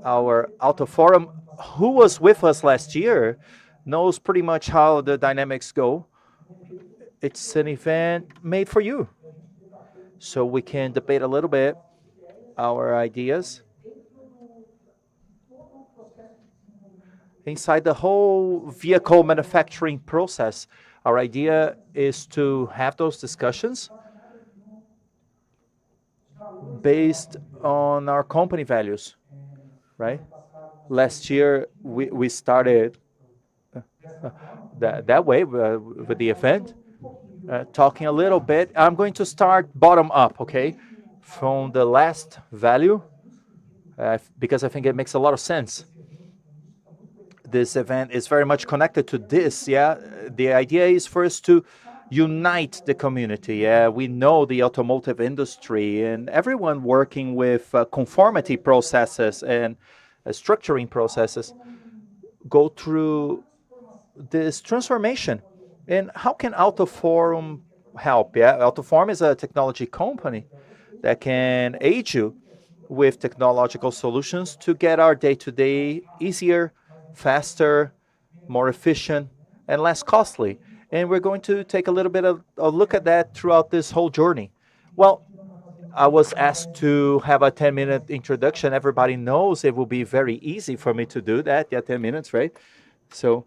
our AutoForum, who was with us last year, knows pretty much how the dynamics go. It's an event made for you, so we can debate a little bit our ideas inside the whole vehicle manufacturing process. Our idea is to have those discussions based on our company values, right? Last year, we started that way with the event, talking a little bit. I'm going to start bottom up, okay? From the last value, because I think it makes a lot of sense. This event is very much connected to this, yeah? The idea is for us to unite the community. Yeah, we know the automotive industry and everyone working with conformity processes and structuring processes go through this transformation. And how can AutoForum help? Yeah, AutoForm is a technology company that can aid you with technological solutions to get our day-to-day easier, faster, more efficient, and less costly. And we're going to take a little bit of a look at that throughout this whole journey. Well, I was asked to have a 10-minute introduction. Everybody knows it will be very easy for me to do that. Yeah, 10 minutes, right? So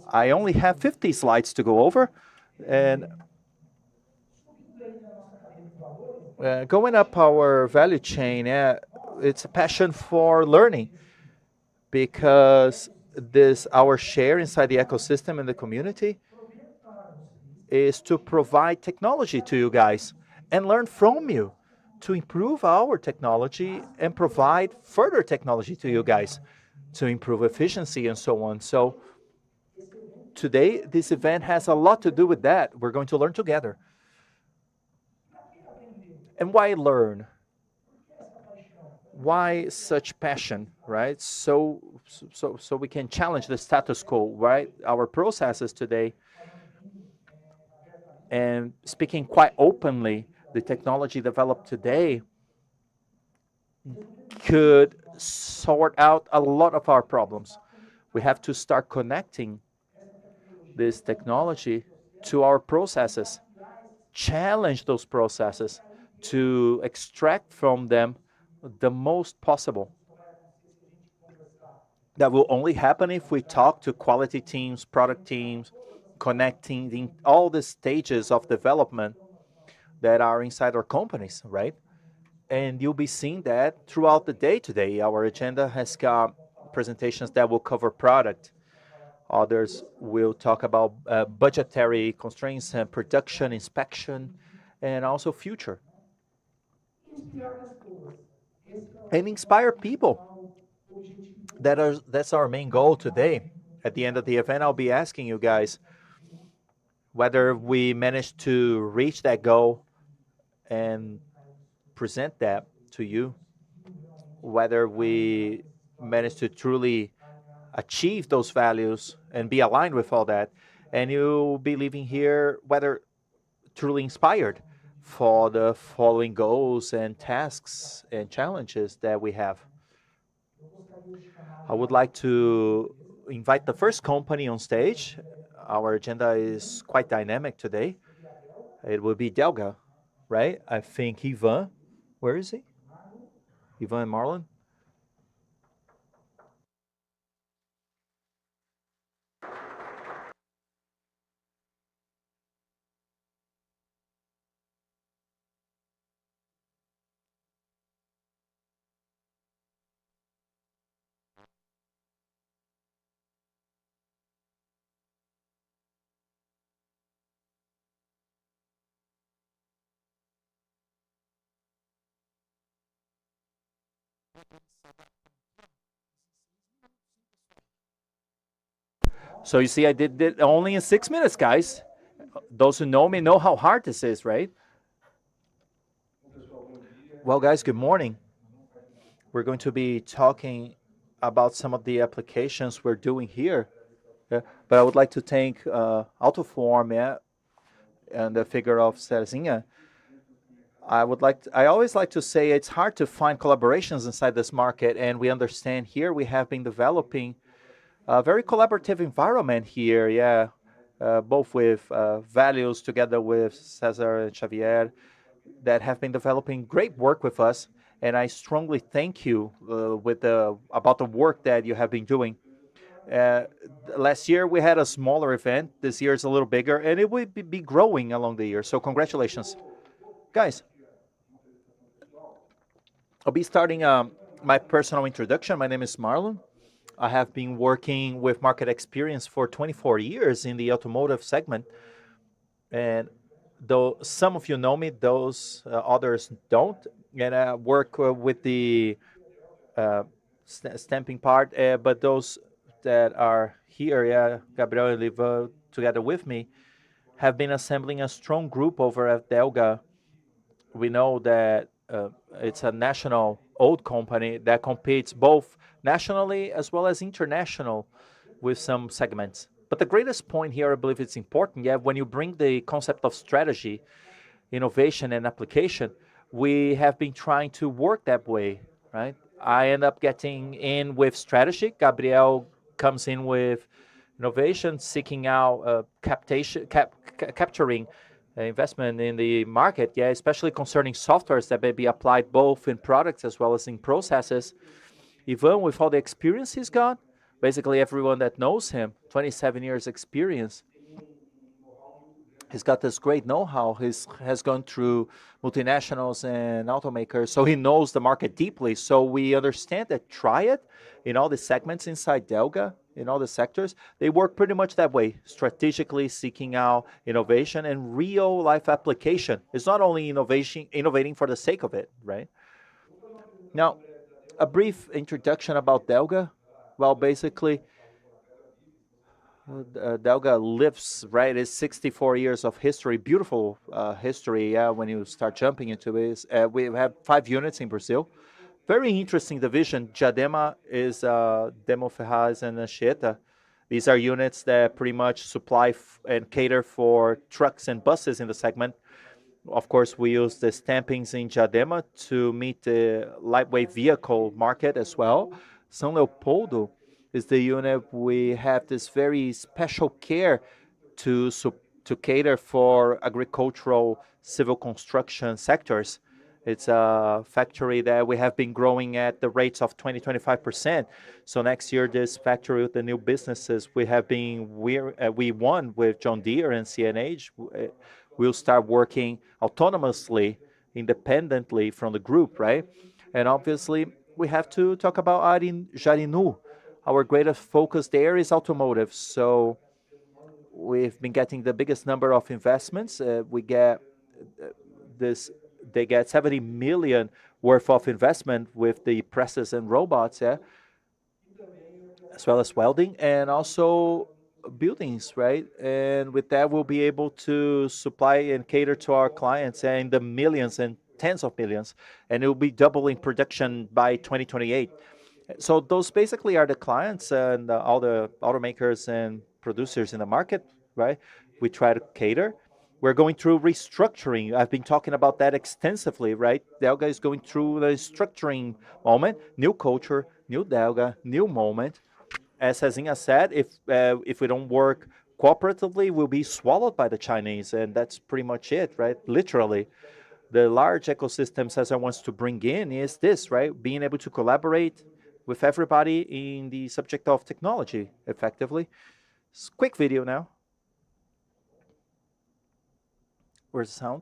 I only have 50 slides to go over. And going up our value chain, it's a passion for learning, because this our share inside the ecosystem and the community is to provide technology to you guys and learn from you to improve our technology and provide further technology to you guys to improve efficiency and so on. So today, this event has a lot to do with that. We're going to learn together. And why learn? Why such passion, right? So we can challenge the status quo, right? Our processes today, and speaking quite openly, the technology developed today could sort out a lot of our problems. We have to start connecting this technology to our processes, challenge those processes to extract from them the most possible. That will only happen if we talk to quality teams, product teams, connecting all the stages of development that are inside our companies, right? And you'll be seeing that throughout the day today. Our agenda has got presentations that will cover product. Others will talk about budgetary constraints and production inspection, and also future. And inspire people. That's our main goal today. At the end of the event, I'll be asking you guys whether we managed to reach that goal and present that to you, whether we managed to truly achieve those values and be aligned with all that. And you'll be leaving here whether truly inspired for the following goals and tasks and challenges that we have. I would like to invite the first company on stage. Our agenda is quite dynamic today. It will be Delga, right? I think Ivan, where is he? Ivan and Marlon? So you see, I did it only in 6 minutes, guys. Those who know me know how hard this is, right? Well, guys, good morning. We're going to be talking about some of the applications we're doing here. But I would like to thank AutoForm, and the figure of Cezinha I always like to say it's hard to find collaborations inside this market, and we understand here we have been developing a very collaborative environment here. Yeah, both with values together with Cesar and Xavier that have been developing great work with us, and I strongly thank you with the about the work that you have been doing. Uh, Last year we had a smaller event. This year is a little bigger, and it will be growing along the year. So congratulations, guys. I'll be starting my personal introduction. My name is Marlon. I have been working with market experience for 24 years in the automotive segment, and though some of you know me, those others don't. And I work with the stamping part, but those that are here, yeah, Gabriel and Liva, together with me, have been assembling a strong group over at Delga. We know that it's a national old company that competes both nationally as well as international with some segments. But the greatest point here, I believe it's important, yeah, when you bring the concept of strategy, innovation, and application, we have been trying to work that way, right? I end up getting in with strategy. Gabriel comes in with innovation, seeking out capturing investment in the market, yeah, especially concerning softwares that may be applied both in products as well as in processes. Ivan, with all the experience he's got, basically everyone that knows him, 27 years experience, he's got this great know-how. He has gone through multinationals and automakers, so he knows the market deeply. So we understand that Triad, in all the segments inside Delga, in all the sectors, they work pretty much that way, strategically seeking out innovation and real life application. It's not only innovating for the sake of it, right? Now, a brief introduction about Delga. Well, basically, Delga lives, right? It's 64 years of history, beautiful history. Yeah, when you start jumping into it, we have 5 units in Brazil. Very interesting division. Diadema is Demo Ferraz and Anchieta. These are units that pretty much supply and cater for trucks and buses in the segment. Of course, we use the stampings in Diadema to meet the lightweight vehicle market as well. São Leopoldo is the unit we have this very special care to to cater for agricultural civil construction sectors. It's a factory that we have been growing at the rates of 20-25%. So next year, this factory with the new businesses we won with John Deere and CNH will start working autonomously, independently from the group, right? And obviously, we have to talk about Jarinu. Our greatest focus there is automotive. So we've been getting the biggest number of investments. We get this, they get 70 million worth of investment with the presses and robots, yeah, as well as welding and also buildings, right? And with that, we'll be able to supply and cater to our clients in the millions and tens of millions, and it will be doubling production by 2028. So those basically are the clients and all the automakers and producers in the market, right? We try to cater. We're going through restructuring. I've been talking about that extensively, right? Delga is going through the restructuring moment, new culture, new Delga, new moment. As Cezinha said, if we don't work cooperatively, we'll be swallowed by the Chinese, and that's pretty much it, right? Literally, the large ecosystem Cesar wants to bring in is this, right? Being able to collaborate with everybody in the subject of technology effectively. Quick video now. Where's the sound?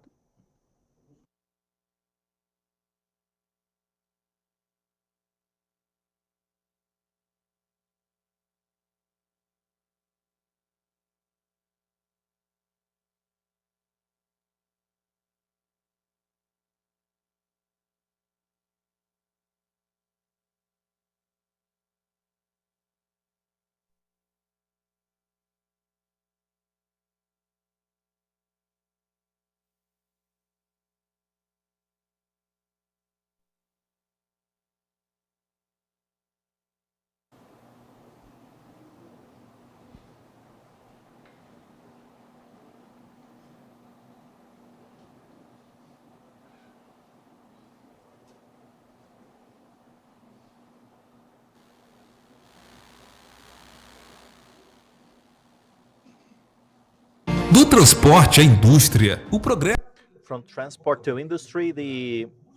Do transporte à indústria, o progresso. From transport to industry,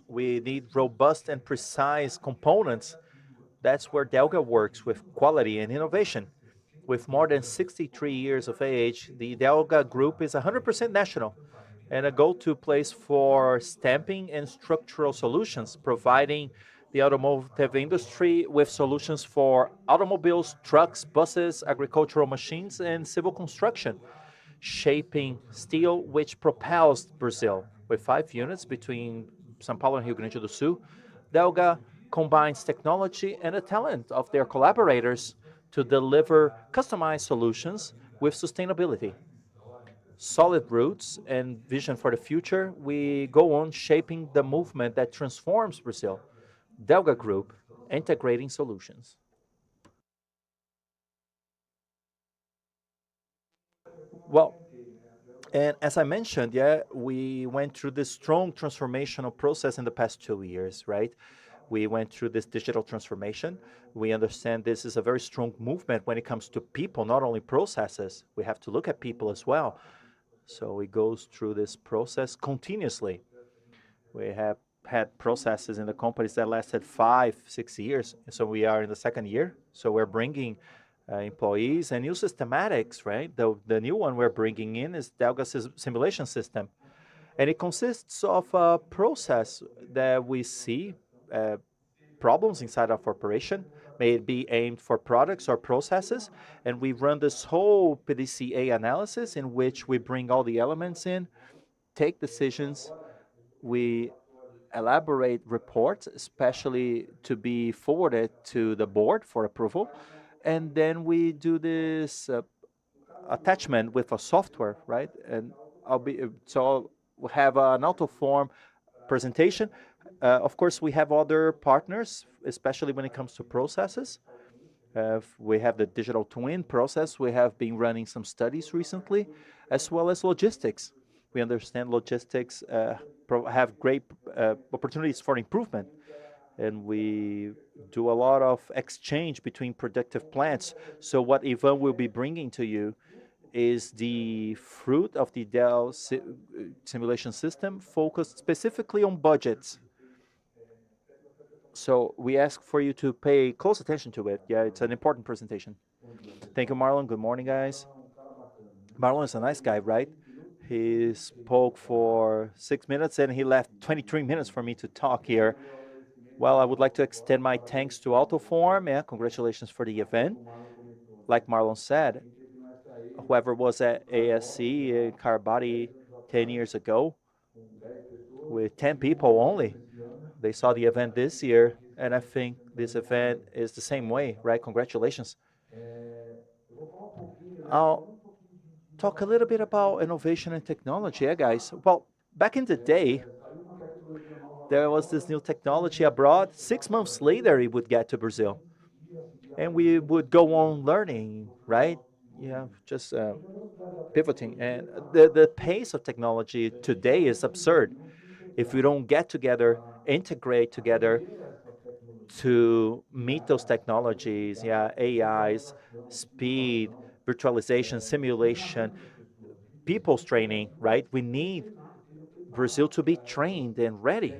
we need robust and precise components. That's where Delga works with quality and innovation. With more than 63 years of age, the Delga Group is 100% national and a go-to place for stamping and structural solutions, providing the automotive industry with solutions for automobiles, trucks, buses, agricultural machines, and civil construction, shaping steel which propels Brazil. With 5 units between São Paulo and Rio Grande do Sul, Delga combines technology and the talent of their collaborators to deliver customized solutions with sustainability. Solid roots and vision for the future, we go on shaping the movement that transforms Brazil. Delga Group, integrating solutions. Well, and as I mentioned, yeah, we went through this strong transformational process in the past 2 years, right? We went through this digital transformation. We understand this is a very strong movement when it comes to people, not only processes. We have to look at people as well. So it goes through this process continuously. We have had processes in the companies that lasted 5, 6 years. So we are in the second year. So we're bringing employees and new systematics, right? The new one we're bringing in is Delga's simulation system. And it consists of a process that we see problems inside of operation, may it be aimed for products or processes, and we run this whole PDCA analysis in which we bring all the elements in, take decisions, we elaborate reports, especially to be forwarded to the board for approval, and then we do this attachment with a software, right? And we'll have an AutoForm presentation. Of course, we have other partners, especially when it comes to processes. We have the digital twin process. We have been running some studies recently, as well as logistics. We understand logistics have great opportunities for improvement, and we do a lot of exchange between productive plants. So what Ivan will be bringing to you is the fruit of the Dell simulation system focused specifically on budgets. So we ask for you to pay close attention to it. Yeah, it's an important presentation. Thank you, Marlon. Good morning, guys. Marlon is a nice guy, right? He spoke for 6 minutes and he left 23 minutes for me to talk here. Well, I would like to extend my thanks to AutoForm. Yeah, congratulations for the event. Like Marlon said, whoever was at ASC in Carbati 10 years ago, with 10 people only, they saw the event this year, and I think this event is the same way, right? Congratulations. I'll talk a little bit about innovation and technology, yeah, guys. Well, back in the day, there was this new technology abroad. 6 months later, it would get to Brazil. And we would go on learning, right? Yeah, just pivoting. And the pace of technology today is absurd. If we don't get together, integrate together to meet those technologies, yeah, AIs, speed, virtualization, simulation, people's training, right? We need Brazil to be trained and ready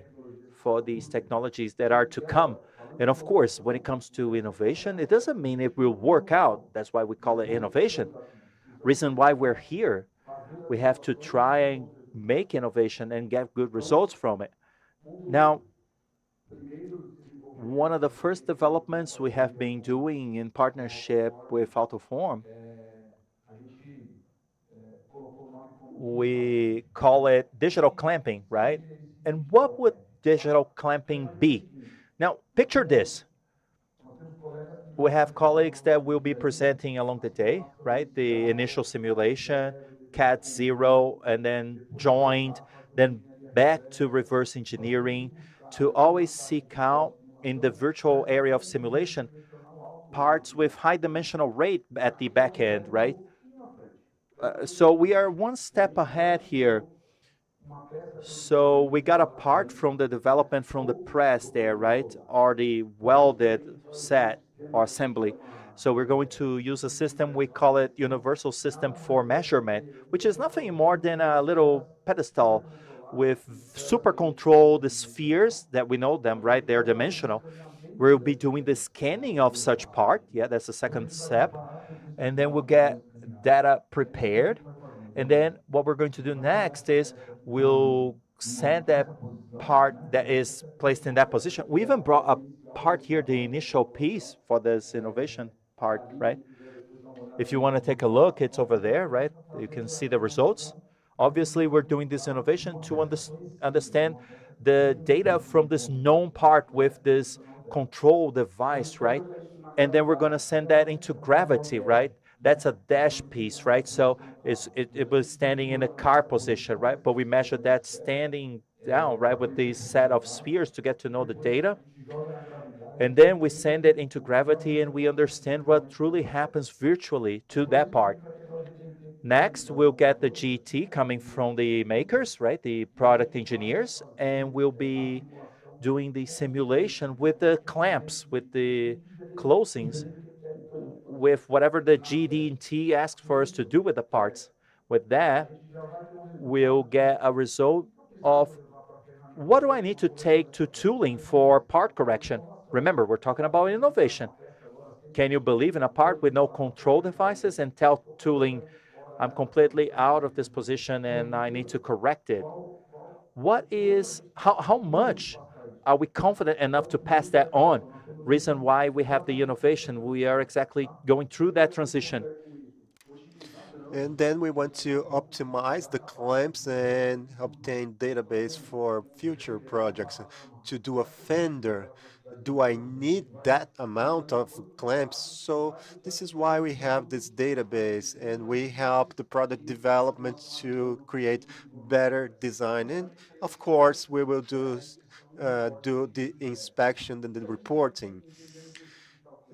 for these technologies that are to come. And of course, when it comes to innovation, it doesn't mean it will work out. That's why we call it innovation. Reason why we're here, we have to try and make innovation and get good results from it. Now, one of the first developments we have been doing in partnership with AutoForm, we call it digital clamping, right? And what would digital clamping be? Now, picture this. We have colleagues that will be presenting along the day, right? The initial simulation, CAD 0, and then joined, then back to reverse engineering to always seek out in the virtual area of simulation parts with high dimensional rate at the back end, right? So we are one step ahead here. So we got apart from the development from the press there, right? Or the welded set or assembly. So we're going to use a system, we call it Universal System for Measurement, which is nothing more than a little pedestal with super controlled spheres that we know them, right? They're dimensional. We'll be doing the scanning of such part. Yeah, that's the second step. And then we'll get data prepared. And then what we're going to do next is we'll send that part that is placed in that position. We even brought a part here, the initial piece for this innovation part, right? If you want to take a look, it's over there, right? You can see the results. Obviously, we're doing this innovation to understand the data from this known part with this control device, right? And then we're going to send that into gravity, right? That's a dash piece, right? So it was standing in a car position, right? But we measured that standing down, right, with these set of spheres to get to know the data. And then we send it into gravity and we understand what truly happens virtually to that part. Next, we'll get the GT coming from the makers, right, the product engineers, and we'll be doing the simulation with the clamps, with the closings, with whatever the GD and T asks for us to do with the parts. With that, we'll get a result of what do I need to take to tooling for part correction. Remember, we're talking about innovation. Can you believe in a part with no control devices and tell tooling, I'm completely out of this position and I need to correct it? How much are we confident enough to pass that on? Reason why we have the innovation, we are exactly going through that transition. And then we want to optimize the clamps and obtain database for future projects. To do a fender, do I need that amount of clamps? So this is why we have this database, and we help the product development to create better design. And of course, we will do the inspection and the reporting.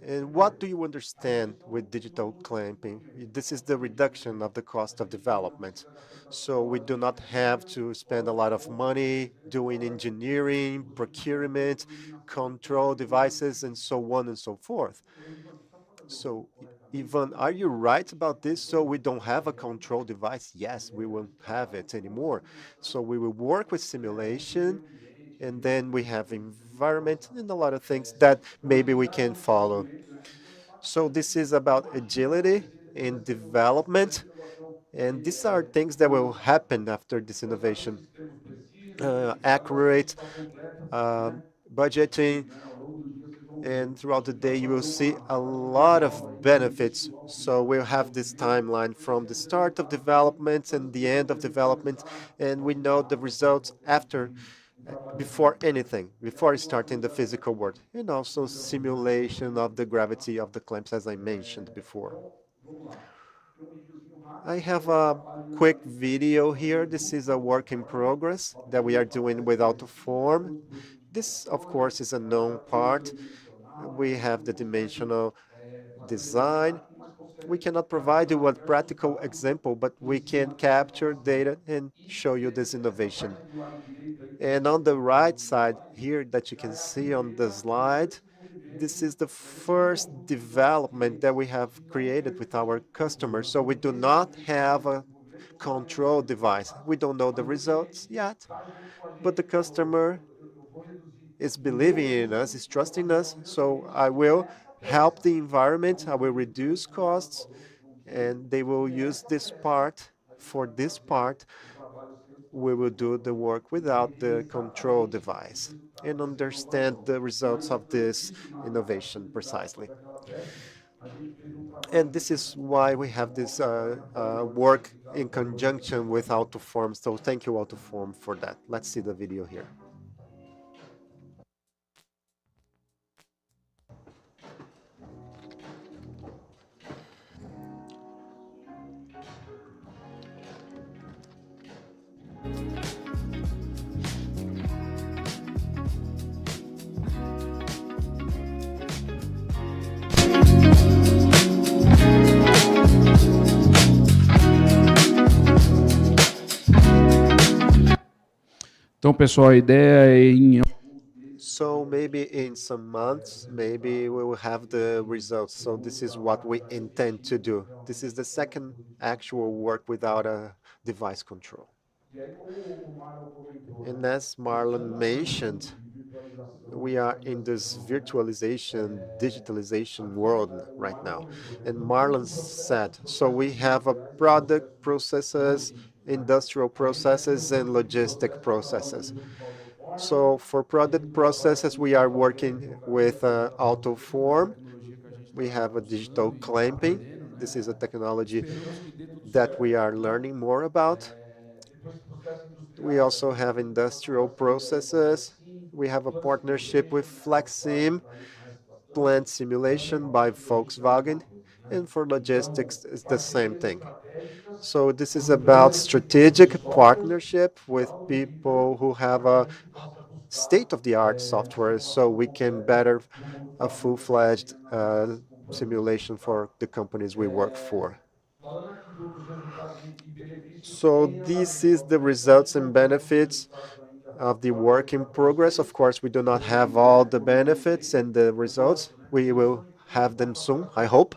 And what do you understand with digital clamping? This is the reduction of the cost of development. So we do not have to spend a lot of money doing engineering, procurement, control devices, and so on and so forth. So, Ivan, are you right about this? So we don't have a control device? Yes, we won't have it anymore. So we will work with simulation, and then we have environment and a lot of things that maybe we can follow. So this is about agility in development, and these are things that will happen after this innovation. Accurate budgeting, and throughout the day you will see a lot of benefits. So we'll have this timeline from the start of development and the end of development, and we know the results after, before anything, before starting the physical work, and also simulation of the gravity of the clamps, as I mentioned before. I have a quick video here. This is a work in progress that we are doing with AutoForm. This, of course, is a known part. We have the dimensional design. We cannot provide you a practical example, but we can capture data and show you this innovation. And on the right side here that you can see on the slide, this is the first development that we have created with our customers. So we do not have a control device. We don't know the results yet, but the customer is believing in us, is trusting us. So I will help the environment, I will reduce costs, and they will use this part. For this part, we will do the work without the control device and understand the results of this innovation precisely. And this is why we have this work in conjunction with AutoForm. So thank you, AutoForm, for that. Let's see the video here. Então, pessoal, a ideia é em... So maybe in some months, maybe we will have the results. So this is what we intend to do. This is the second actual work without a device control. And as Marlon mentioned, we are in this virtualization, digitalization world right now. And Marlon said, so we have a product processes, industrial processes, and logistic processes. So for product processes, we are working with AutoForm. We have a digital clamping. This is a technology that we are learning more about. We also have industrial processes. We have a partnership with Flexsim, plant simulation by Volkswagen, and for logistics, it's the same thing. So this is about strategic partnership with people who have a state-of-the-art software so we can better a full-fledged simulation for the companies we work for. So this is the results and benefits of the work in progress. Of course, we do not have all the benefits and the results. We will have them soon, I hope.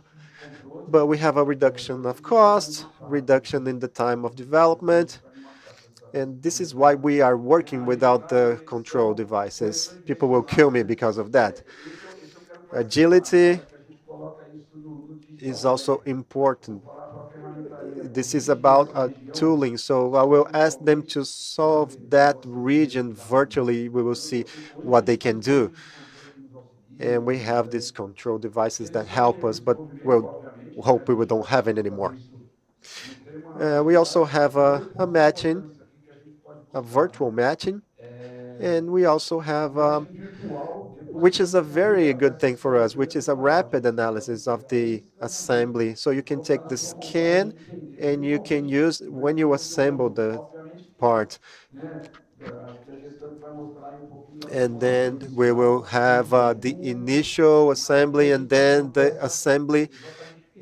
But we have a reduction of costs, reduction in the time of development, and this is why we are working without the control devices. People will kill me because of that. Agility is also important. This is about tooling. So I will ask them to solve that region virtually. We will see what they can do. And we have these control devices that help us, but we'll hope we don't have it anymore. We also have a matching, a virtual matching, and we also have, which is a very good thing for us, which is a rapid analysis of the assembly. So you can take the scan and you can use when you assemble the part. And then we will have the initial assembly and then the assembly.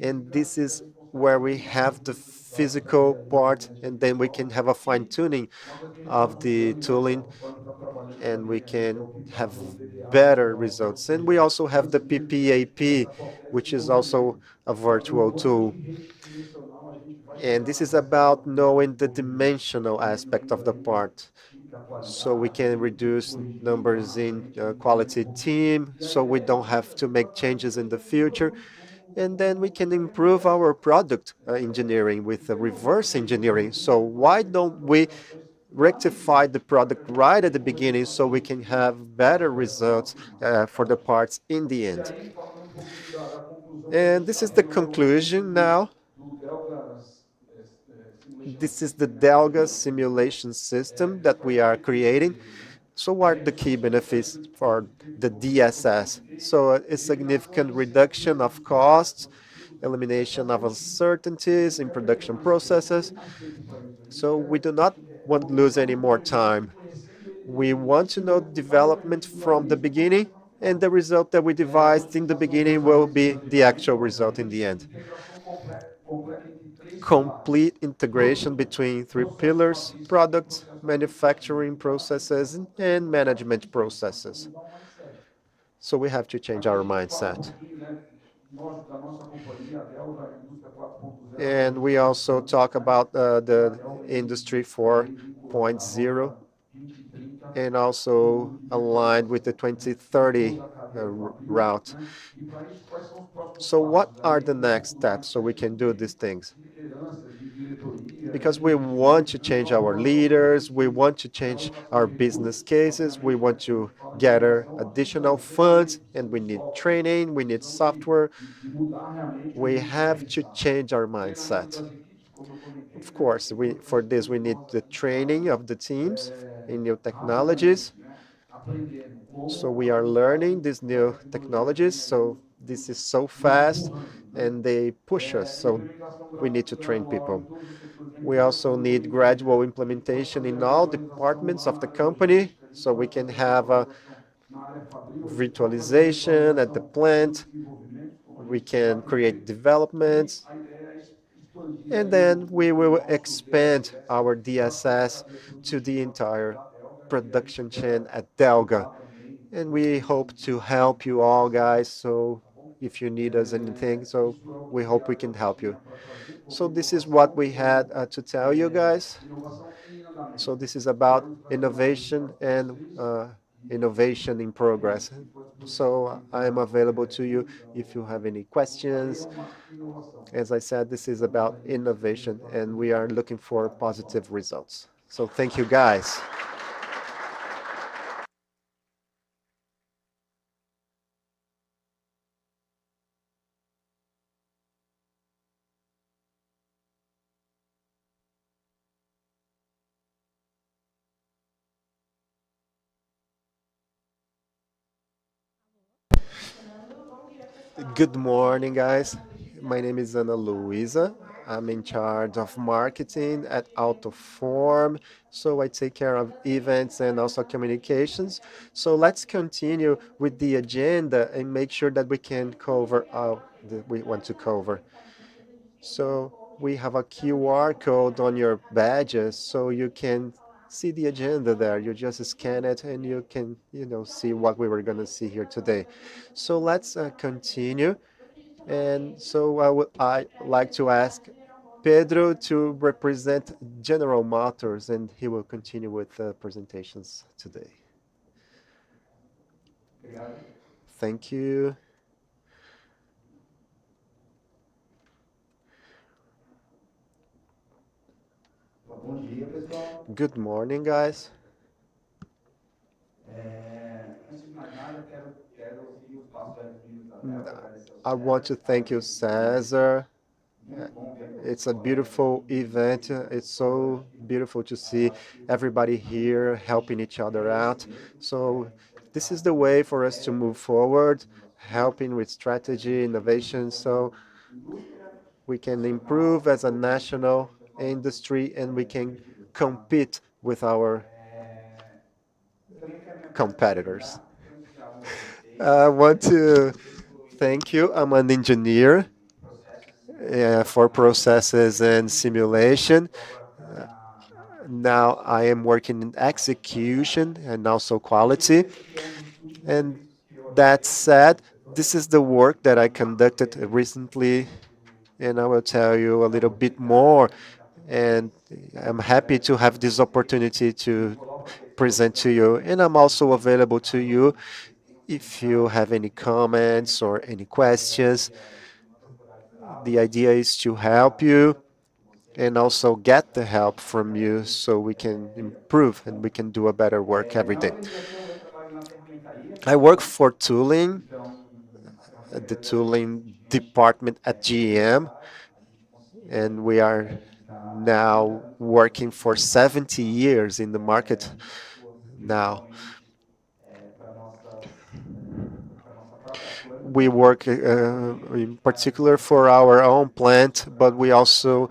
And this is where we have the physical part, and then we can have a fine tuning of the tooling and we can have better results. And we also have the PPAP, which is also a virtual tool. And this is about knowing the dimensional aspect of the part. So we can reduce numbers in quality team, so we don't have to make changes in the future. And then we can improve our product engineering with reverse engineering. So why don't we rectify the product right at the beginning so we can have better results for the parts in the end? And this is the conclusion now. This is the Delga simulation system that we are creating. So what are the key benefits for the DSS? So a significant reduction of costs, elimination of uncertainties in production processes. So we do not want to lose any more time. We want to know development from the beginning, and the result that we devised in the beginning will be the actual result in the end. Complete integration between three pillars: products, manufacturing processes, and management processes. So we have to change our mindset. And we also talk about the Industry 4.0 and also aligned with the 2030 route. So what are the next steps so we can do these things? Because we want to change our leaders, we want to change our business cases, we want to gather additional funds, and we need training, we need software. We have to change our mindset. Of course, for this we need the training of the teams in new technologies. So we are learning these new technologies. So this is so fast and they push us. So we need to train people. We also need gradual implementation in all departments of the company so we can have a virtualization at the plant. We can create developments. And then we will expand our DSS to the entire production chain at Delga. and we hope to help you all, guys. So if you need us anything, so we hope we can help you. So this is what we had to tell you guys. So this is about innovation and innovation in progress. So I am available to you if you have any questions. As I said, this is about innovation, and we are looking for positive results. So thank you, guys. Good morning, guys. My name is Ana Luisa. I'm in charge of marketing at AutoForm. So I take care of events and also communications. So let's continue with the agenda and make sure that we can cover all that we want to cover. So we have a QR code on your badges so you can see the agenda there. You just scan it and you can, see what we were going to see here today. So let's continue. And so I like to ask Pedro to represent General Motors, and he will continue with the presentations today. Thank you. Good morning, guys. I want to thank you, Cesar. It's a beautiful event. It's so beautiful to see everybody here helping each other out. So this is the way for us to move forward, helping with strategy, innovation, so we can improve as a national industry and we can compete with our competitors. I want to thank you. I'm an engineer for processes and simulation. Now I am working in execution and also quality. And that said, this is the work that I conducted recently, and I will tell you a little bit more. And I'm happy to have this opportunity to present to you. And I'm also available to you if you have any comments or any questions. The idea is to help you and also get the help from you so we can improve and we can do a better work every day. I work for tooling, the tooling department at GM, and we are now working for 70 years in the market now. We work in particular for our own plant, but we also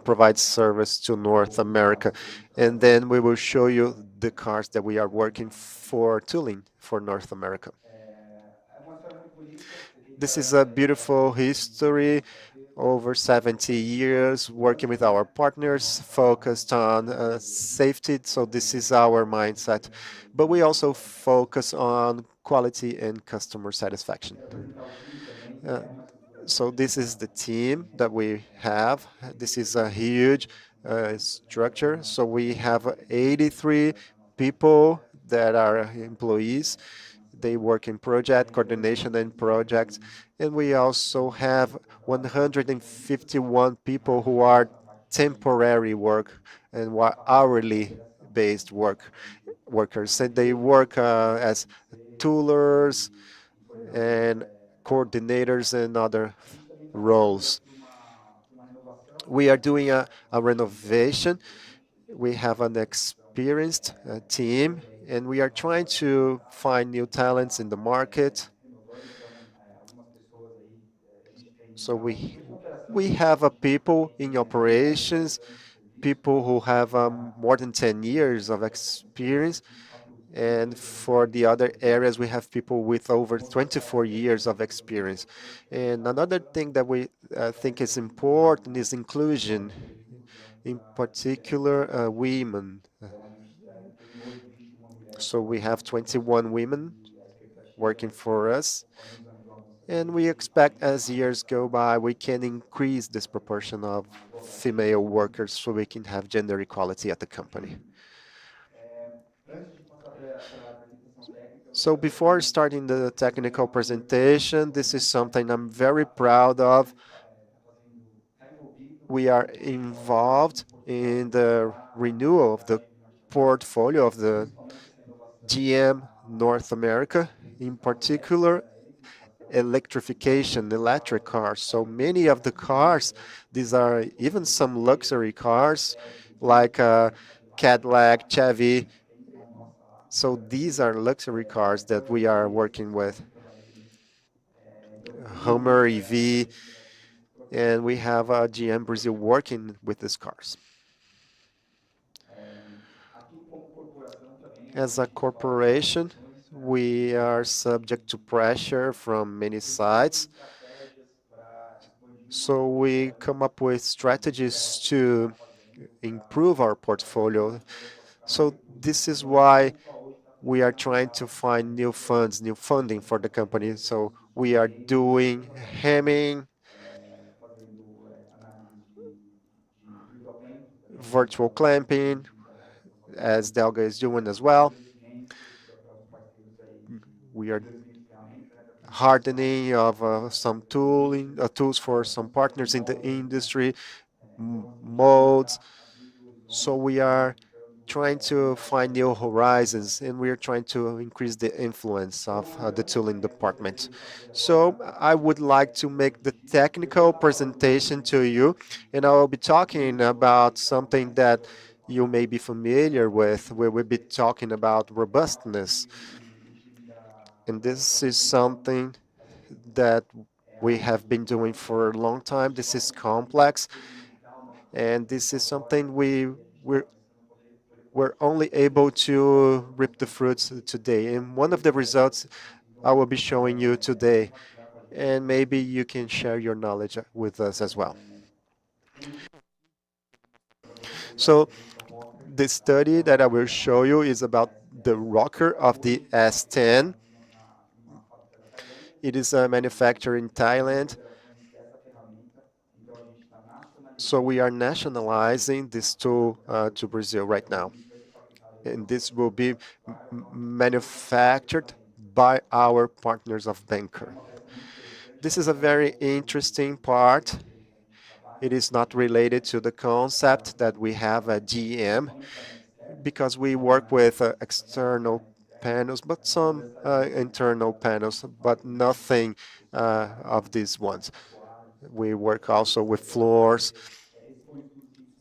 provide service to North America. And then we will show you the cars that we are working for tooling for North America. This is a beautiful history, over 70 years working with our partners, focused on safety. So this is our mindset. But we also focus on quality and customer satisfaction. Uh, so this is the team that we have. This is a huge structure. So we have 83 people that are employees. They work in project coordination and projects. And we also have 151 people who are temporary work and hourly based workers. And they work as toolers and coordinators and other roles. We are doing a renovation. We have an experienced team, and we are trying to find new talents in the market. So we have a people in operations, people who have more than 10 years of experience. And for the other areas, we have people with over 24 years of experience. And another thing that we think is important is inclusion, in particular women. So we have 21 women working for us. And we expect as years go by, we can increase this proportion of female workers so we can have gender equality at the company. So before starting the technical presentation, this is something I'm very proud of. We are involved in the renewal of the portfolio of the GM North America, in particular electrification, electric cars. So many of the cars, these are even some luxury cars like Cadillac, Chevy. So these are luxury cars that we are working with. Hummer EV, and we have GM Brazil working with these cars. As a corporation, we are subject to pressure from many sides. So we come up with strategies to improve our portfolio. So this is why we are trying to find new funds, new funding for the company. So we are doing hemming, virtual clamping, as Delga is doing as well. We are hardening of some tools for some partners in the industry, molds. So we are trying to find new horizons, and we are trying to increase the influence of the tooling department. So I would like to make the technical presentation to you, and I will be talking about something that you may be familiar with. We will be talking about robustness. And this is something that we have been doing for a long time. This is complex, and this is something we're only able to reap the fruits today. And one of the results I will be showing you today, and maybe you can share your knowledge with us as well. So the study that I will show you is about the rocker of the S10. It is manufactured in Thailand. So we are nationalizing this tool to Brazil right now. And this will be manufactured by our partners of Banker. This is a very interesting part. It is not related to the concept that we have at GM because we work with external panels, but some internal panels, but nothing of these ones. We work also with floors.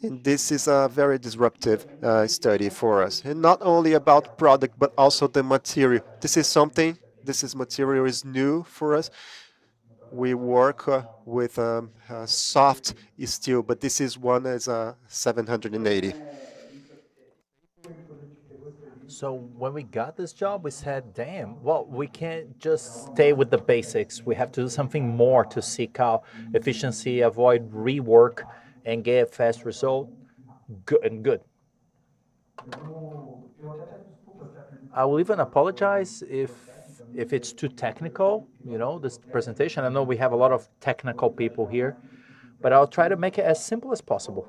And this is a very disruptive study for us. And not only about product, but also the material. This material is new for us. We work with soft steel, but this is one as a 780. So when we got this job, we said, damn, well, we can't just stay with the basics. We have to do something more to seek out efficiency, avoid rework, and get fast result. Good. I will even apologize if it's too technical, this presentation. I know we have a lot of technical people here, but I'll try to make it as simple as possible.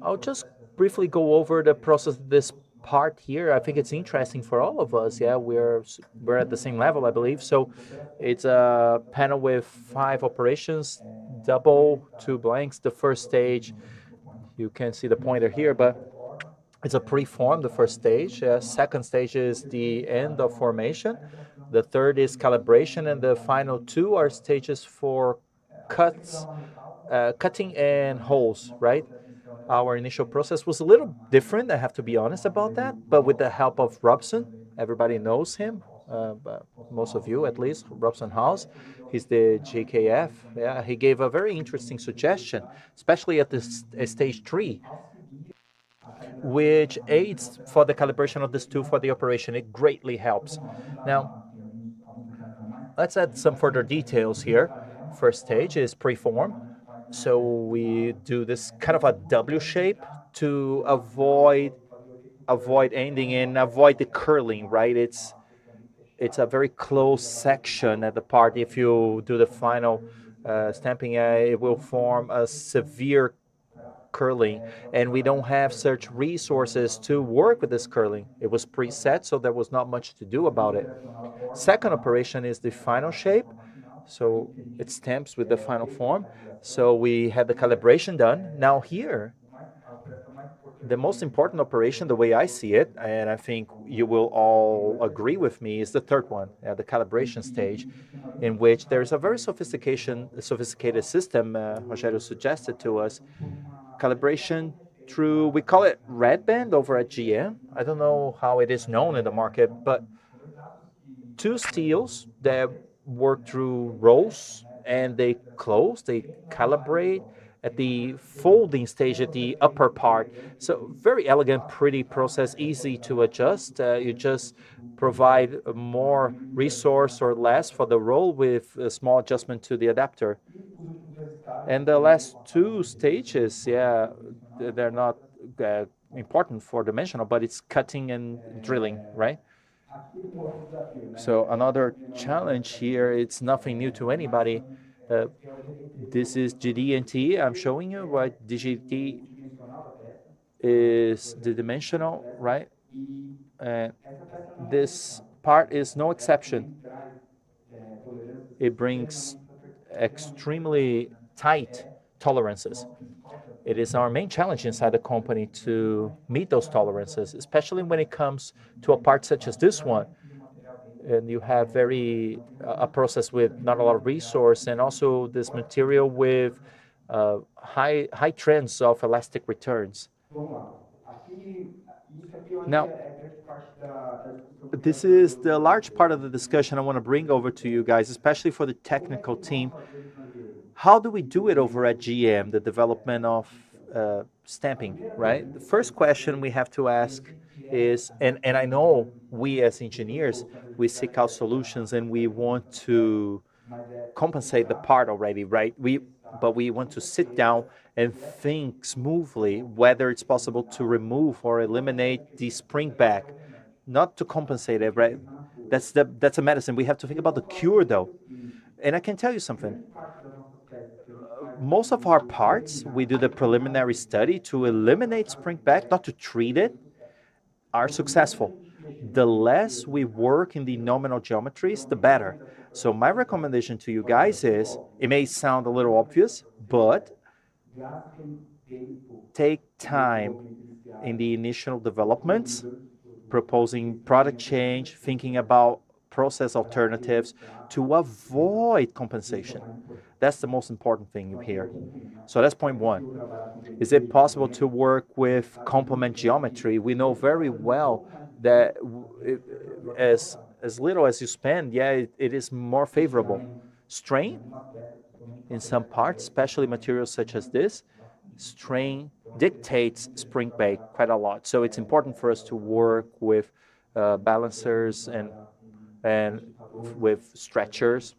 I'll just briefly go over the process of this part here. I think it's interesting for all of us. Yeah, we're at the same level, I believe. So it's a panel with 5 operations, double, 2 blanks. The first stage, you can see the pointer here, but it's a preform, the first stage. Second stage is the end of formation. The third is calibration, and the final 2 are stages for cutting and holes, right? Our initial process was a little different, I have to be honest about that, but with the help of Robson, everybody knows him, most of you at least, Robson House, he's the JKF. Yeah, he gave a very interesting suggestion, especially at this stage 3, which aids for the calibration of this tool for the operation. It greatly helps. Now, let's add some further details here. First stage is preform. So we do this kind of a W shape to avoid avoid ending and avoid the curling, right? It's a very close section at the part. If you do the final stamping, it will form a severe curling, and we don't have such resources to work with this curling. It was preset, so there was not much to do about it. Second operation is the final shape, so it stamps with the final form. So we had the calibration done. Now here, the most important operation, the way I see it, and I think you will all agree with me, is the third one, the calibration stage, in which there's a very sophisticated system Rogério suggested to us. Calibration through, we call it red band over at GM. I don't know how it is known in the market, but two steels that work through rolls and they close, they calibrate at the folding stage at the upper part. So very elegant, pretty process, easy to adjust. You just provide more resource or less for the roll with a small adjustment to the adapter. And the last two stages, yeah, they're not important for dimensional, but it's cutting and drilling, right? So another challenge here, it's nothing new to anybody. This is GD&T. I'm showing you what DGT is the dimensional, right? And this part is no exception. It brings extremely tight tolerances. It is our main challenge inside the company to meet those tolerances, especially when it comes to a part such as this one. And you have a process with not a lot of resource, and also this material with high trends of elastic returns. Now, this is the large part of the discussion I want to bring over to you guys, especially for the technical team. How do we do it over at GM, the development of stamping, right? The first question we have to ask is, and I know we as engineers, we seek out solutions and we want to compensate the part already, right? But we want to sit down and think smoothly whether it's possible to remove or eliminate the spring back, not to compensate it, right? That's a medicine. We have to think about the cure though. And I can tell you something. Most of our parts, we do the preliminary study to eliminate spring back, not to treat it, are successful. The less we work in the nominal geometries, the better. So my recommendation to you guys is, it may sound a little obvious, but take time in the initial developments, proposing product change, thinking about process alternatives to avoid compensation. That's the most important thing here. So that's point one. Is it possible to work with complement geometry? We know very well that as little as you spend, yeah, it is more favorable. Strain in some parts, especially materials such as this, strain dictates spring back quite a lot. So it's important for us to work with balancers and with stretchers,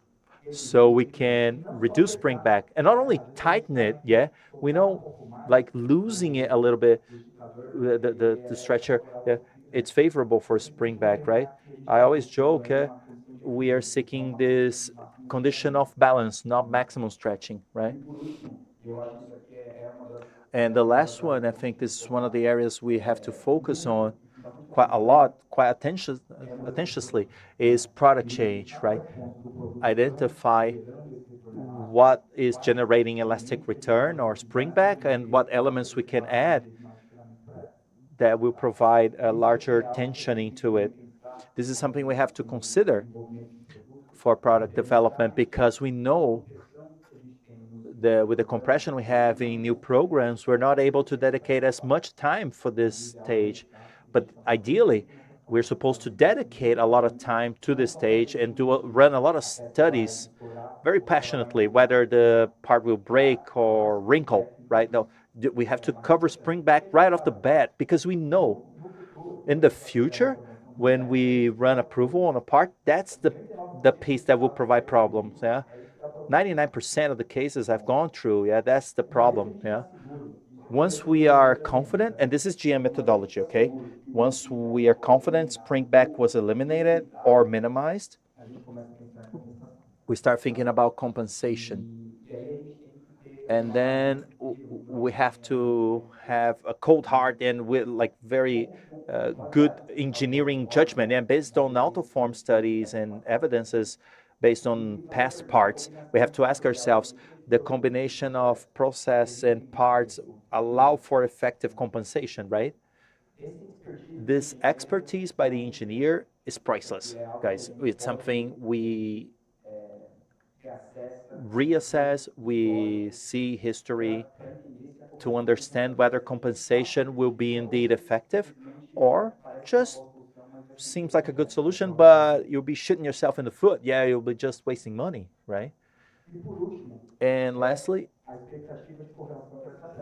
so we can reduce spring back and not only tighten it. Yeah, we know, like losing it a little bit, the stretcher, yeah, it's favorable for spring back, right? I always joke, we are seeking this condition of balance, not maximum stretching, right? And the last one, I think this is one of the areas we have to focus on quite a lot, quite attentiously, is product change, right? Identify what is generating elastic return or spring back and what elements we can add that will provide a larger tensioning to it. This is something we have to consider for product development, because we know that with the compression we have in new programs, we're not able to dedicate as much time for this stage. But ideally, we're supposed to dedicate a lot of time to this stage and run a lot of studies very passionately, whether the part will break or wrinkle, right? No, we have to cover spring back right off the bat, because we know in the future, when we run approval on a part, that's the piece that will provide problems, yeah? 99% of the cases I've gone through, yeah, that's the problem, yeah? Once we are confident, and this is GM methodology, okay? Once we are confident spring back was eliminated or minimized, we start thinking about compensation. And then we have to have a cold heart and with like very good engineering judgment. And based on AutoForm studies and evidences based on past parts, we have to ask ourselves, the combination of process and parts allow for effective compensation, right? This expertise by the engineer is priceless, guys. It's something we reassess, we see history to understand whether compensation will be indeed effective or just seems like a good solution, but you'll be shooting yourself in the foot. Yeah, you'll be just wasting money, right? And lastly,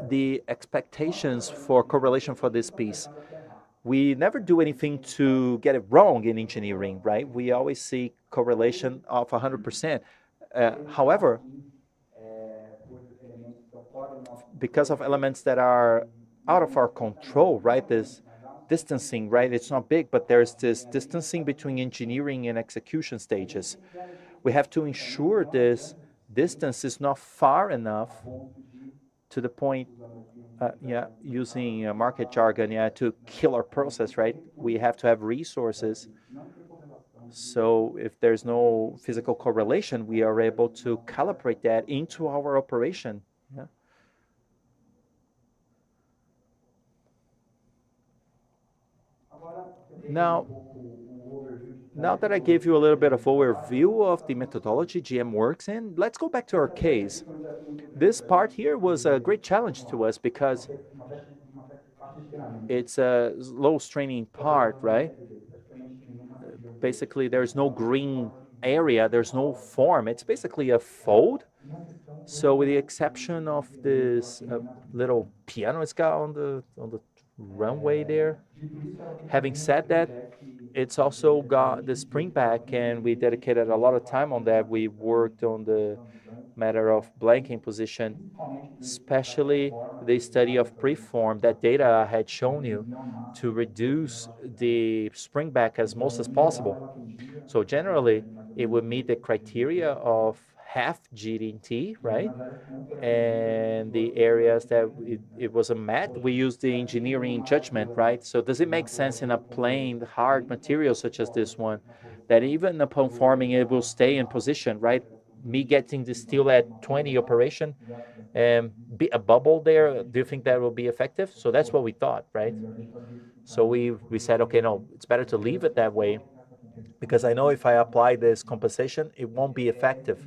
the expectations for correlation for this piece. We never do anything to get it wrong in engineering, right? We always see correlation of 100%. However, because of elements that are out of our control, right? This distancing, right? It's not big, but there's this distancing between engineering and execution stages. We have to ensure this distance is not far enough to the point, using market jargon, to kill our process, right? We have to have resources. So if there's no physical correlation, we are able to calibrate that into our operation. Yeah. Now that I gave you a little bit of overview of the methodology GM works in, let's go back to our case. This part here was a great challenge to us because it's a low straining part, right? Basically, there's no green area, there's no form. It's basically a fold. So with the exception of this little piano it's got on the runway there. Having said that, it's also got the spring back, and we dedicated a lot of time on that. We worked on the matter of blanking position, especially the study of preform, that data I had shown you, to reduce the spring back as most as possible. So generally, it would meet the criteria of half GDT, right? And the areas that it wasn't met, we use the engineering judgment, right? So does it make sense in a plain, hard material such as this one, that even upon forming, it will stay in position, right? Me getting the steel at 20 operation, and be a bubble there, do you think that will be effective? So that's what we thought, right? So we said, okay, no, it's better to leave it that way, because I know if I apply this compensation, it won't be effective.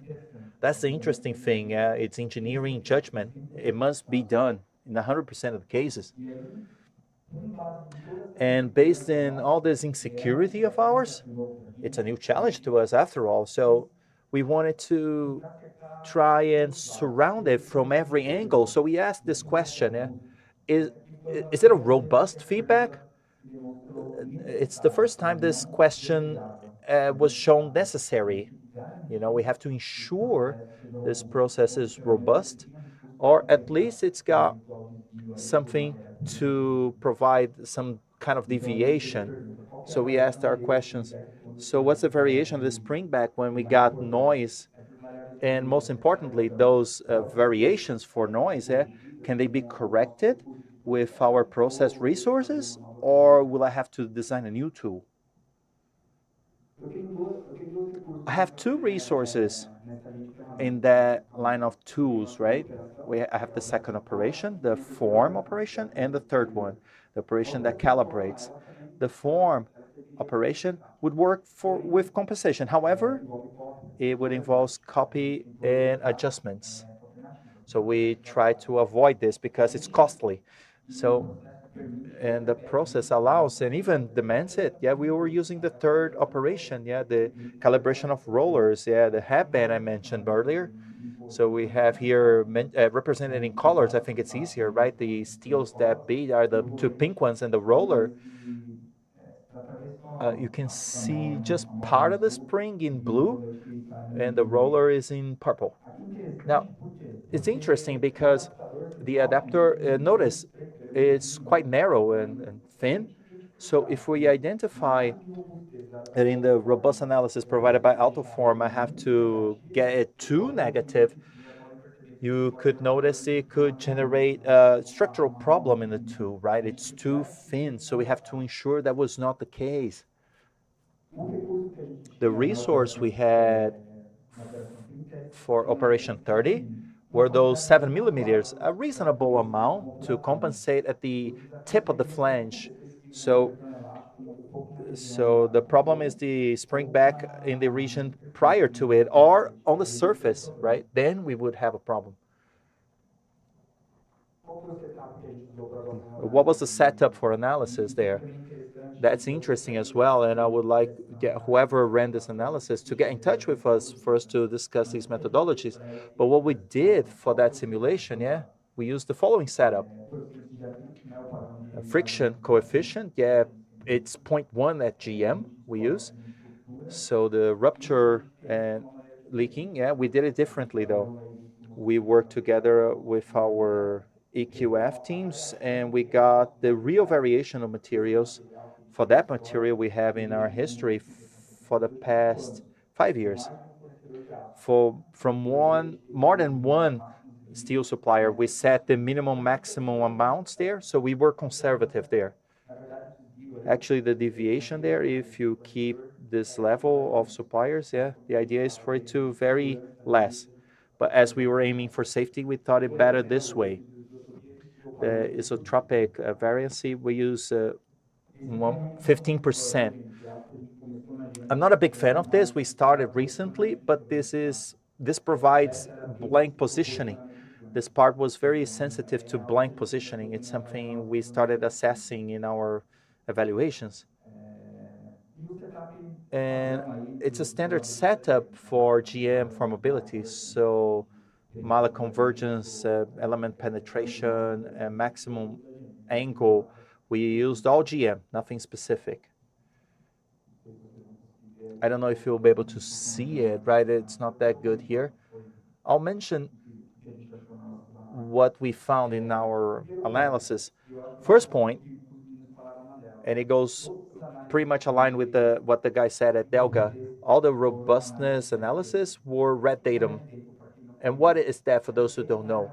That's the interesting thing. It's engineering judgment. It must be done in 100% of the cases. And based on all this insecurity of ours, it's a new challenge to us after all. So we wanted to try and surround it from every angle. So we asked this question, is it a robust feedback? It's the first time this question was shown necessary. We have to ensure this process is robust, or at least it's got something to provide some kind of deviation. So we asked our questions. So what's the variation of the spring back when we got noise? And most importantly, those variations for noise, can they be corrected with our process resources, or will I have to design a new tool? I have two resources in that line of tools, right? I have the second operation, the form operation, and the third one, the operation that calibrates. The form operation would work with compensation. However, it would involve copy and adjustments. So we try to avoid this because it's costly. So, and the process allows and even demands it. Yeah, we were using the third operation. Yeah, the calibration of rollers. Yeah, the headband I mentioned earlier. So we have here represented in colors. I think it's easier, right? The steels that be are the two pink ones, and the roller. You can see just part of the spring in blue, and the roller is in purple. Now, it's interesting because the adapter, notice, it's quite narrow and thin, So if we identify that in the robust analysis provided by AutoForm, I have to get it too negative, you could notice it could generate a structural problem in the tool, right? It's too thin, so we have to ensure that was not the case. The resource we had for Operation 30 were those 7 millimeters, a reasonable amount to compensate at the tip of the flange. So, so the problem is the spring back in the region prior to it or on the surface, right? Then we would have a problem. What was the setup for analysis there? That's interesting as well, and I would like whoever ran this analysis to get in touch with us for us to discuss these methodologies. But what we did for that simulation, yeah, we used the following setup. A friction coefficient, yeah, it's 0.1 at GM we use. So the rupture and leaking, yeah, we did it differently though. We worked together with our EQF teams and we got the real variation of materials for that material we have in our history for the past 5 years. From more than one steel supplier, we set the minimum maximum amounts there, so we were conservative there. Actually, the deviation there, if you keep this level of suppliers, yeah, the idea is for it to vary less. But as we were aiming for safety, we thought it better this way. The isotropic variancy, we use 15%. I'm not a big fan of this. We started recently, but this provides blank positioning. This part was very sensitive to blank positioning. It's something we started assessing in our evaluations. And it's a standard setup for GM for mobility. So mala convergence, element penetration, and maximum angle, we used all GM, nothing specific. I don't know if you'll be able to see it, right? It's not that good here. I'll mention what we found in our analysis. First point, and it goes pretty much aligned with what the guy said at Delga. All the robustness analysis were red datum. And what is that for those who don't know?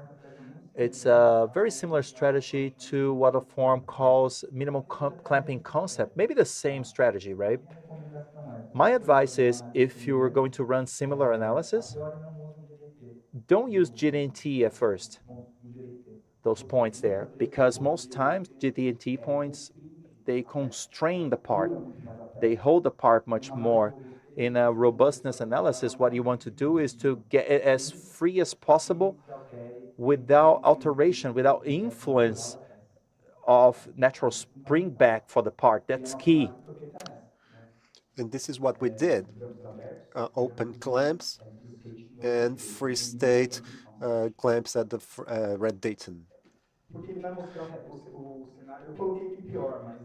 It's a very similar strategy to what AutoForm calls minimal clamping concept. Maybe the same strategy, right? My advice is if you're going to run similar analysis, don't use GDNT at first, those points there, because most times GDNT points, they constrain the part. They hold the part much more. In a robustness analysis, what you want to do is to get it as free as possible without alteration, without influence of natural spring back for the part. That's key. And this is what we did. Open clamps and free state clamps at the red Dayton.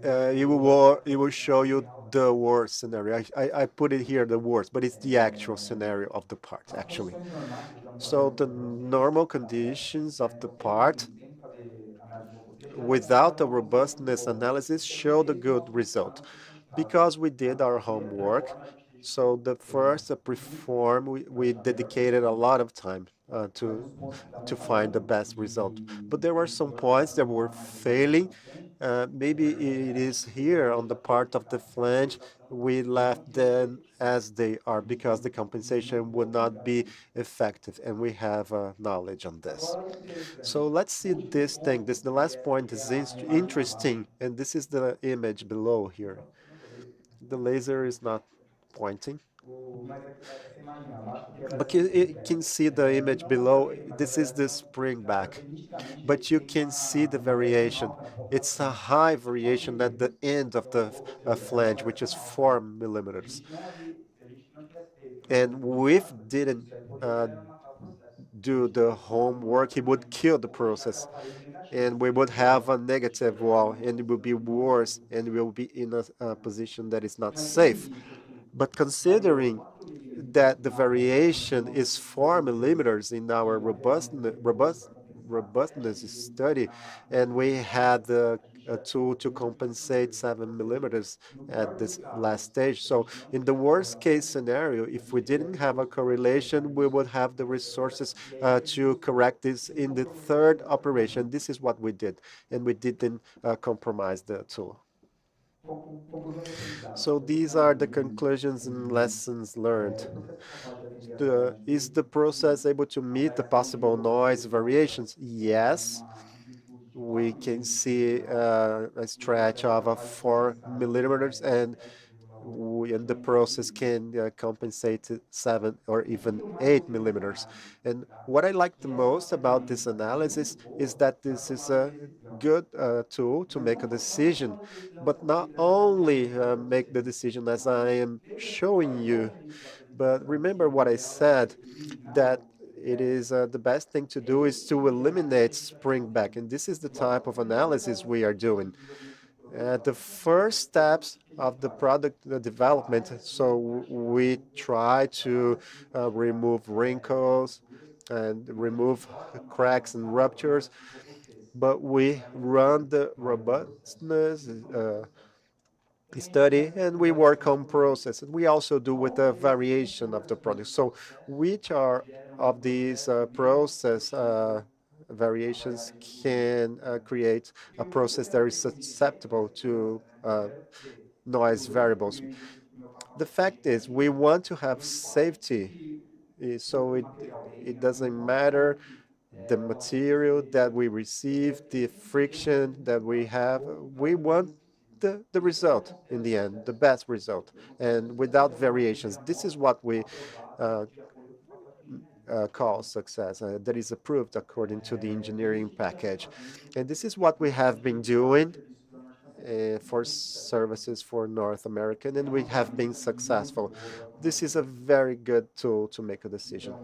It will show you the worst scenario. I put it here, the worst, but it's the actual scenario of the part, actually. So the normal conditions of the part without the robustness analysis show the good result because we did our homework. So the first preform, we dedicated a lot of time to find the best result. But there were some points that were failing. Maybe it is here on the part of the flange. We left them as they are because the compensation would not be effective, and we have knowledge on this. So let's see this thing. The last point is interesting, and this is the image below here. The laser is not pointing. But you can see the image below. This is the spring back. But you can see the variation. It's a high variation at the end of the flange, which is 4 millimeters. And if didn't do the homework, it would kill the process. And we would have a negative wall, and it will be worse, and we will be in a position that is not safe. But considering that the variation is 4 millimeters in our robust robustness study, and we had a tool to compensate 7 millimeters at this last stage. So in the worst case scenario, if we didn't have a correlation, we would have the resources to correct this in the third operation. This is what we did, and we didn't compromise the tool. So these are the conclusions and lessons learned. Is the process able to meet the possible noise variations? Yes. We can see a stretch of 4 millimeters, and the process can compensate to 7 or even 8 millimeters. And what I like the most about this analysis is that this is a good tool to make a decision, but not only make the decision as I am showing you, but remember what I said, that it is the best thing to do is to eliminate spring back. And this is the type of analysis we are doing. The first steps of the product development, so we try to remove wrinkles and remove cracks and ruptures, but we run the robustness study, and we work on process, and we also do with the variation of the product. So which are of these process variations can create a process that is susceptible to noise variables? The fact is we want to have safety, so it doesn't matter the material that we receive, the friction that we have. We want the result in the end, the best result, and without variations. This is what we uh, call success. That is approved according to the engineering package. And this is what we have been doing for services for North America, and we have been successful. This is a very good tool to make a decision.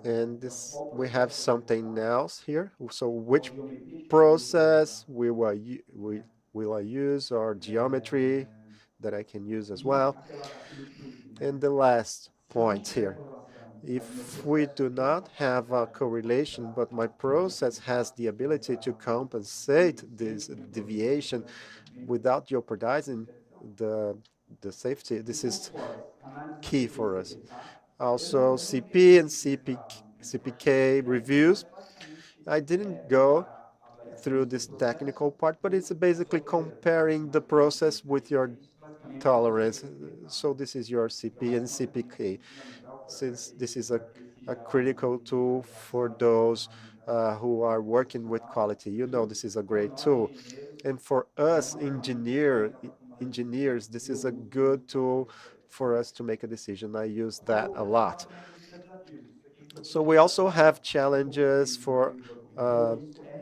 And this, we have something else here. So which process we will I use, or geometry that I can use as well. And the last point here, if we do not have a correlation, but my process has the ability to compensate this deviation without jeopardizing the safety, this is key for us. Also, CP and CPK reviews. I didn't go through this technical part, but it's basically comparing the process with your tolerance. So this is your CP and CPK, since this is a critical tool for those who are working with quality. You know, this is a great tool. And for us engineers, this is a good tool for us to make a decision. I use that a lot. So we also have challenges for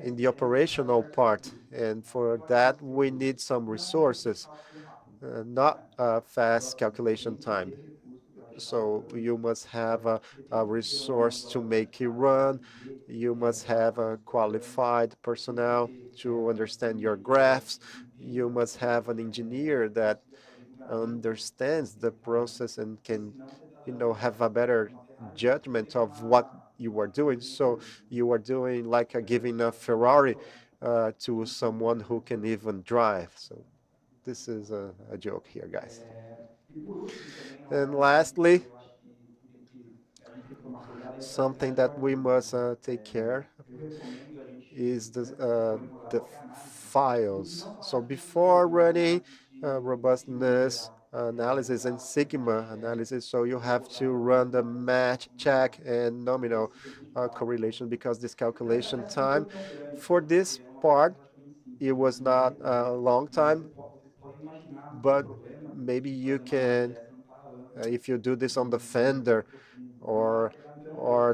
in the operational part, and for that we need some resources, not a fast calculation time. So you must have a resource to make it run. You must have a qualified personnel to understand your graphs. You must have an engineer that understands the process and can, have a better judgment of what you are doing. So you are doing like giving a Ferrari to someone who can even drive. So this is a joke here, guys. And lastly, something that we must take care is the files. So before running robustness analysis and sigma analysis, so you have to run the match, check, and nominal correlation, because this calculation time for this part, it was not a long time, but maybe you can, if you do this on the fender or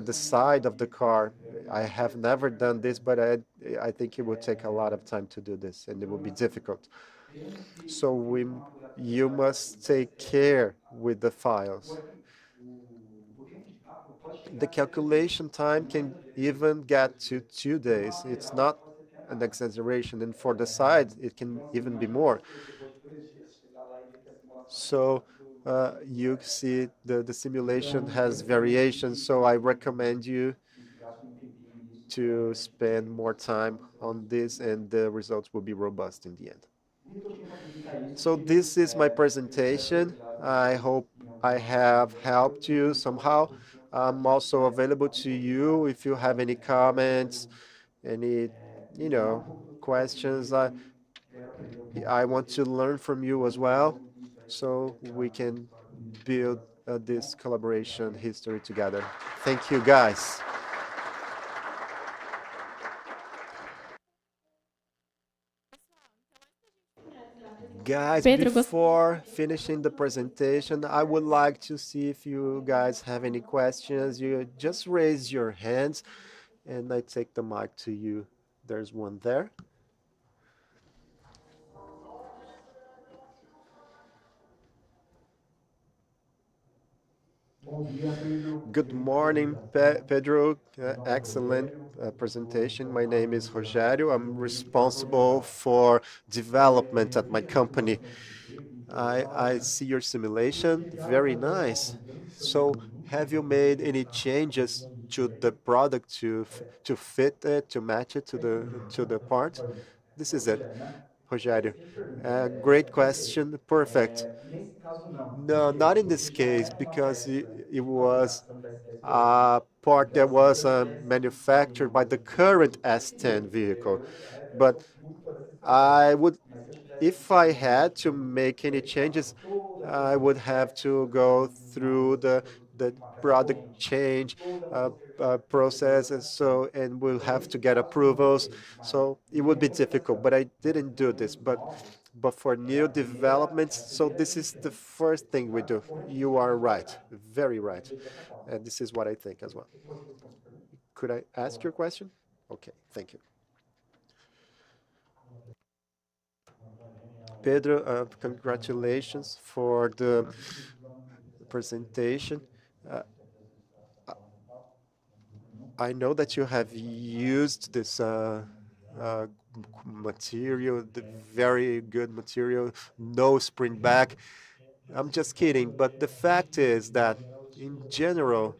the side of the car. I have never done this, but I think it would take a lot of time to do this, and it will be difficult. So you must take care with the files. The calculation time can even get to 2 days. It's not an exaggeration, and for the side, it can even be more. So you see the simulation has variations, so I recommend you to spend more time on this and the results will be robust in the end. So this is my presentation. I hope I have helped you somehow. I'm also available to you if you have any comments, any, you know, questions. I want to learn from you as well, so we can build this collaboration history together. Thank you, guys. Guys, Pedro, before finishing the presentation, I would like to see if you guys have any questions. You just raise your hands and I take the mic to you. There's one there. Good morning, Pedro. Excellent presentation. My name is Rogério. I'm responsible for development at my company. I see your simulation. Very nice. So, have you made any changes to the product to fit it, to match it to the part? This is it, Rogério. Great question. Perfect. No, not in this case because it was a part that was manufactured by the current S10 vehicle. But I would, if I had to make any changes, I would have to go through the product change process, and so and we'll have to get approvals. So it would be difficult, but I didn't do this. But for new developments, so this is the first thing we do. You are right, very right, and this is what I think as well. Could I ask your question? Okay, thank you. Pedro, congratulations for the presentation. Uh, I know that you have used this uh, material, the very good material, no spring back. I'm just kidding, but the fact is that in general,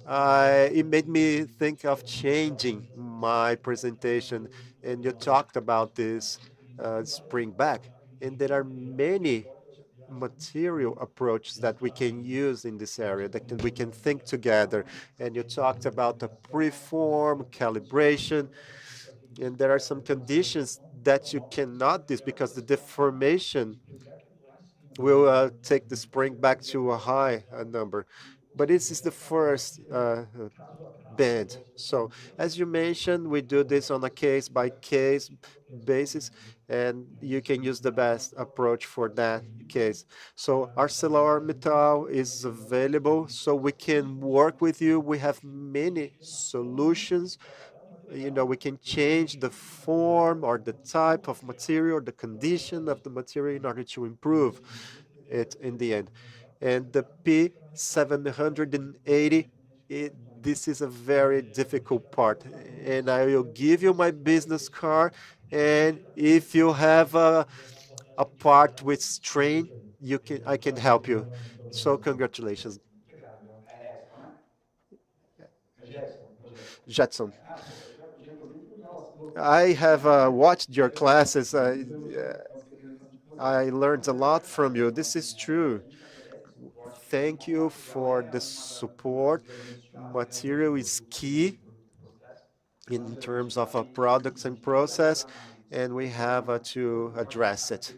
it made me think of changing my presentation. And you talked about this spring back, and there are many material approaches that we can use in this area we can think together. And you talked about the preform calibration, and there are some conditions that you cannot do because the deformation will take the spring back to a high number. But this is the first band. So as you mentioned, we do this on a case by case basis, and you can use the best approach for that case. So ArcelorMittal is available, so we can work with you. We have many solutions. We can change the form or the type of material, the condition of the material in order to improve it in the end. And the P780, this is a very difficult part. And I will give you my business card. And if you have a part with strain, I can help you. So congratulations, Jetson. I have watched your classes. I learned a lot from you. This is true. Thank you for the support. Material is key in terms of products and process, and we have to address it.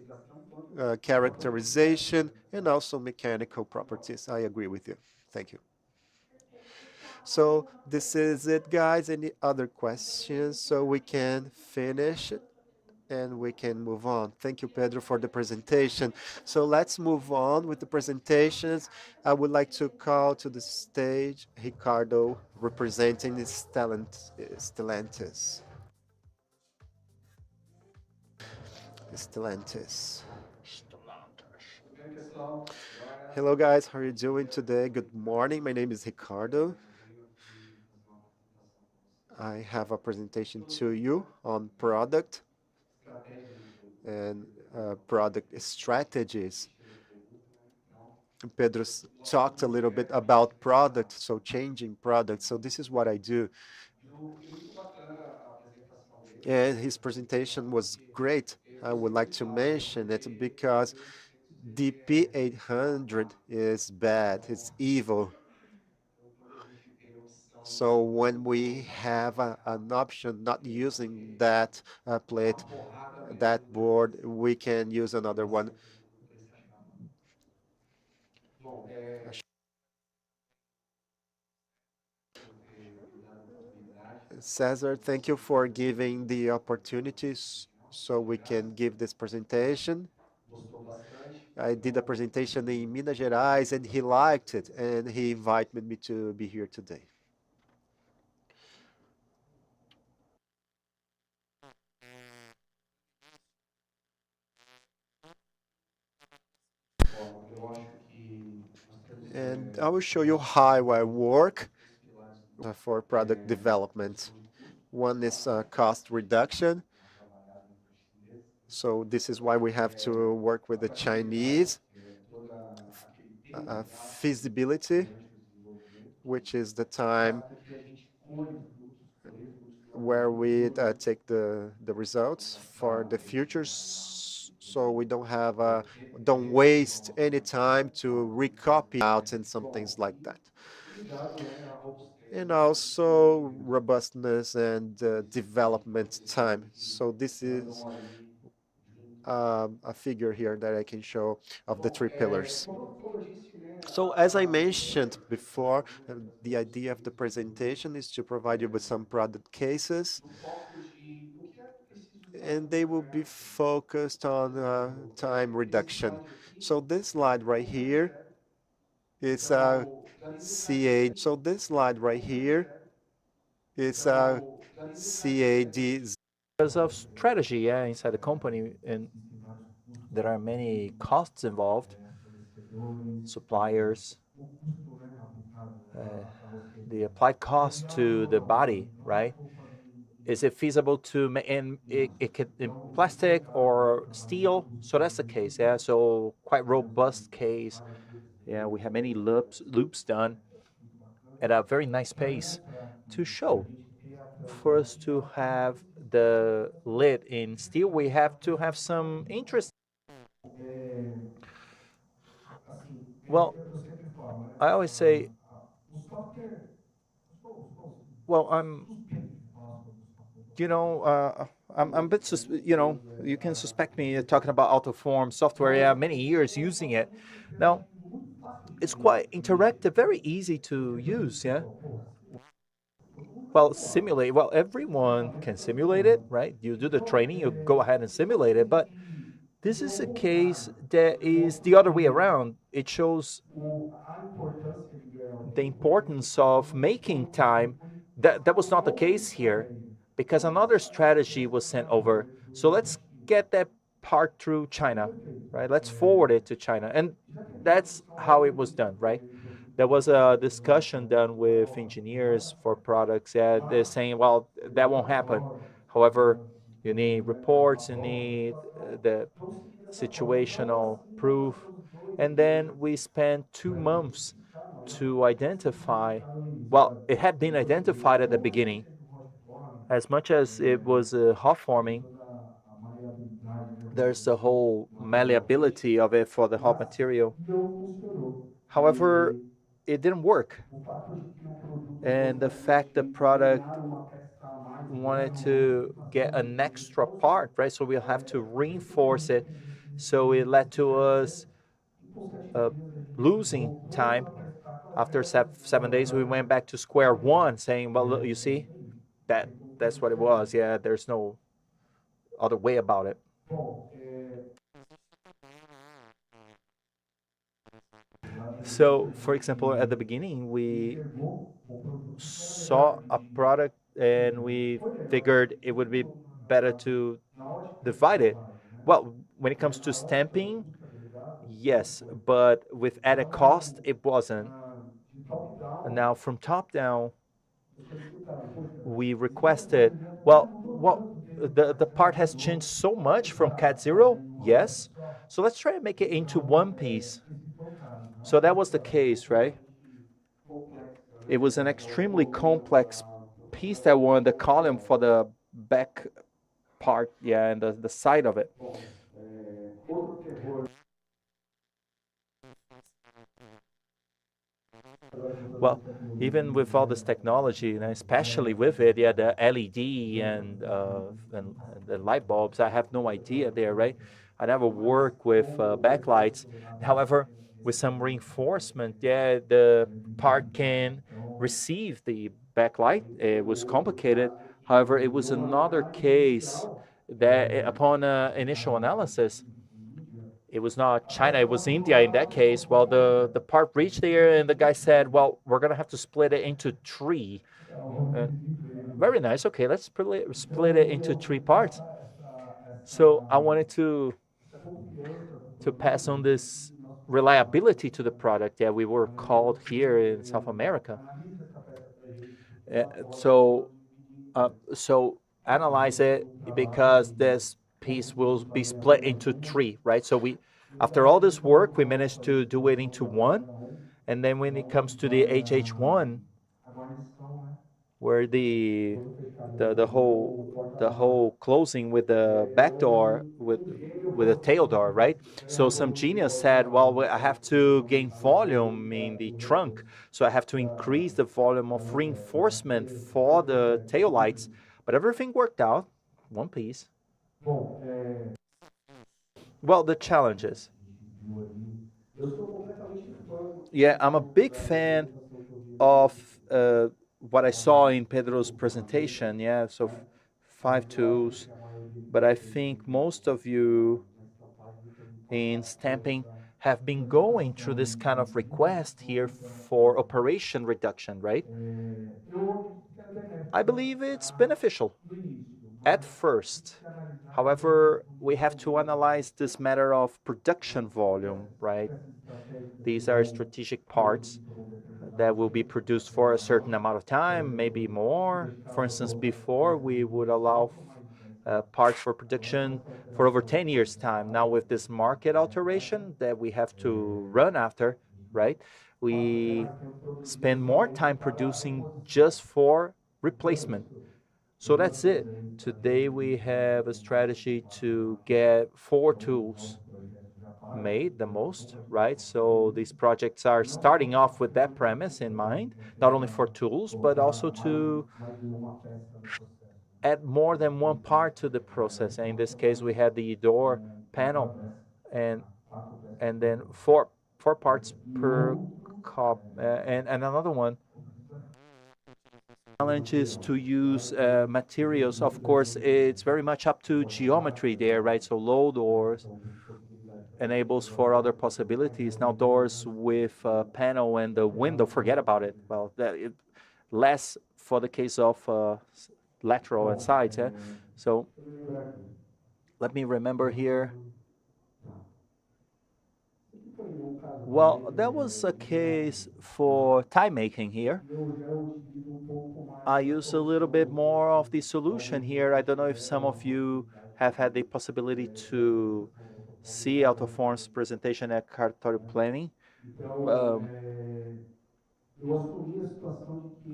Characterization and also mechanical properties. I agree with you. Thank you. So this is it, guys. Any other questions so we can finish it? And we can move on. Thank you, Pedro, for the presentation. So let's move on with the presentations. I would like to call to the stage Ricardo, representing Stellantis. Stellantis. Hello, guys. How are you doing today? Good morning. My name is Ricardo. I have a presentation to you on product and product strategies. Pedro talked a little bit about product, so changing product. So this is what I do. And his presentation was great. I would like to mention it because the P800 is bad, it's evil. So when we have an option not using that plate, that board, we can use another one. Cesar, thank you for giving the opportunities so we can give this presentation. I did a presentation in Minas Gerais and he liked it and he invited me to be here today. And I will show you how I work for product development. One is cost reduction. So this is why we have to work with the Chinese. Feasibility, which is the time where we take the results for the futures, so we don't waste any time to recopy out and some things like that. And also robustness and development time. So this is a figure here that I can show of the three pillars. So as I mentioned before, the idea of the presentation is to provide you with some product cases, and they will be focused on time reduction. So this slide right here is CAD. So this slide right here is CAD. Because of strategy, yeah, inside the company, and there are many costs involved, suppliers, uh, the applied cost to the body, right? Is it feasible to make it can in plastic or steel? So that's the case, yeah. So quite robust case. Yeah, we have many loops done at a very nice pace to show. For us to have the lid in steel, we have to have some interest. Well, I always say, well, I'm a bit, you can suspect me talking about AutoForm software. Yeah, many years using it. Now, it's quite interactive, very easy to use. Yeah. Well, simulate. Well, everyone can simulate it, right? You do the training, you go ahead and simulate it. But this is a case that is the other way around. It shows the importance of making time. That was not the case here because another strategy was sent over. So let's get that part through China, right? Let's forward it to China. And that's how it was done, right? There was a discussion done with engineers for products. Yeah, they're saying, well, that won't happen. However, you need reports, you need the situational proof. And then we spent 2 months to identify, well, it had been identified at the beginning. As much as it was hot forming, there's the whole malleability of it for the hot material. However, it didn't work. And the fact the product wanted to get an extra part, right? So we'll have to reinforce it. So it led to us uh, losing time. After 7 days, we went back to square one, saying, "Well, look, you see, that's what it was. Yeah, there's no other way about it." So, for example, at the beginning, we saw a product and we figured it would be better to divide it. Well, when it comes to stamping, yes, but with added cost, it wasn't. Now, from top down, we requested, the part has changed so much from Cat 0, yes. So let's try to make it into one piece. So that was the case, right? It was an extremely complex piece that won the column for the back part, yeah, and the side of it. Well, even with all this technology, and especially with it, yeah, the LED and the light bulbs, I have no idea there, right? I never work with backlights. However, with some reinforcement, yeah, the part can receive the backlight. It was complicated. However, it was another case that upon initial analysis, it was not China, it was India in that case. Well, the part reached there, and the guy said, "Well, we're gonna have to split it into three." Uh, Very nice. Okay, let's split it into three parts. So I wanted to pass on this reliability to the product that we were called here in South America. Uh, so so analyze it because this piece will be split into three, right? So we, after all this work, we managed to do it into one, and then when it comes to the HH1, where the whole closing with the back door with a tail door, right? So some genius said, well, I have to gain volume in the trunk, so I have to increase the volume of reinforcement for the tail lights. But everything worked out, one piece. Well, the challenges. Yeah, I'm a big fan of what I saw in Pedro's presentation. Yeah, so 5 tools, but I think most of you in stamping have been going through this kind of request here for operation reduction, right? I believe it's beneficial at first. However, we have to analyze this matter of production volume, right? These are strategic parts that will be produced for a certain amount of time, maybe more. For instance, before we would allow parts for production for over 10 years' time. Now, with this market alteration that we have to run after, right, we spend more time producing just for replacement. So that's it. Today we have a strategy to get 4 tools made the most, right? So these projects are starting off with that premise in mind, not only for tools, but also to add more than one part to the process. And in this case, we had the door panel, and then four parts per cup. And another one challenge is to use materials. Of course, it's very much up to geometry there, right? So low doors enables for other possibilities. Now doors with a panel and the window, forget about it. Well, less for the case of lateral and sides. Yeah? So let me remember here. Well, that was a case for tie making here. I use a little bit more of the solution here. I don't know if some of you have had the possibility to see AutoForm's presentation at Cartory Planning. Um,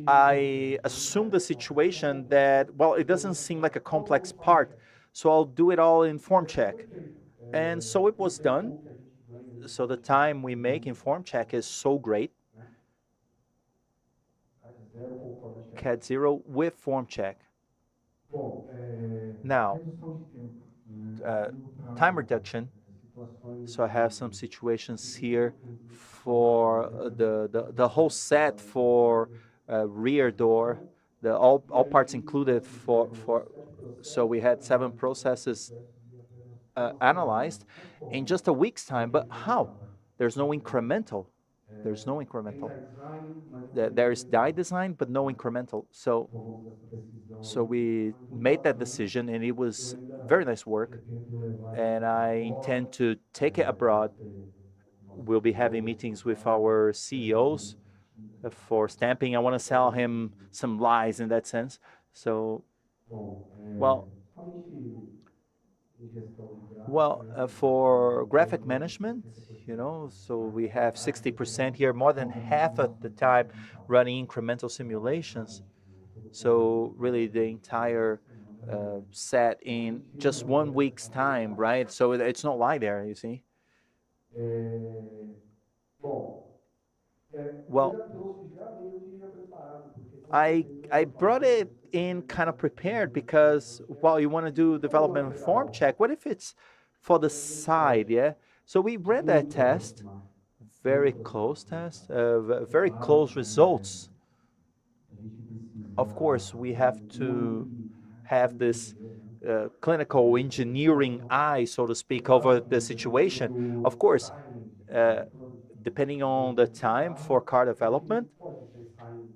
I assume the situation that, well, it doesn't seem like a complex part, so I'll do it all in form check. And so it was done. So the time we make in form check is so great. CAD 0 with form check. Now, uh, time reduction. So I have some situations here for the whole set for rear door, all parts included for. So we had 7 processes analyzed in just a week's time. But how? There's no incremental. There's no incremental. There is die design, but no incremental. So we made that decision, and it was very nice work. And I intend to take it abroad. We'll be having meetings with our CEOs for stamping. I want to sell him some lies in that sense. So, well, Well, for graphic management, so we have 60% here, more than half of the time running incremental simulations. So really the entire set in just 1 week's time, right? So it's not like there, you see. Well, I brought it in kind of prepared because while you want to do development with form check, what if it's for the side, yeah? So we ran that test, very close test, very close results. Of course, we have to have this clinical engineering eye, so to speak, over the situation. Of course, uh, depending on the time for car development,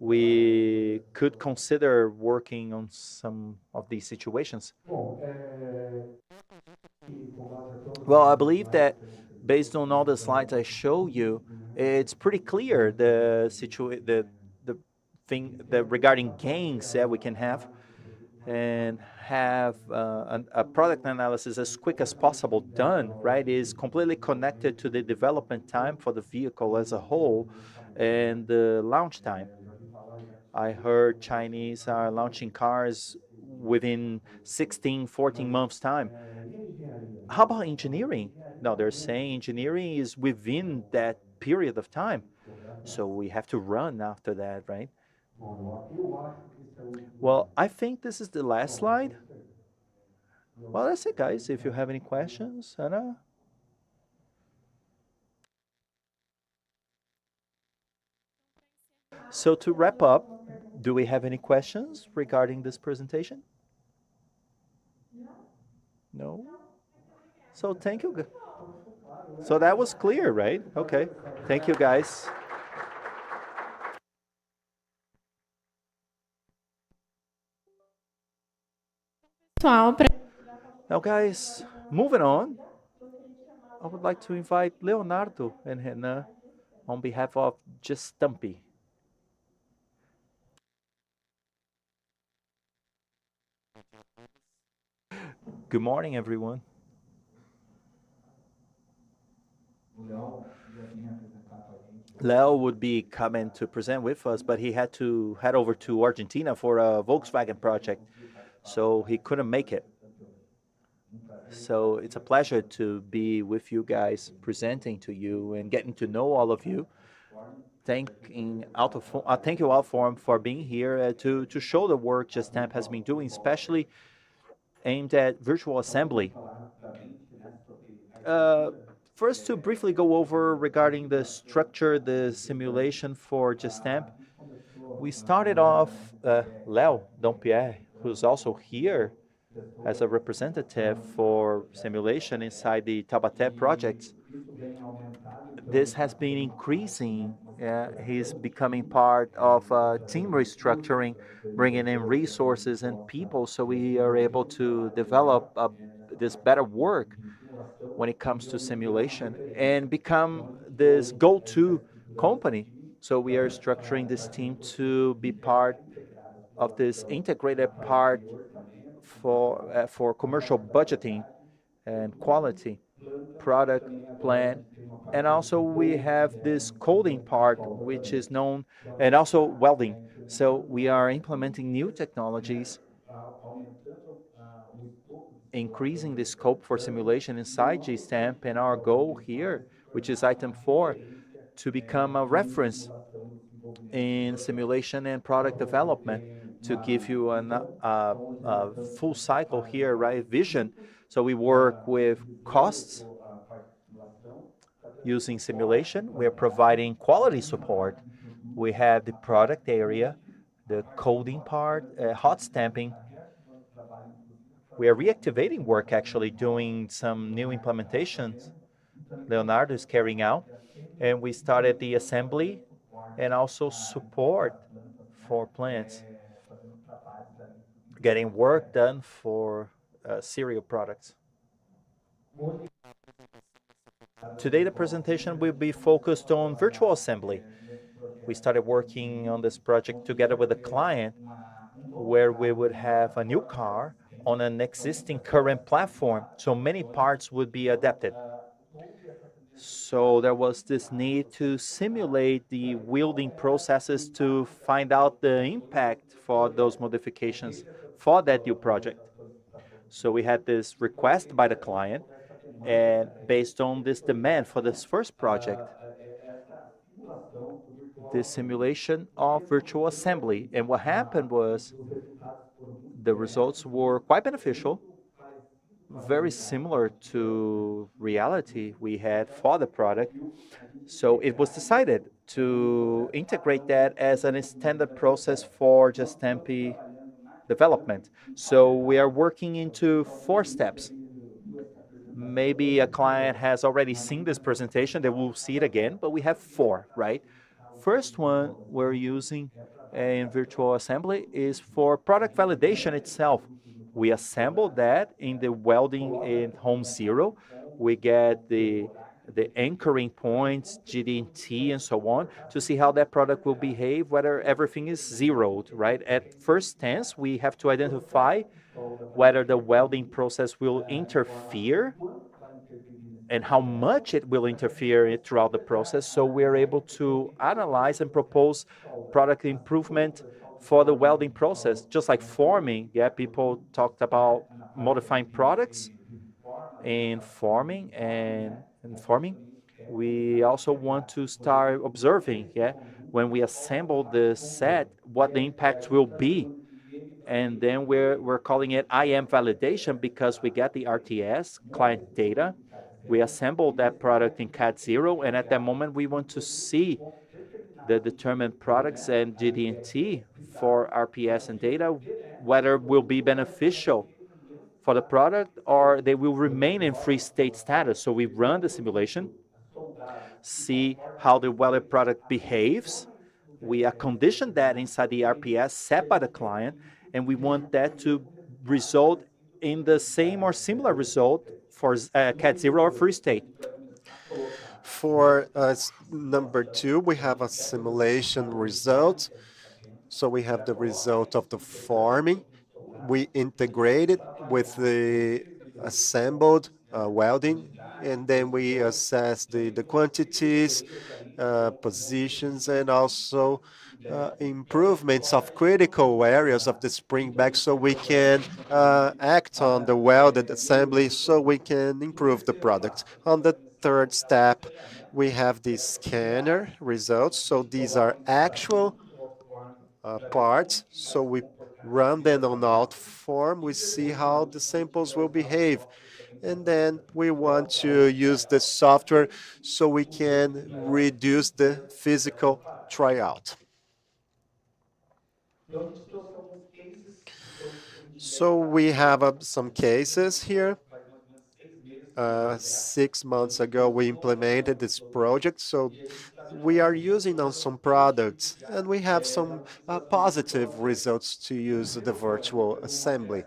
we could consider working on some of these situations. Well, I believe that based on all the slides I show you, it's pretty clear the thing that regarding gains that we can have and have a product analysis as quick as possible done, right, is completely connected to the development time for the vehicle as a whole and the launch time. I heard Chinese are launching cars within 16, 14 months' time. How about engineering? No, they're saying engineering is within that period of time. So we have to run after that, right? Well, I think this is the last slide. Well, that's it, guys. If you have any questions, Anna. So to wrap up, do we have any questions regarding this presentation? No? So thank you. So that was clear, right? Okay. Thank you, guys. Now, guys, moving on, I would like to invite Leonardo and Renan on behalf of Just Stumpy. Good morning, everyone. Leo would be coming to present with us, but he had to head over to Argentina for a Volkswagen project, so he couldn't make it. So it's a pleasure to be with you guys, presenting to you and getting to know all of you. Thank you, AutoForum, for being here to show the work Gestamp has been doing, especially aimed at virtual assembly. Uh, First, to briefly go over regarding the structure, the simulation for Gestamp, we started off, Léo Dompierre, who's also here as a representative for simulation inside the Taubaté projects. This has been increasing. He's becoming part of team restructuring, bringing in resources and people so we are able to develop this better work when it comes to simulation and become this go-to company. So we are structuring this team to be part of this integrated part for commercial budgeting and quality, product plan, and also we have this coding part, which is known, and also welding. So we are implementing new technologies, increasing the scope for simulation inside GStamp, and our goal here, which is item 4, to become a reference in simulation and product development to give you a full cycle here, right? Vision. So we work with costs using simulation. We're providing quality support. We have the product area, the coding part, hot stamping. We are reactivating work, actually doing some new implementations Leonardo is carrying out. And we started the assembly and also support for plants, getting work done for serial products. Today, the presentation will be focused on virtual assembly. We started working on this project together with a client where we would have a new car on an existing current platform, so many parts would be adapted. So there was this need to simulate the welding processes to find out the impact for those modifications for that new project. So we had this request by the client, and based on this demand for this first project, this simulation of virtual assembly. And what happened was the results were quite beneficial, very similar to reality we had for the product. So it was decided to integrate that as an standard process for Gestamp development. So we are working into 4 steps. Maybe a client has already seen this presentation, they will see it again, but we have 4, right? First one we're using in virtual assembly is for product validation itself. We assemble that in the welding in home zero. We get the anchoring points, GD&T, and so on, to see how that product will behave, whether everything is zeroed, right? At first stance, we have to identify whether the welding process will interfere and how much it will interfere throughout the process, so we're able to analyze and propose product improvement for the welding process. Just like forming, yeah, people talked about modifying products in forming and forming. We also want to start observing, yeah, when we assemble the set, what the impact will be. And then we're calling it IM validation because we get the RTS, client data. We assemble that product in CAD 0, and at that moment we want to see the determined products and GD&T for RPS and data, whether will be beneficial for the product or they will remain in free state status. So we run the simulation, see how the welded product behaves. We condition that inside the RPS set by the client, and we want that to result in the same or similar result for CAD 0 or free state. For number 2, we have a simulation result. So we have the result of the forming. We integrate it with the assembled welding, and then we assess the quantities, positions, and also improvements of critical areas of the spring back, so we can act on the welded assembly so we can improve the product. On the third step, we have the scanner results. So these are actual parts. So we run them on AutoForm. We see how the samples will behave. And then we want to use the software so we can reduce the physical tryout. So we have some cases here. 6 months ago, we implemented this project. So we are using on some products, and we have some positive results to use the virtual assembly.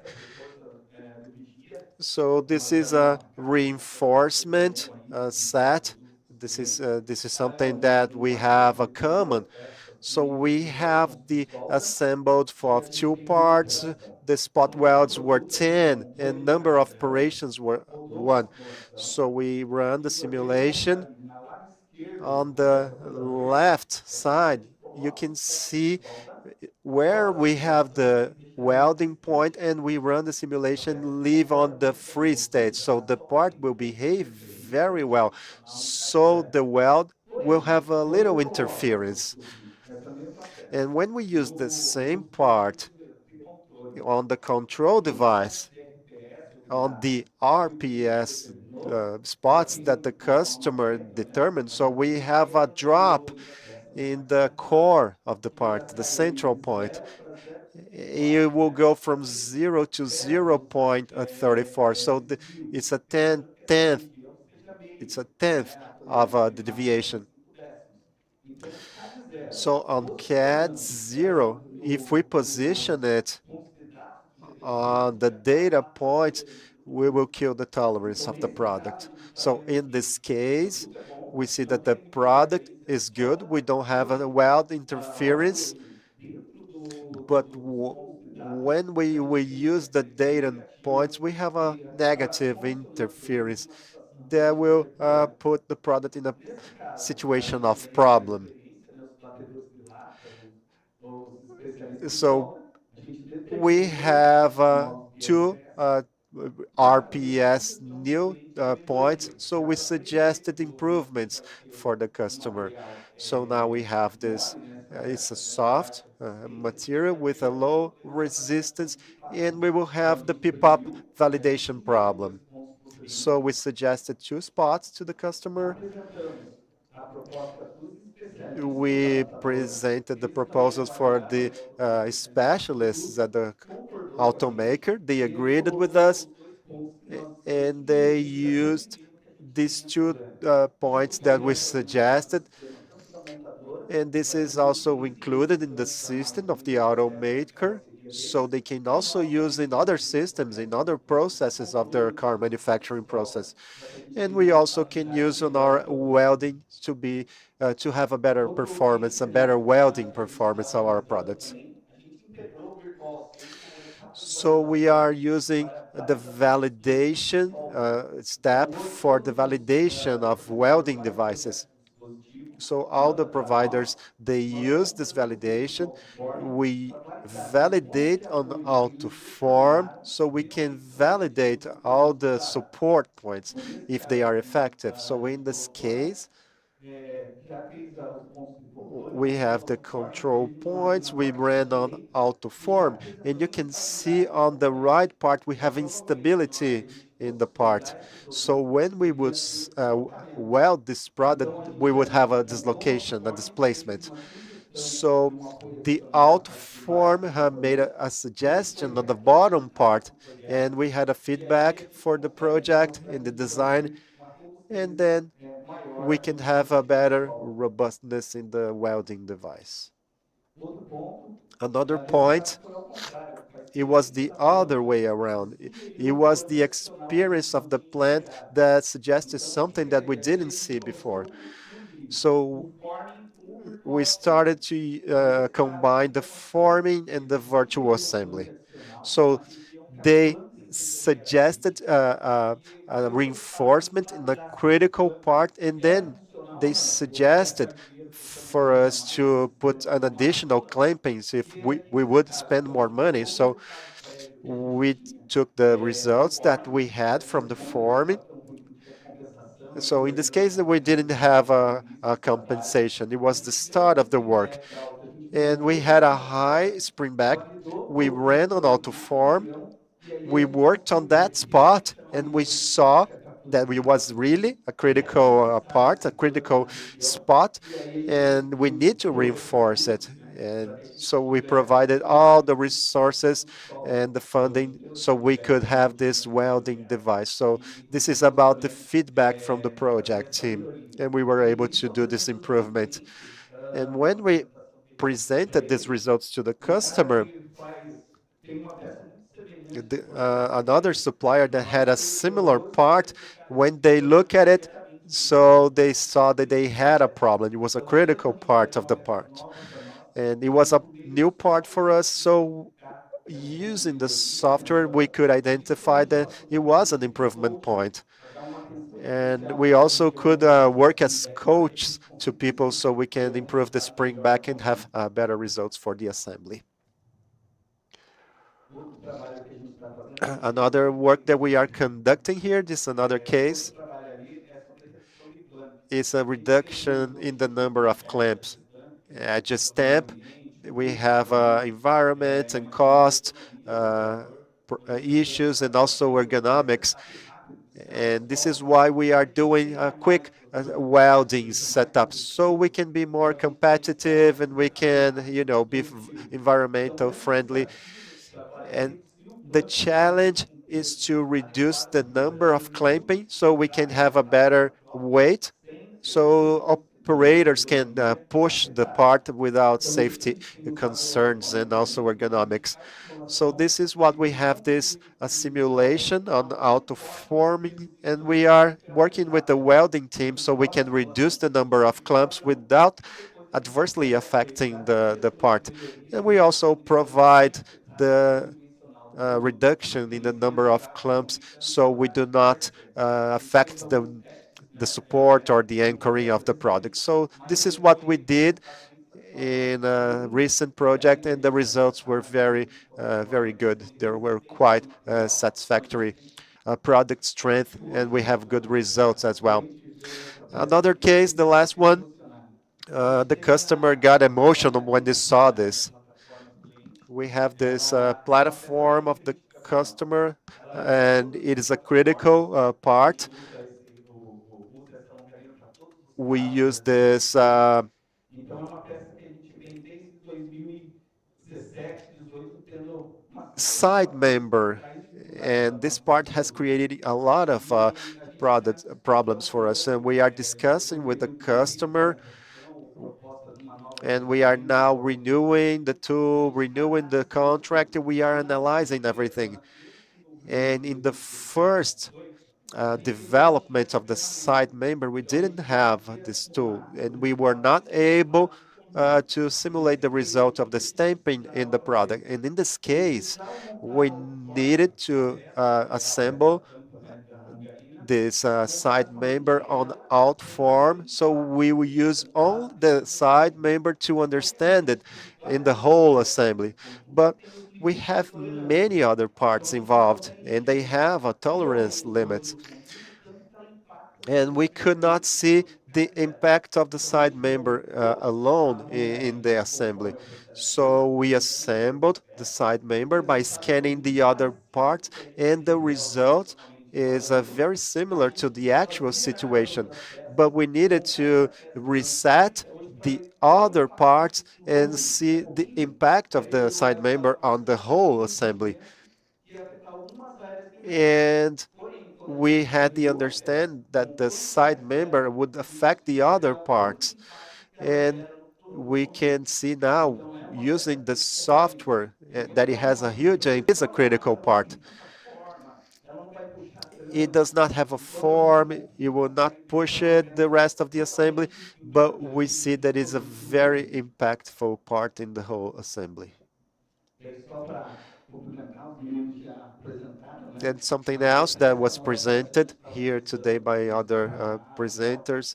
So this is a reinforcement set. This is something that we have a common. So we have the assembled for 2 parts. The spot welds were 10, and number of operations were 1. So we run the simulation. On the left side, you can see where we have the welding point, and we run the simulation, leave on the free state. So the part will behave very well. So the weld will have a little interference. And when we use the same part on the control device, on the RPS spots that the customer determined, so we have a drop in the core of the part, the central point. It will go from 0 to 0.34. So it's a tenth. It's a tenth of the deviation. So on CAD 0, if we position it on the data point, we will kill the tolerance of the product. So in this case, we see that the product is good. We don't have a weld interference. But when we use the data points, we have a negative interference that will put the product in a situation of problem. So we have two RPS new points, so we suggested improvements for the customer. So now we have this, it's a soft material with a low resistance, and we will have the pip-up validation problem. So we suggested two spots to the customer. We presented the proposals for the specialists at the automaker. They agreed with us, and they used these two points that we suggested. And this is also included in the system of the automaker, so they can also use in other systems, in other processes of their car manufacturing process. And we also can use on our welding to have a better performance, a better welding performance of our products. So we are using the validation step for the validation of welding devices. So all the providers, they use this validation. We validate on AutoForm so we can validate all the support points if they are effective. So in this case, we have the control points. We ran on AutoForm, and you can see on the right part we have instability in the part. So when we would weld this product, we would have a dislocation, a displacement. So the AutoForm made a suggestion on the bottom part, and we had a feedback for the project in the design, and then we can have a better robustness in the welding device. Another point, it was the other way around. It was the experience of the plant that suggested something that we didn't see before. So we started to combine the forming and the virtual assembly. So they suggested a reinforcement in the critical part, and then they suggested for us to put an additional clampings if we would spend more money. So we took the results that we had from the forming. So in this case, we didn't have a compensation. It was the start of the work. And we had a high spring back. We ran on AutoForm. We worked on that spot, and we saw that it was really a critical part, a critical spot, and we need to reinforce it. And so we provided all the resources and the funding so we could have this welding device. So this is about the feedback from the project team, and we were able to do this improvement. And when we presented these results to the customer, another supplier that had a similar part, when they look at it, so they saw that they had a problem. It was a critical part of the part. And it was a new part for us, so using the software, we could identify that it was an improvement point. And we also could work as coaches to people so we can improve the spring back and have better results for the assembly. Another work that we are conducting here, this is another case, is a reduction in the number of clamps. Just stamp, we have environment and cost issues and also ergonomics. And this is why we are doing a quick welding setup so we can be more competitive and we can, be environmental friendly. And the challenge is to reduce the number of clamping so we can have a better weight so operators can push the part without safety concerns and also ergonomics. So this is what we have, this simulation on AutoForming, and we are working with the welding team so we can reduce the number of clamps without adversely affecting the part. And we also provide the reduction in the number of clumps so we do not affect the support or the anchoring of the product. So this is what we did in a recent project, and the results were very good. They were quite satisfactory product strength, and we have good results as well. Another case, the last one, the customer got emotional when they saw this. We have this platform of the customer, and it is a critical part. We use this side member, and this part has created a lot of product problems for us. And we are discussing with the customer, and we are now renewing the tool, renewing the contract, and we are analyzing everything. And in the first development of the site member, we didn't have this tool, and we were not able to simulate the result of the stamping in the product. And in this case, we needed to assemble this side member on AutoForm, so we will use all the side member to understand it in the whole assembly. But we have many other parts involved, and they have a tolerance limit, and we could not see the impact of the side member alone in the assembly. So we assembled the side member by scanning the other parts, and the result is very similar to the actual situation. But we needed to reset the other parts and see the impact of the side member on the whole assembly. And we had the understand that the side member would affect the other parts. And we can see now using the software that it has a huge impact. Is a critical part. It does not have a form, it will not push it the rest of the assembly, but we see that it's a very impactful part in the whole assembly. And something else that was presented here today by other presenters,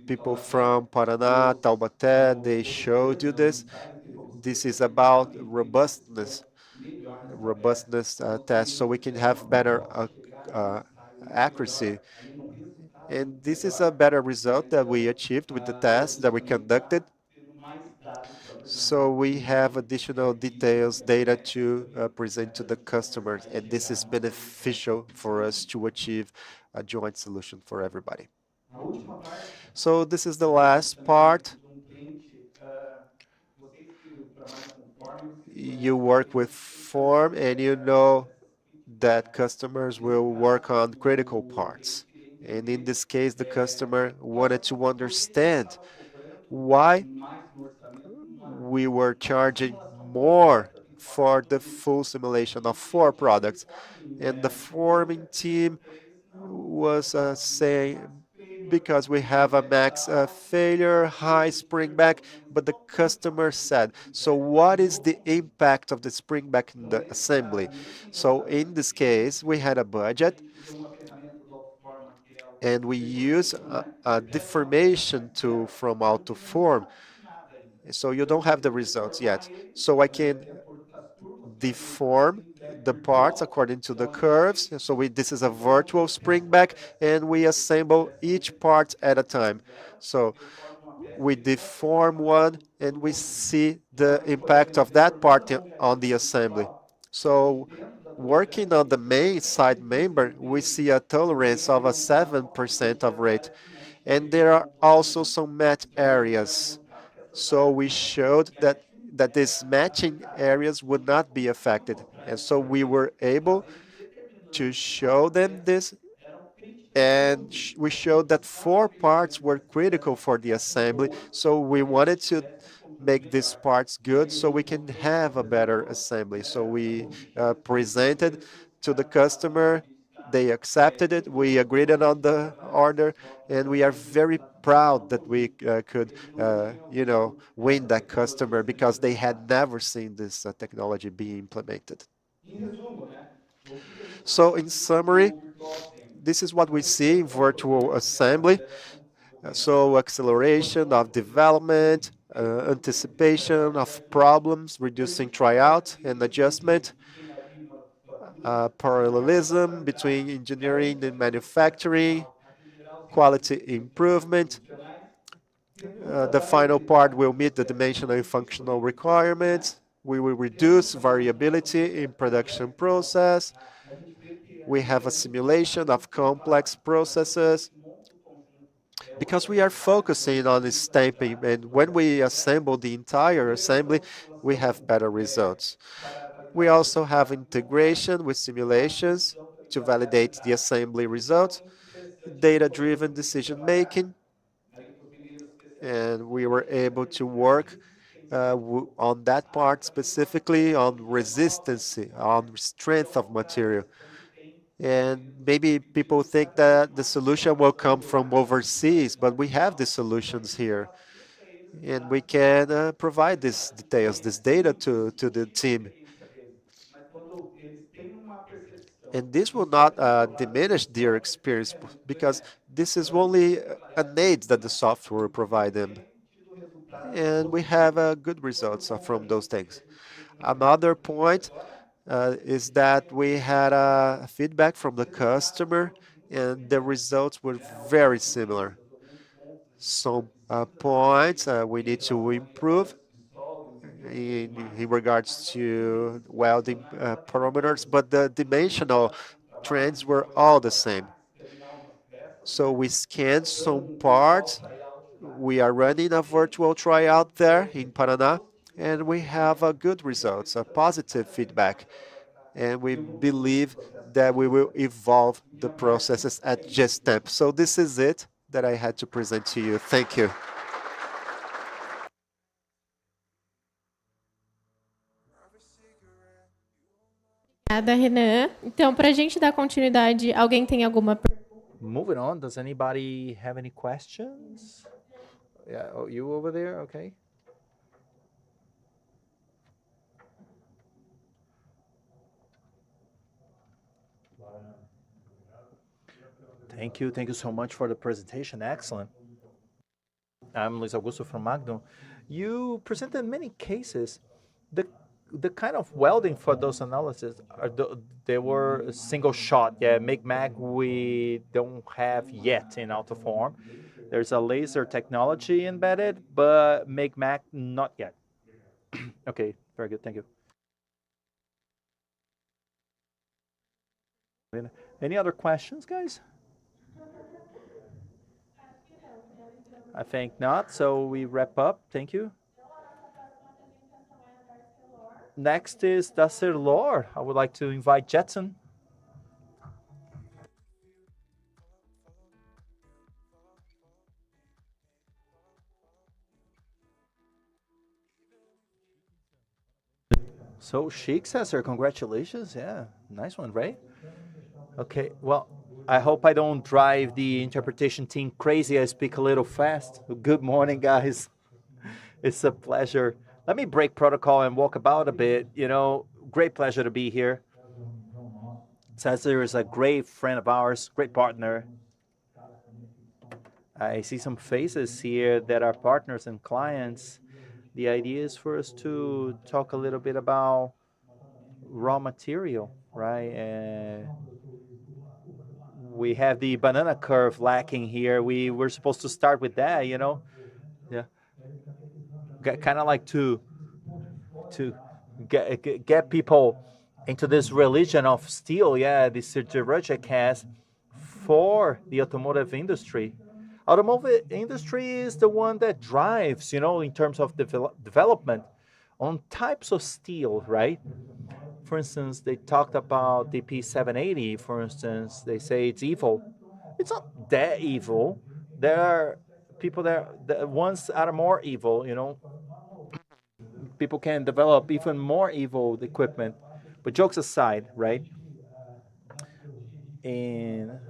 people from Paraná, Taubaté, they showed you this. This is about robustness test, so we can have better uh, accuracy. And this is a better result that we achieved with the test that we conducted. So we have additional details, data to present to the customers, and this is beneficial for us to achieve a joint solution for everybody. So this is the last part. You work with form, and you know that customers will work on critical parts. And in this case, the customer wanted to understand why we were charging more for the full simulation of 4 products. And the forming team was saying, because we have a max failure, high spring back, but the customer said, so what is the impact of the spring back in the assembly? So in this case, we had a budget, and we use a deformation tool from AutoForm. So you don't have the results yet. So I can deform the parts according to the curves. So this is a virtual spring back, and we assemble each part at a time. So we deform one, and we see the impact of that part on the assembly. So working on the main side member, we see a tolerance of a 7% of rate. And there are also some match areas. So we showed that these matching areas would not be affected. And so we were able to show them this, and we showed that 4 parts were critical for the assembly. So we wanted to make these parts good so we can have a better assembly. So we presented to the customer, they accepted it, we agreed on the order, and we are very proud that we could, win that customer because they had never seen this technology being implemented. So in summary, this is what we see in virtual assembly. So acceleration of development, anticipation of problems, reducing tryout and adjustment, parallelism between engineering and manufacturing, quality improvement. The final part will meet the dimensional and functional requirements. We will reduce variability in production process. We have a simulation of complex processes because we are focusing on the stamping, and when we assemble the entire assembly, we have better results. We also have integration with simulations to validate the assembly results, data-driven decision making, and we were able to work on that part specifically on resistance, on strength of material. And maybe people think that the solution will come from overseas, but we have the solutions here. And we can provide these details, this data to the team. And this will not diminish their experience because this is only an aid that the software will provide them. And we have good results from those things. Another point is that we had feedback from the customer and the results were very similar. Some points we need to improve in regards to welding parameters, but the dimensional trends were all the same. So we scanned some parts. We are running a virtual tryout there in Paraná, and we have good results, a positive feedback. And we believe that we will evolve the processes at Gestamp. So this is it that I had to present to you. Thank you. Obrigada, Renan. Então, para a gente dar continuidade, alguém tem alguma pergunta? Moving on, does anybody have any questions? Yeah, oh, you over there, okay. Thank you so much for the presentation, excellent. I'm Luis Augusto from Magno. You presented many cases. The kind of welding for those analyses, they were a single shot. Yeah, Mag we don't have yet in AutoForm. There's a laser technology embedded, but Mag not yet. Okay, very good, thank you. Any other questions, guys? I think not, so we wrap up. Thank you. Next is Dacerlor. I would like to invite Jetson. So chic, Cesar, congratulations. Yeah, nice one, right? Okay, well, I hope I don't drive the interpretation team crazy. I speak a little fast. Good morning, guys. It's a pleasure. Let me break protocol and walk about a bit. Great pleasure to be here. Cesar is a great friend of ours, great partner. I see some faces here that are partners and clients. The idea is for us to talk a little bit about raw material, right? We have the banana curve lacking here. We were supposed to start with that, Yeah. Kind of like to get people into this religion of steel, yeah, this siderurgic has for the automotive industry. Automotive industry is the one that drives, in terms of development on types of steel, right? For instance, they talked about the P780, for instance. They say it's evil. It's not that evil. There are people the ones that are more evil, People can develop even more evil equipment. But jokes aside, right? In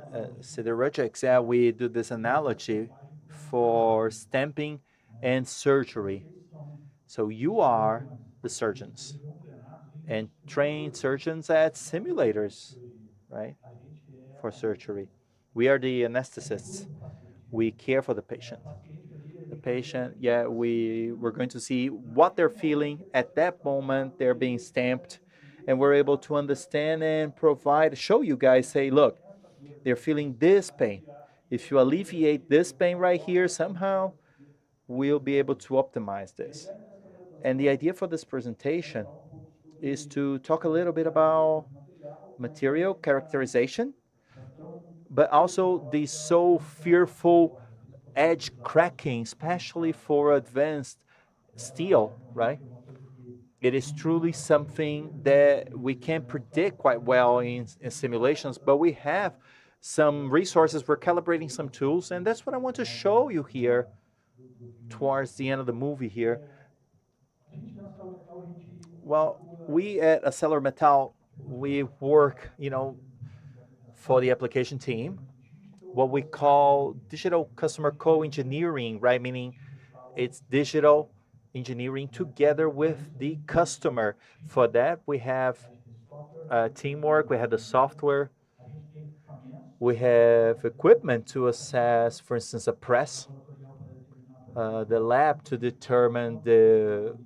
siderurgics, yeah, we do this analogy for stamping and surgery. So you are the surgeons and trained surgeons at simulators, right, for surgery. We are the anesthetists. We care for the patient. The patient, yeah, we're going to see what they're feeling at that moment. They're being stamped, and we're able to understand and provide, show you guys, say, look, they're feeling this pain. If you alleviate this pain right here, somehow we'll be able to optimize this. And the idea for this presentation is to talk a little bit about material characterization, but also the so fearful edge cracking, especially for advanced steel, right? It is truly something that we can't predict quite well in simulations, but we have some resources. We're calibrating some tools, and that's what I want to show you here towards the end of the movie here. Well, we at ArcelorMittal, we work, for the application team, what we call digital customer co-engineering, right? Meaning it's digital engineering together with the customer. For that, we have teamwork, we have the software, we have equipment to assess, for instance, a press, the lab to determine the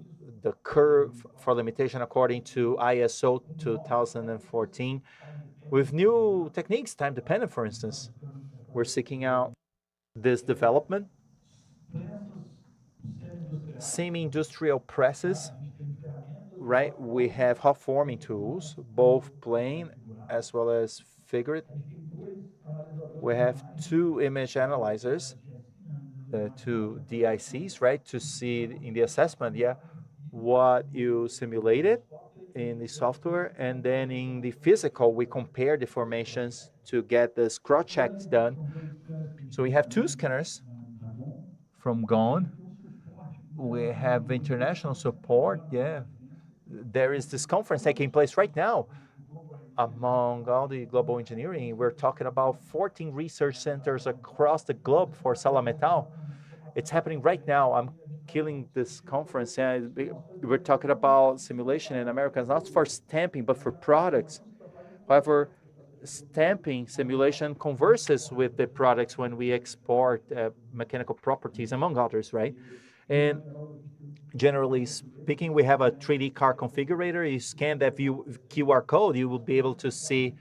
curve for limitation according to ISO 2014. With new techniques, time dependent, for instance, we're seeking out this development. Semi-industrial presses, right? We have hot forming tools, both plane as well as figured. We have two image analyzers, two DICs, right? To see in the assessment, yeah, what you simulated in the software, and then in the physical, we compare the formations to get the scratch checks done. So we have two scanners from Gone. We have international support, yeah. There is this conference taking place right now among all the global engineering. We're talking about 14 research centers across the globe for ArcelorMittal. It's happening right now. I'm killing this conference. And we're talking about simulation in America, not for stamping, but for products. However, stamping simulation converses with the products when we export mechanical properties, among others, right? And generally speaking, we have a 3D car configurator. You scan that QR code, you will be able to see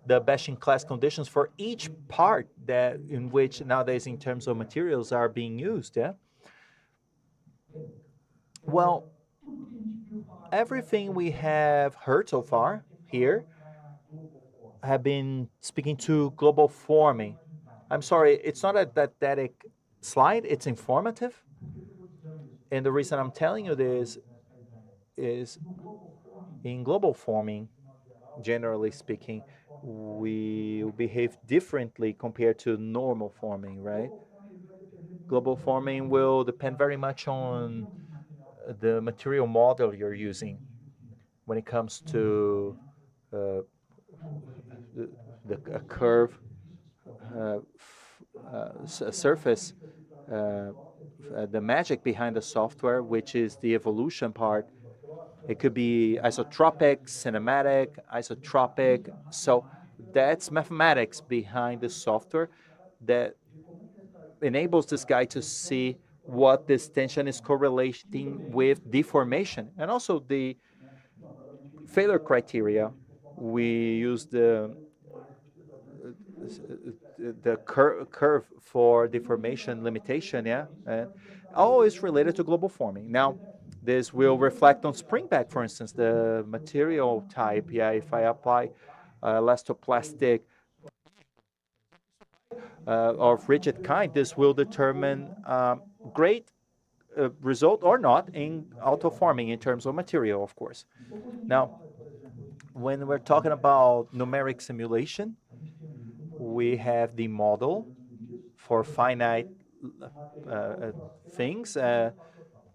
the best-in-class conditions for each part that in which nowadays in terms of materials are being used, yeah? Well, everything we have heard so far here have been speaking to global forming. I'm sorry, it's not a didactic slide, it's informative. And the reason I'm telling you this is in global forming, generally speaking, we behave differently compared to normal forming, right? Global forming will depend very much on the material model you're using when it comes to the curve, surface, the magic behind the software, which is the evolution part. It could be isotropic, cinematic, isotropic. So that's mathematics behind the software that enables this guy to see what this tension is correlating with deformation. And also the failure criteria. We use the curve for deformation limitation, yeah, always related to global forming. Now, this will reflect on spring back, for instance, the material type. Yeah, if I apply elastoplastic of rigid kind, this will determine great result or not in AutoForming in terms of material, of course. Now, when we're talking about numeric simulation, we have the model for finite things,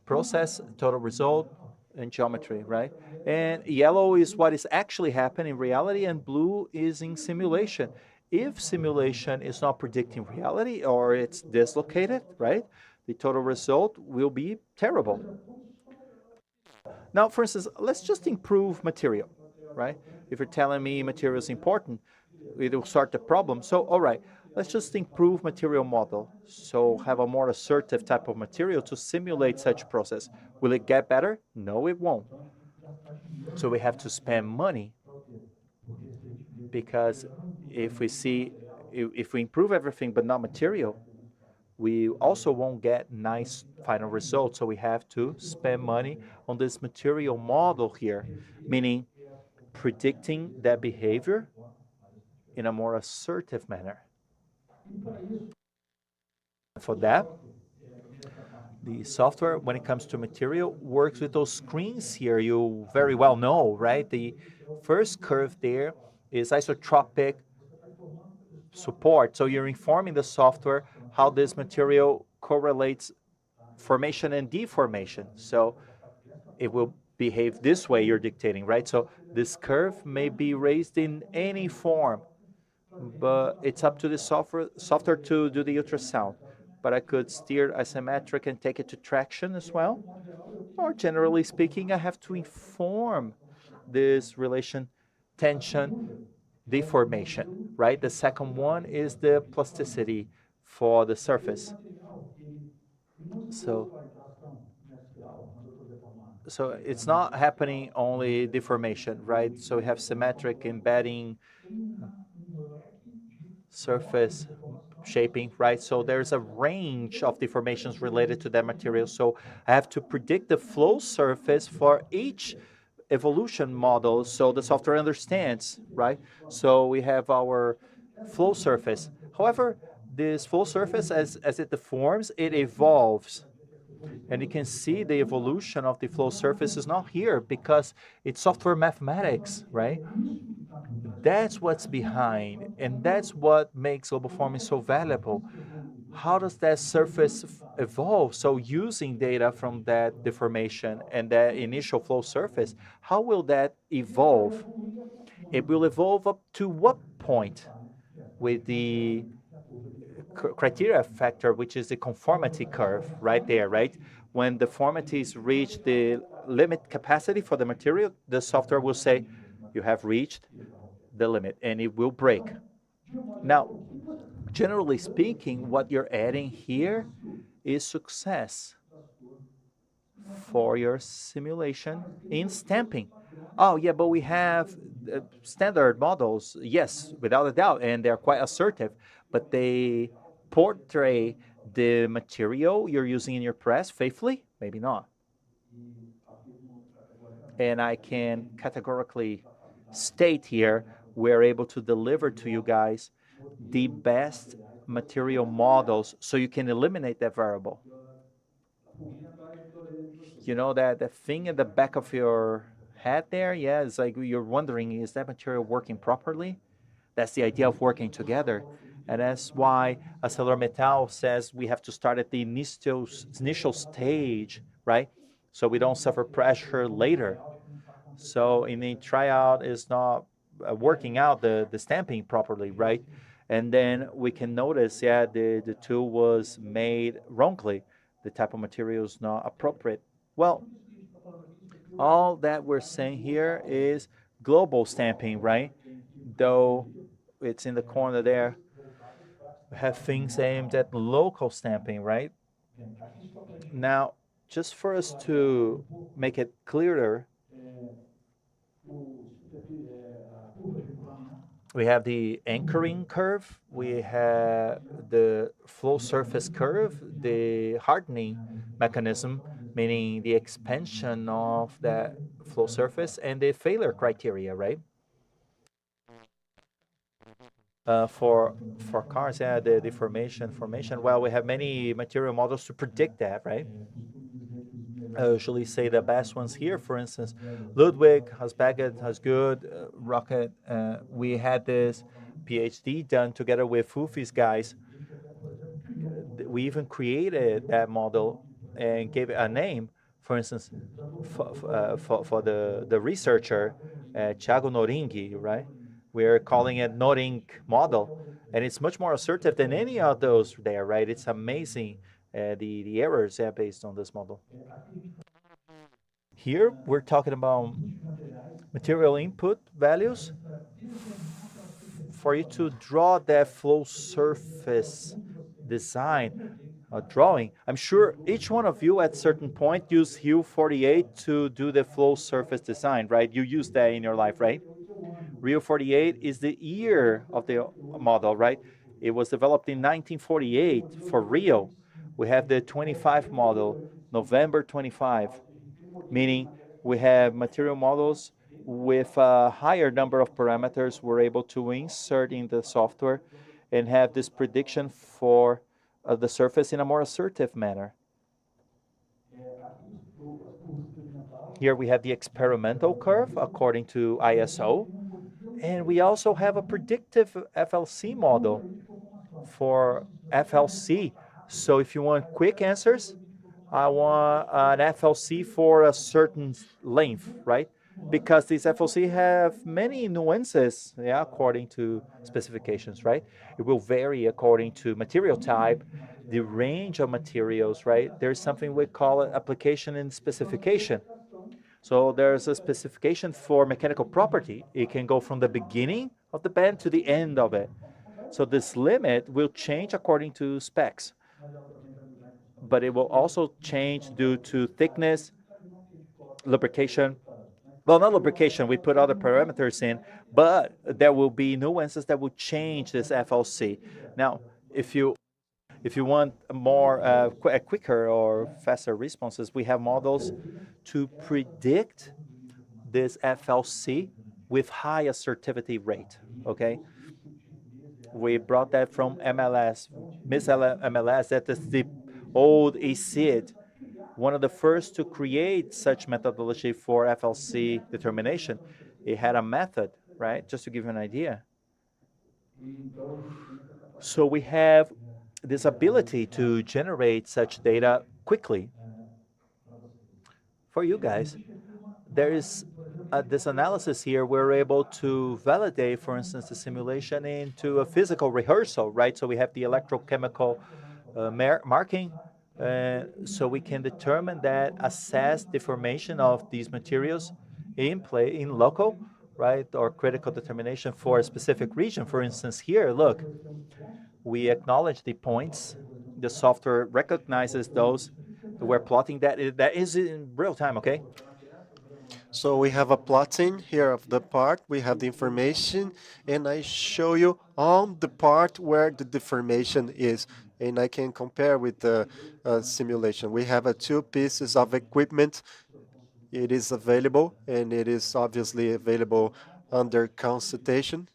process, total result, and geometry, right? And yellow is what is actually happening in reality, and blue is in simulation. If simulation is not predicting reality or it's dislocated, right, the total result will be terrible. Now, for instance, let's just improve material, right? If you're telling me material is important, it will start the problem. So, all right, let's just improve material model. So have a more assertive type of material to simulate such process. Will it get better? No, it won't. So we have to spend money because if we improve everything but not material, we also won't get nice final results. So we have to spend money on this material model here, meaning predicting that behavior in a more assertive manner. For that, the software, when it comes to material, works with those screens here you very well know, right? The first curve there is isotropic support. So you're informing the software how this material correlates formation and deformation. So it will behave this way you're dictating, right? So this curve may be raised in any form, but it's up to the software to do the ultrasound. But I could steer isometric and take it to traction as well. Or generally speaking, I have to inform this relation tension deformation, right? The second one is the plasticity for the surface. So it's not happening only deformation, right? So we have symmetric embedding, surface shaping, right? So there's a range of deformations related to that material. So I have to predict the flow surface for each evolution model so the software understands, right? So we have our flow surface. However, this flow surface, as it deforms, it evolves. And you can see the evolution of the flow surface is not here because it's software mathematics, right? That's what's behind, and that's what makes global forming so valuable. How does that surface evolve? So using data from that deformation and that initial flow surface, how will that evolve? It will evolve up to what point with the criteria factor, which is the conformity curve right there, right? When deformities reach the limit capacity for the material, the software will say, you have reached the limit, and it will break. Now, generally speaking, what you're adding here is success for your simulation in stamping. Oh, yeah, but we have standard models, yes, without a doubt, and they're quite assertive, but they portray the material you're using in your press faithfully? Maybe not. And I can categorically state here, we're able to deliver to you guys the best material models so you can eliminate that variable. You know that thing at the back of your head there? Yeah, it's like you're wondering, is that material working properly? That's the idea of working together. And that's why ArcelorMittal says we have to start at the initial stage, right? So we don't suffer pressure later. So in the tryout is not working out the stamping properly, right? And then we can notice, yeah, the tool was made wrongly. The type of material is not appropriate. Well, all that we're saying here is global stamping, right? Though it's in the corner there, we have things aimed at local stamping, right? Now, just for us to make it clearer, we have the anchoring curve, we have the flow surface curve, the hardening mechanism, meaning the expansion of that flow surface, and the failure criteria, right? For cars, yeah, the deformation, formation. Well, we have many material models to predict that, right? I usually say the best ones here, for instance, Ludwig, Hasbaget, Hasgood, Rocket. We had this PhD done together with Fufi's guys. We even created that model and gave it a name. For instance, for the researcher, Thiago Noringhi, right? We're calling it Noring model, and it's much more assertive than any of those there, right? It's amazing the errors based on this model. Here we're talking about material input values for you to draw that flow surface design drawing. I'm sure each one of you at certain point use Hue 48 to do the flow surface design, right? You use that in your life, right? Rio 48 is the year of the model, right? It was developed in 1948 for Rio. We have the 25 model, November 25, meaning we have material models with a higher number of parameters we're able to insert in the software and have this prediction for the surface in a more assertive manner. Here we have the experimental curve according to ISO. And we also have a predictive FLC model for FLC. So if you want quick answers, I want an FLC for a certain length, right? Because these FLC have many nuances, yeah, according to specifications, right? It will vary according to material type, the range of materials, right? There's something we call it application and specification. So there's a specification for mechanical property. It can go from the beginning of the band to the end of it. So this limit will change according to specs, but it will also change due to thickness, lubrication. Well, not lubrication, we put other parameters in, but there will be nuances that will change this FLC. Now, if you want more quicker or faster responses, we have models to predict this FLC with high assertivity rate, okay? We brought that from MLS, Miss MLS, that is the old ACID, one of the first to create such methodology for FLC determination. It had a method, right? Just to give you an idea. So we have this ability to generate such data quickly. For you guys, there is this analysis here. We're able to validate, for instance, the simulation into a physical rehearsal, right? So we have the electrochemical marking, so we can determine that, assess deformation of these materials in local, right? Or critical determination for a specific region. For instance, here, look, we acknowledge the points. The software recognizes those. We're plotting that. That is in real time, okay? So we have a plotting here of the part, we have the information, and I show you on the part where the deformation is, and I can compare with the simulation. We have two pieces of equipment. It is available, and it is obviously available under consultation.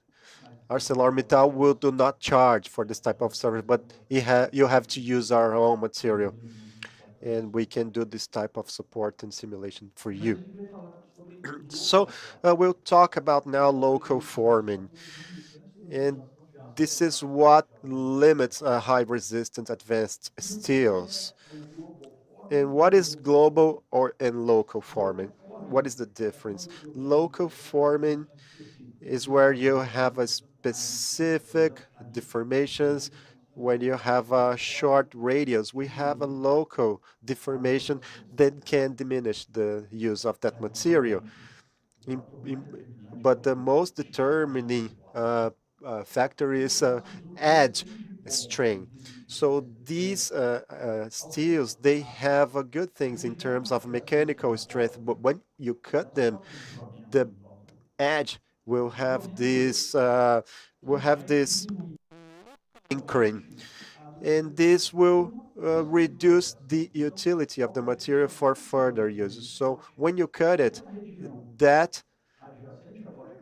ArcelorMittal will do not charge for this type of service, but you have to use our own material, and we can do this type of support and simulation for you. So we'll talk about now local forming, and this is what limits high resistance advanced steels. And what is global and local forming? What is the difference? Local forming is where you have a specific deformations. When you have a short radius, we have a local deformation that can diminish the use of that material. But the most determining factor is edge strain. So these steels, they have good things in terms of mechanical strength, but when you cut them, the edge will have this anchoring, and this will reduce the utility of the material for further use. So when you cut it, that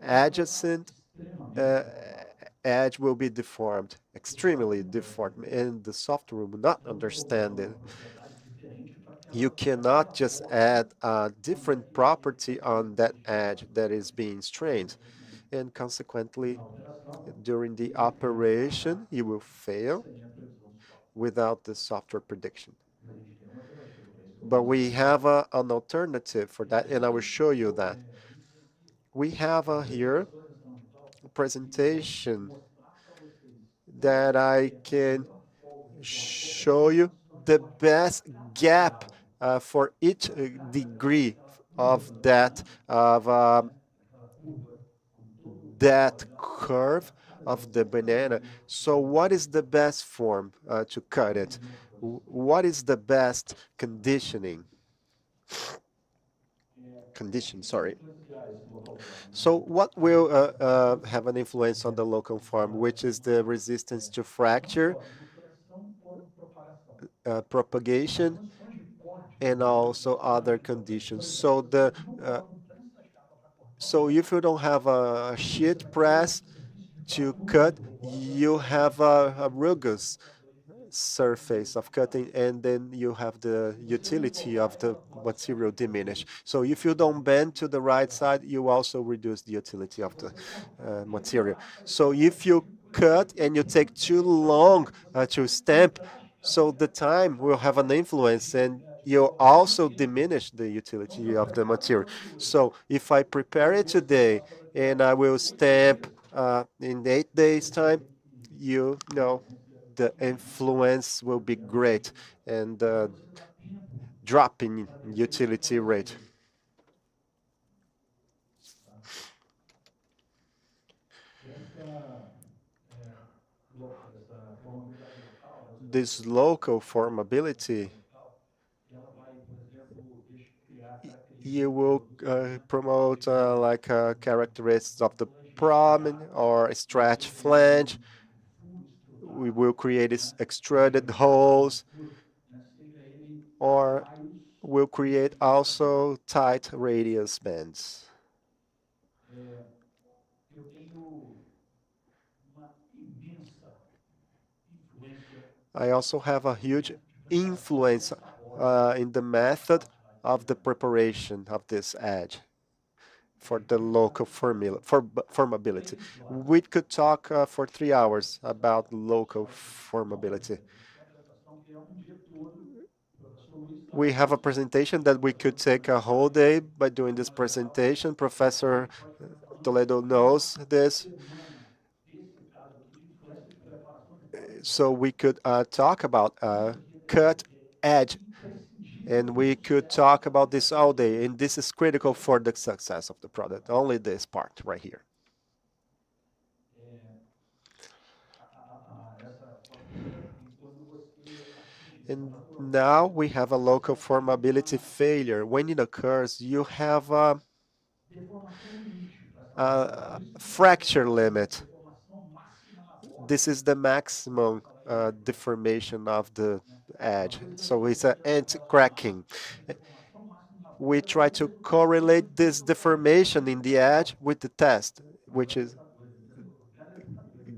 adjacent edge will be deformed, extremely deformed, and the software will not understand it. You cannot just add a different property on that edge that is being strained, and consequently, during the operation, you will fail without the software prediction. But we have an alternative for that, and I will show you that. We have here presentation that I can show you the best gap for each degree of that curve of the banana. So what is the best form to cut it? What is the best condition, sorry. So what will have an influence on the local form, which is the resistance to fracture, propagation, and also other conditions. So if you don't have a sheet press to cut, you have a rugged surface of cutting, and then you have the utility of the material diminish. So if you don't bend to the right side, you also reduce the utility of the material. So if you cut and you take too long to stamp, so the time will have an influence, and you also diminish the utility of the material. So if I prepare it today and I will stamp in 8 days time, you know the influence will be great, and drop in utility rate. This local formability, you will promote like characteristics of the prom or stretch flange. We will create extruded holes, or will create also tight radius bands. I also have a huge influence in the method of the preparation of this edge for the local formability. We could talk for 3 hours about local formability. We have a presentation that we could take a whole day by doing this presentation. Professor Toledo knows this. So we could talk about cut edge, and we could talk about this all day, and this is critical for the success of the product, only this part right here. And now we have a local formability failure. When it occurs, you have a fracture limit. This is the maximum deformation of the edge. So it's an anti-cracking. We try to correlate this deformation in the edge with the test, which is,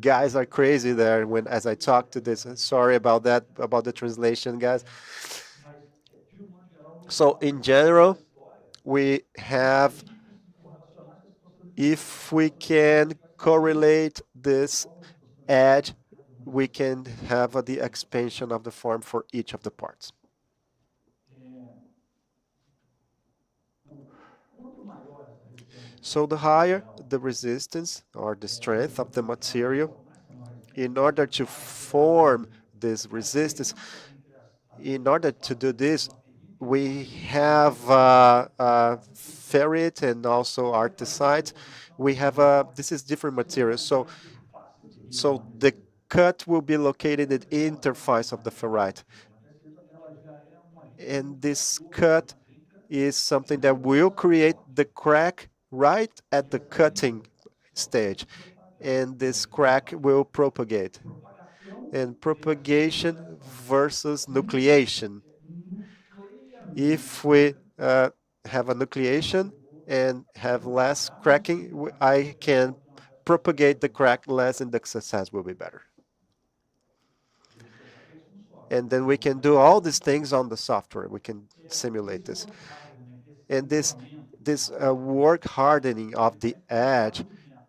guys are crazy there when as I talk to this. Sorry about that, about the translation, guys. So in general, we have, if we can correlate this edge, we can have the expansion of the form for each of the parts. So the higher the resistance or the strength of the material, in order to form this resistance, in order to do this, we have ferrite and also artesite. We have this is different materials. So the cut will be located at the interface of the ferrite, and this cut is something that will create the crack right at the cutting stage, and this crack will propagate. And propagation versus nucleation. If we have a nucleation and have less cracking, I can propagate the crack less, and the success will be better. And then we can do all these things on the software. We can simulate this. And this work hardening of the edge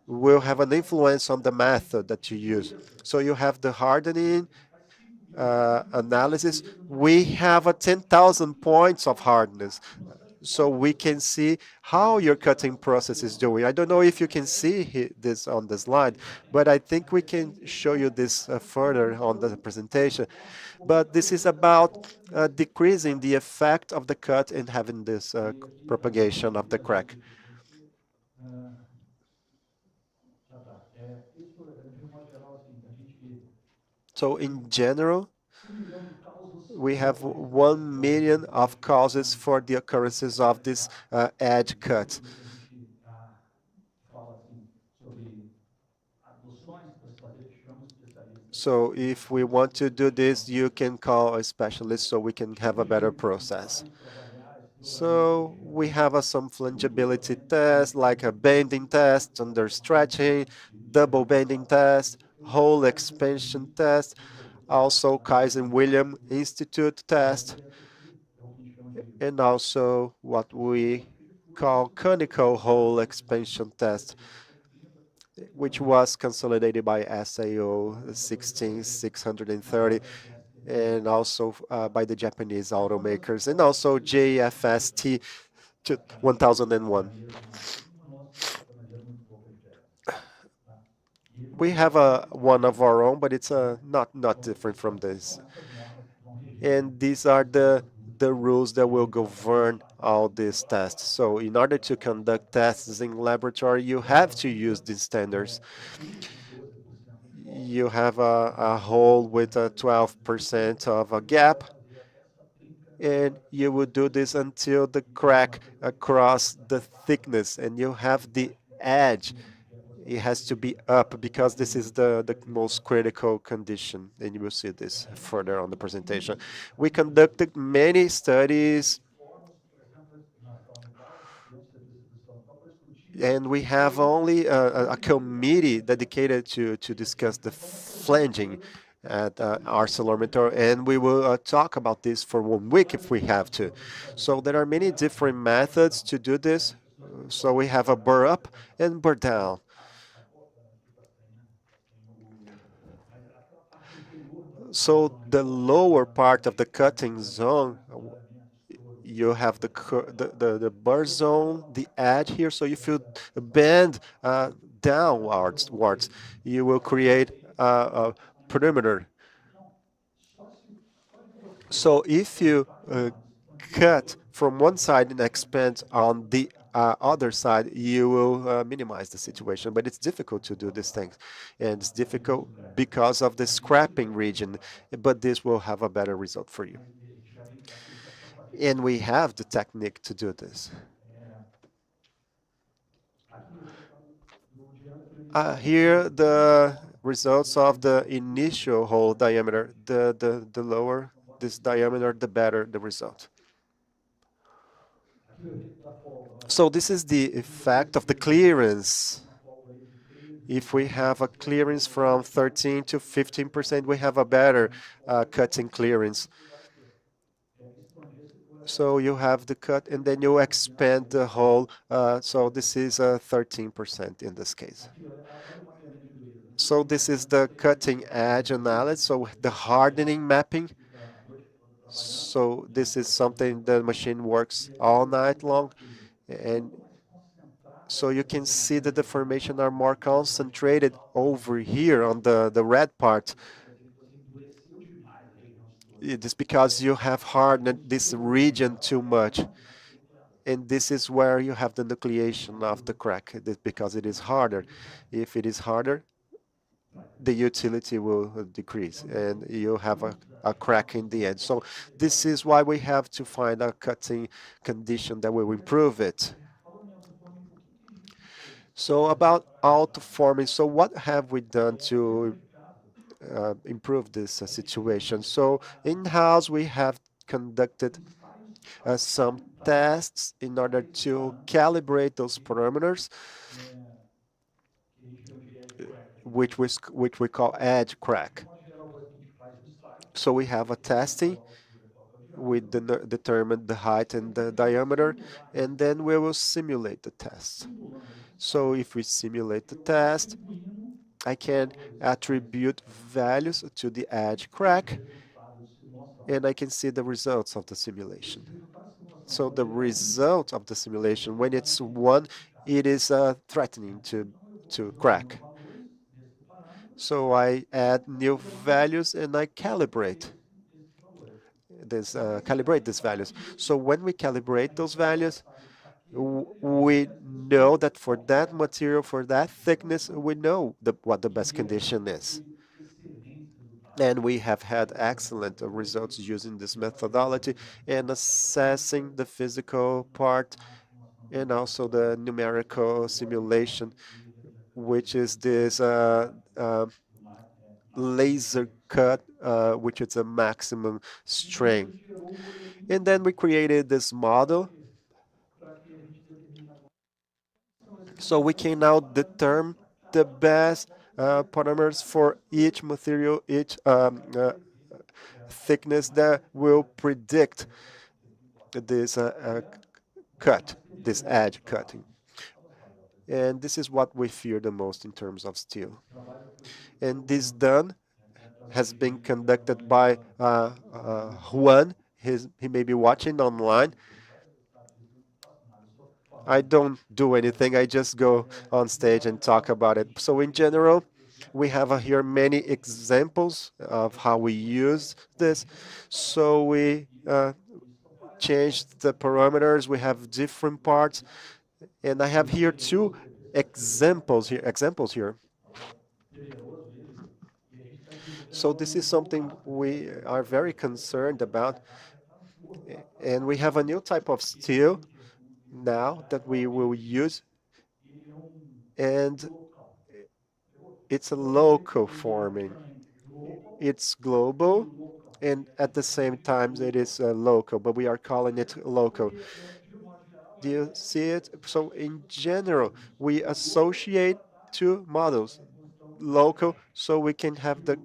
will have an influence on the method that you use. So you have the hardening analysis. We have a 10,000 points of hardness. so we can see how your cutting process is doing. I don't know if you can see this on the slide, but I think we can show you this further on the presentation. But this is about decreasing the effect of the cut and having this propagation of the crack. So in general, we have 1 million of causes for the occurrences of this edge cut. So if we want to do this, you can call a specialist so we can have a better process. So we have some flangeability tests, like a bending test under stretching, double bending test, hole expansion test, also Kaiser William Institute test, and also what we call conical hole expansion test, which was consolidated by SAO 16630 and also by the Japanese automakers, and also JFST 1001. We have one of our own, but it's not different from this. And these are the rules that will govern all these tests. So in order to conduct tests in laboratory, you have to use these standards. You have a hole with a 12% of a gap, and you will do this until the crack across the thickness, and you have the edge. It has to be up because this is the most critical condition, and you will see this further on the presentation. We conducted many studies, and we have only a committee dedicated to discuss the flanging at ArcelorMittal, and we will talk about this for 1 week if we have to. So there are many different methods to do this. So we have a burr up and burr down. So the lower part of the cutting zone, you have the burr zone, the edge here. So if you bend downwards, you will create a perimeter. So if you cut from one side and expand on the other side, you will minimize the situation. But it's difficult to do these things, and it's difficult because of the scrapping region. But this will have a better result for you. And we have the technique to do this. Here, the results of the initial hole diameter. The lower this diameter, the better the result. So this is the effect of the clearance. If we have a clearance from 13 to 15%, we have a better cutting clearance. So you have the cut, and then you expand the hole. So this is 13% in this case. So this is the cutting edge analysis, so the hardening mapping. So this is something the machine works all night long, and so you can see the deformation are more concentrated over here on the red part. It is because you have hardened this region too much. And this is where you have the nucleation of the crack, because it is harder. If it is harder, the utility will decrease, and you have a crack in the edge. So this is why we have to find a cutting condition that will improve it. So about AutoForming, so what have we done to improve this situation? So in-house, we have conducted some tests in order to calibrate those parameters, which we call edge crack. So we have a testing. We determine the height and the diameter, and then we will simulate the test. So if we simulate the test, I can attribute values to the edge crack, and I can see the results of the simulation. So the result of the simulation, when it's 1, it is threatening to crack. So I add new values and I calibrate these values. So when we calibrate those values, we know that for that material, for that thickness, we know what the best condition is. And we have had excellent results using this methodology and assessing the physical part and also the numerical simulation, which is this laser cut, which is a maximum strain. And then we created this model so we can now determine the best polymers for each material, each thickness that will predict this cut, this edge cutting. And this is what we fear the most in terms of steel. And this done has been conducted by Juan. He may be watching online. I don't do anything. I just go on stage and talk about it. So in general, we have here many examples of how we use this. So we changed the parameters. We have different parts. And I have here two examples here. So this is something we are very concerned about. And we have a new type of steel now that we will use. And it's a local forming. It's global, and at the same time it is local, but we are calling it local. Do you see it? So in general, we associate two models, local, so we can have the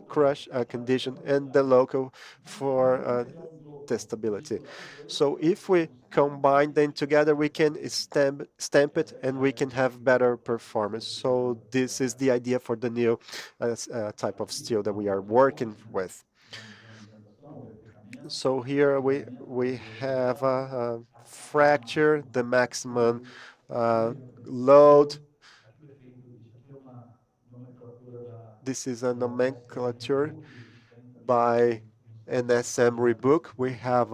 crush condition and the local for the stability. So if we combine them together, we can stamp it and we can have better performance. So this is the idea for the new type of steel that we are working with. So here we have a fracture, the maximum load. This is a nomenclature by NSM Rebook. We have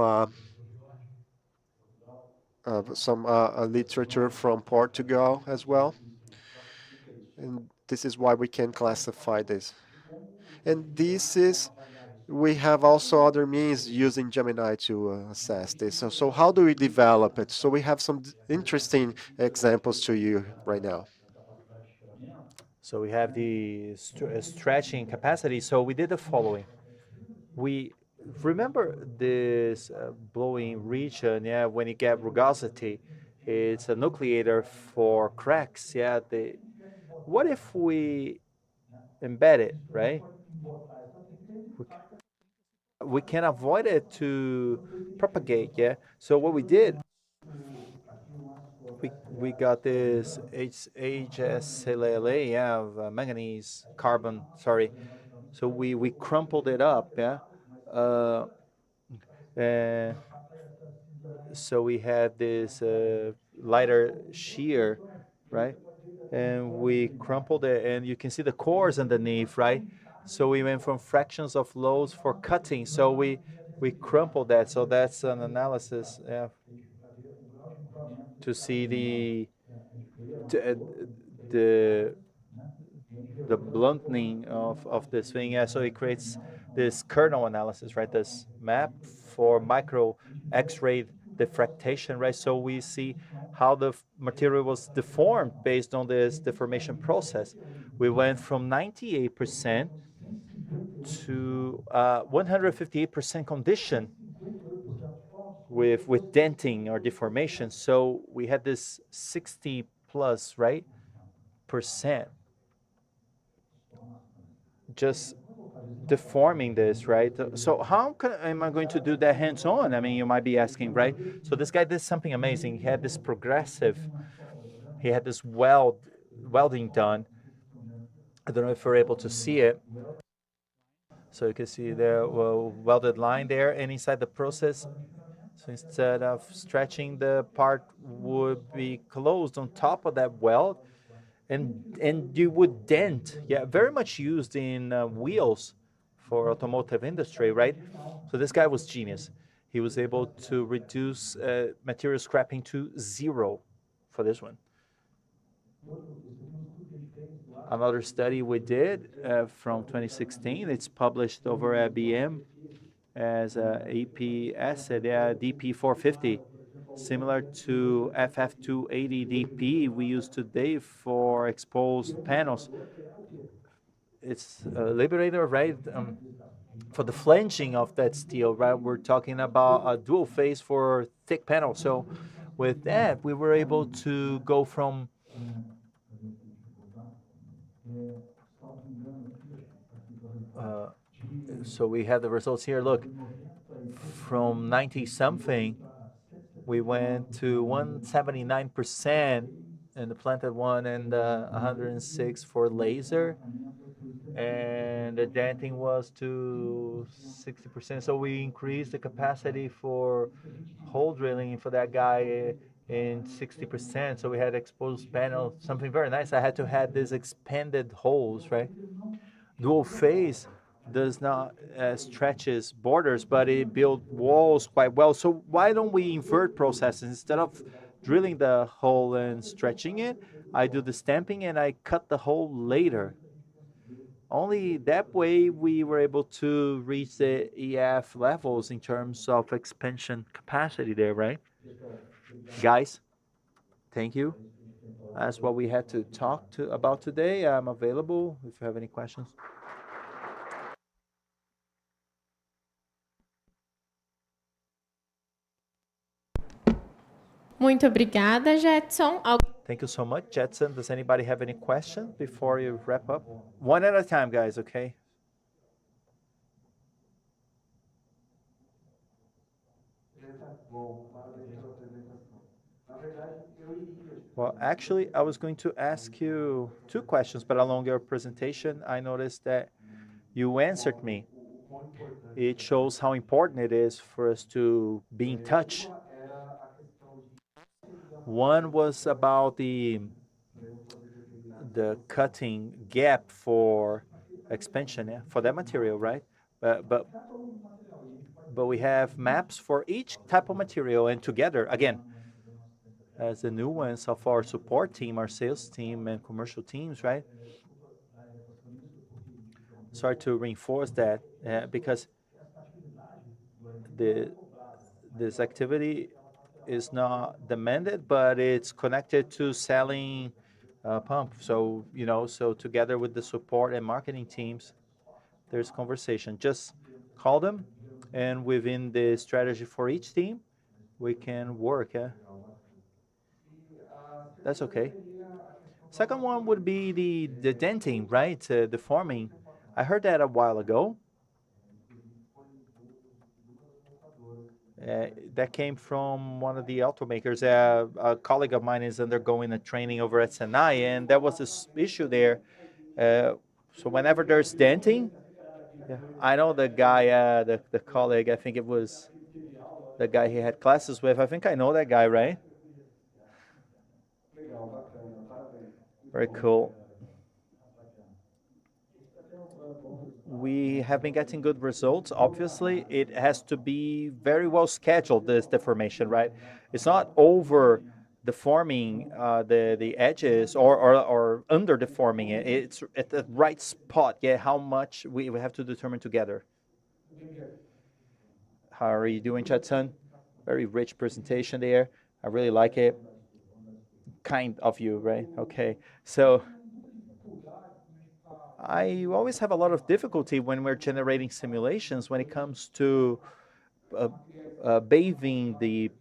some literature from Portugal as well. And this is why we can classify this. And this is, we have also other means using Gemini to assess this. So how do we develop it? So we have some interesting examples to you right now. So we have the stretching capacity. So we did the following. We remember this blowing region, yeah, when you get rugosity, it's a nucleator for cracks, yeah. What if we embed it, right? We can avoid it to propagate, yeah. So what we did, we got this HSLA, yeah, of manganese, carbon, sorry. So we crumpled it up, yeah. And so we had this lighter shear, right? And we crumpled it, and you can see the cores underneath, right? So we went from fractions of loads for cutting. So we crumpled that. So that's an analysis to see the the blunting of this thing. Yeah, so it creates this kernel analysis, right? This map for micro X-ray diffractation, right? So we see how the material was deformed based on this deformation process. We went from 98% to 158% condition with denting or deformation. So we had this 60 plus, right, percent just deforming this, right? So how am I going to do that hands-on? I mean, you might be asking, right? So this guy did something amazing. He had this he had this welding done. I don't know if you're able to see it. So you can see the welded line there, and inside the process, So instead of stretching, the part would be closed on top of that weld, and you would dent. Yeah, very much used in wheels for automotive industry, right? So this guy was genius. He was able to reduce material scrapping to 0 for this one. Another study we did from 2016, it's published over at BM as EP acid, DP450, similar to FF280 DP we use today for exposed panels. It's a liberator, right? For the flanging of that steel, right? We're talking about a dual phase for thick panels. So with that, we were able to go from so we have the results here. Look, from 90 something, we went to 179% in the planted one and 106 for laser. And the denting was to 60%. So we increased the capacity for hole drilling for that guy in 60%. So we had exposed panel, something very nice. I had to have these expanded holes, right? Dual phase does not stretches borders, but it builds walls quite well. So why don't we invert processes? Instead of drilling the hole and stretching it, I do the stamping and I cut the hole later. Only that way we were able to reach the EF levels in terms of expansion capacity there, right? Guys, thank you. That's what we had to talk about today. I'm available if you have any questions. Muito obrigada, Jetson. Thank you so much, Jetson. Does anybody have any questions before you wrap up? One at a time, guys, okay? Well, actually, I was going to ask you two questions, but along your presentation, I noticed that you answered me. It shows how important it is for us to be in touch. One was about the cutting gap for expansion, yeah, for that material, right? But we have maps for each type of material, and together, again, as the nuance of our support team, our sales team, and commercial teams, right? Sorry to reinforce that because this activity is not demanded, but it's connected to selling pump. So, so together with the support and marketing teams, there's conversation. Just call them, and within the strategy for each team, we can work. Yeah? That's okay. Second one would be the denting, right? The forming. I heard that a while ago. That came from one of the automakers. A colleague of mine is undergoing a training over at Senai, and there was this issue there. So whenever there's denting, yeah, I know the guy, the colleague, I think it was the guy he had classes with. I think I know that guy, right? Very cool. We have been getting good results. Obviously, it has to be very well scheduled, this deformation, right? It's not over deforming the edges or under deforming it. It's at the right spot. Yeah, how much we have to determine together. How are you doing, Jetson? Very rich presentation there. I really like it. Kind of you, right? Okay. So I always have a lot of difficulty when we're generating simulations when it comes to bathing the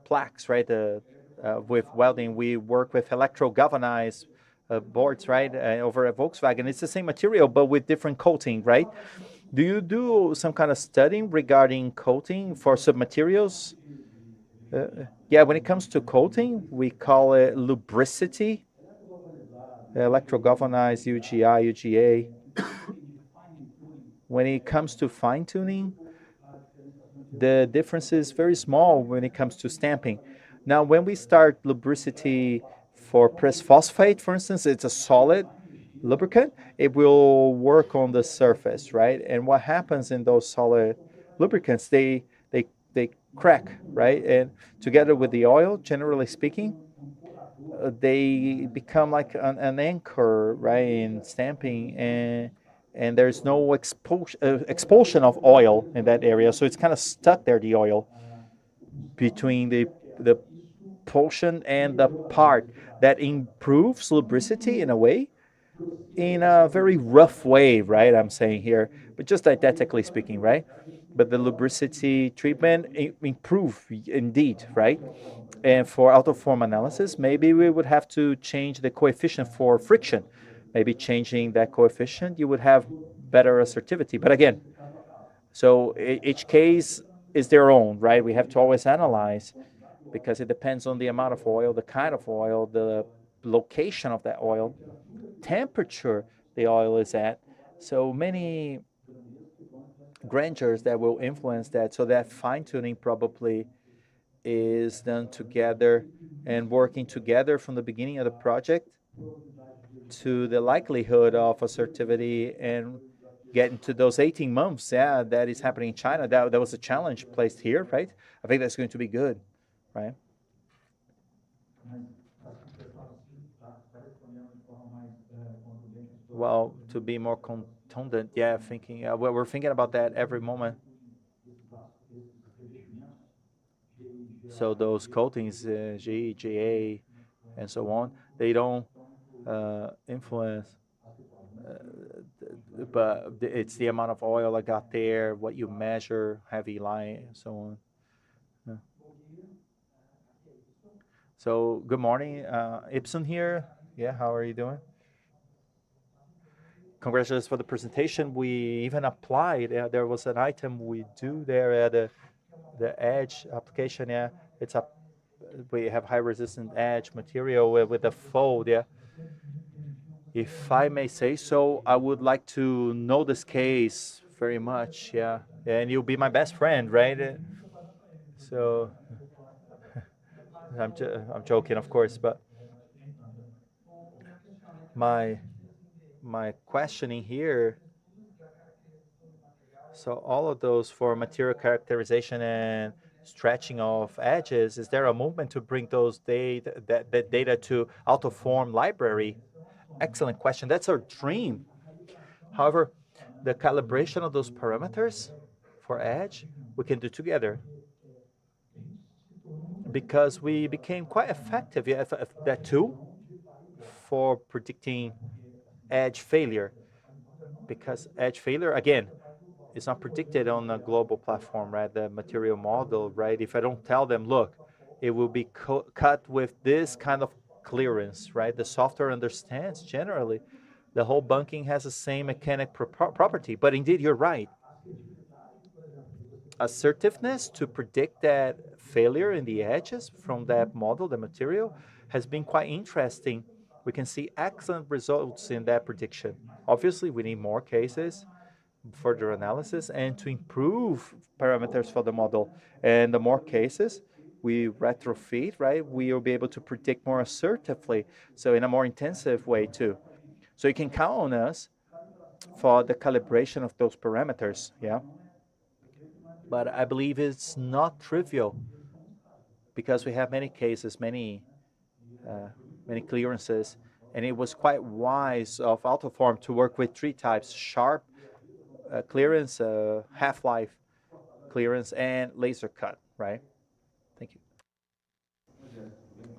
plaques, right? With welding, we work with electro-galvanized boards, right? Over at Volkswagen, it's the same material but with different coating, right? Do you do some kind of studying regarding coating for submaterials? Yeah, when it comes to coating, we call it lubricity. Electro-galvanized UGI, UGA. When it comes to fine-tuning, the difference is very small when it comes to stamping. Now, when we start lubricity for press phosphate, for instance, it's a solid lubricant. It will work on the surface, right? And what happens in those solid lubricants, they crack, right? And together with the oil, generally speaking, they become like an anchor, right, in stamping, and there's no expulsion of oil in that area, so it's kind of stuck there, the oil between the portion and the part that improves lubricity in a way, in a very rough way, right? I'm saying here, but just didactically speaking, right? But the lubricity treatment improve indeed, right? And for AutoForm analysis, maybe we would have to change the coefficient for friction. Maybe changing that coefficient, you would have better assertivity. But again, so each case is their own, right? We have to always analyze because it depends on the amount of oil, the kind of oil, the location of that oil, temperature the oil is at. So many grandeurs that will influence that. So that fine tuning probably is done together and working together from the beginning of the project to the likelihood of assertivity and getting to those 18 months. Yeah, that is happening in China. That was a challenge placed here, right? I think that's going to be good, right? Well, to be more contundent, yeah, thinking, we're thinking about that every moment. So those coatings, G, GA, and so on, they don't influence, but it's the amount of oil I got there, what you measure, heavy line, and so on. Yeah. So good morning, Ibsen here. Yeah, how are you doing? Congratulations for the presentation. We even applied. There was an item we do there at the edge application. Yeah, it's a we have high resistant edge material with a fold. Yeah. If I may say so, I would like to know this case very much. Yeah, and you'll be my best friend, right? So I'm joking, of course, but my questioning here. So all of those for material characterization and stretching of edges, is there a movement to bring those data that data to AutoForm library? Excellent question. That's our dream. However, the calibration of those parameters for edge we can do together because we became quite effective that tool for predicting edge failure, because edge failure again is not predicted on a global platform, right? The material model, right? If I don't tell them, look, it will be cut with this kind of clearance, right? The software understands generally the whole bunking has the same mechanic property, but indeed you're right. Assertiveness to predict that failure in the edges from that model, the material, has been quite interesting. We can see excellent results in that prediction. Obviously, we need more cases, further analysis, and to improve parameters for the model. And the more cases we retrofit, right, we will be able to predict more assertively, so in a more intensive way too. So you can count on us for the calibration of those parameters, yeah? But I believe it's not trivial because we have many cases, many clearances, and it was quite wise of AutoForm to work with three types: sharp clearance, half-life clearance, and laser cut, right? Thank you.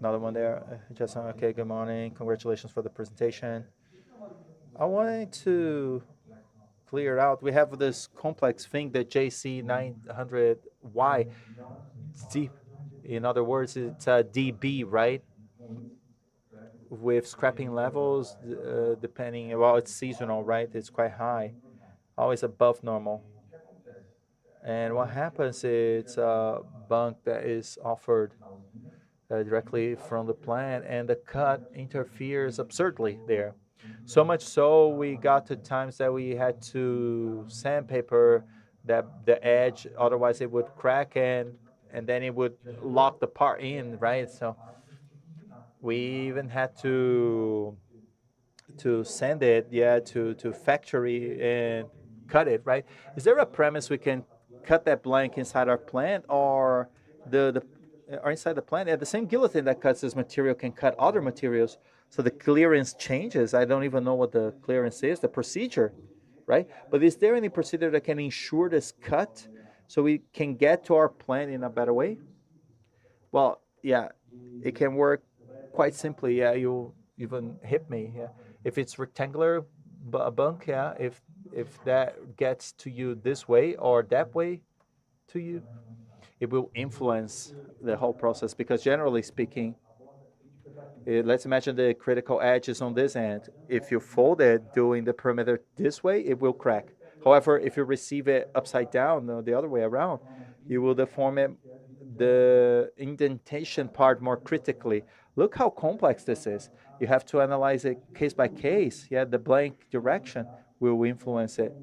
Another one there. Just okay, good morning. Congratulations for the presentation. I wanted to clear out, we have this complex thing, the JC900Y. Deep. In other words, it's a DB, right? With scrapping levels, depending, well, it's seasonal, right? It's quite high, always above normal. And what happens is it's a bunk that is offered directly from the plant, and the cut interferes absurdly there. So much so, we got to times that we had to sandpaper the edge, otherwise it would crack and then it would lock the part in, right? So we even had to send it, yeah, to factory and cut it, right? Is there a premise we can cut that blank inside our plant, or the or inside the plant? Yeah, the same guillotine that cuts this material can cut other materials, so the clearance changes. I don't even know what the clearance is, the procedure, right? But is there any procedure that can ensure this cut so we can get to our plant in a better way? Well, yeah, it can work quite simply. Yeah, you even hit me. Yeah, if it's rectangular bunk, yeah, if that gets to you this way or that way to you, it will influence the whole process. Because generally speaking, let's imagine the critical edge is on this end. If you fold it doing the perimeter this way, it will crack. However, if you receive it upside down, the other way around, you will deform it, the indentation part more critically. Look how complex this is. You have to analyze it case by case. Yeah, the blank direction will influence it.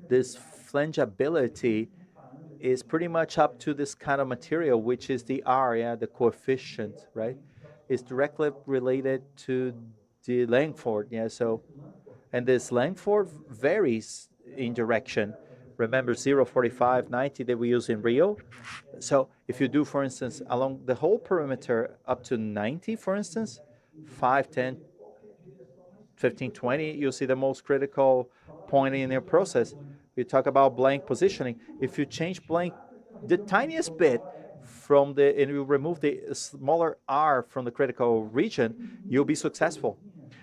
This flangeability is pretty much up to this kind of material, which is the R, yeah, the coefficient, right? It's directly related to the Langford, yeah. So, and this Langford varies in direction. Remember 0, 45, 90 that we use in Rio. So if you do, for instance, along the whole perimeter up to 90, for instance, 5, 10, 15, 20, you see the most critical point in your process. You talk about blank positioning. If you change blank the tiniest bit from the, and you remove the smaller R from the critical region, you'll be successful.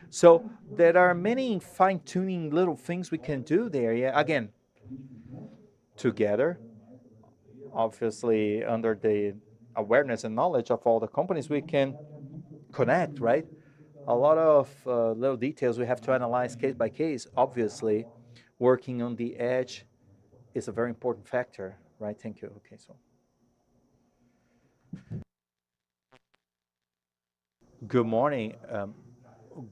So there are many fine-tuning little things we can do there. Yeah, again, together, obviously under the awareness and knowledge of all the companies, we can connect, right? A lot of little details we have to analyze case by case. Obviously, working on the edge is a very important factor, right? Thank you. Okay, so. Good morning.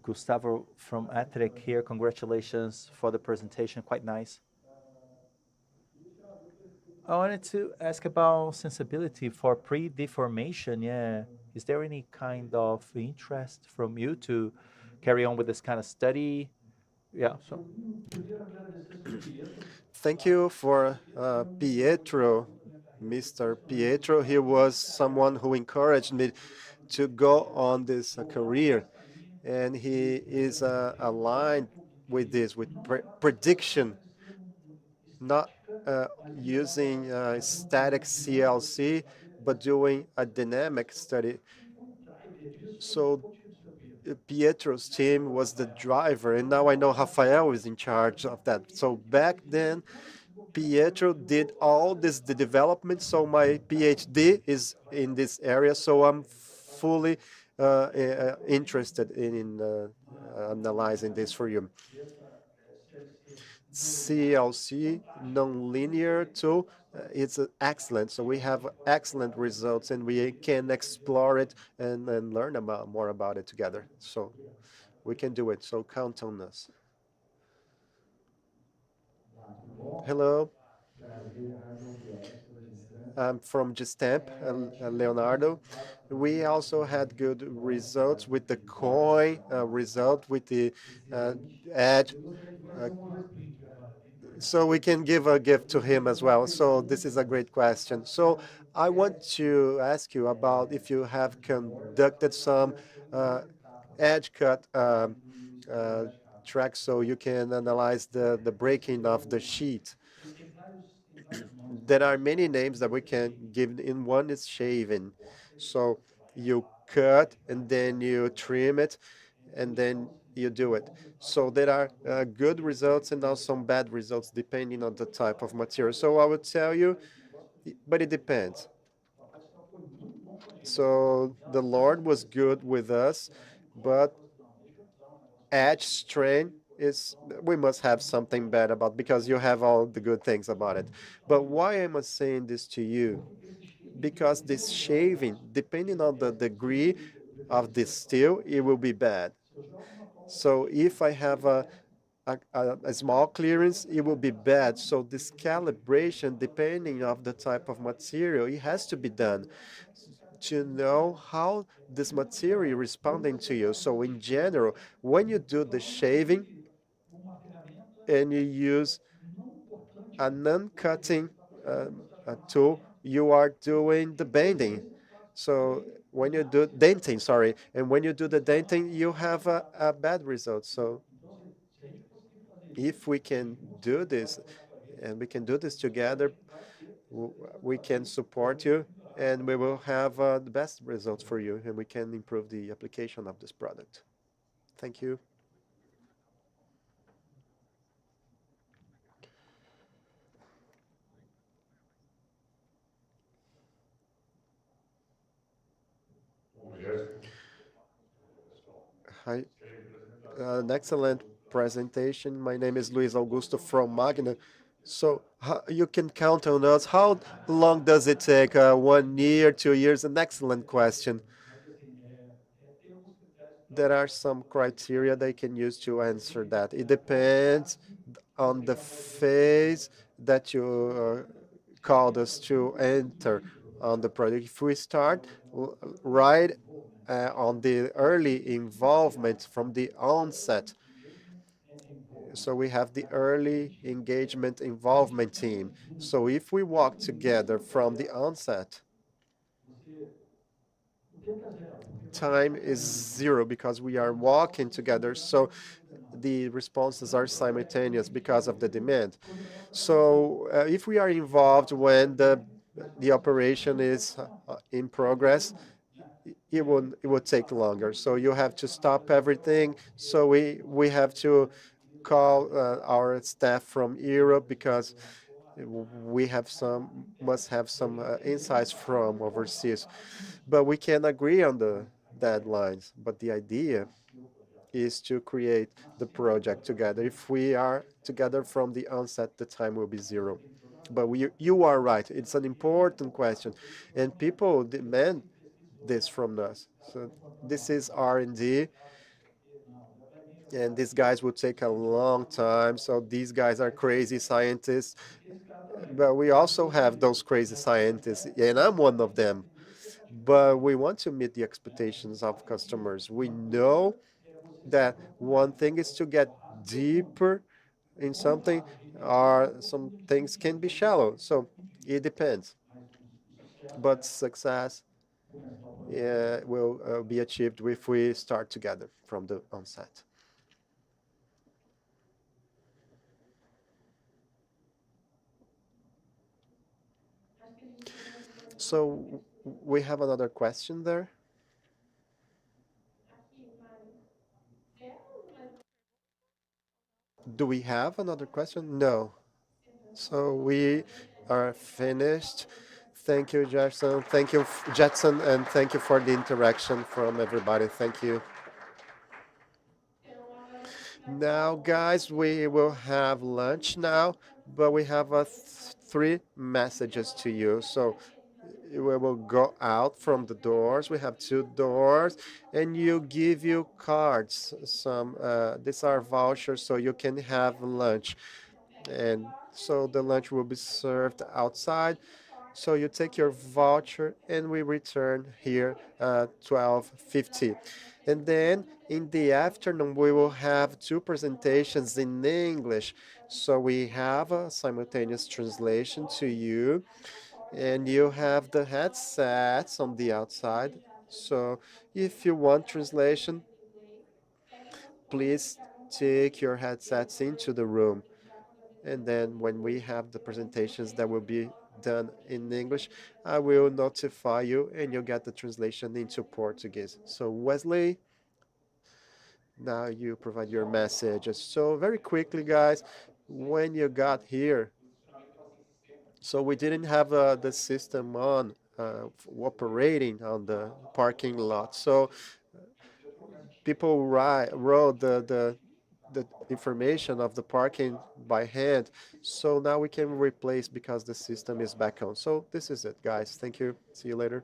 Gustavo from Atrec here. Congratulations for the presentation. Quite nice. I wanted to ask about sensibility for pre-deformation. Yeah. Is there any kind of interest from you to carry on with this kind of study? Yeah. So. Thank you for Pietro, Mr. Pietro. He was someone who encouraged me to go on this career, and he is aligned with this, with prediction, not using static CLC, but doing a dynamic study. So Pietro's team was the driver, and now I know Rafael is in charge of that. So back then, Pietro did all the development. So my PhD is in this area. So I'm fully interested in analyzing this for you. CLC, nonlinear tool, it's excellent. So we have excellent results, and we can explore it and learn more about it together. So we can do it. So count on us. Hello. I'm from Gestamp, Leonardo. We also had good results with the coin result, with the edge. So we can give a gift to him as well. So this is a great question. So I want to ask you about if you have conducted some edge cut tracks so you can analyze the breaking of the sheet. There are many names that we can give. In one is shaving. So you cut and then you trim it and then you do it. So there are good results and also some bad results depending on the type of material. So I would tell you, but it depends. So the Lord was good with us, but edge strain is, we must have something bad about, because you have all the good things about it. But why am I saying this to you? Because this shaving, depending on the degree of the steel, it will be bad. So if I have a small clearance, it will be bad. So this calibration, depending of the type of material, it has to be done to know how this material responding to you. So in general, when you do the shaving and you use a non-cutting a tool, you are doing the bending. So when you do denting, sorry, and when you do the denting, you have a bad result. So if we can do this, and we can do this together, we can support you, and we will have the best results for you, and we can improve the application of this product. Thank you. Hi, an excellent presentation. My name is Luis Augusto from Magna. So you can count on us. How long does it take? 1 year, 2 years? An excellent question. There are some criteria they can use to answer that. It depends on the phase that you called us to enter on the project. If we start right on the early involvement from the onset, so we have the early engagement involvement team. So if we walk together from the onset, time is zero because we are walking together. So the responses are simultaneous because of the demand. So if we are involved when the operation is in progress, it will take longer. So you have to stop everything. So we have to call our staff from Europe because we have some must have some insights from overseas. But we can agree on the deadlines. But the idea is to create the project together. If we are together from the onset, the time will be zero. But you are right. It's an important question, and people demand this from us. So this is R&D, and these guys will take a long time. So these guys are crazy scientists, but we also have those crazy scientists, and I'm one of them. But we want to meet the expectations of customers. We know that one thing is to get deeper in something, or some things can be shallow. So it depends. But success will be achieved if we start together from the onset. So we have another question there. Do we have another question? No. So we are finished. Thank you, Jackson. Thank you, Jetson, and thank you for the interaction from everybody. Thank you. Now, guys, we will have lunch now, but we have three messages to you. So we will go out from the doors. We have two doors, and you give you cards. Some these are vouchers, so you can have lunch, and so the lunch will be served outside. So you take your voucher and we return here at 12:50. And then in the afternoon, we will have two presentations in English. So we have a simultaneous translation to you, and you have the headsets on the outside. So if you want translation, please take your headsets into the room. And then when we have the presentations that will be done in English, I will notify you and you'll get the translation into Portuguese. So Wesley, now you provide your message. So very quickly, guys, when you got here, so we didn't have the system on operating on the parking lot. So people wrote the information of the parking by hand. So now we can replace because the system is back on. So this is it, guys. Thank you. See you later.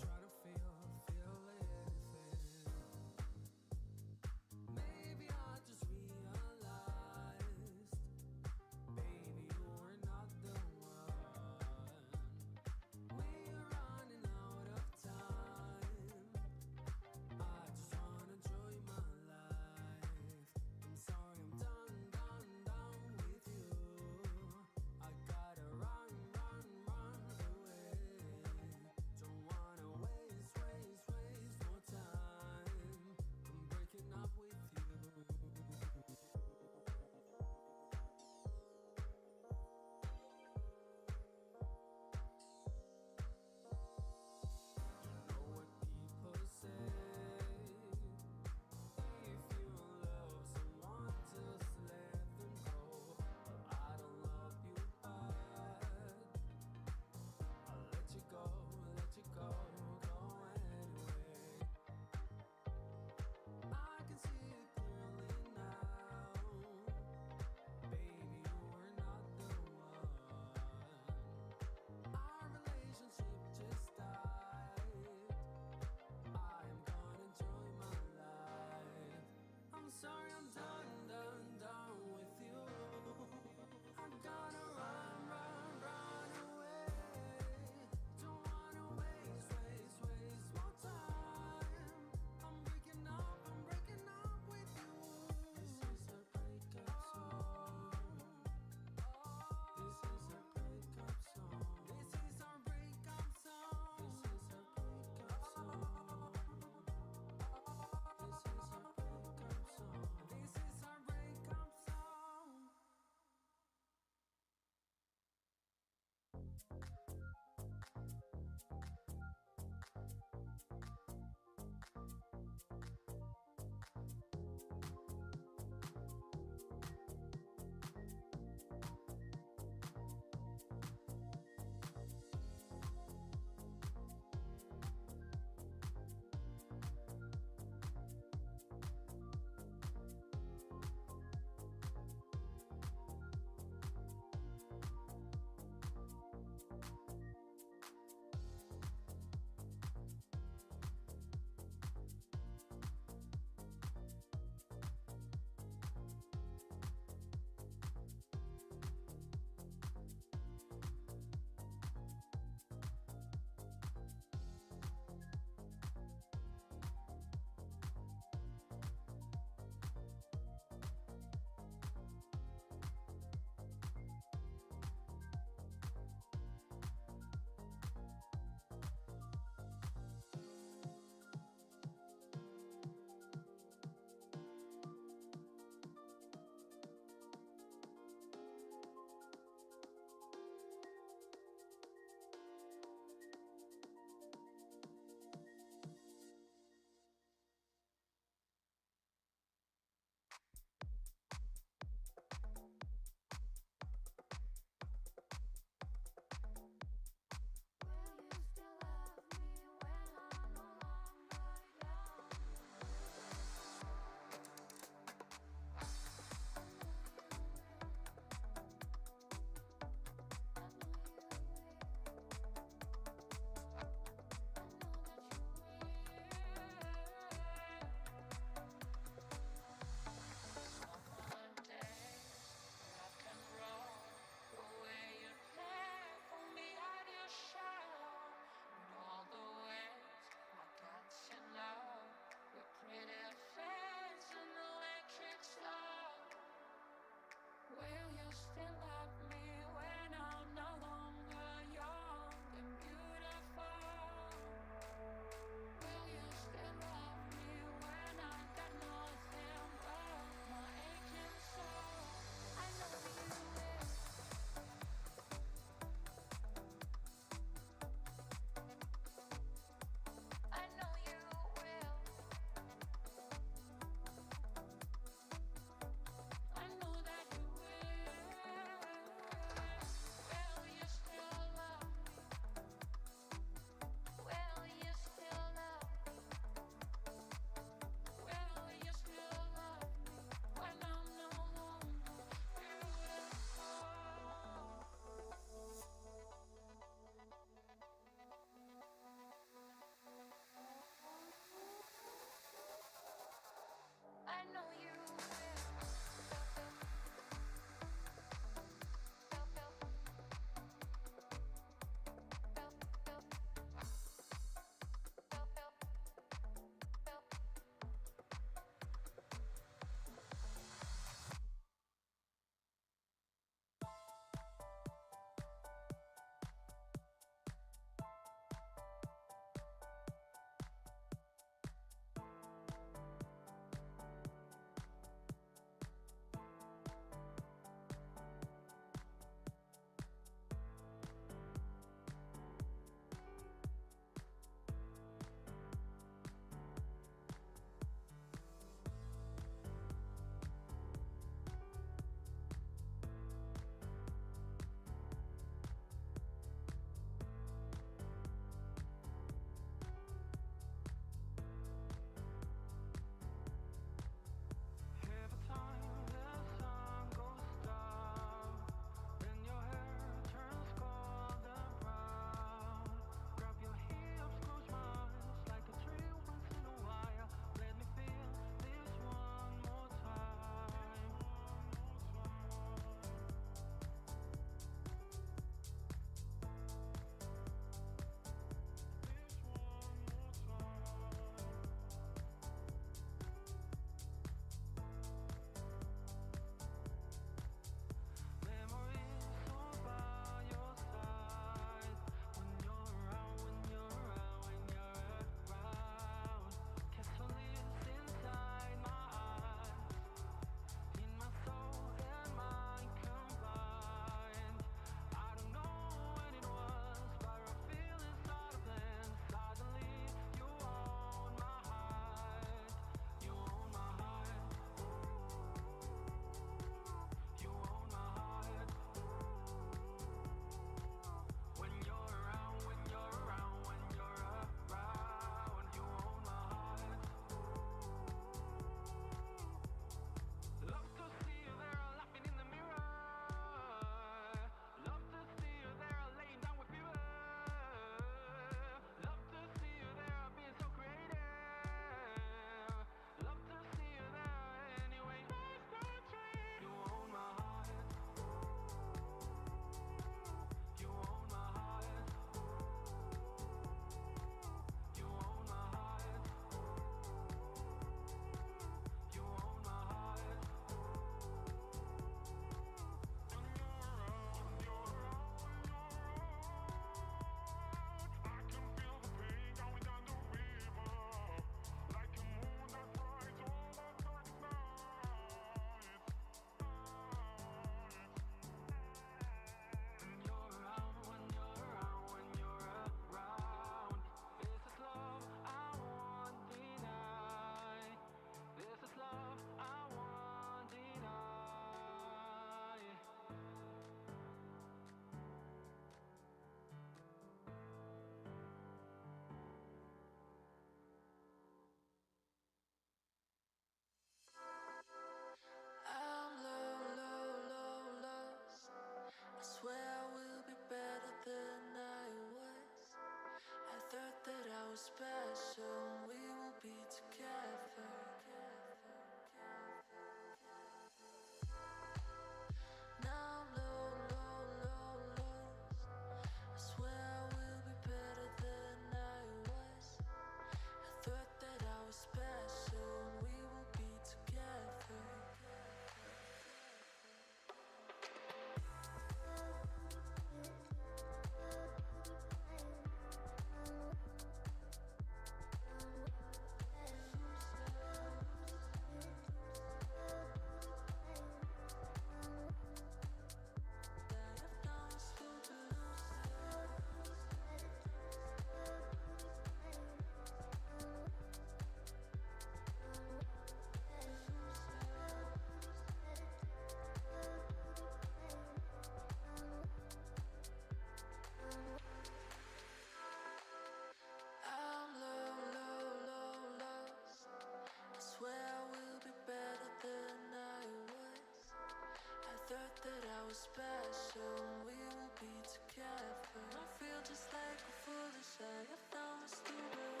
special. We will be together. I feel just like a foolish eye. I found a stupid.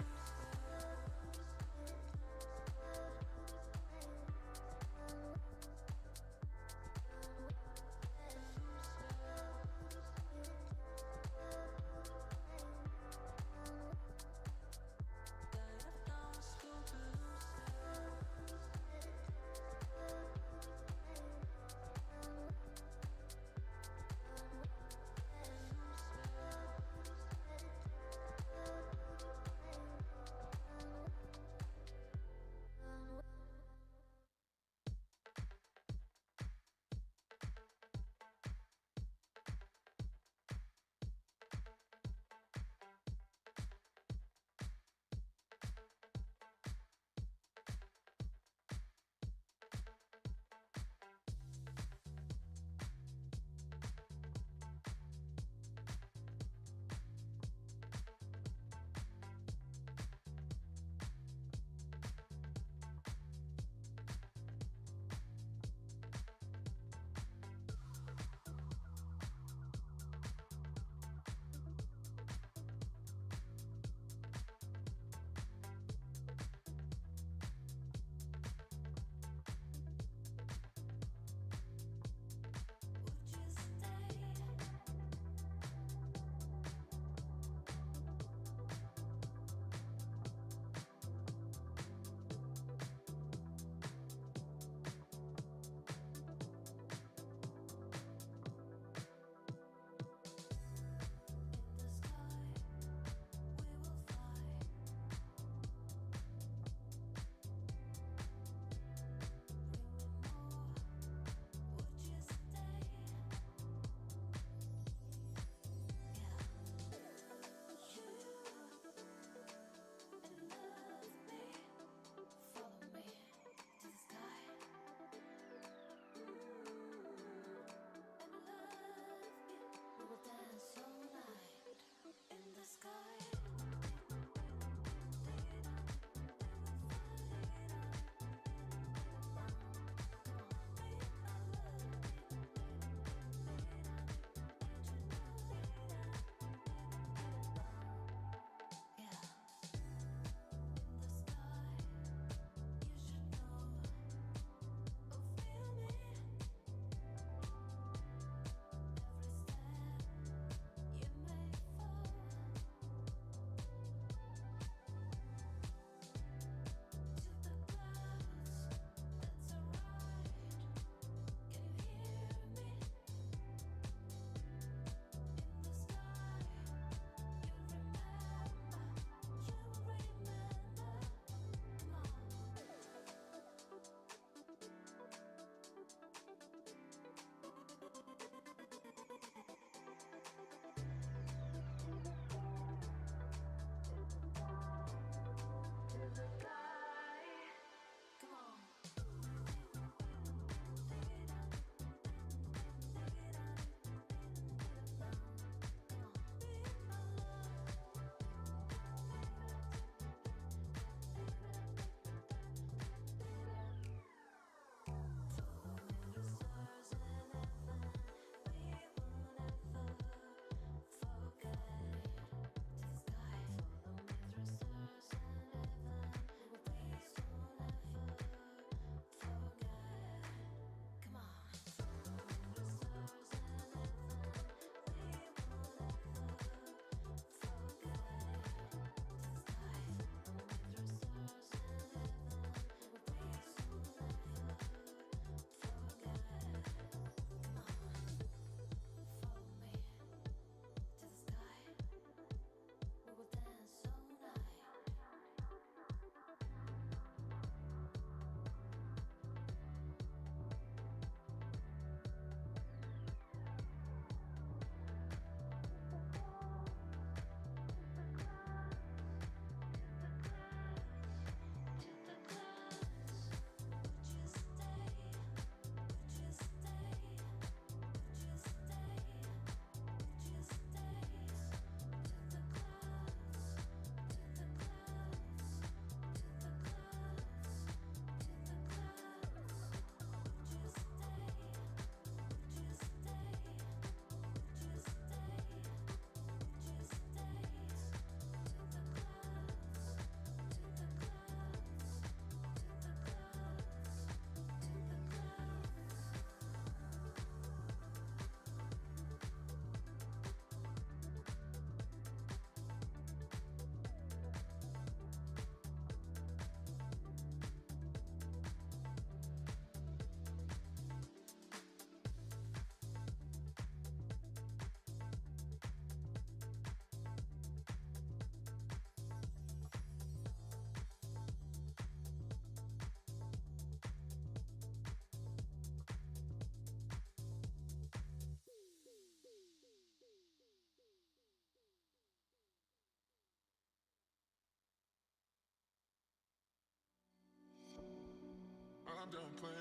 done playing.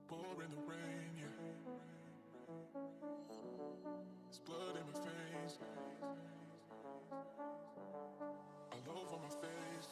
Pouring the rain, yeah. There's blood in my face, all over my face.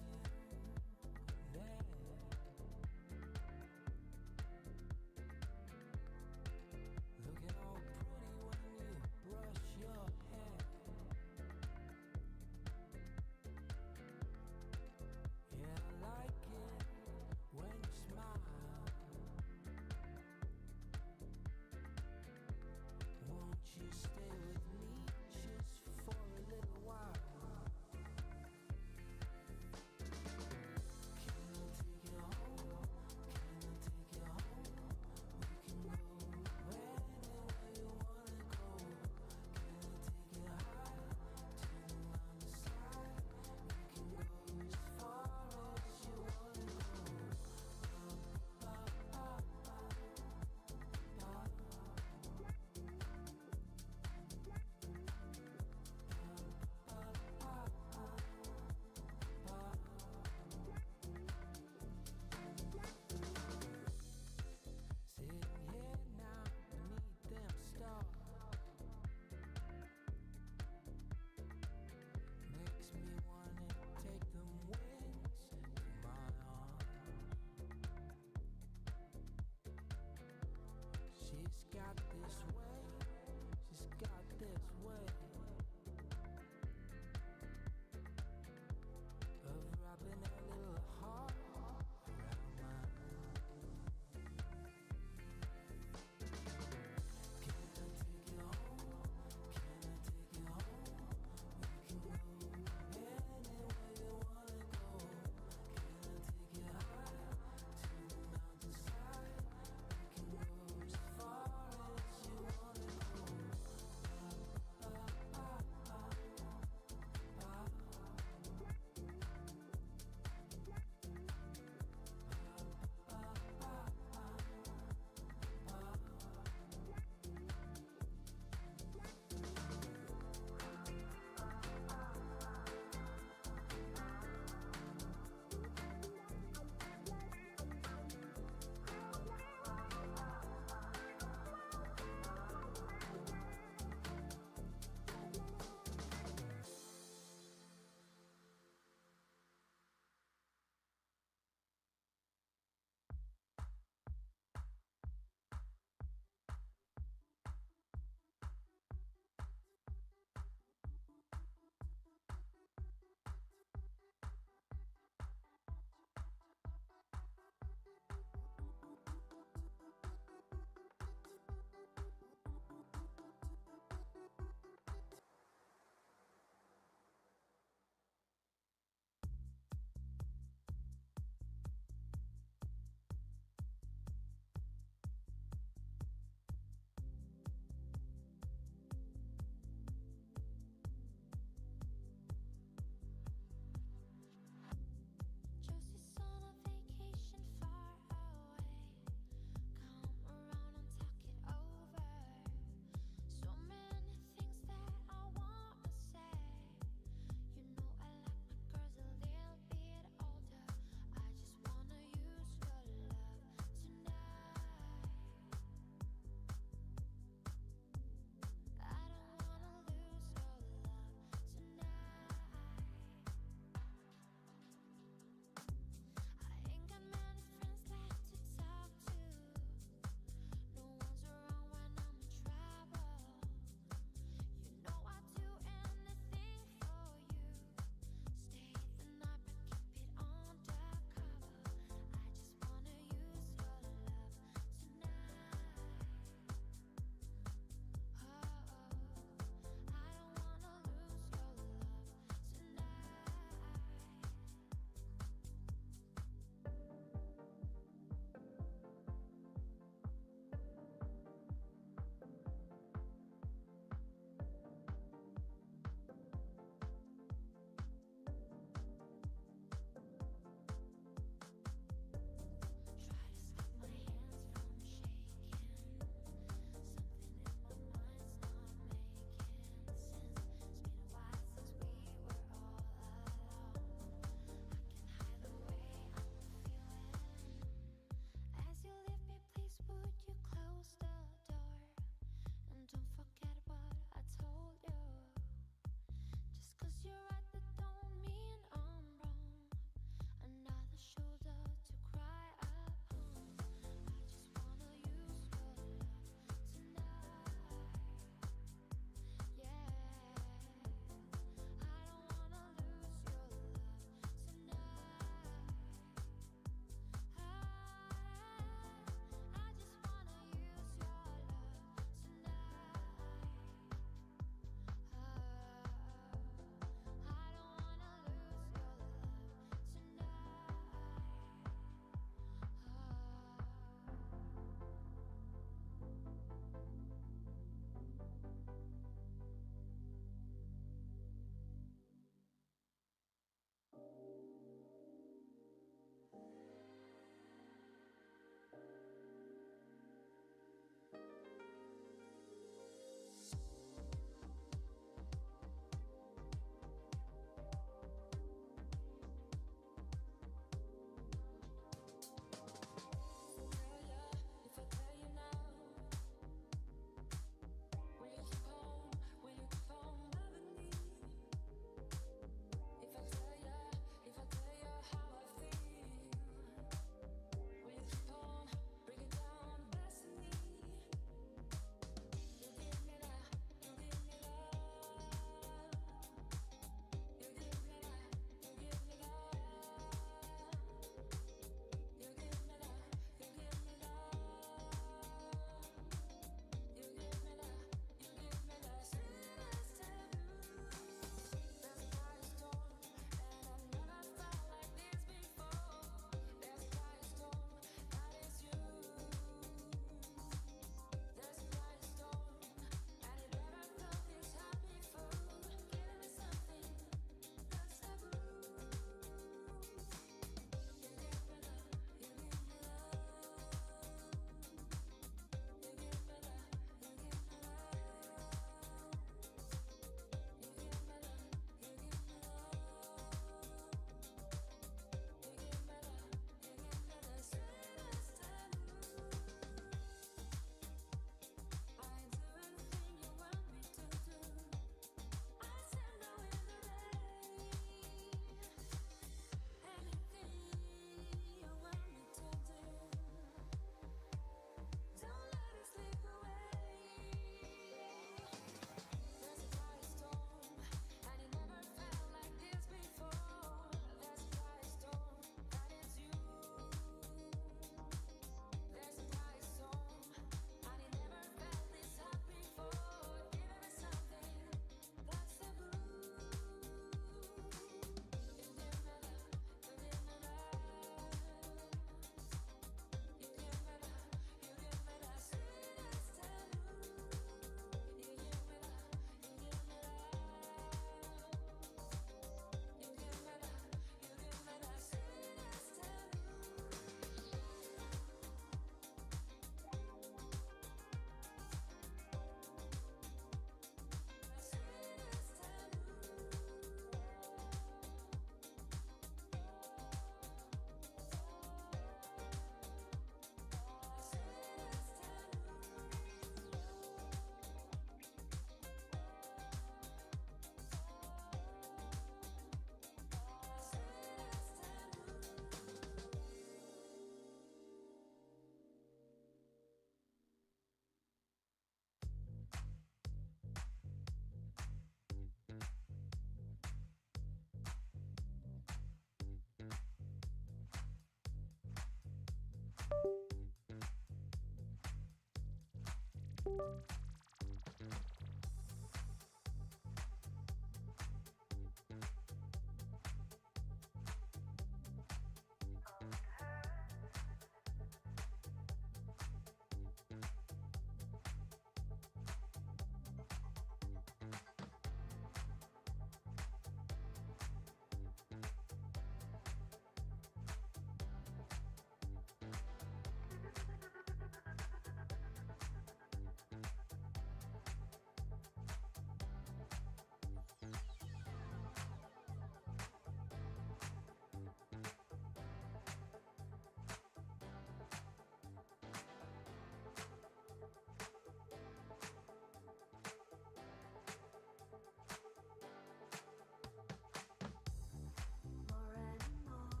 More and more,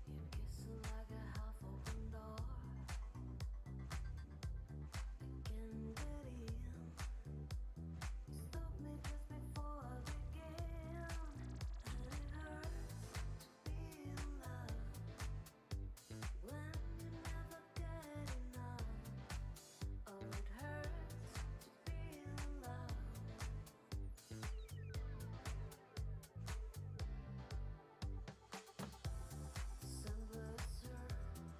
you kiss like a half-open door. I can't get in. Stop me just before I begin, and it hurts to be in love when you never get enough. Oh, it hurts to be in love. Sunblue surge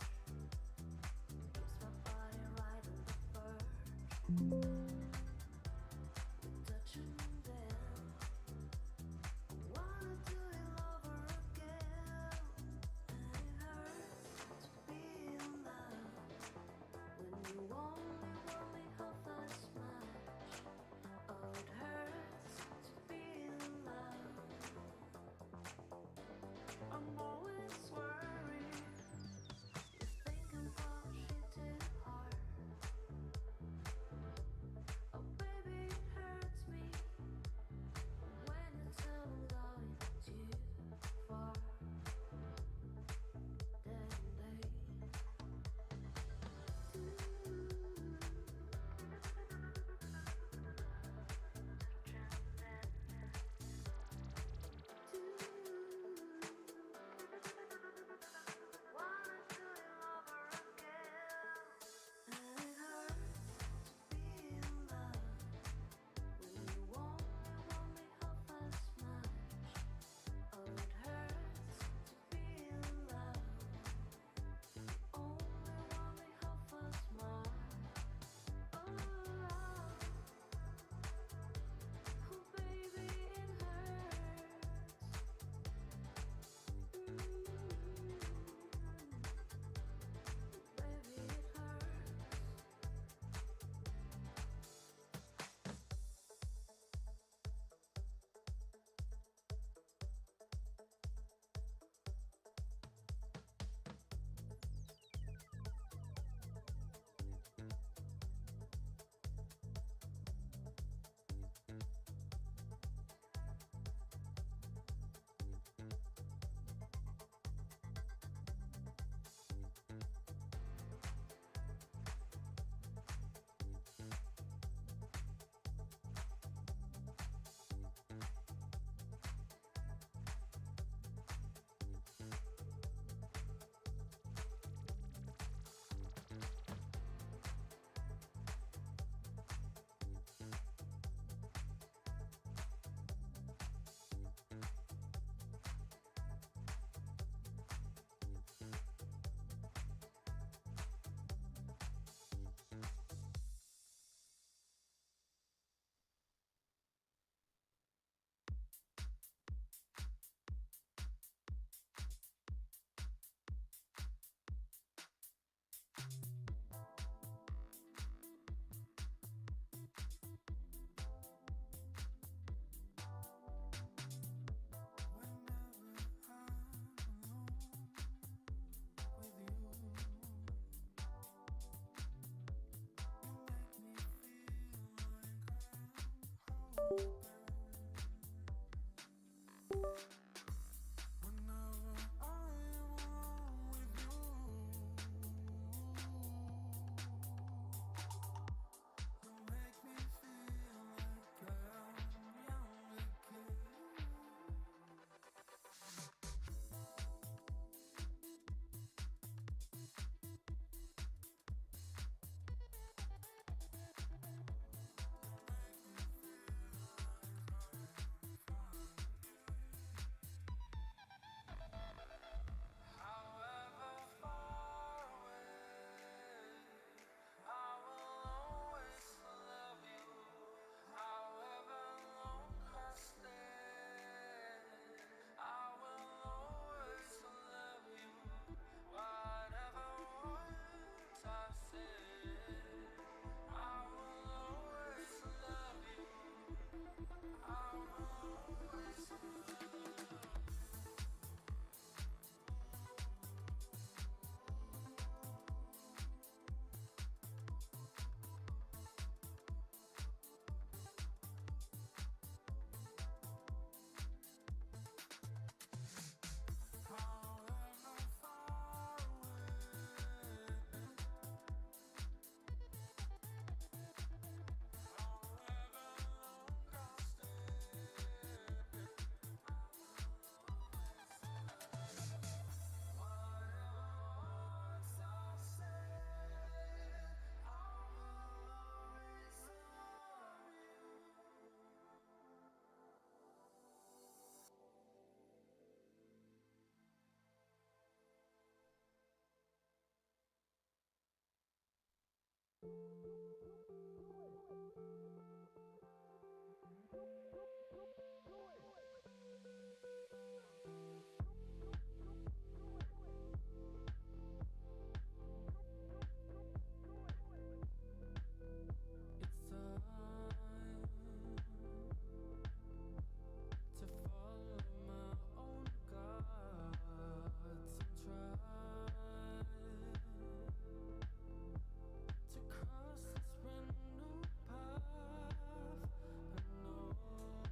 keeps my body right on the verge. We touch and then wanna do it over again, and it hurts to be in love when you only want me half as much. Oh, it hurts to be in love. I'm always worried. You're thinking about shit too hard. Oh, baby, it hurts me when you tell I'm going too far. Then they wanna do it over again, and it hurts to be in love when you only want me half as much. Oh, it hurts to be in love. Only want me half as much. Oh, oh, baby, it hurts. Baby, it hurts. It's time to follow my own guts and try to cross this brand new path. I know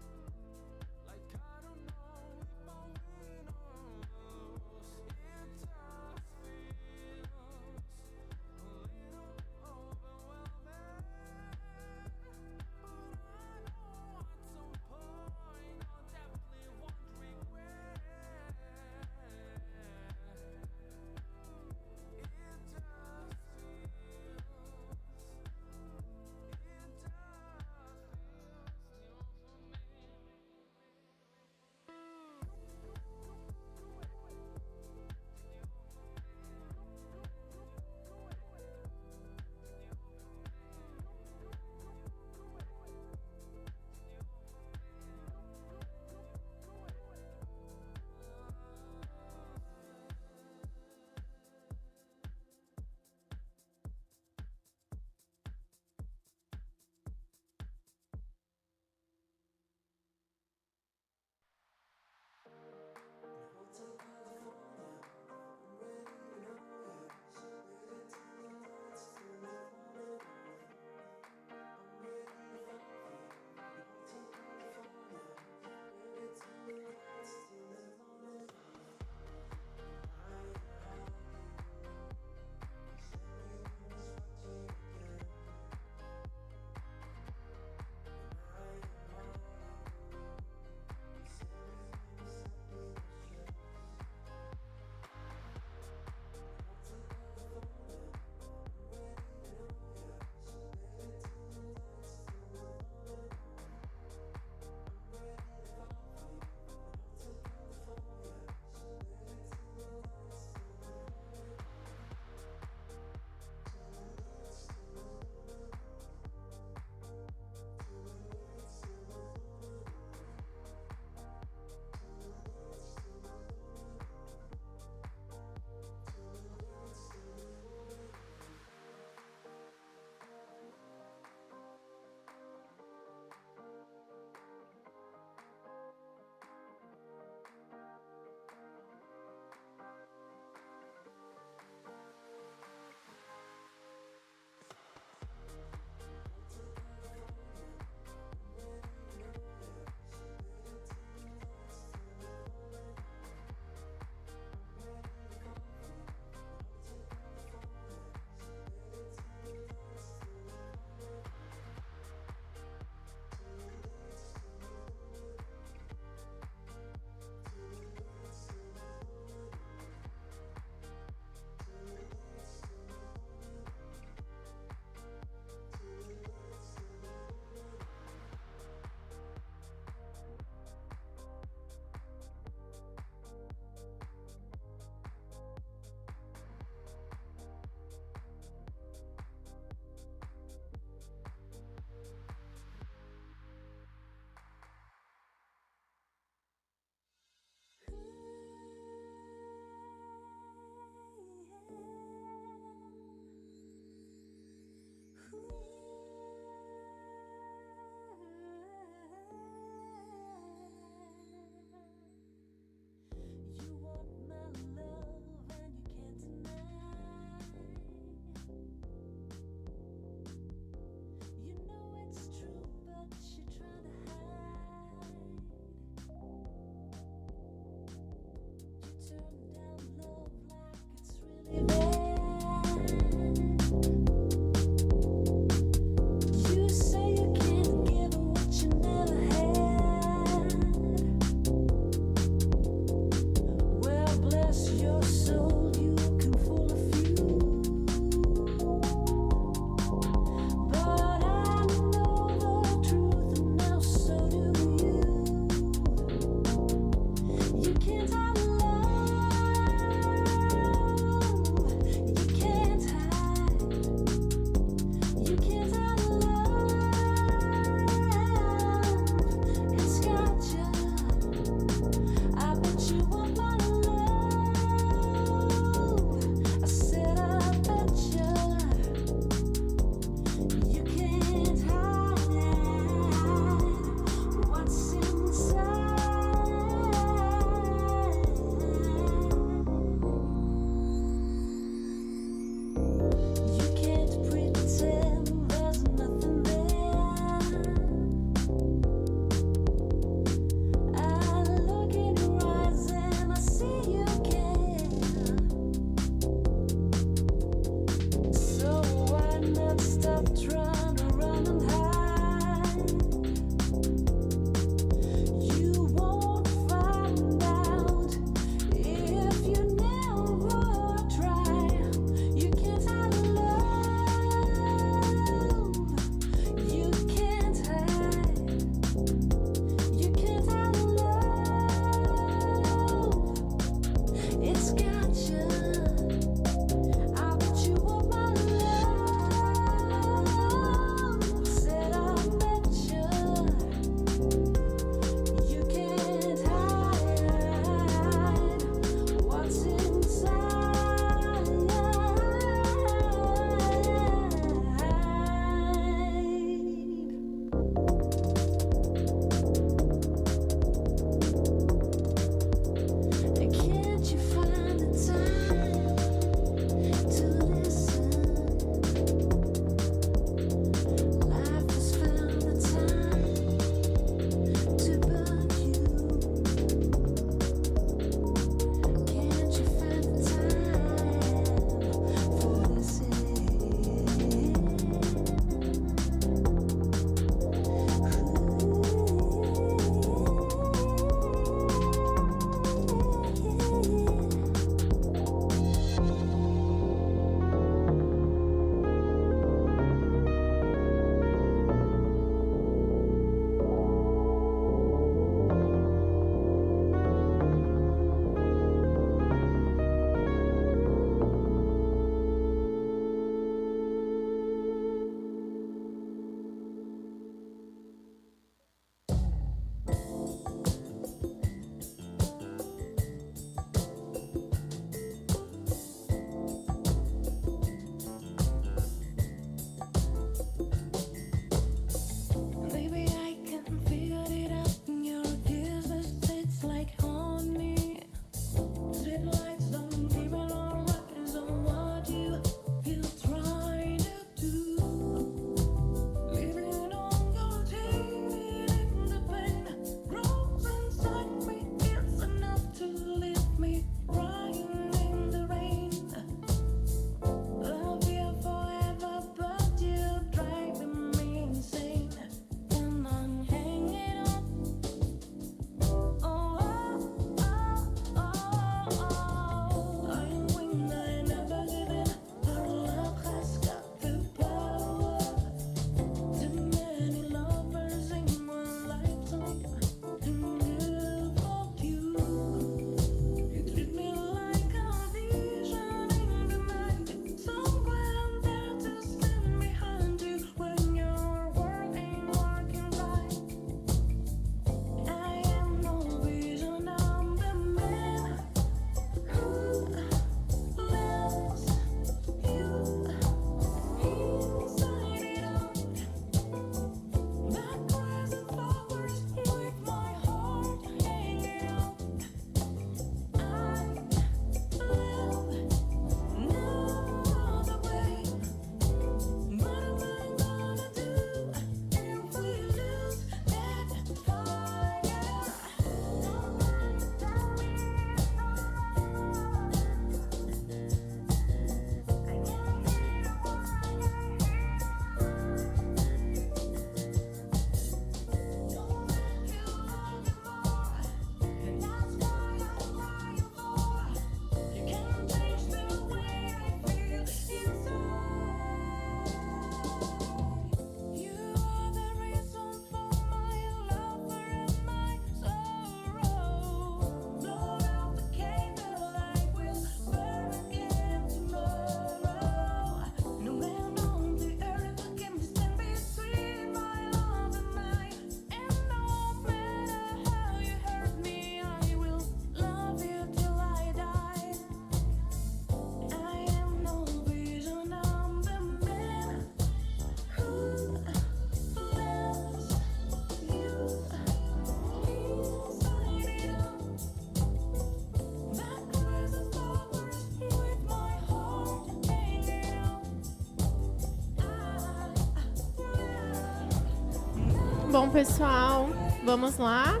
Bom, pessoal, vamos lá.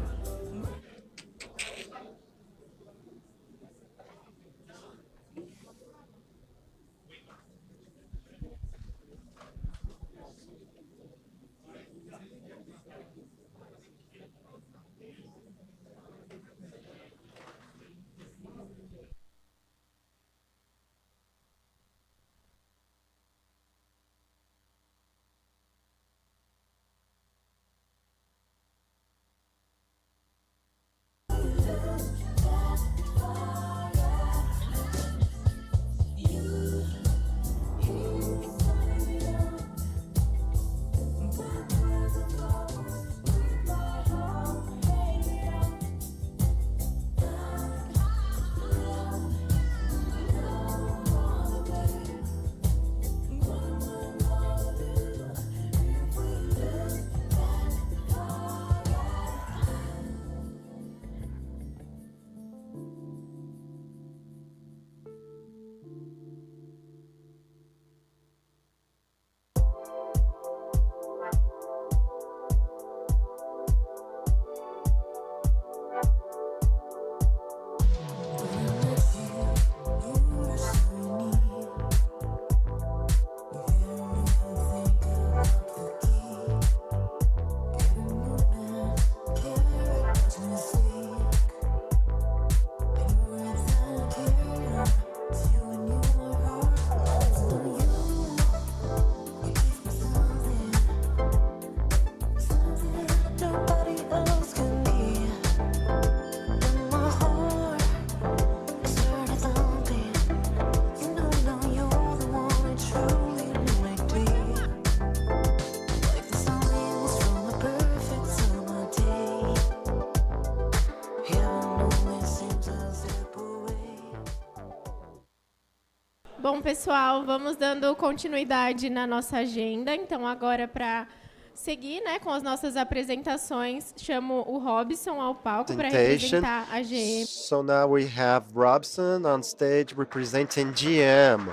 Nobody else can be. When my heart started thumping, you know now you're the one that truly make me. Like the signs from a perfect summer day. Heaven only seems a step away. Bom, pessoal, vamos dando continuidade na nossa agenda. Então, agora, para seguir, né, com as nossas apresentações, chamo o Robson ao palco para Presentation. representar a GM. So now we have Robson on stage representing GM.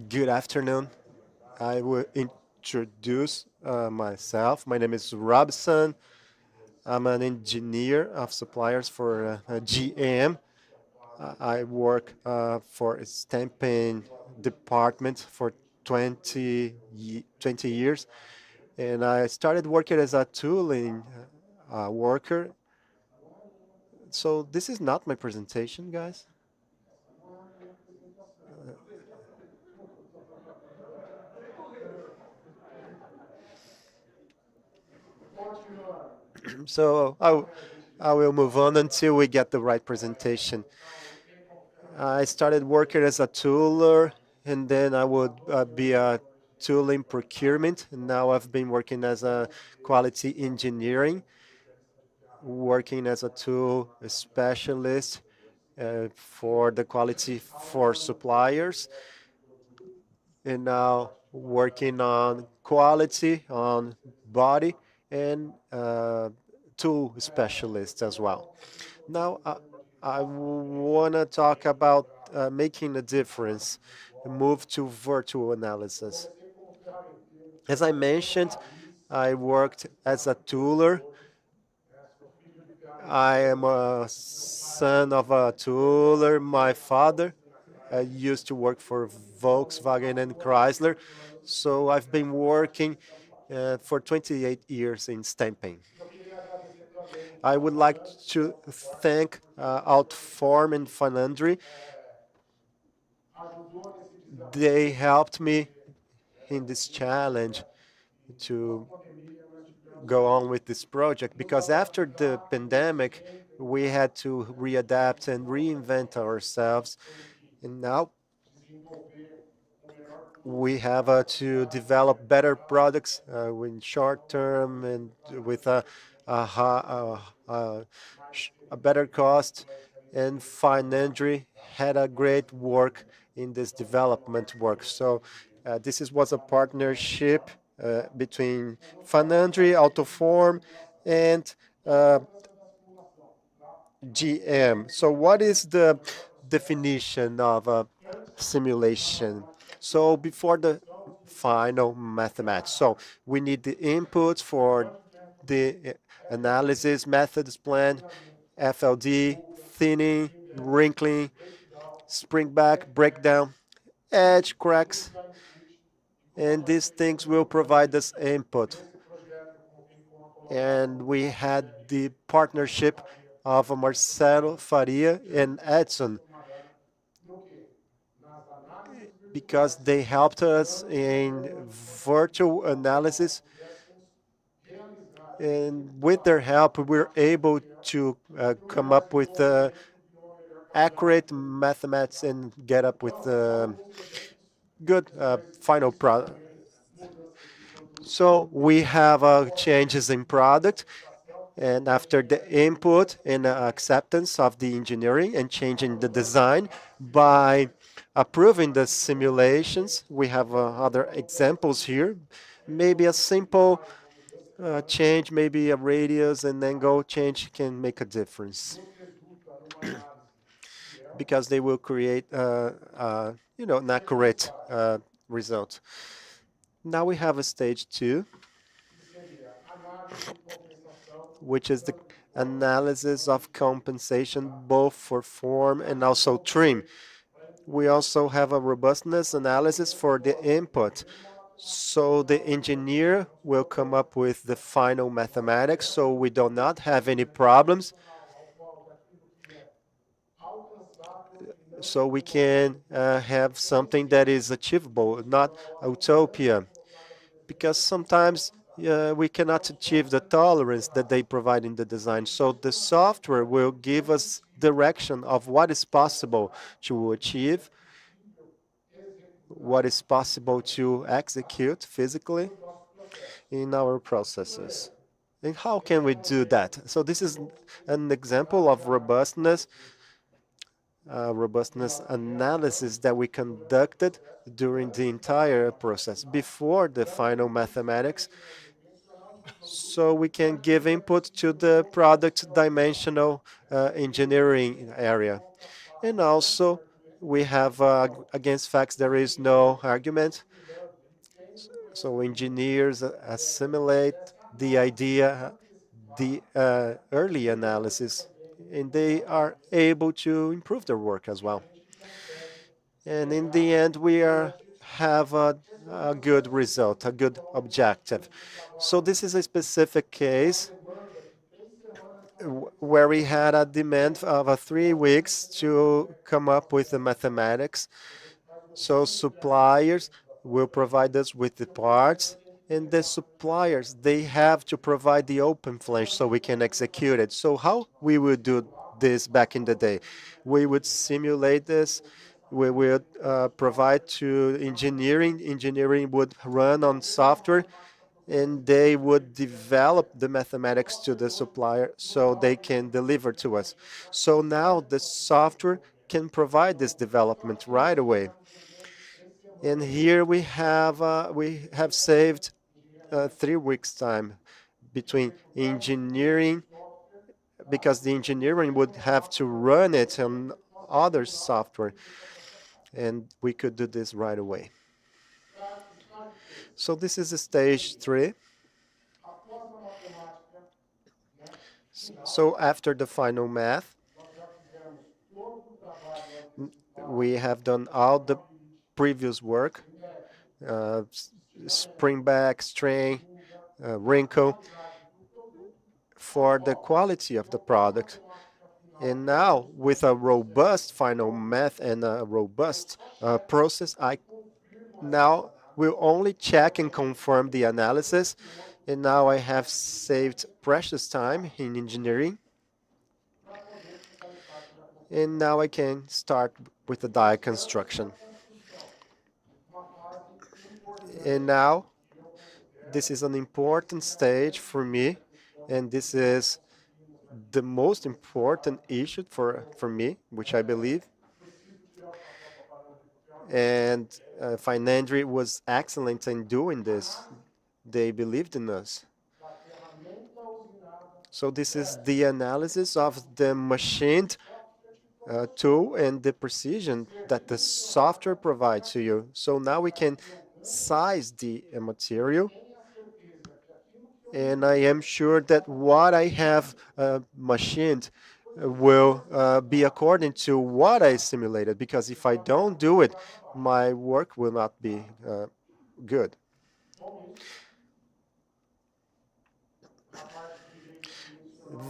Good afternoon. I will introduce myself. My name is Robson. I'm an engineer of suppliers for GM. I work for a stamping department for 20 years. And I started working as a tooling worker. So this is not my presentation, guys. So I will move on until we get the right presentation. I started working as a tooler, and then I would be a tooling procurement. And now I've been working as a quality engineering, working as a tool specialist for the quality for suppliers, and now working on quality on body and tool specialists as well. Now, I want to talk about making a difference, move to virtual analysis. As I mentioned, I worked as a tooler. I am a son of a tooler. My father used to work for Volkswagen and Chrysler, so I've been working for 28 years in stamping. I would like to thank AutoForm and Finandri. They helped me in this challenge to go on with this project because after the pandemic, we had to readapt and reinvent ourselves. And now we have to develop better products in short term and with a better cost. And Finandri had a great work in this development work. So this was a partnership between Finandri, AutoForm, and GM. So what is the definition of a simulation? So before the final mathematics, so we need the inputs for the analysis methods plan, FLD, thinning, wrinkling, spring back, breakdown, edge cracks, and these things will provide us input. And we had the partnership of Marcelo Faria and Edson because they helped us in virtual analysis. And with their help, we're able to come up with accurate mathematics and get up with good final product. So we have changes in product, and after the input and acceptance of the engineering and changing the design by approving the simulations, we have other examples here. Maybe a simple change, maybe a radius and angle change can make a difference because they will create, an accurate result. Now we have a stage two, which is the analysis of compensation both for form and also trim. We also have a robustness analysis for the input. So the engineer will come up with the final mathematics so we do not have any problems. So we can have something that is achievable, not utopia. Because sometimes we cannot achieve the tolerance that they provide in the design. So the software will give us direction of what is possible to achieve, what is possible to execute physically in our processes. And how can we do that? So this is an example of robustness analysis that we conducted during the entire process before the final mathematics, so we can give input to the product dimensional engineering area. And also, we have against facts there is no argument. So engineers assimilate the idea, the early analysis, and they are able to improve their work as well. And in the end, have a good result, a good objective. So this is a specific case where we had a demand of 3 weeks to come up with the mathematics. So suppliers will provide us with the parts, and the suppliers, they have to provide the open flange so we can execute it. So how we would do this back in the day? We would simulate this. We would provide to engineering. Engineering would run on software, and they would develop the mathematics to the supplier so they can deliver to us. So now the software can provide this development right away. And here we have saved 3 weeks time between engineering, because the engineering would have to run it on other software, and we could do this right away. So this is stage 3. So after the final math, we have done all the previous work, spring back, strain, wrinkle, for the quality of the product. And now, with a robust final math and a robust process, I now will only check and confirm the analysis. And now I have saved precious time in engineering. And now I can start with the die construction. And now, this is an important stage for me, and this is the most important issue for me, which I believe. And Finandri was excellent in doing this. They believed in us. So this is the analysis of the machined tool and the precision that the software provides to you. So now we can size the material, and I am sure that what I have machined will be according to what I simulated, because if I don't do it, my work will not be good.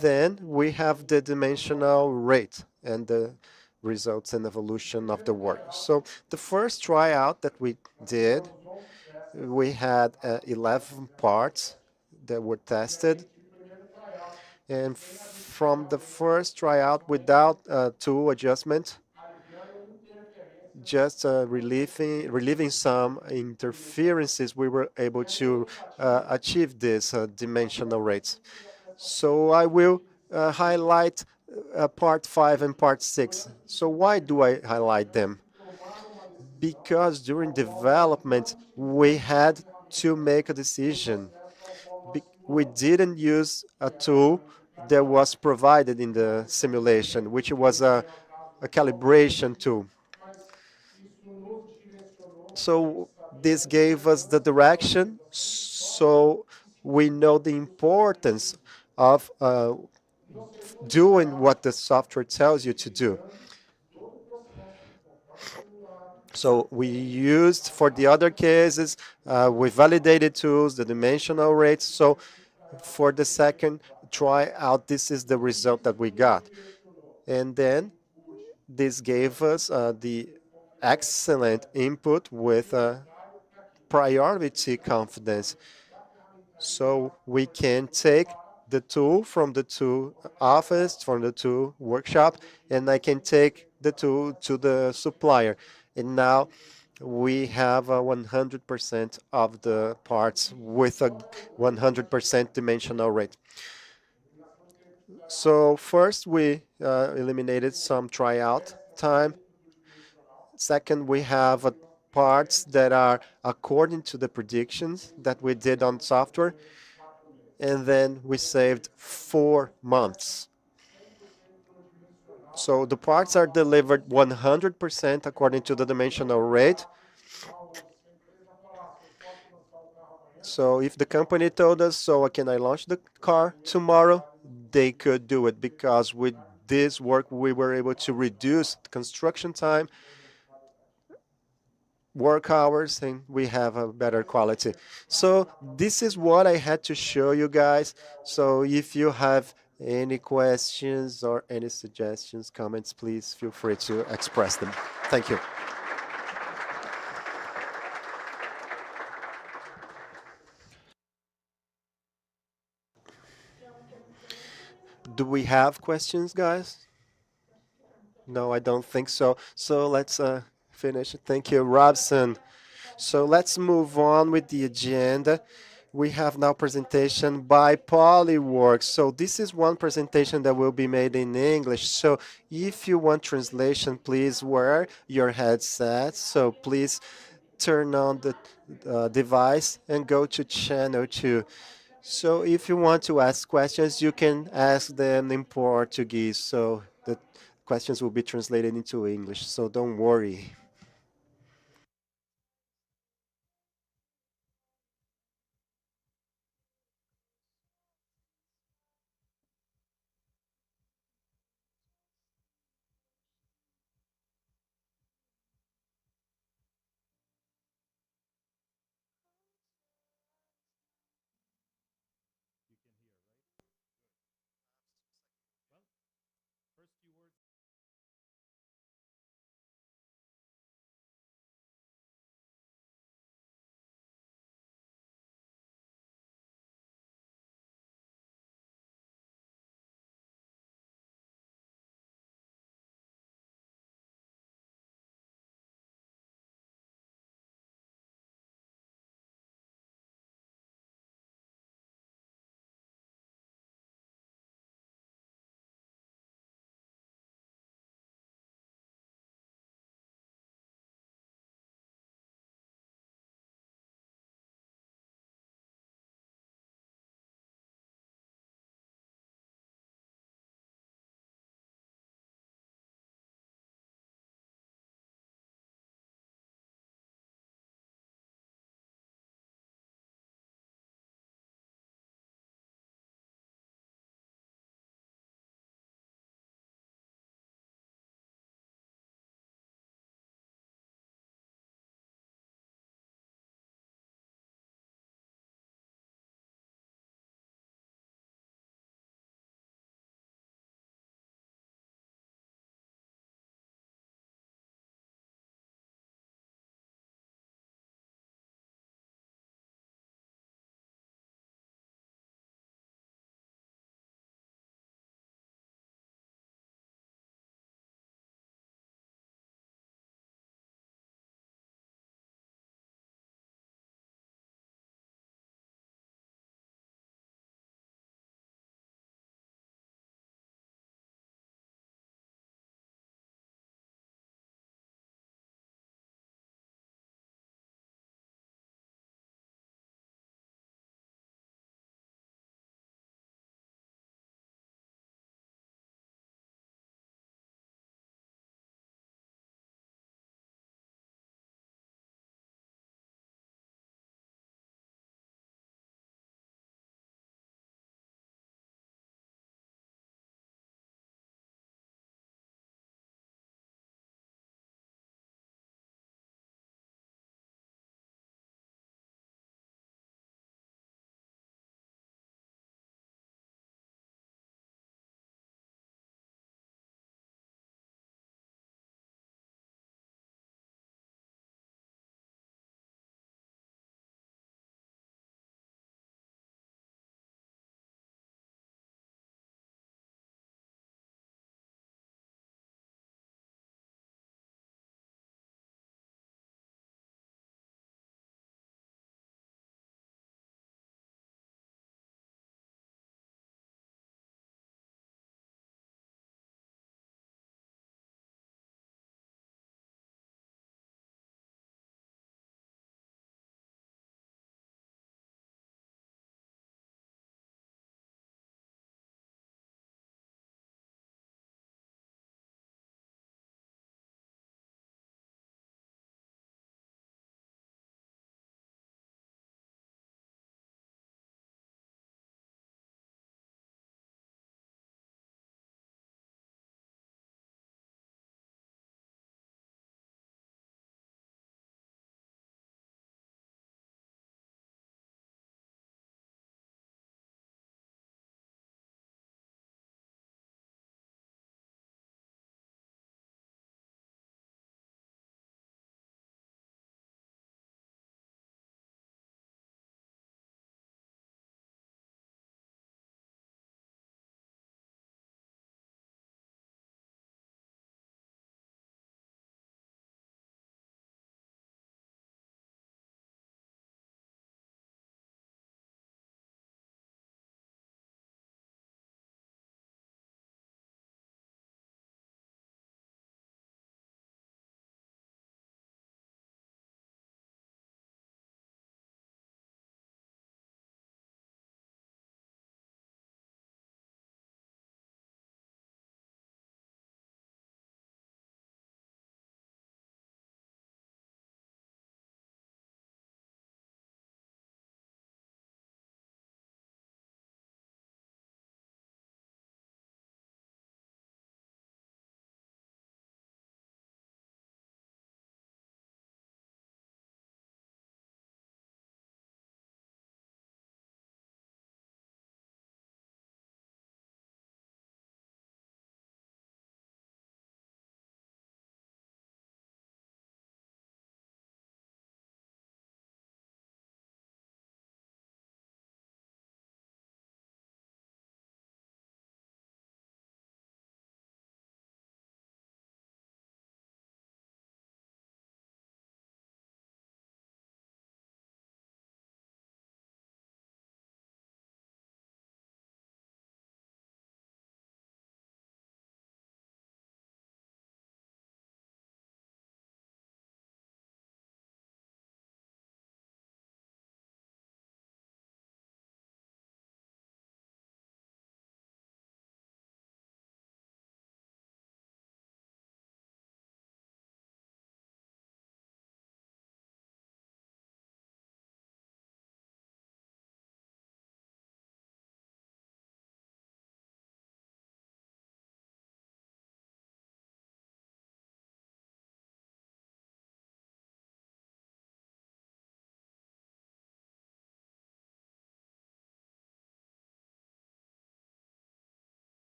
Then we have the dimensional rate and the results and evolution of the work. So the first tryout that we did, we had 11 parts that were tested. And from the first tryout without tool adjustment, just relieving some interferences, we were able to achieve this dimensional rates. So I will highlight part 5 and part 6. So why do I highlight them? Because during development, we had to make a decision. We didn't use a tool that was provided in the simulation, which was a calibration tool. So this gave us the direction, so we know the importance of doing what the software tells you to do. So we used, for the other cases, we validated tools, the dimensional rates. So for the second tryout, this is the result that we got. And then this gave us the excellent input with priority confidence. So we can take the tool from the tool office, from the tool workshop, and I can take the tool to the supplier. And now we have a 100% of the parts with a 100% dimensional rate. So first we eliminated some tryout time. Second, we have parts that are according to the predictions that we did on software. And then we saved 4 months. So the parts are delivered 100% according to the dimensional rate. So if the company told us, so can I launch the car tomorrow? They could do it, because with this work, we were able to reduce construction time, work hours, and we have a better quality. So this is what I had to show you guys. So if you have any questions or any suggestions, comments, please feel free to express them. Thank you. Do we have questions, guys? No, I don't think so. So let's finish. Thank you, Robson. So let's move on with the agenda. We have now presentation by Polyworks. So this is one presentation that will be made in English. So if you want translation, please wear your headset. So please turn on the device and go to channel 2. So if you want to ask questions, you can ask them in Portuguese. So the questions will be translated into English. So don't worry.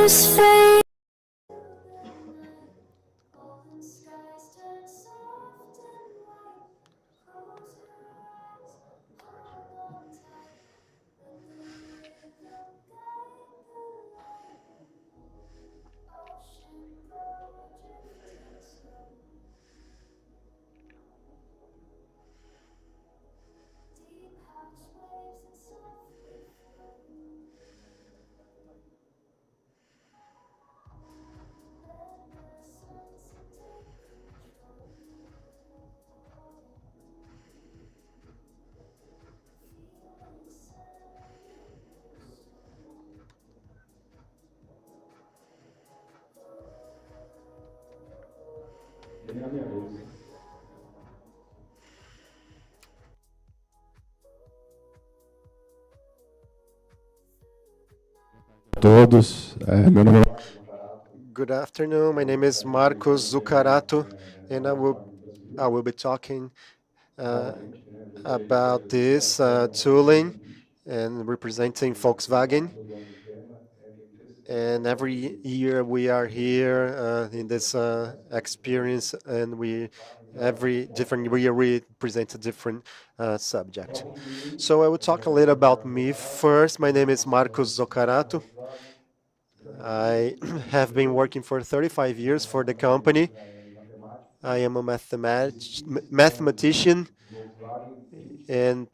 colors fade. Todos, meu nome é Good afternoon. My name is Marcos Zucarato, and I will be talking uh, about this tooling and representing Volkswagen. And every year we are here in this experience, and every different year we present a different subject. So I will talk a little about me first. My name is Marcos Zucarato. I have been working for 35 years for the company. I am a mathematician and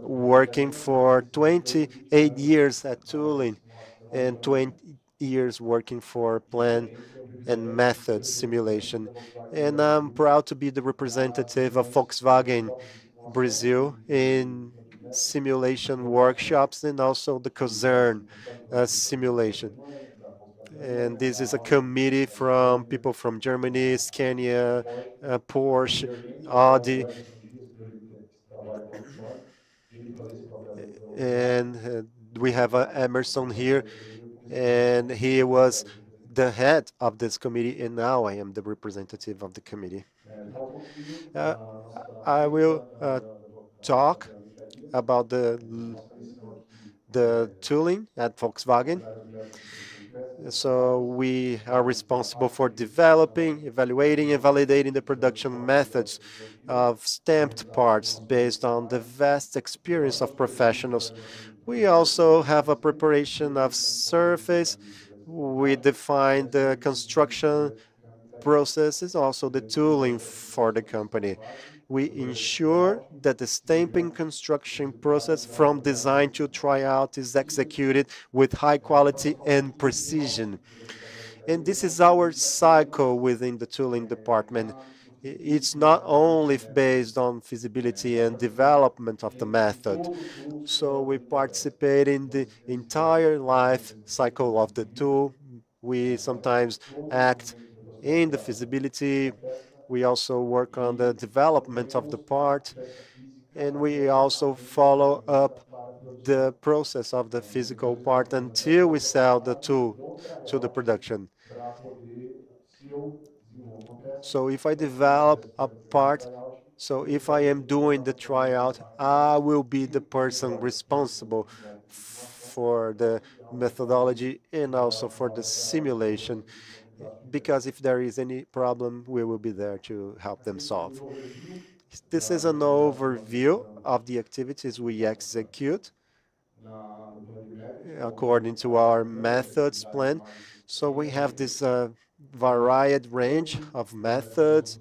working for 28 years at Tooling and 20 years working for plan and method simulation. And I'm proud to be the representative of Volkswagen Brazil in simulation workshops and also the COSERN simulation. And this is a committee from people from Germany, Scania, Porsche, Audi, and we have Emerson here, and he was the head of this committee, and now I am the representative of the committee. Uh, I will talk about the tooling at Volkswagen. So we are responsible for developing, evaluating, and validating the production methods of stamped parts based on the vast experience of professionals. We also have a preparation of surface. We define the construction processes, also the tooling for the company. We ensure that the stamping construction process from design to tryout is executed with high quality and precision. And this is our cycle within the tooling department. It's not only based on feasibility and development of the method. So we participate in the entire life cycle of the tool. We sometimes act in the feasibility. We also work on the development of the part, and we also follow up the process of the physical part until we sell the tool to the production. So if I develop a part, so if I am doing the tryout, I will be the person responsible for the methodology and also for the simulation, because if there is any problem, we will be there to help them solve. This is an overview of the activities we execute according to our methods plan. So we have this varied range of methods.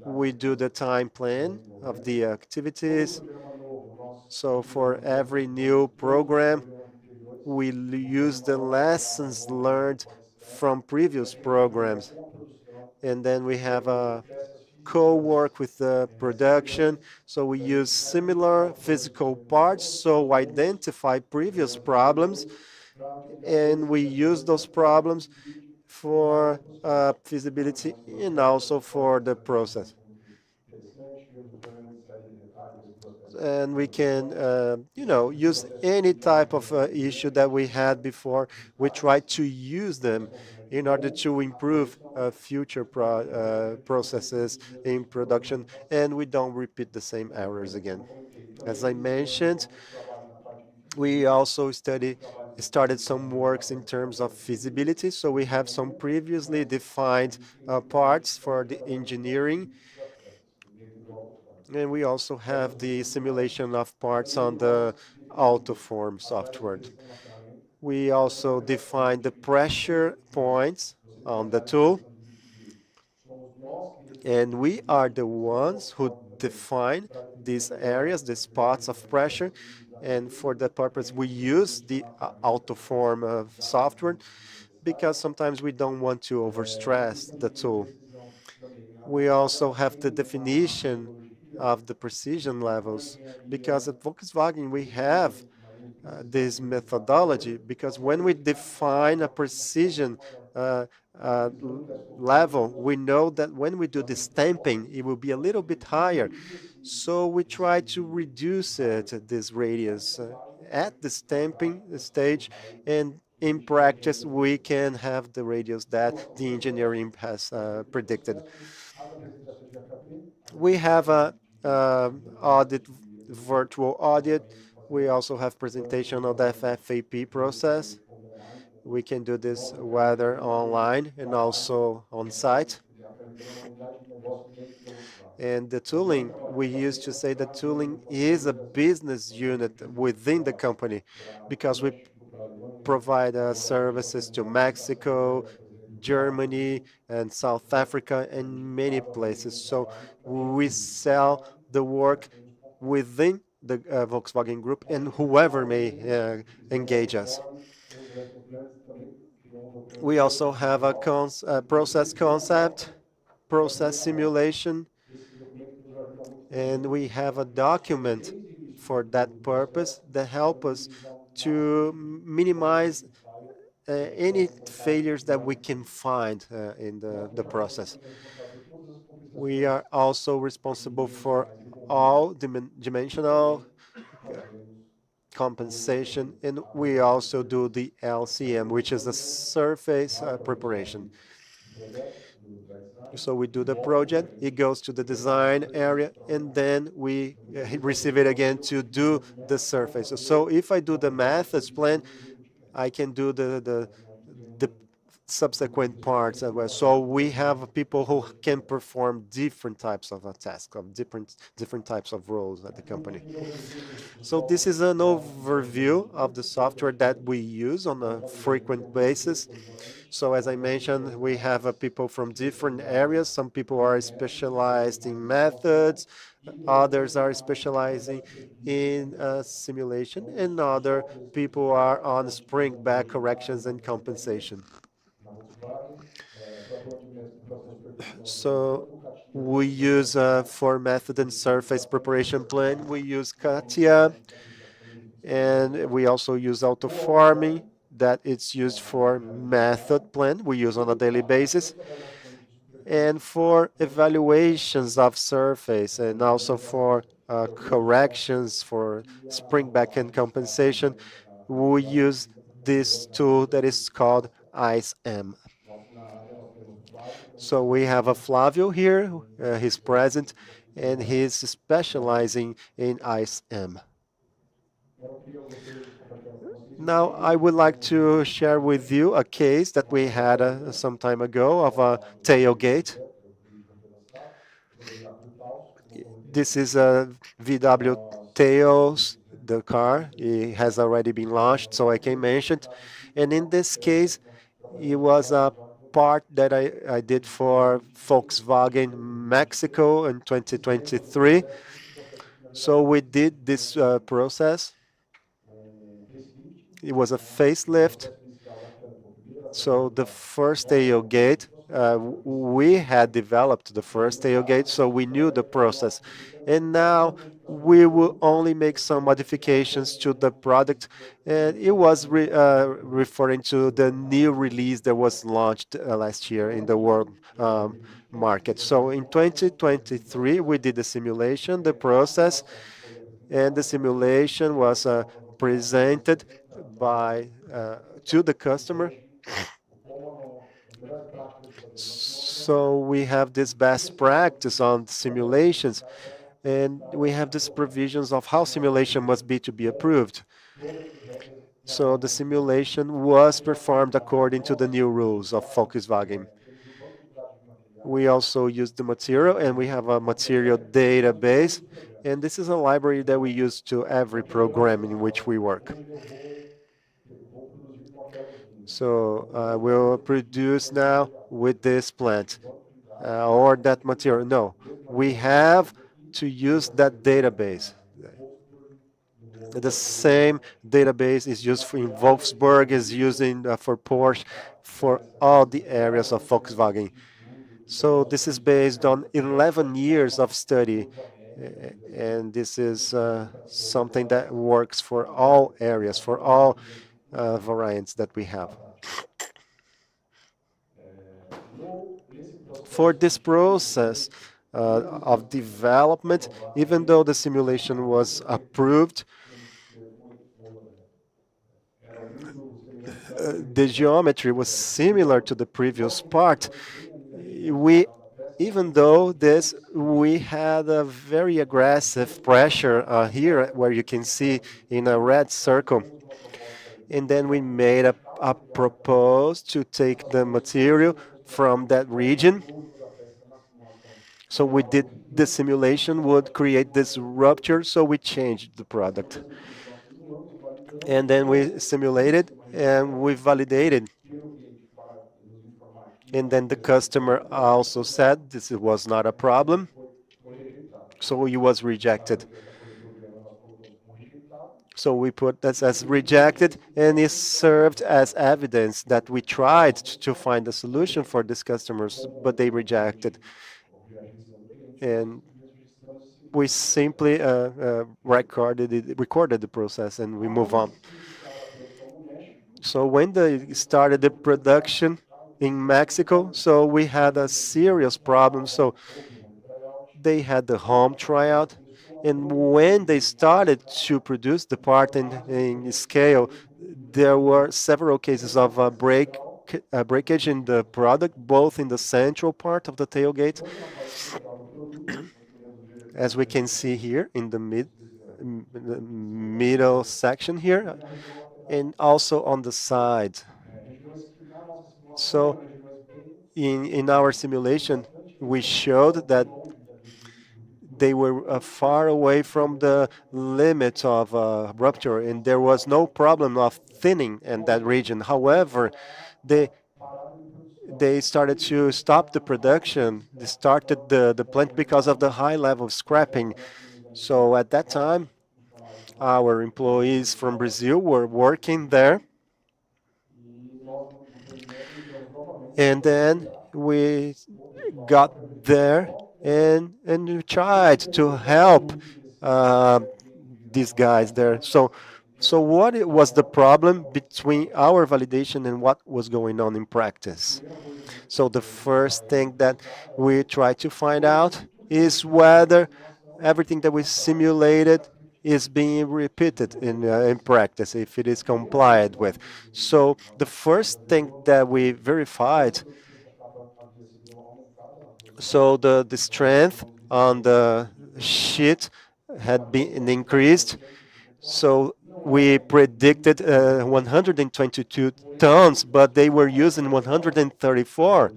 We do the time plan of the activities. So for every new program, we use the lessons learned from previous programs. And then we have a co-work with the production. So we use similar physical parts, so identify previous problems, and we use those problems for feasibility and also for the process. And we can, use any type of issue that we had before. We try to use them in order to improve future processes in production, and we don't repeat the same errors again. As I mentioned, we also study started some works in terms of feasibility. So we have some previously defined parts for the engineering, and we also have the simulation of parts on the AutoForm software. We also define the pressure points on the tool, and we are the ones who define these areas, the spots of pressure. And for that purpose, we use the AutoForm software because sometimes we don't want to overstress the tool. We also have the definition of the precision levels because at Volkswagen we have this methodology because when we define a precision uh, level, we know that when we do the stamping, it will be a little bit higher. So we try to reduce it, this radius, at the stamping stage, and in practice, we can have the radius that the engineering has predicted. We have a audit, virtual audit. We also have presentation of the FFAP process. We can do this whether online and also on site. And the tooling, we used to say that tooling is a business unit within the company because we provide services to Mexico, Germany, and South Africa, and many places. So we sell the work within the Volkswagen Group and whoever may engage us. We also have a process concept, process simulation, and we have a document for that purpose that help us to minimize any failures that we can find in the process. We are also responsible for all dimensional compensation, and we also do the LCM, which is the surface preparation. So we do the project, it goes to the design area, and then we receive it again to do the surface. So if I do the methods plan, I can do the subsequent parts as well. So we have people who can perform different types of tasks, of different types of roles at the company. So this is an overview of the software that we use on a frequent basis. So as I mentioned, we have people from different areas. Some people are specialized in methods, others are specializing in simulation, and other people are on spring back corrections and compensation. So we use for method and surface preparation plan, we use Katia, and we also use AutoForming that it's used for method plan we use on a daily basis, and for evaluations of surface, and also for corrections for spring back and compensation, we use this tool that is called ICE-M. So we have a Flavio here, he's present, and he's specializing in ICE-M. Now, I would like to share with you a case that we had some time ago of a tailgate. This is a VW Taos, the car. It has already been launched, so I can mention it. And in this case, it was a part that I did for Volkswagen Mexico in 2023. So we did this process. It was a facelift. So the first tailgate, we had developed the first tailgate, so we knew the process. And now we will only make some modifications to the product. And it was referring to the new release that was launched last year in the world market. So in 2023, we did the simulation, the process, and the simulation was presented by to the customer. So we have this best practice on simulations, and we have these provisions of how simulation must be to be approved. So the simulation was performed according to the new rules of Volkswagen. We also use the material, and we have a material database, and this is a library that we use to every program in which we work. So we'll produce now with this plant or that material. No, we have to use that database. The same database is used in Wolfsburg, is using for Porsche, for all the areas of Volkswagen. So this is based on 11 years of study, and this is something that works for all areas, for all variants that we have. For this process of development, even though the simulation was approved, the geometry was similar to the previous part. We, even though this, we had a very aggressive pressure here, where you can see in a red circle. And then we made a propose to take the material from that region. So we did the simulation would create this rupture, so we changed the product. And then we simulated and we validated. And then the customer also said this was not a problem, so he was rejected. So we put this as rejected, and it served as evidence that we tried to find a solution for these customers, but they rejected. And we simply recorded the process, and we move on. So when they started the production in Mexico, so we had a serious problem. So they had the home tryout, and when they started to produce the part in scale, there were several cases of breakage in the product, both in the central part of the tailgate, as we can see here in the middle section here, and also on the side. So in our simulation, we showed that they were far away from the limit of rupture, and there was no problem of thinning in that region. However, they started to stop the production. They started the plant because of the high level of scrapping. So at that time, our employees from Brazil were working there. And then we got there and we tried to help these guys there. So what was the problem between our validation and what was going on in practice? So the first thing that we try to find out is whether everything that we simulated is being repeated in practice, if it is complied with. So the first thing that we verified, so the strength on the sheet had been increased. So we predicted 122 tons, but they were using 134.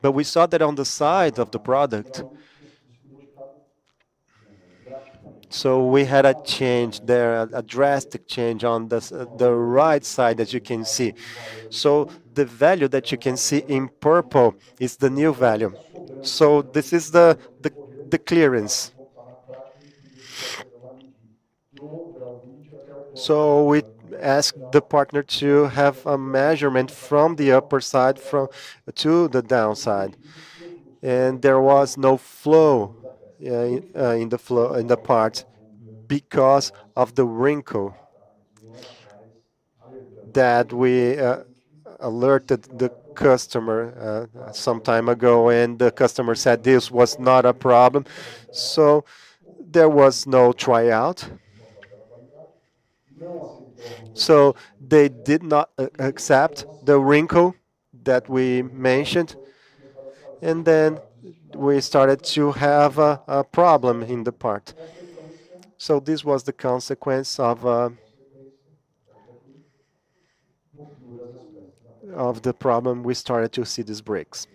But we saw that on the side of the product. So we had a change there, a drastic change on the right side, as you can see. So the value that you can see in purple is the new value. So this is the clearance. So we asked the partner to have a measurement from the upper side to the downside, and there was no flow in the part because of the wrinkle that we alerted the customer some time ago, and the customer said this was not a problem. So there was no tryout. So they did not accept the wrinkle that we mentioned, and then we started to have a problem in the part. So this was the consequence of of the problem, we started to see these breaks.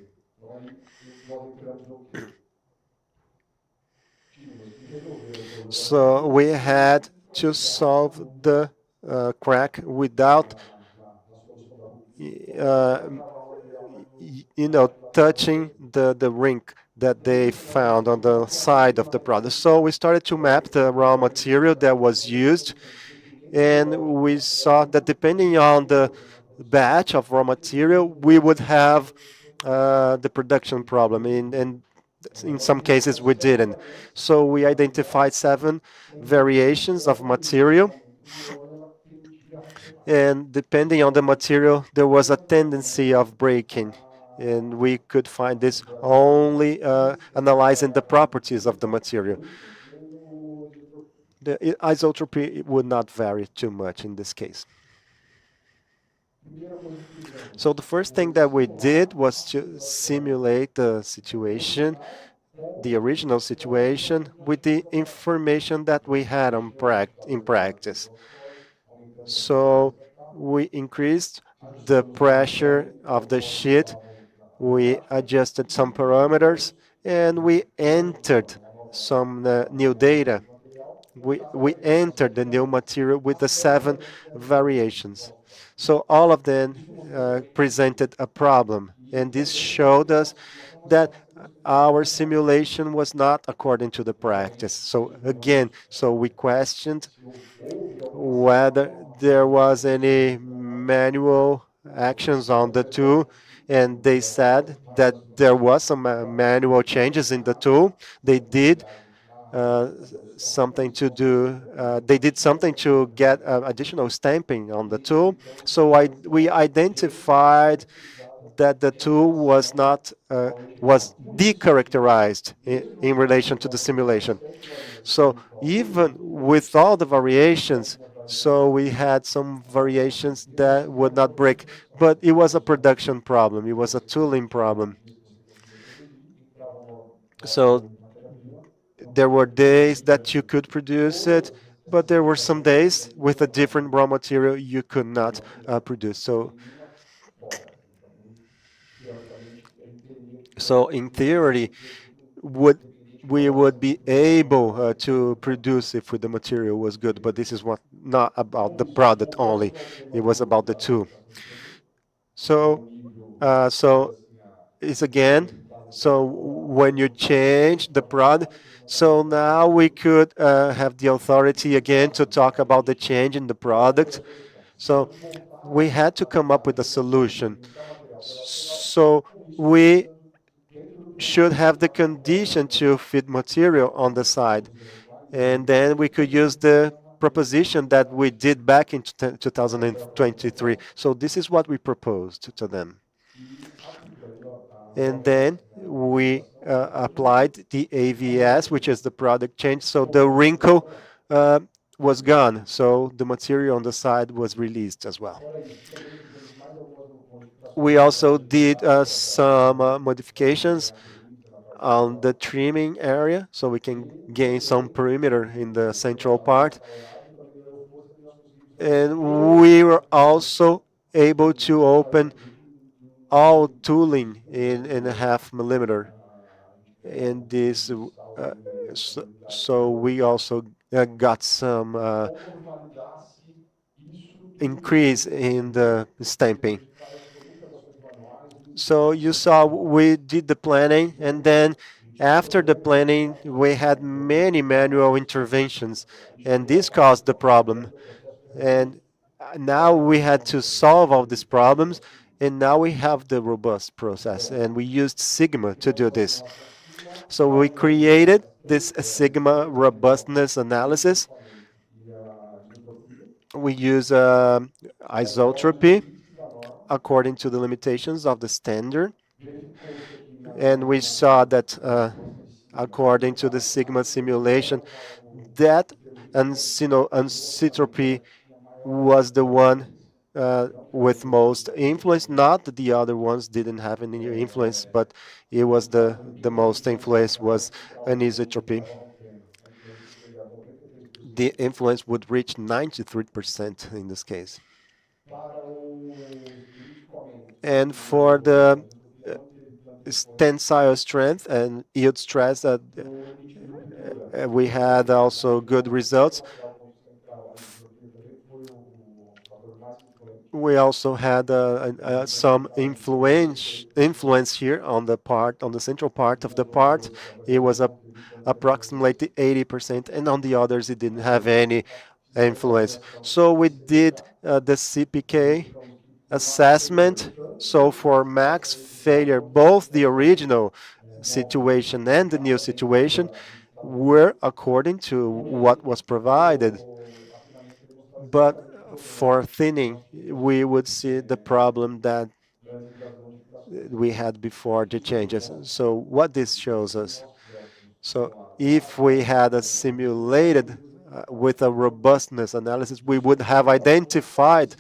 So we had to solve the crack without, uh, touching the rink that they found on the side of the product. So we started to map the raw material that was used, and we saw that depending on the batch of raw material, we would have the production problem. And in some cases, we didn't. So we identified 7 variations of material, and depending on the material, there was a tendency of breaking. And we could find this only analyzing the properties of the material. The isotropy would not vary too much in this case. So the first thing that we did was to simulate the situation, the original situation, with the information that we had in practice. So we increased the pressure of the sheet, we adjusted some parameters, and we entered some new data. We entered the new material with the 7 variations. So all of them presented a problem, and this showed us that our simulation was not according to the practice. So again, so we questioned whether there was any manual actions on the tool, and they said that there was some manual changes in the tool. They did uh, something to do. They did something to get additional stamping on the tool. So we identified that the tool was not was decharacterized in relation to the simulation. So even with all the variations, so we had some variations that would not break, but it was a production problem. It was a tooling problem. So there were days that you could produce it, but there were some days with a different raw material you could not produce. So in theory, would we would be able to produce if the material was good, but this is what not about the product only. It was about the tool. So so it's again. So when you change the product, so now we could have the authority again to talk about the change in the product. So we had to come up with a solution. So we should have the condition to fit material on the side. And then we could use the proposition that we did back in 2023. So this is what we proposed to them. And then we applied the AVS, which is the product change. So the wrinkle was gone. So the material on the side was released as well. We also did some modifications on the trimming area, so we can gain some perimeter in the central part. And we were also able to open all tooling in a 0.5 mm. And this, so we also got some increase in the stamping. So you saw we did the planning, and then after the planning, we had many manual interventions, and this caused the problem. And now we had to solve all these problems, and now we have the robust process, and we used Sigma to do this. So we created this Sigma robustness analysis. We use isotropy according to the limitations of the standard. And we saw that according to the Sigma simulation, that anisotropy was the one with most influence. Not that the other ones didn't have any influence, but it was the most influence was anisotropy. The influence would reach 93% in this case. And for the tensile strength and yield stress, we had also good results. We also had some influence here on the central part of the part. It was approximately 80%, and on the others, it didn't have any influence. So we did the CPK assessment. So for max failure, both the original situation and the new situation were according to what was provided. But for thinning, we would see the problem that we had before the changes. So what this shows us, so if we had a simulated with a robustness analysis, we would have identified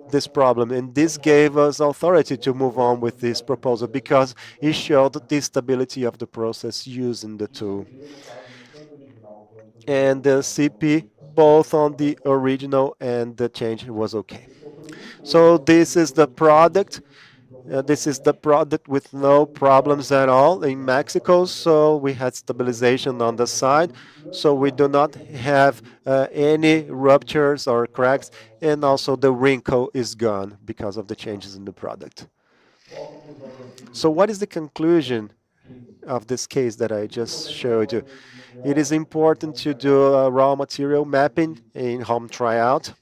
this problem, and this gave us authority to move on with this proposal because it showed the stability of the process using the tool. And the CP, both on the original and the change, was okay. So this is the product. This is the product with no problems at all in Mexico. So we had stabilization on the side. So we do not have any ruptures or cracks. And also the wrinkle is gone because of the changes in the product. So what is the conclusion of this case that I just showed you? It is important to do a raw material mapping in home tryout.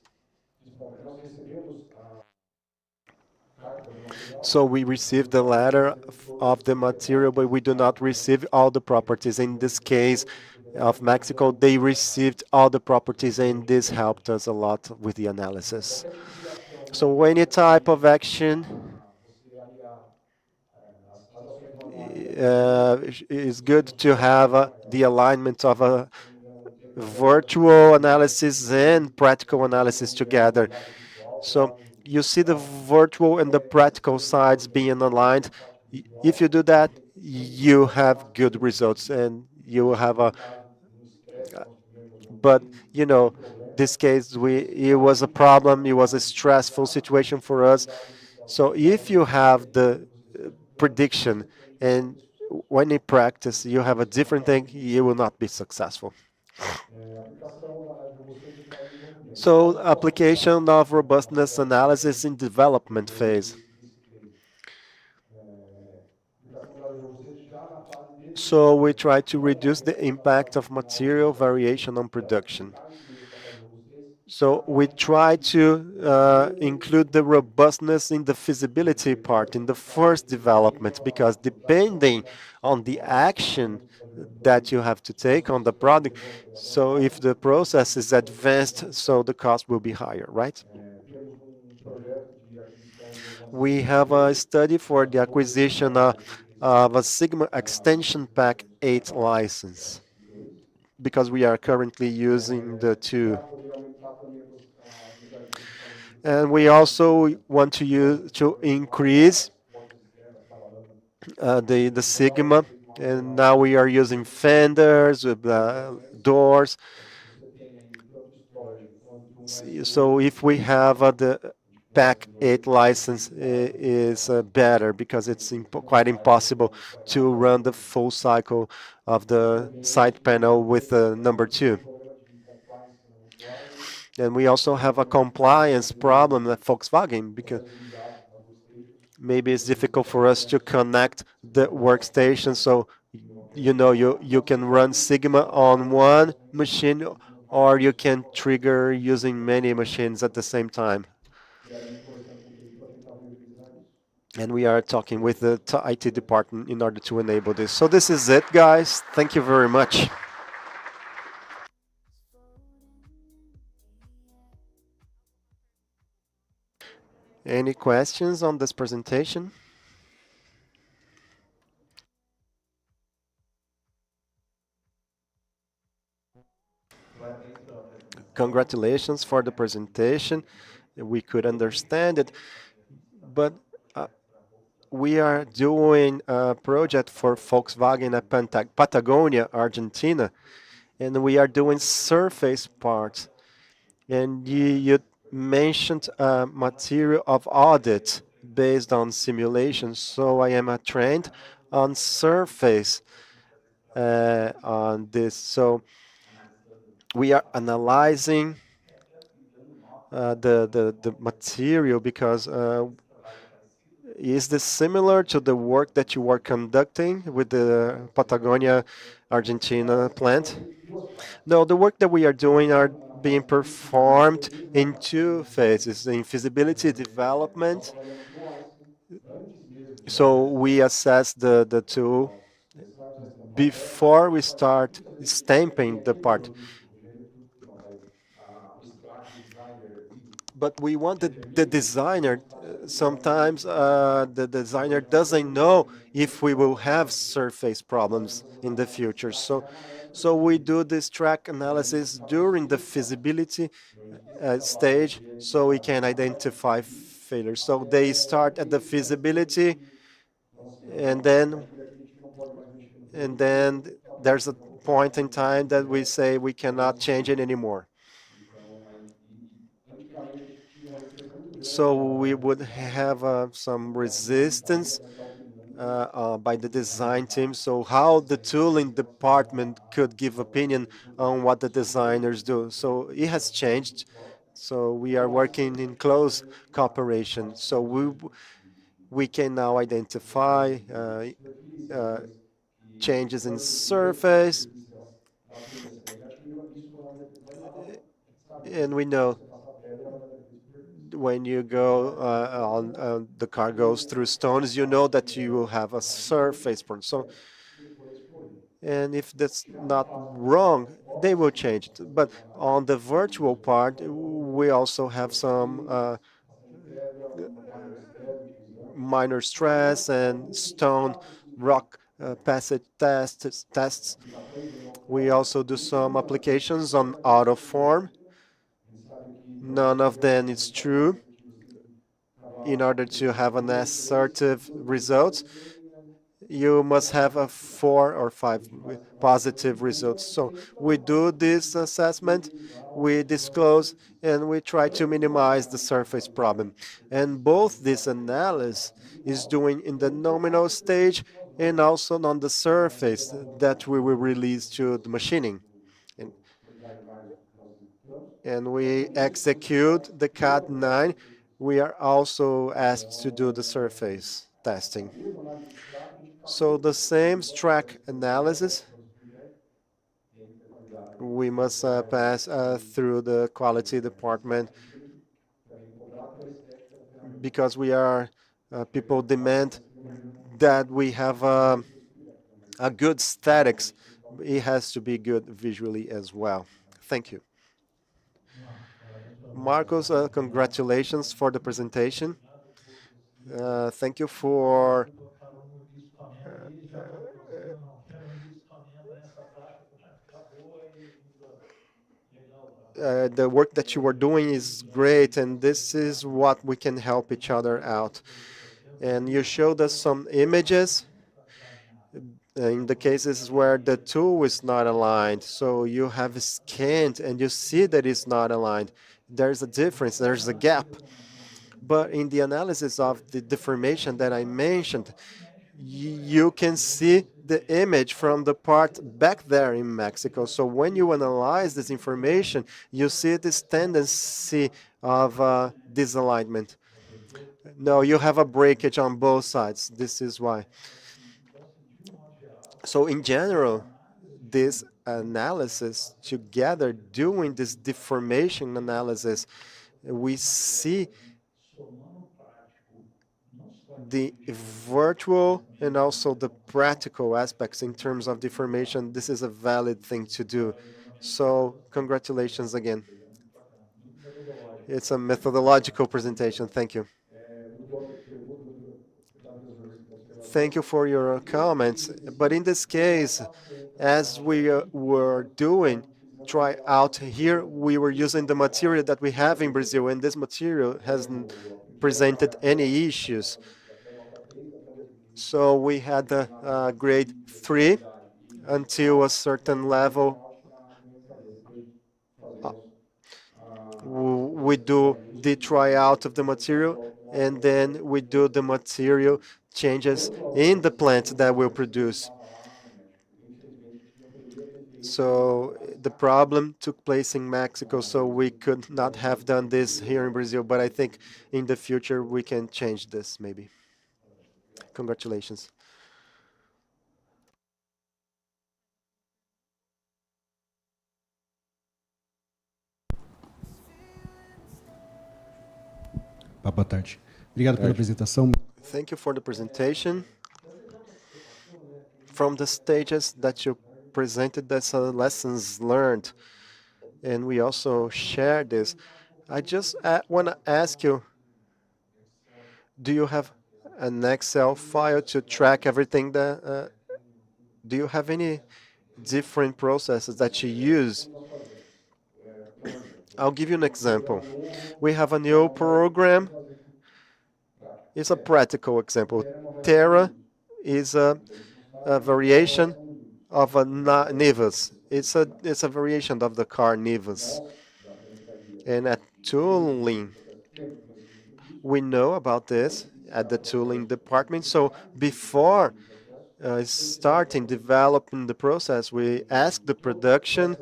So we receive the letter of the material, but we do not receive all the properties. In this case of Mexico, they received all the properties, and this helped us a lot with the analysis. So any type of action is good to have the alignment of a virtual analysis and practical analysis together. So you see the virtual and the practical sides being aligned. If you do that, you have good results and you will have a, but you know, this case it was a problem, it was a stressful situation for us. So if you have the prediction and when you practice you have a different thing, you will not be successful. So application of robustness analysis in development phase. So we try to reduce the impact of material variation on production. So we try to include the robustness in the feasibility part, in the first development, because depending on the action that you have to take on the product, so if the process is advanced, so the cost will be higher, right? We have a study for the acquisition of a Sigma Extension Pack 8 license because we are currently using the 2. And we also want to increase the Sigma, and now we are using fenders, doors. So if we have the Pack 8 license is better because it's quite impossible to run the full cycle of the side panel with the number 2. And we also have a compliance problem at Volkswagen because maybe it's difficult for us to connect the workstation. So, you know, you can run Sigma on one machine or you can trigger using many machines at the same time. And we are talking with the IT department in order to enable this. So this is it, guys. Thank you very much. Any questions on this presentation? Congratulations for the presentation. We could understand it, but we are doing a project for Volkswagen at Patagonia, Argentina, and we are doing surface parts. And you mentioned material of audit based on simulations. So I am trained on surface on this. So we are analyzing the material because is this similar to the work that you are conducting with the Patagonia, Argentina plant? No, the work that we are doing are being performed in two phases, in feasibility development. So we assess the tool before we start stamping the part. But we want the designer, sometimes the designer doesn't know if we will have surface problems in the future. So we do this track analysis during the feasibility stage so we can identify failures. So they start at the feasibility and then there's a point in time that we say we cannot change it anymore. So we would have some resistance by the design team. So how the tooling department could give opinion on what the designers do. So it has changed. So we are working in close cooperation. So we can now identify uh, changes in surface, and we know when you go on the car goes through stones, you know that you will have a surface burn. So, and if that's not wrong, they will change it. But on the virtual part, we also have some minor stress and stone rock passage tests. We also do some applications on AutoForm. None of them is true. In order to have an assertive result, you must have a 4 or 5 positive results. So we do this assessment, we disclose, and we try to minimize the surface problem. And both this analysis is doing in the nominal stage and also on the surface that we will release to the machining. And, and we execute the CAD9. We are also asked to do the surface testing. So the same track analysis, we must pass through the quality department because we are people demand that we have a good aesthetics. It has to be good visually as well. Thank you. Marcos, congratulations for the presentation. Thank you for the work that you are doing is great, and this is what we can help each other out. And you showed us some images in the cases where the tool is not aligned. So you have scanned and you see that it's not aligned. There's a difference, there's a gap. But in the analysis of the deformation that I mentioned, you can see the image from the part back there in Mexico. So when you analyze this information, you see this tendency of disalignment. No, you have a breakage on both sides. This is why. So in general, this analysis together, doing this deformation analysis, we see the virtual and also the practical aspects in terms of deformation. This is a valid thing to do. So congratulations again. It's a methodological presentation. Thank you. Thank you for your comments. But in this case, as we were doing try out here, we were using the material that we have in Brazil, and this material hasn't presented any issues. So we had the grade 3 until a certain level. We do the tryout of the material, and then we do the material changes in the plant that will produce. So the problem took place in Mexico, so we could not have done this here in Brazil, but I think in the future we can change this maybe. Congratulations. Boa tarde. Obrigado pela apresentação. Thank you for the presentation. From the stages that you presented, that's lessons learned, and we also share this. I just want to ask you, do you have an Excel file to track everything that, do you have any different processes that you use? I'll give you an example. We have a new program. It's a practical example. Terra is a variation of a Nivus. It's a variation of the car Nivus. And at tooling, we know about this at the tooling department. So before starting developing the process, we ask the production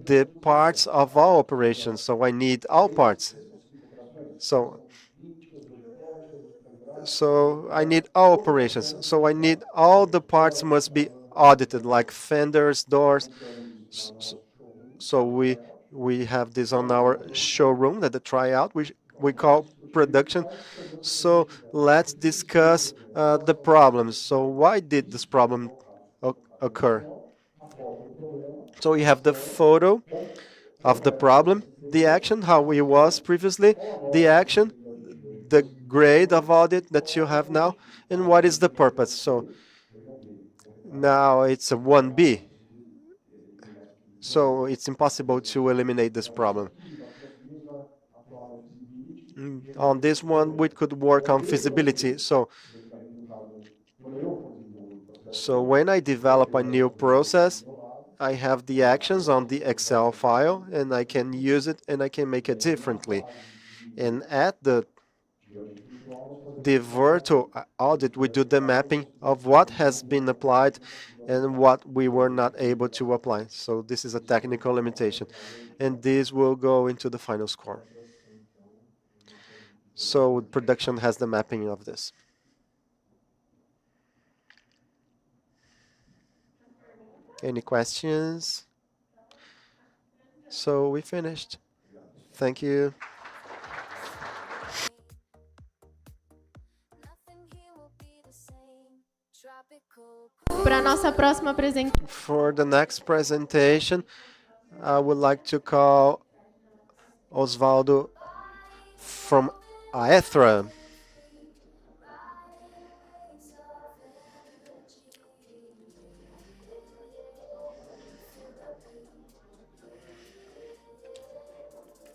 the parts of all operations. So I need all parts. So I need all operations. So I need all the parts must be audited, like fenders, doors. So we have this on our showroom that the tryout we call production. So let's discuss the problems. So why did this problem occur? So we have the photo of the problem, the action, how it was previously, the action, the grade of audit that you have now, and what is the purpose. So now it's a 1B. So it's impossible to eliminate this problem. On this one, we could work on feasibility. So when I develop a new process, I have the actions on the Excel file, and I can use it, and I can make it differently. And at the virtual audit, we do the mapping of what has been applied and what we were not able to apply. So this is a technical limitation. And this will go into the final score. So production has the mapping of this. Any questions? So we finished. Thank you. Nothing here will be the same. Tropical Para a nossa próxima apresentação. For the next presentation, I would like to call Osvaldo from Aethra.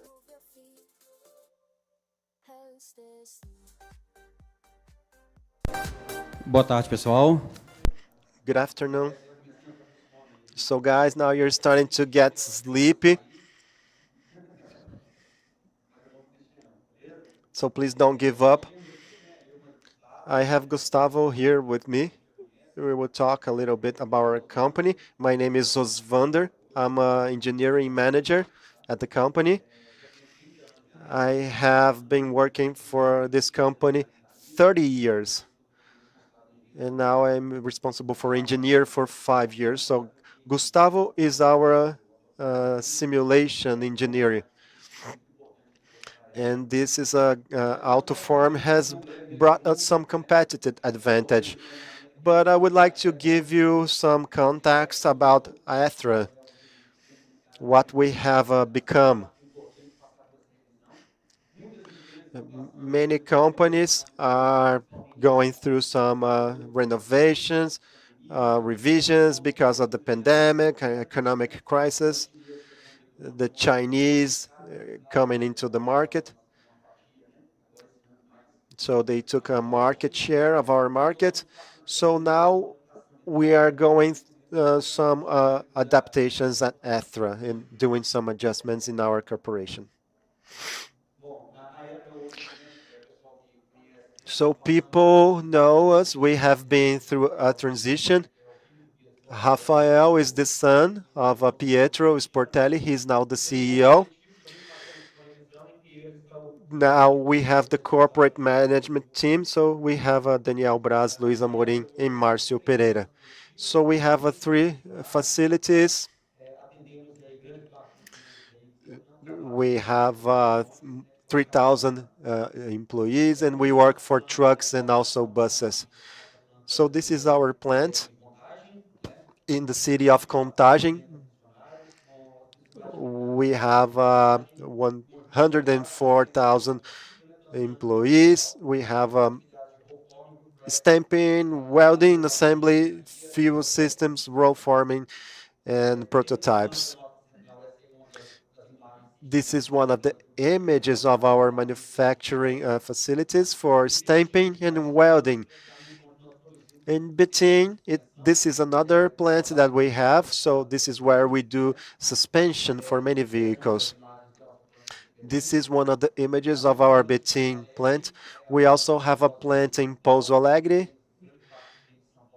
move your feet. Hostess. Boa tarde, pessoal. Good afternoon. So guys, now you're starting to get sleepy. So please don't give up. I have Gustavo here with me. We will talk a little bit about our company. My name is Osvander. I'm an engineering manager at the company. I have been working for this company 30 years. And now I'm responsible for engineer for 5 years. So Gustavo is our simulation engineer. And this is AutoForm has brought us some competitive advantage. But I would like to give you some context about Aethra, what we have become. Many companies are going through some renovations, revisions because of the pandemic, economic crisis, the Chinese coming into the market. So they took a market share of our market. So now we are going some adaptations at Aethra and doing some adjustments in our corporation. So people know us. We have been through a transition. Rafael is the son of Pietro Sportelli. He's now the CEO. Now we have the corporate management team. So we have Daniel Braz, Luiz Amorim, and Márcio Pereira. So we have three facilities. We have 3,000 employees, and we work for trucks and also buses. So this is our plant in the city of Contagem. We have 104,000 employees. We have stamping, welding, assembly, fuel systems, roll forming, and prototypes. This is one of the images of our manufacturing facilities for stamping and welding. In between, this is another plant that we have. So this is where we do suspension for many vehicles. This is one of the images of our Betim plant. We also have a plant in Pouso Alegre.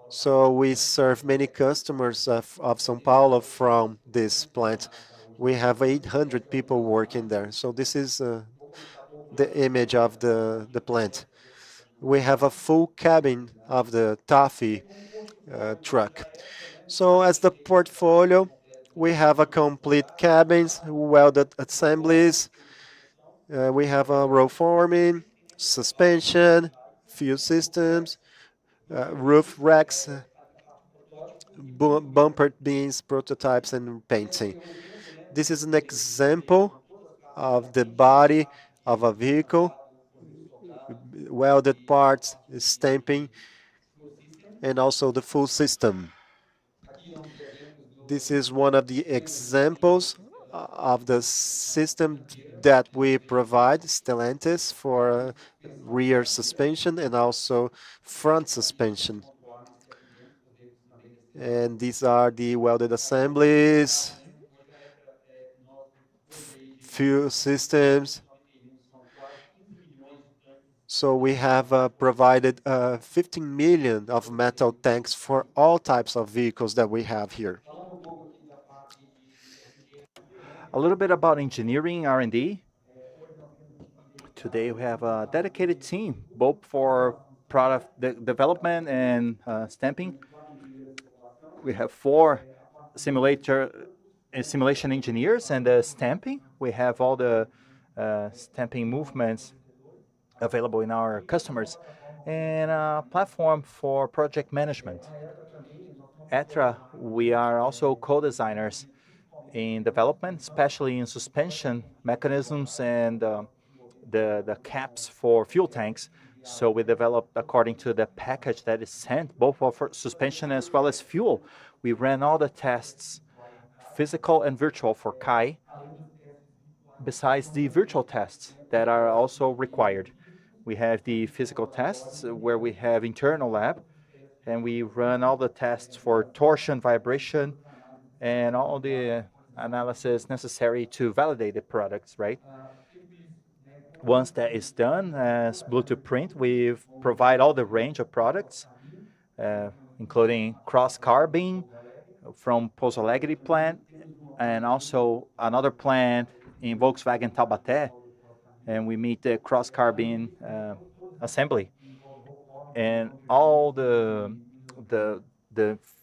So we serve many customers of São Paulo from this plant. We have 800 people working there. So this is the image of the plant. We have a full cabin of the Taffy truck. So as the portfolio, we have a complete cabins, welded assemblies. We have a roll forming, suspension, fuel systems, roof racks, bumper beams, prototypes, and painting. This is an example of the body of a vehicle, welded parts, stamping, and also the full system. This is one of the examples of the system that we provide, Stellantis, for rear suspension and also front suspension. And these are the welded assemblies, fuel systems. So we have provided 15 million of metal tanks for all types of vehicles that we have here. A little bit about engineering R&D. Today we have a dedicated team, both for product development and stamping. We have 4 simulation engineers and stamping. We have all the stamping movements available in our customers, and a platform for project management. ETRA, we are also co-designers in development, especially in suspension mechanisms and the caps for fuel tanks. So we developed according to the package that is sent, both for suspension as well as fuel. We ran all the tests, physical and virtual for Kai, besides the virtual tests that are also required. We have the physical tests where we have internal lab, and we run all the tests for torsion, vibration, and all the analysis necessary to validate the products, right? Once that is done, as Bluetooth print, we provide all the range of products, including cross carbine from Pouso Alegre plant, and also another plant in Volkswagen Taubaté, and we meet the cross carbine assembly, and all the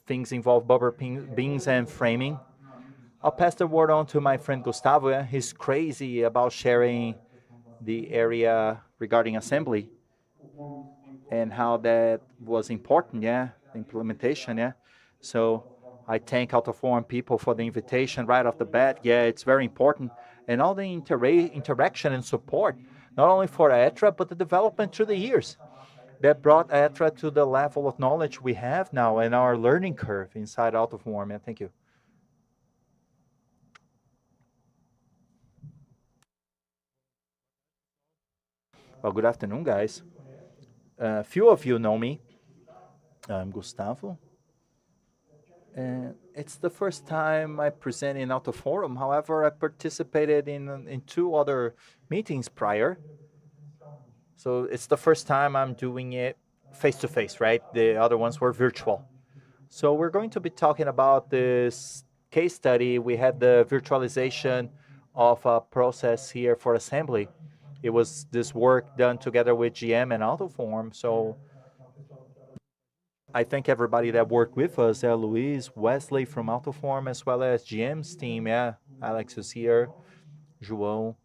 things involve bumper beams and framing. I'll pass the word on to my friend Gustavo. He's crazy about sharing the area regarding assembly and how that was important, the implementation, So I thank AutoForum people for the invitation right off the bat. It's very important. And all the interaction and support, not only for ETRA, but the development through the years that brought ETRA to the level of knowledge we have now and our learning curve inside AutoForm. Thank you. Well, good afternoon, guys. A few of you know me. I'm Gustavo. And it's the first time I present in AutoForum. However, I participated in 2 other meetings prior. So it's the first time I'm doing it face to face, right? The other ones were virtual. So we're going to be talking about this case study. We had the virtualization of a process here for assembly. It was this work done together with GM and AutoForm. So I thank everybody that worked with us, Luis, Wesley from AutoForm, as well as GM's team, yeah, Alex is here, João,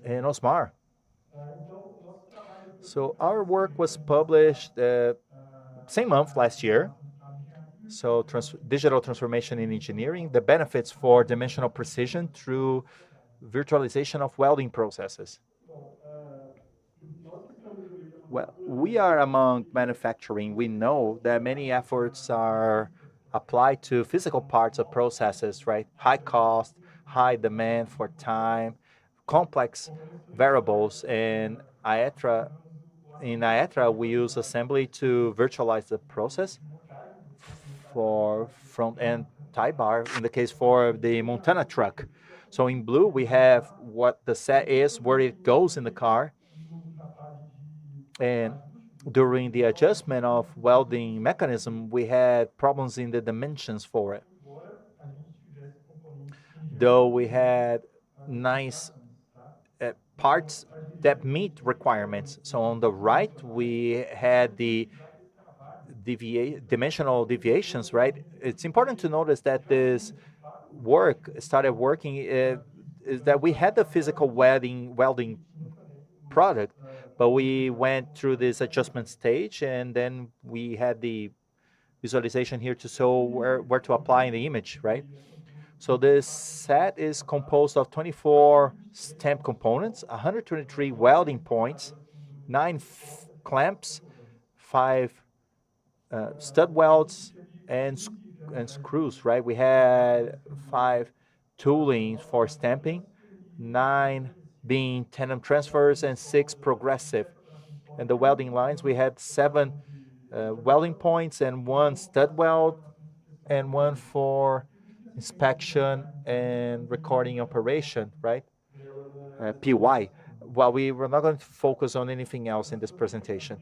and Osmar. So our work was published same month last year. So digital transformation in engineering, the benefits for dimensional precision through virtualization of welding processes. Well, we are among manufacturing. We know that many efforts are applied to physical parts of processes, right? High cost, high demand for time, complex variables. And in IETRA, we use assembly to virtualize the process for front-end tie bar, in the case for the Montana truck. So in blue, we have what the set is, where it goes in the car. And during the adjustment of welding mechanism, we had problems in the dimensions for it. Though we had nice parts that meet requirements. So on the right, we had the dimensional deviations, right? It's important to notice that this work started working is that we had the physical welding product, but we went through this adjustment stage, and then we had the visualization here to show where to apply in the image, right? So this set is composed of 24 stamp components, 123 welding points, 9 clamps, 5 stud welds, and screws, right? We had 5 toolings for stamping, 9 being tandem transfers, and 6 progressive. And the welding lines, we had 7 welding points and 1 stud weld, and 1 for inspection and recording operation, right? PY. Well, we were not going to focus on anything else in this presentation.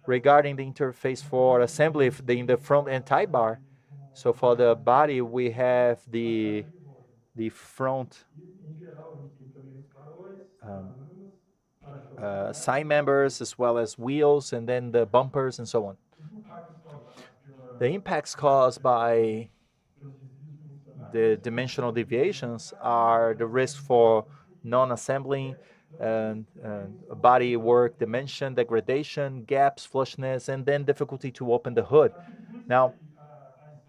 Regarding the interface for assembly in the front end tie bar, so for the body, we have the front side members, as well as wheels, and then the bumpers and so on. The impacts caused by the dimensional deviations are the risk for non-assembling and body work dimension, degradation, gaps, flushness, and then difficulty to open the hood. Now,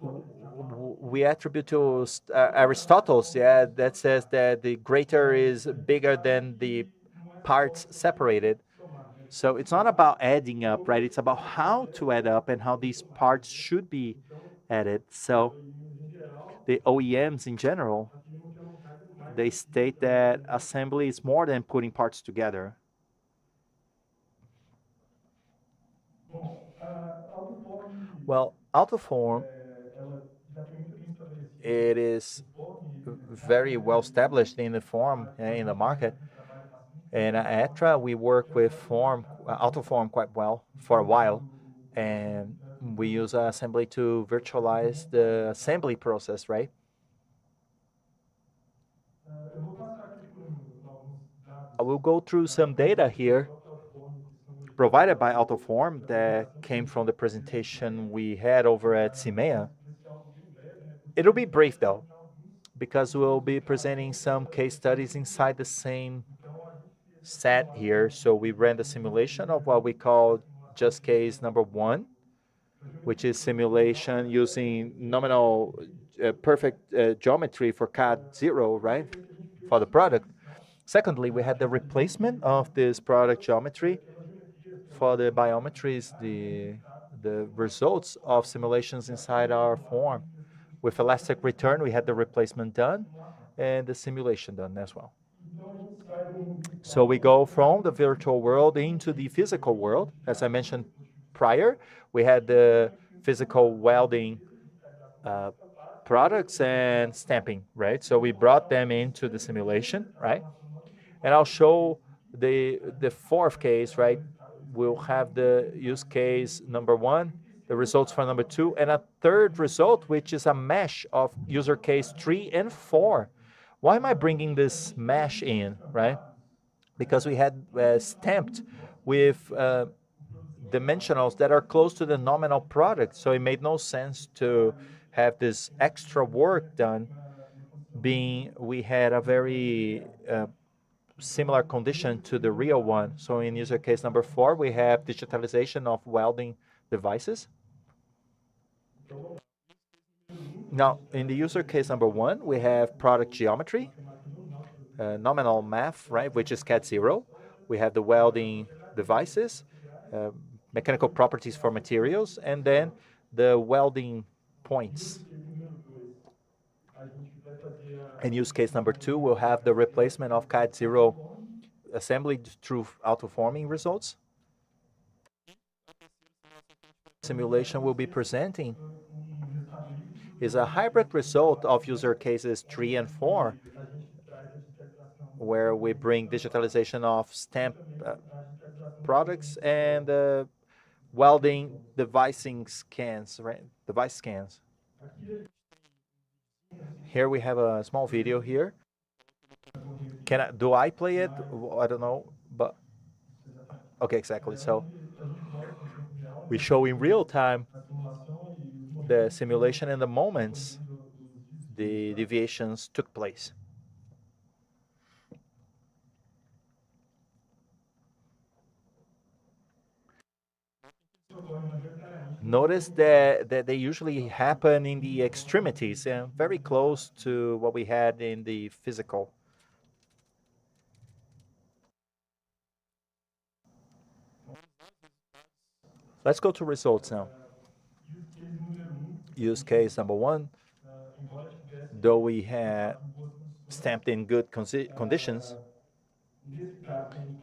we attribute to Aristotle's, that says that the greater is bigger than the parts separated. So it's not about adding up, right? It's about how to add up and how these parts should be added. So the OEMs in general, they state that assembly is more than putting parts together. Well, AutoForm, it is very well established in the form in the market. And at ATRA, we work with AutoForm quite well for a while, and we use assembly to virtualize the assembly process, right? I will go through some data here provided by AutoForm that came from the presentation we had over at CIMEA. It'll be brief though, because we'll be presenting some case studies inside the same set here. So we ran the simulation of what we call just case number 1, which is simulation using nominal perfect geometry for CAD 0, right, for the product. Secondly, we had the replacement of this product geometry for the biometries, the results of simulations inside our form. With elastic return, we had the replacement done and the simulation done as well. So we go from the virtual world into the physical world. As I mentioned prior, we had the physical welding products and stamping, right? So we brought them into the simulation, right? And I'll show the fourth case, right? We'll have the use case number 1, the results for number 2, and a third result, which is a mesh of user case 3 and 4. Why am I bringing this mesh in, right? Because we had stamped with dimensionals that are close to the nominal product. So it made no sense to have this extra work done, being we had a very similar condition to the real one. So in user case number 4, we have digitalization of welding devices. Now, in the user case number 1, we have product geometry, nominal math, right, which is CAD 0. We have the welding devices, mechanical properties for materials, and then the welding points. In use case number 2, we'll have the replacement of CAD 0 assembly through AutoForming results. Simulation we'll be presenting is a hybrid result of user cases 3 and 4, where we bring digitalization of stamp products and welding devising scans, right? Device scans. Here we have a small video here. Do I play it? I don't know, but okay, exactly. So we show in real time the simulation and the moments the deviations took place. Notice that they usually happen in the extremities and very close to what we had in the physical. Let's go to results now. Use case number 1, though we had stamped in good conditions,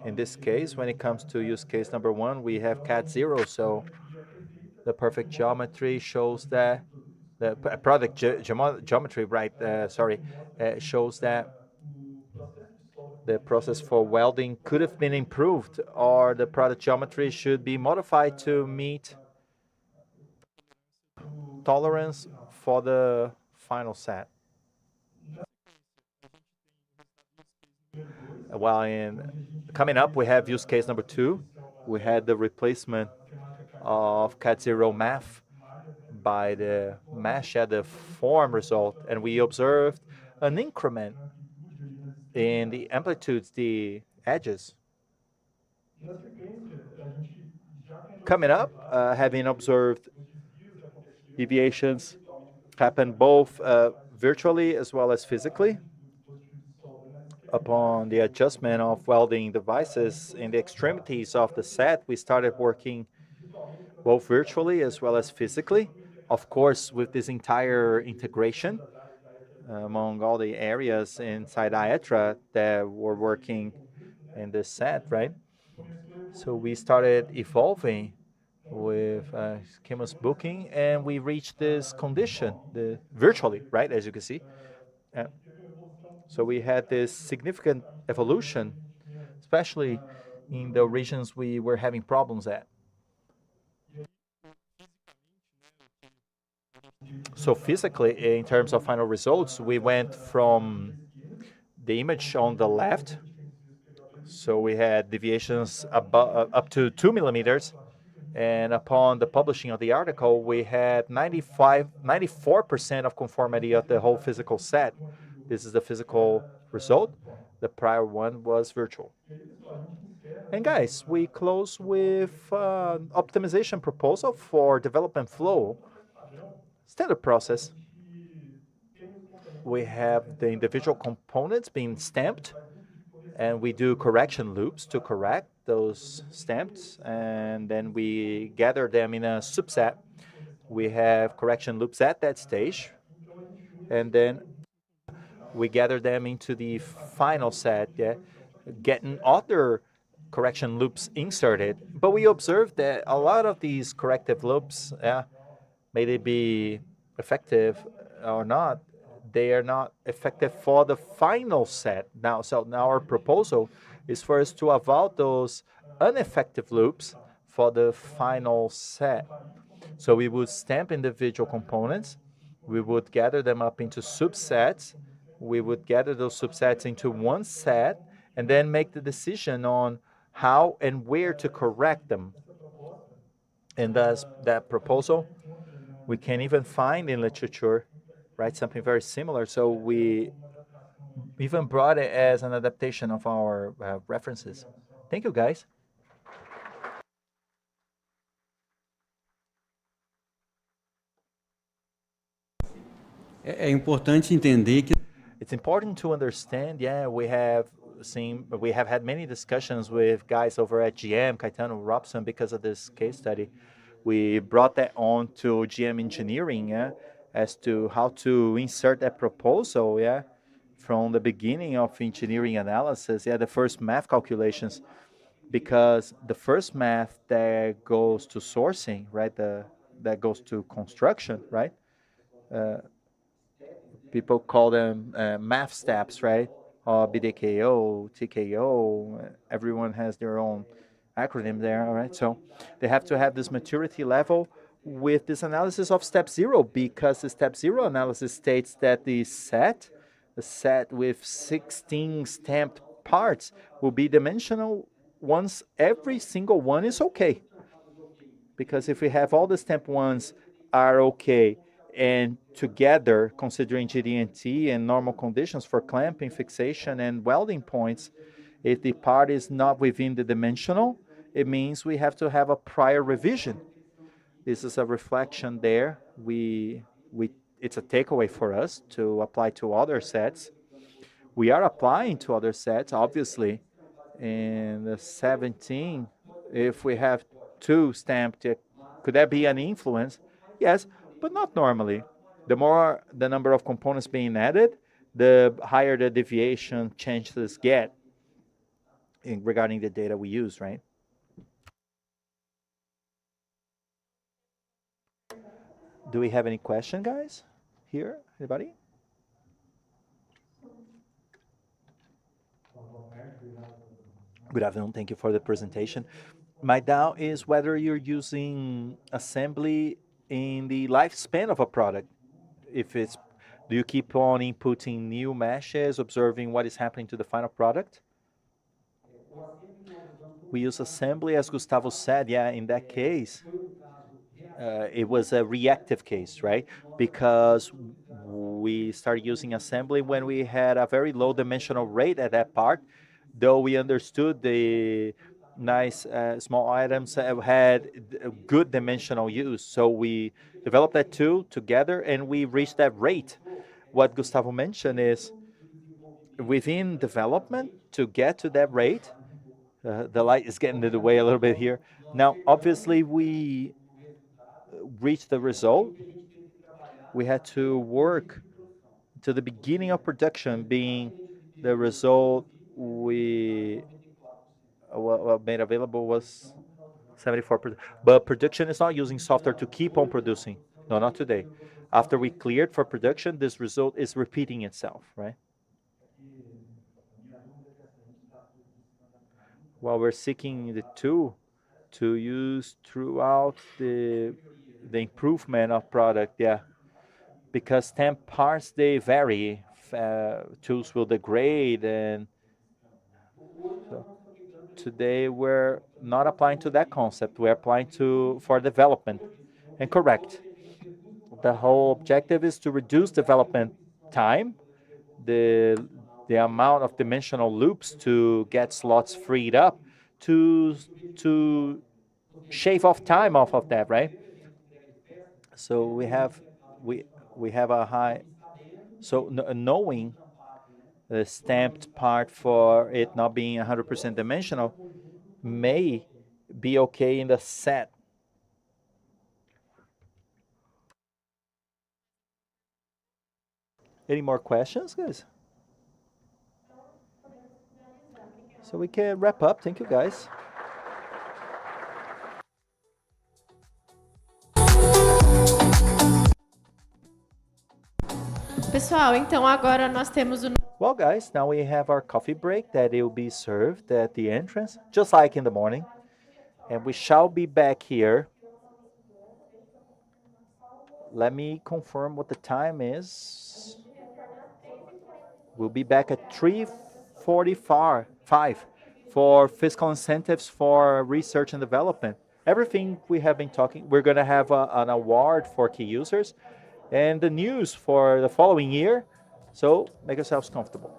in this case, when it comes to use case number 1, we have CAD 0, so the perfect geometry shows that the product geometry, right? Shows that the process for welding could have been improved, or the product geometry should be modified to meet tolerance for the final set. While coming up, we have use case number 2. We had the replacement of CAD 0 math by the mesh at the form result, and we observed an increment in the amplitudes, the edges. Coming up, having observed deviations happen both virtually as well as physically. Upon the adjustment of welding devices in the extremities of the set, we started working both virtually as well as physically. Of course, with this entire integration among all the areas inside IETRA that were working in this set, right? So we started evolving with schemas booking, and we reached this condition virtually, right, as you can see. So we had this significant evolution, especially in the regions we were having problems at. So physically, in terms of final results, we went from the image on the left. So we had deviations up to 2 millimeters. And upon the publishing of the article, we had 94% of conformity of the whole physical set. This is the physical result. The prior one was virtual. And guys, we close with optimization proposal for development flow. Standard process. We have the individual components being stamped, and we do correction loops to correct those stamps, and then we gather them in a subset. We have correction loops at that stage, and then we gather them into the final set, getting other correction loops inserted. But we observed that a lot of these corrective loops, may they be effective or not, they are not effective for the final set. Now our proposal is for us to avoid those ineffective loops for the final set. So we would stamp individual components, we would gather them up into subsets, we would gather those subsets into one set, and then make the decision on how and where to correct them. And thus, that proposal, we can even find in literature, right, something very similar. So we even brought it as an adaptation of our references. Thank you, guys. É importante entender que It's important to understand, yeah, we have had many discussions with guys over at GM, Caetano, Robson, because of this case study. We brought that on to GM engineering, yeah, as to how to insert that proposal, yeah, from the beginning of engineering analysis, yeah, the first math calculations, because the first math that goes to sourcing, right, that goes to construction, right, people call them math steps, right? BDKO, TKO, everyone has their own acronym there, all right? So they have to have this maturity level with this analysis of step zero, because the step zero analysis states that the set with 16 stamped parts will be dimensional once every single one is okay. Because if we have all the stamp ones are okay, and together, considering GD&T and normal conditions for clamping, fixation, and welding points, if the part is not within the dimensional, it means we have to have a prior revision. This is a reflection there. It's a takeaway for us to apply to other sets. We are applying to other sets, obviously. In the 17, if we have two stamped, could that be an influence? Yes, but not normally. The more the number of components being added, the higher the deviation chances get regarding the data we use, right? Do we have any question, guys? Here, anybody? Good afternoon, thank you for the presentation. My doubt is whether you're using assembly in the lifespan of a product. Do you keep on inputting new meshes, observing what is happening to the final product? We use assembly, as Gustavo said, yeah, in that case, it was a reactive case, right? Because we started using assembly when we had a very low dimensional rate at that part, though we understood the nice small items had good dimensional use. So we developed that tool together and we reached that rate. What Gustavo mentioned is within development to get to that rate, the light is getting in the way a little bit here. Now, obviously, we reached the result. We had to work to the beginning of production being the result we what made available was 74%. But production is not using software to keep on producing. No, not today. After we cleared for production, this result is repeating itself, right? While we're seeking the tool to use throughout the improvement of product, yeah. Because stamp parts, they vary. Tools will degrade, and so today we're not applying to that concept. We're applying for development. And correct. The whole objective is to reduce development time, the amount of dimensional loops to get slots freed up, to shave off time off of that, right? So we have a high. So knowing the stamped part for it not being 100% dimensional may be okay in the set. Any more questions, guys? So we can wrap up. Thank you, guys. Pessoal, então agora nós temos o Well, guys, now we have our coffee break that will be served at the entrance, just like in the morning. And we shall be back here. Let me confirm what the time is. We'll be back at 3:45 for fiscal incentives for research and development. Everything we have been talking, we're going to have an award for key users and the news for the following year. So make yourselves comfortable.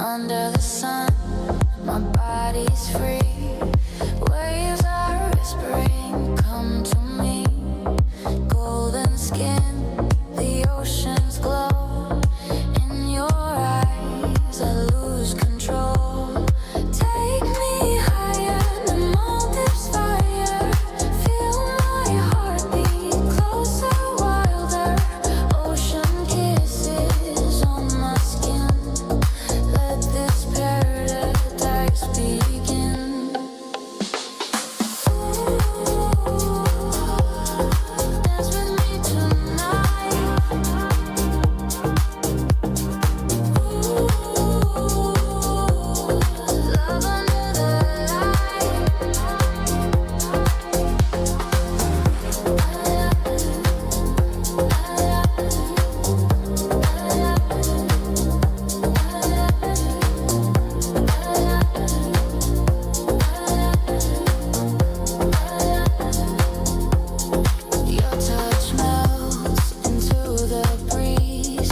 under the sun. My body's free. Waves are whispering, come to me. Golden skin, the ocean's glow. In your eyes, I lose control. Take me higher, the mountains fire. Feel my heartbeat closer, wilder. Ocean kisses on my skin. Let this paradise begin. Dance with me tonight. Love under the Your touch melts into the breeze.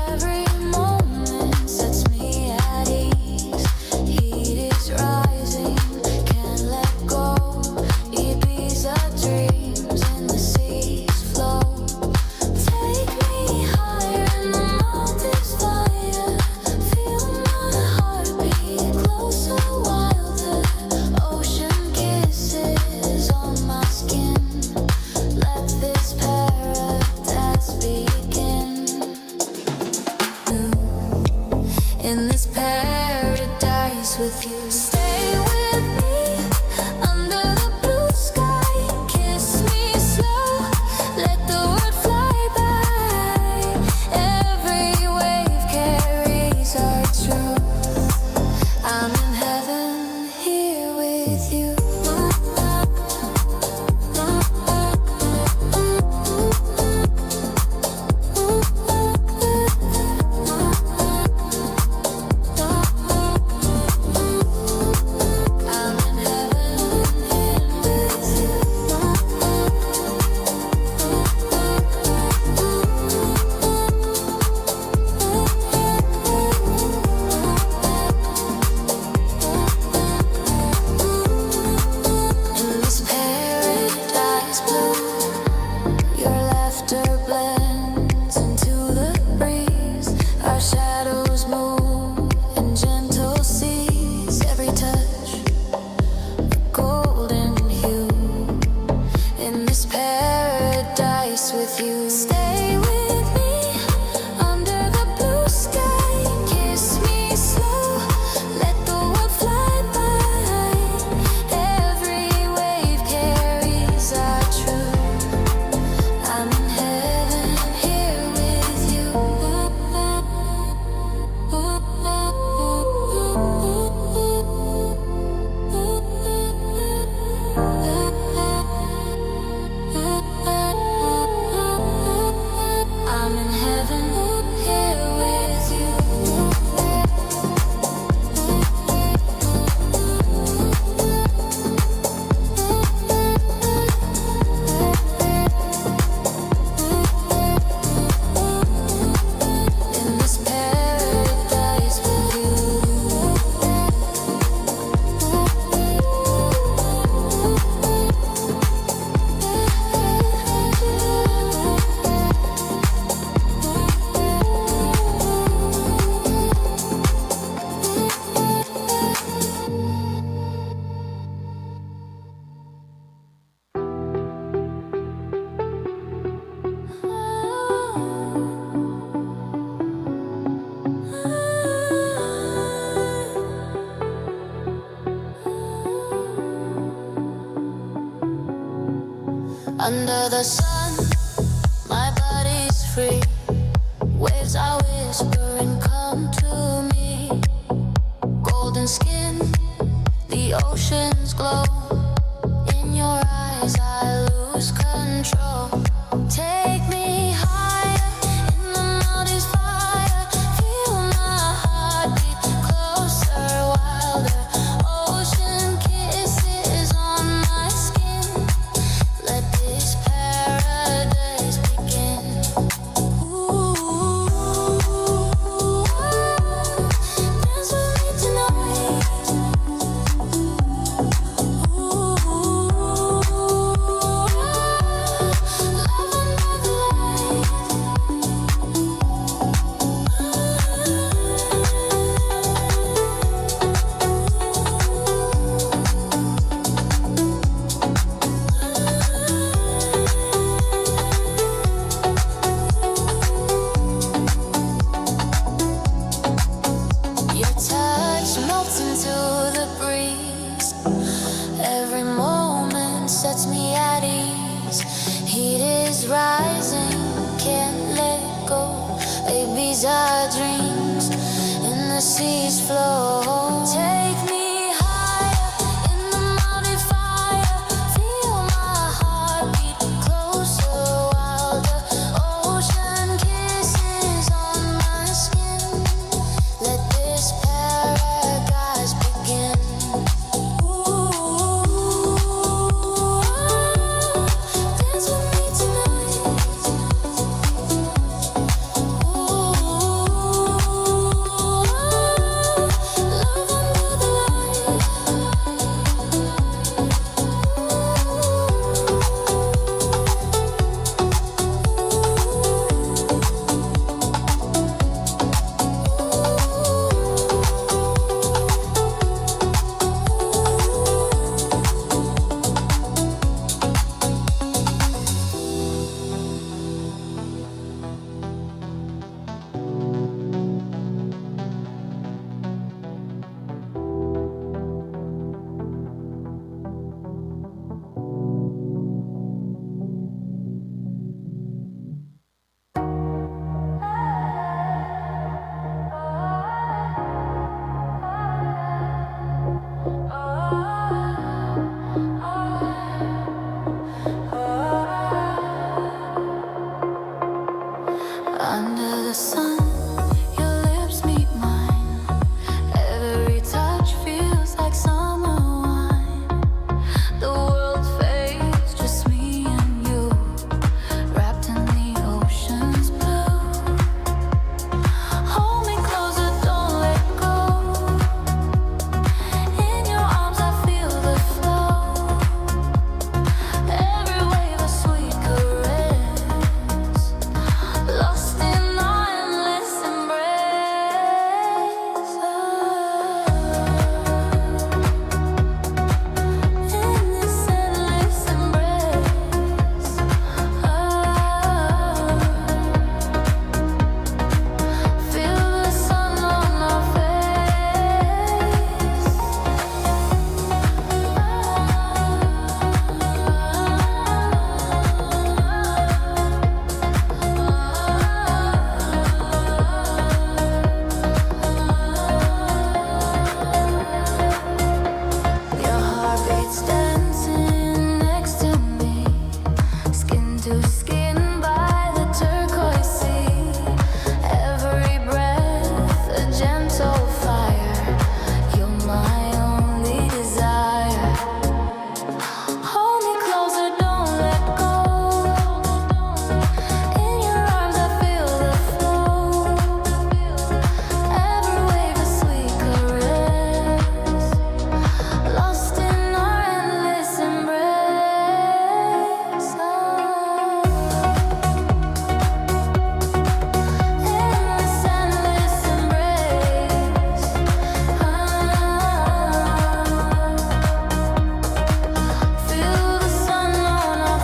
Every moment sets me at ease. Heat is rising, can't let go. Ibiza dreams in the sea's flow. Take me higher in the mountains fire. Feel my heartbeat closer, wilder. Ocean kisses on my skin. Let this paradise begin. In this paradise with you. Stay with me under the blue sky. Kiss me slow, let the world fly by. Every wave carries our truth. I'm in heaven here with you. I'm in heaven here with you. In this paradise blue, your laughter blends into the breeze. Our shadows move in gentle seas. Every touch, a golden hue. In this paradise with you. Stay with me under the blue sky. Kiss me slow, let the world fly by. Every wave carries our truth. I'm in heaven here with you. I'm in heaven here with you. In this paradise with you. Under the sun, my body's free. Waves are whispering, come to me. Golden skin, the ocean's glow. In your eyes, I lose control. Take me higher in the mountains fire. Feel my heartbeat closer, wilder. Ocean kisses on my skin. Let this paradise begin. Ooh, dance touch melts into the breeze. Every moment sets me at ease. Heat is rising, can't let go. Baby's our dreams, and the seas flow. Take me higher in the mountain fire. Feel my heartbeat closer, wilder. Ocean kisses on my skin. Let this paradise begin. Ooh, dance with me tonight. Love under the under the sun, your lips meet mine. Every touch feels like summer wine. The world fades, just me and you, wrapped in the ocean's blue. Hold me closer, don't let go. In your arms I feel the flow. Every wave a sweet caress. Lost in our endless embrace. In this endless embrace. Feel the sun on our Your heartbeat's dancing next to me, skin to skin by the turquoise sea. Every breath a gentle fire. You're my only desire. Hold me closer, don't let go. In your arms I feel the flow. Every wave a sweet caress. Lost in our endless embrace. In this endless embrace. Feel the sun on our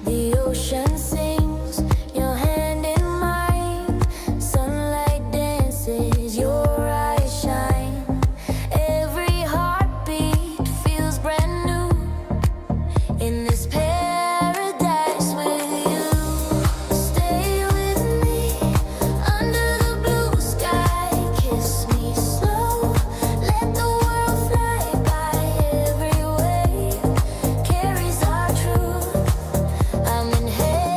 The ocean sings, your hand in mine. Sunlight dances, your eyes shine. Every heartbeat feels brand new. In this paradise with you. Stay with me under the blue sky. Kiss me slow. Let the world fly by. Every wave carries our truth. I'm in heaven.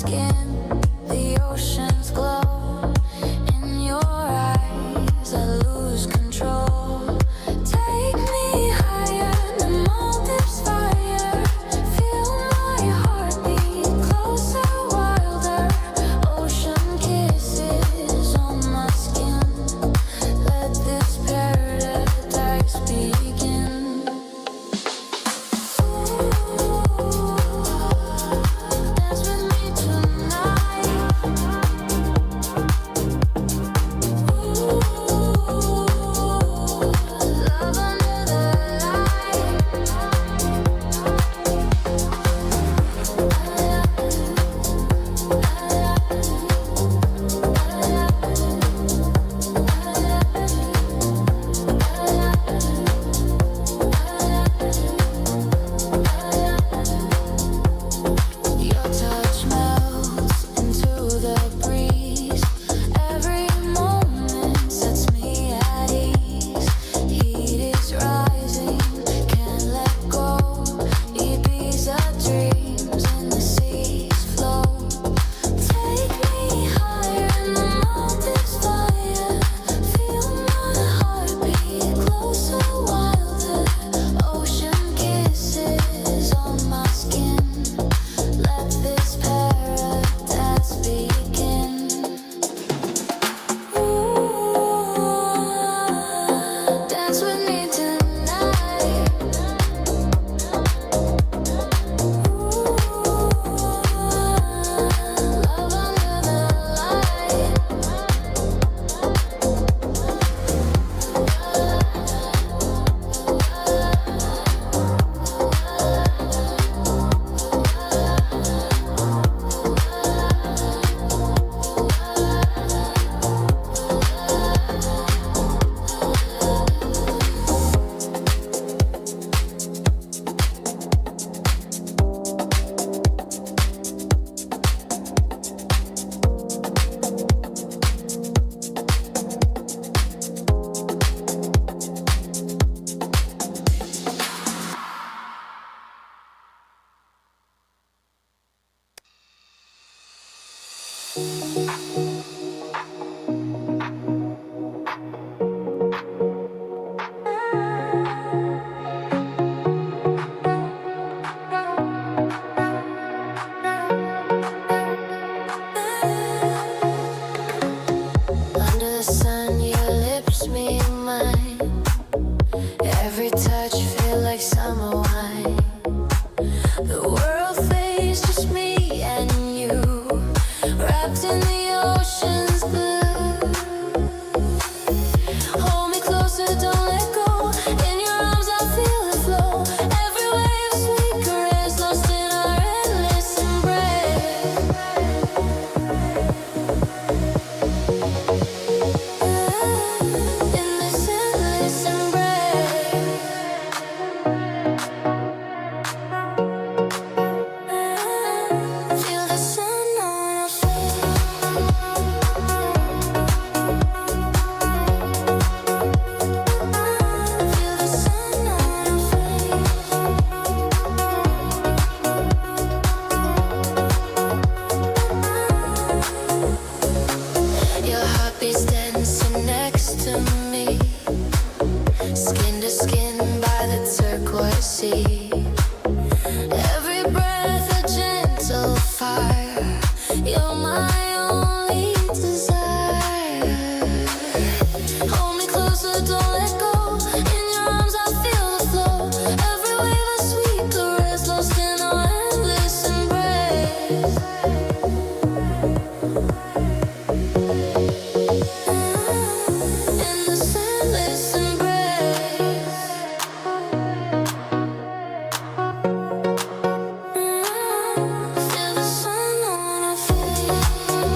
skin, the oceans glow. In your eyes, I lose control. Take me higher, the mountains fire. Feel my heartbeat closer, wilder. Ocean kisses on my skin. Let this paradise begin. Dance with me tonight. Love under the Your touch melts into the breeze. Every moment sets me at ease. Heat is rising, can't let go. Ibiza dreams and the seas flow. Take me higher, the mountains fire. Feel my heartbeat closer, wilder. Ocean kisses on my skin. Let this paradise begin. Dance with me tonight. Love under the light. Under the sun, your lips meet mine. Every touch feel like summer wine. The world fades, just me and you, wrapped in the ocean's blue. Hold me closer, don't let go. In your arms, I feel the flow. Every wave, sweet caress, lost in our endless embrace. In this endless embrace. Feel the sun on our face. Feel the sun on our face. Your heartbeat's dancing next to me. Skin to skin by the turquoise sea. Every breath a gentle fire. You're my only desire. Hold me closer, don't let go. In your arms, I feel the flow. Every wave a sweet caress, lost in our endless embrace. In this endless embrace. Feel the sun on our face.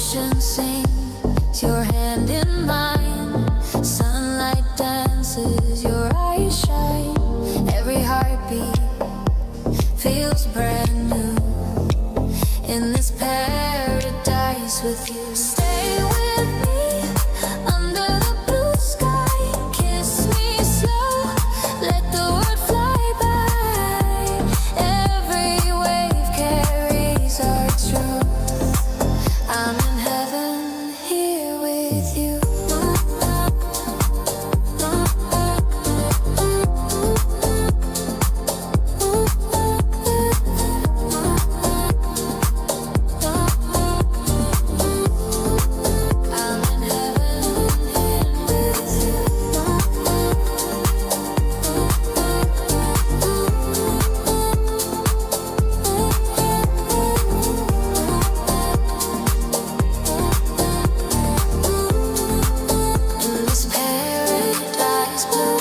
ocean sings, your hand in mine. Sunlight dances, your eyes shine. Every heartbeat feels brand new. In this paradise with you. Stay with me under the blue sky. Kiss me slow, let the world fly by. Every wave carries our truth. I'm in heaven here with you. I'm in heaven here with you. In this paradise blue,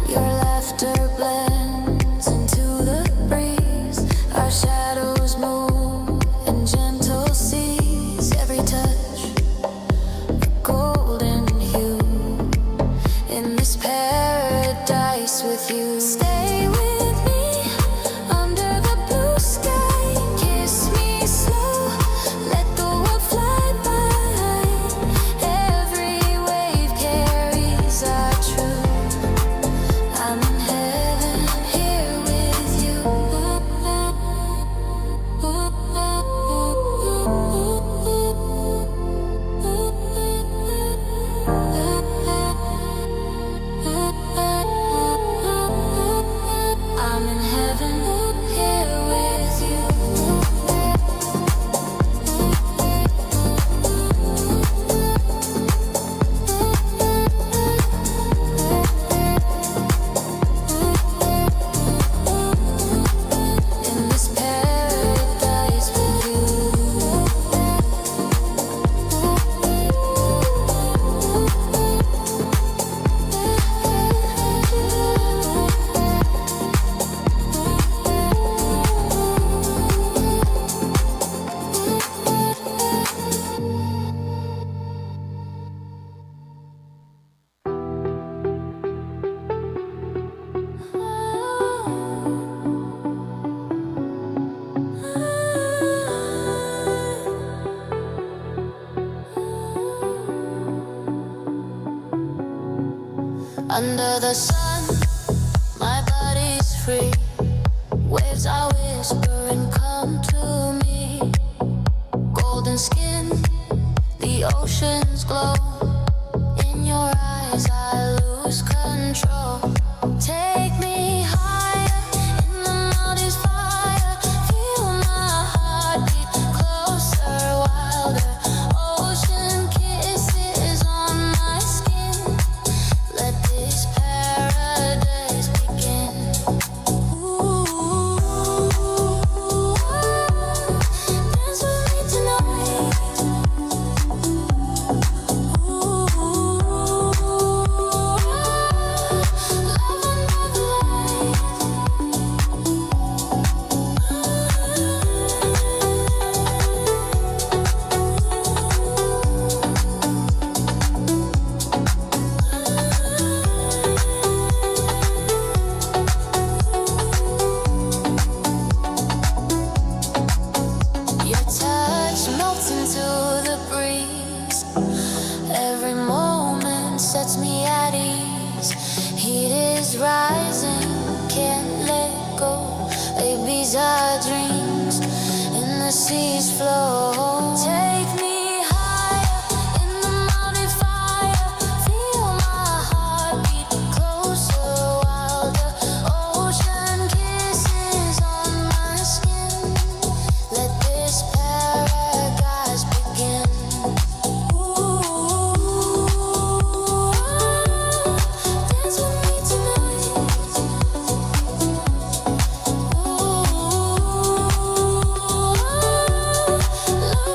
your laughter blends into the breeze. Our shadows move in gentle seas. Every touch, a golden hue. In this paradise with you. Stay with me under the blue sky. Kiss me slow, let the world fly by. Every wave carries our truth. I'm in heaven here with you. I'm in heaven here with you. In this paradise with Under the sun, my body's free. Waves are whispering, come to me. Golden skin, the ocean's glow. In your eyes, I lose control. Take me higher, in the melodies fire. Feel my heartbeat closer, wilder. Ocean kisses on my skin. Let this paradise begin. Ooh, dance with me tonight. Your touch melts into the breeze. Every moment sets me at ease. Heat is rising, can't let go. Baby's our dreams, and the seas flow. Take me higher, in the mountain fire. Feel my heartbeat closer, wilder. Ocean kisses on my skin. Let this paradise begin. Dance with me tonight. Love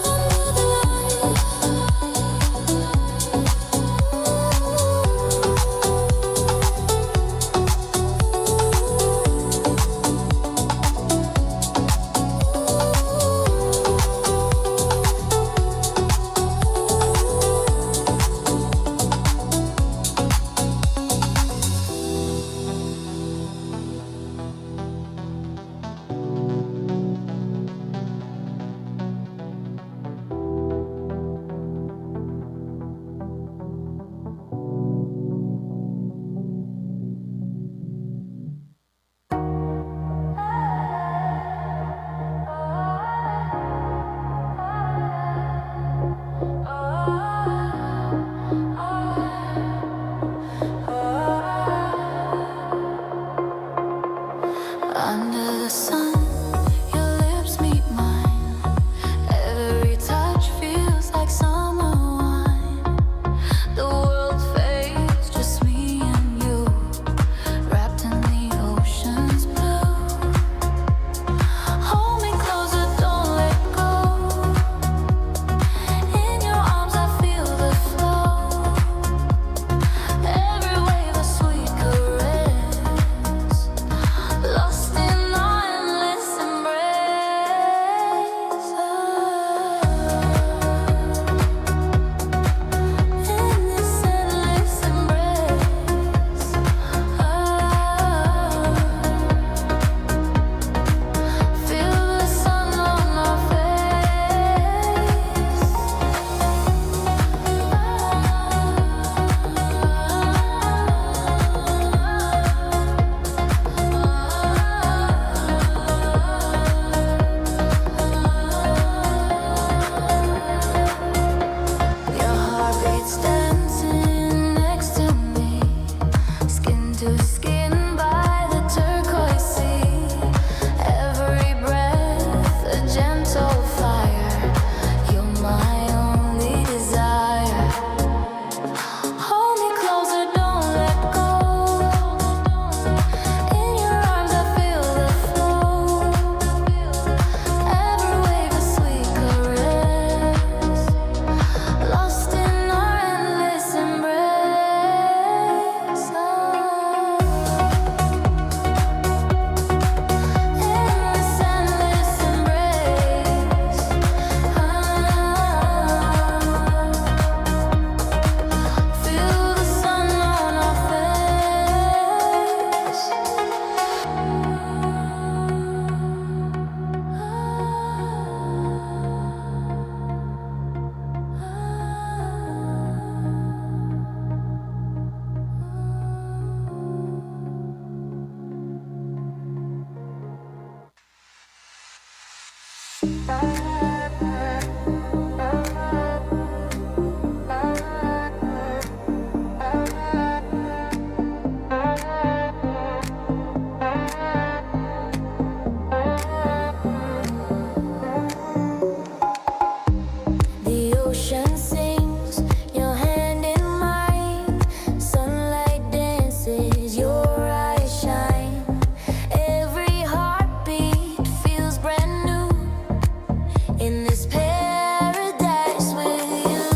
In this paradise with you,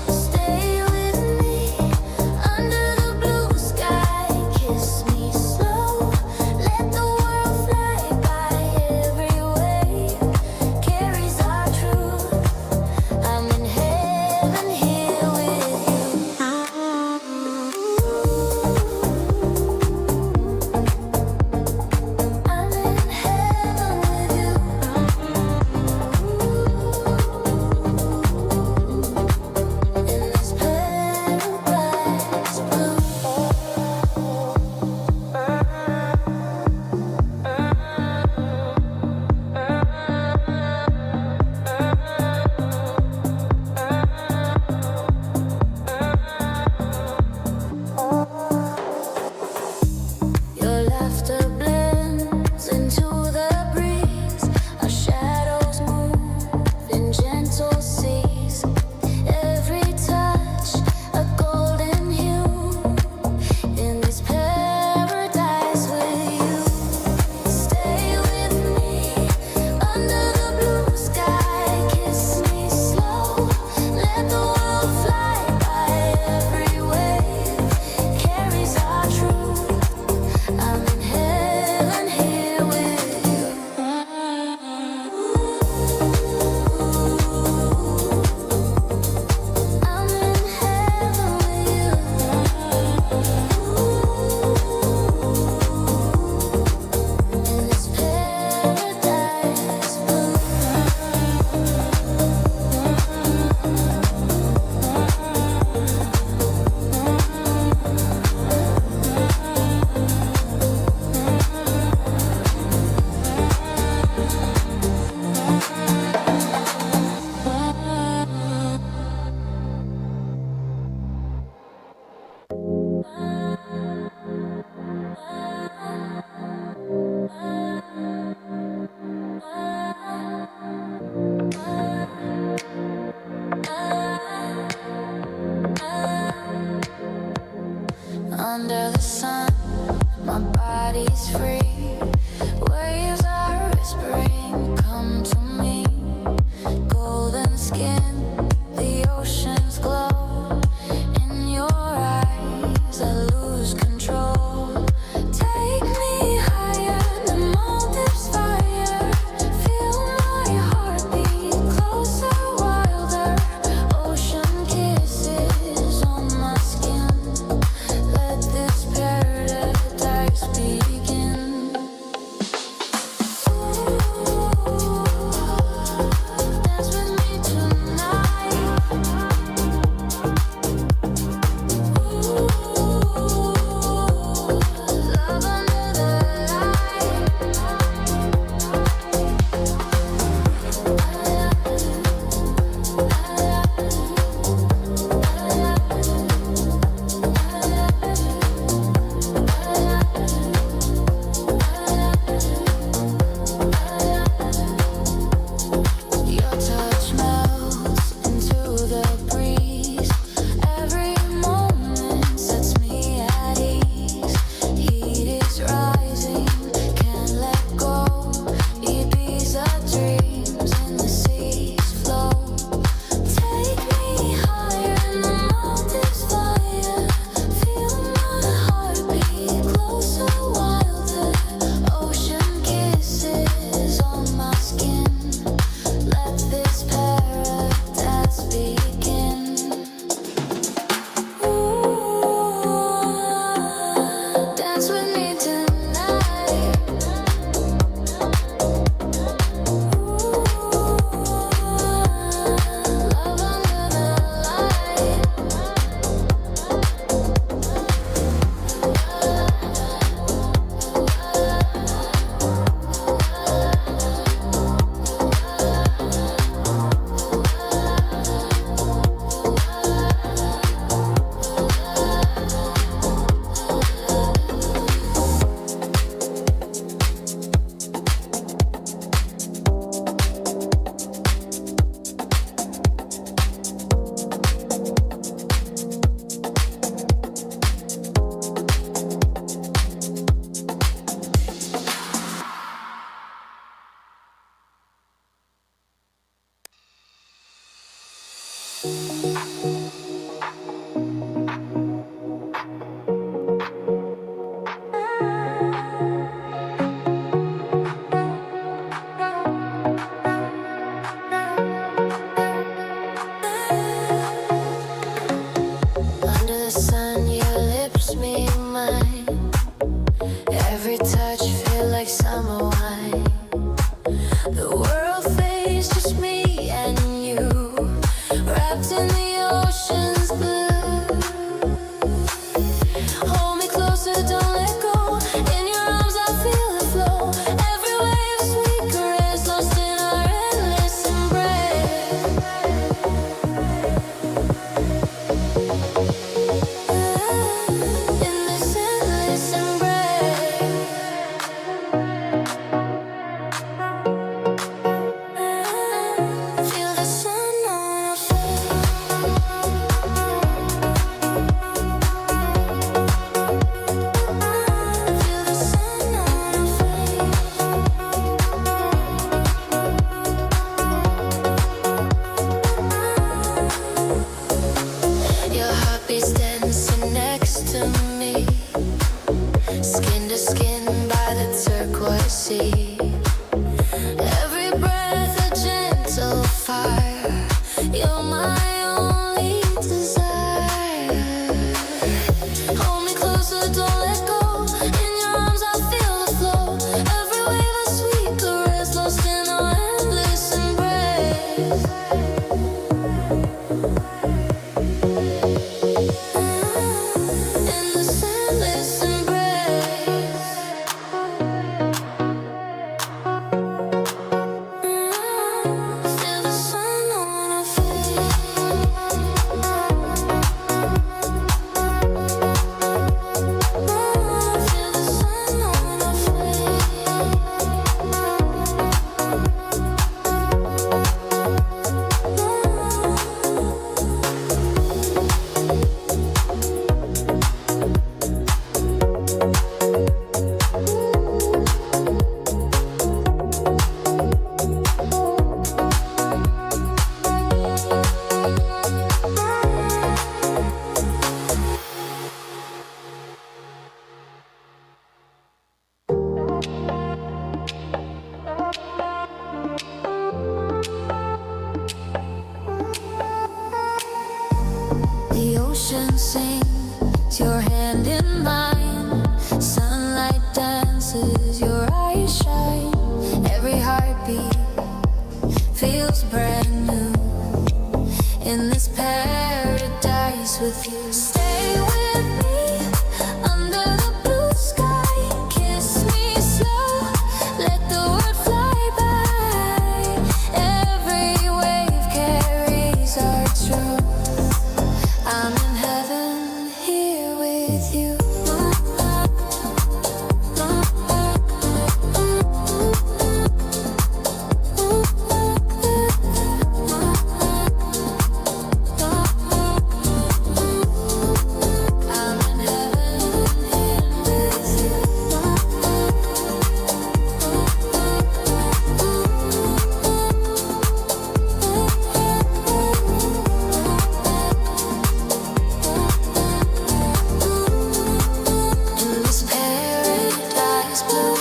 stay with me under the blue sky. Kiss me slow, let the world fly by. Every wave carries our truth. I'm in heaven here with you. I'm in heaven with you. In this paradise blue. Your laughter blends into the breeze. Our shadows move in gentle seas. Every touch a golden hue. In this paradise with you, stay with me under the blue sky. Kiss me slow, let the world fly by. Every wave carries our truth. I'm in heaven here with you. I'm in heaven with you. In this paradise blue. You're my only desire. Hold me closer, don't let go. In your arms I feel the flow. Every wave a sweet caress, lost in our endless embrace. In this endless embrace. Feel the sun on our face. Feel the sun on our The ocean sings, your hand in mine. Sunlight dances, your eyes shine. Every heartbeat feels brand new. In this paradise with you. Stay with me under the blue sky. Kiss me slow, let the world fly by. Every wave carries our truth. I'm in heaven here with you. I'm in heaven here with you. In this paradise blue,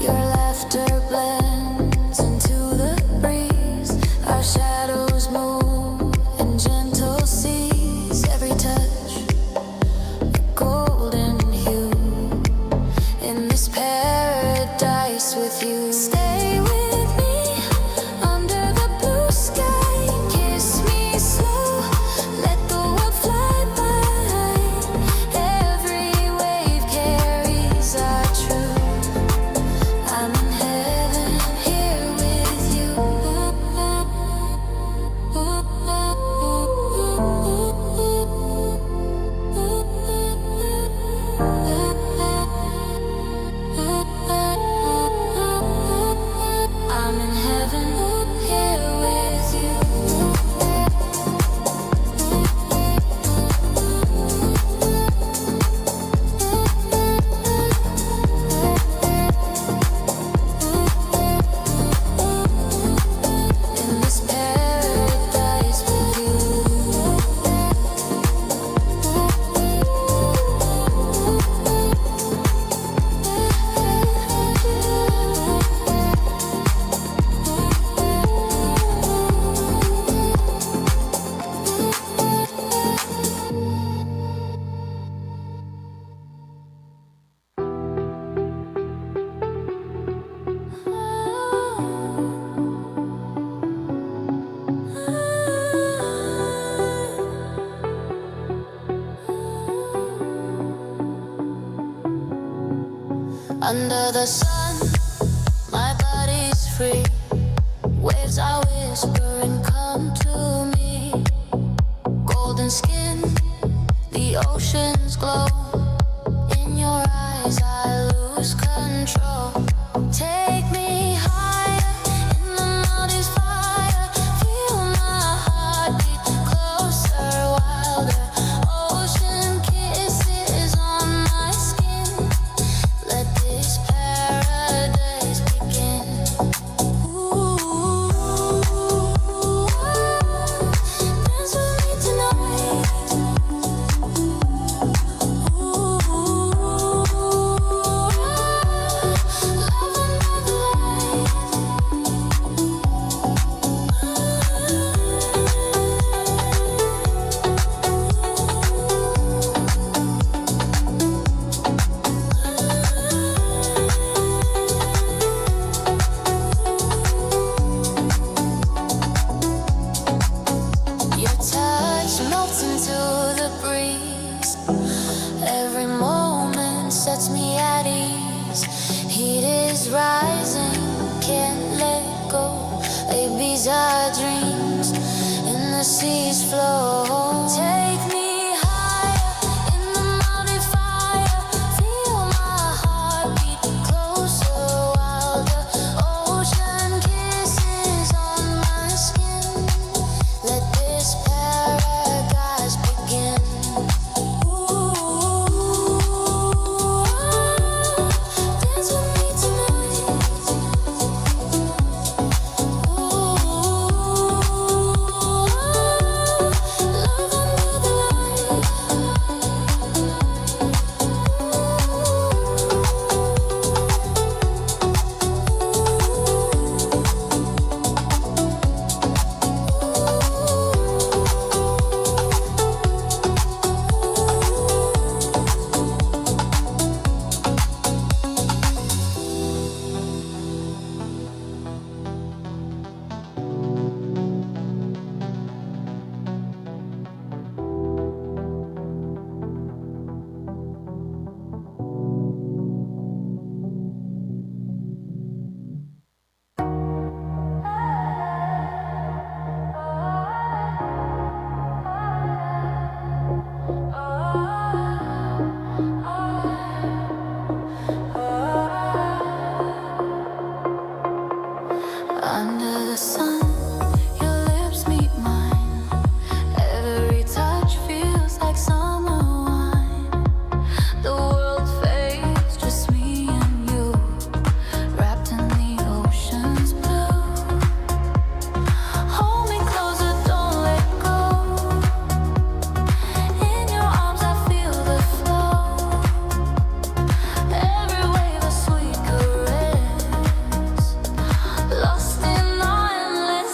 your laughter blends into the breeze. Our shadows move in gentle seas. Every touch, a golden hue. In this paradise with you. Stay with me under the blue sky. Kiss me slow, let the world fly by. Every wave carries our truth. I'm in heaven here with you. I'm in heaven here with you. In this paradise with Under the sun, my body's free. Waves are whispering, come to me. Golden skin, the ocean's glow. In your eyes, I lose control. Take me higher in the melodies fire. Feel my heartbeat closer, wilder. Ocean kisses on my skin. Let this paradise begin. flow. Take me higher in the mountain fire. Feel my heartbeat closer while the ocean kisses on my skin. Let this paradise begin. Dance with me tonight. Love under the light. Under the sun, your lips meet mine. Every touch feels like summer wine. The world fades, just me and you, wrapped in the ocean's blue. Hold me closer, don't let go. In your arms I feel the flow. Every wave a sweet caress. Lost in our endless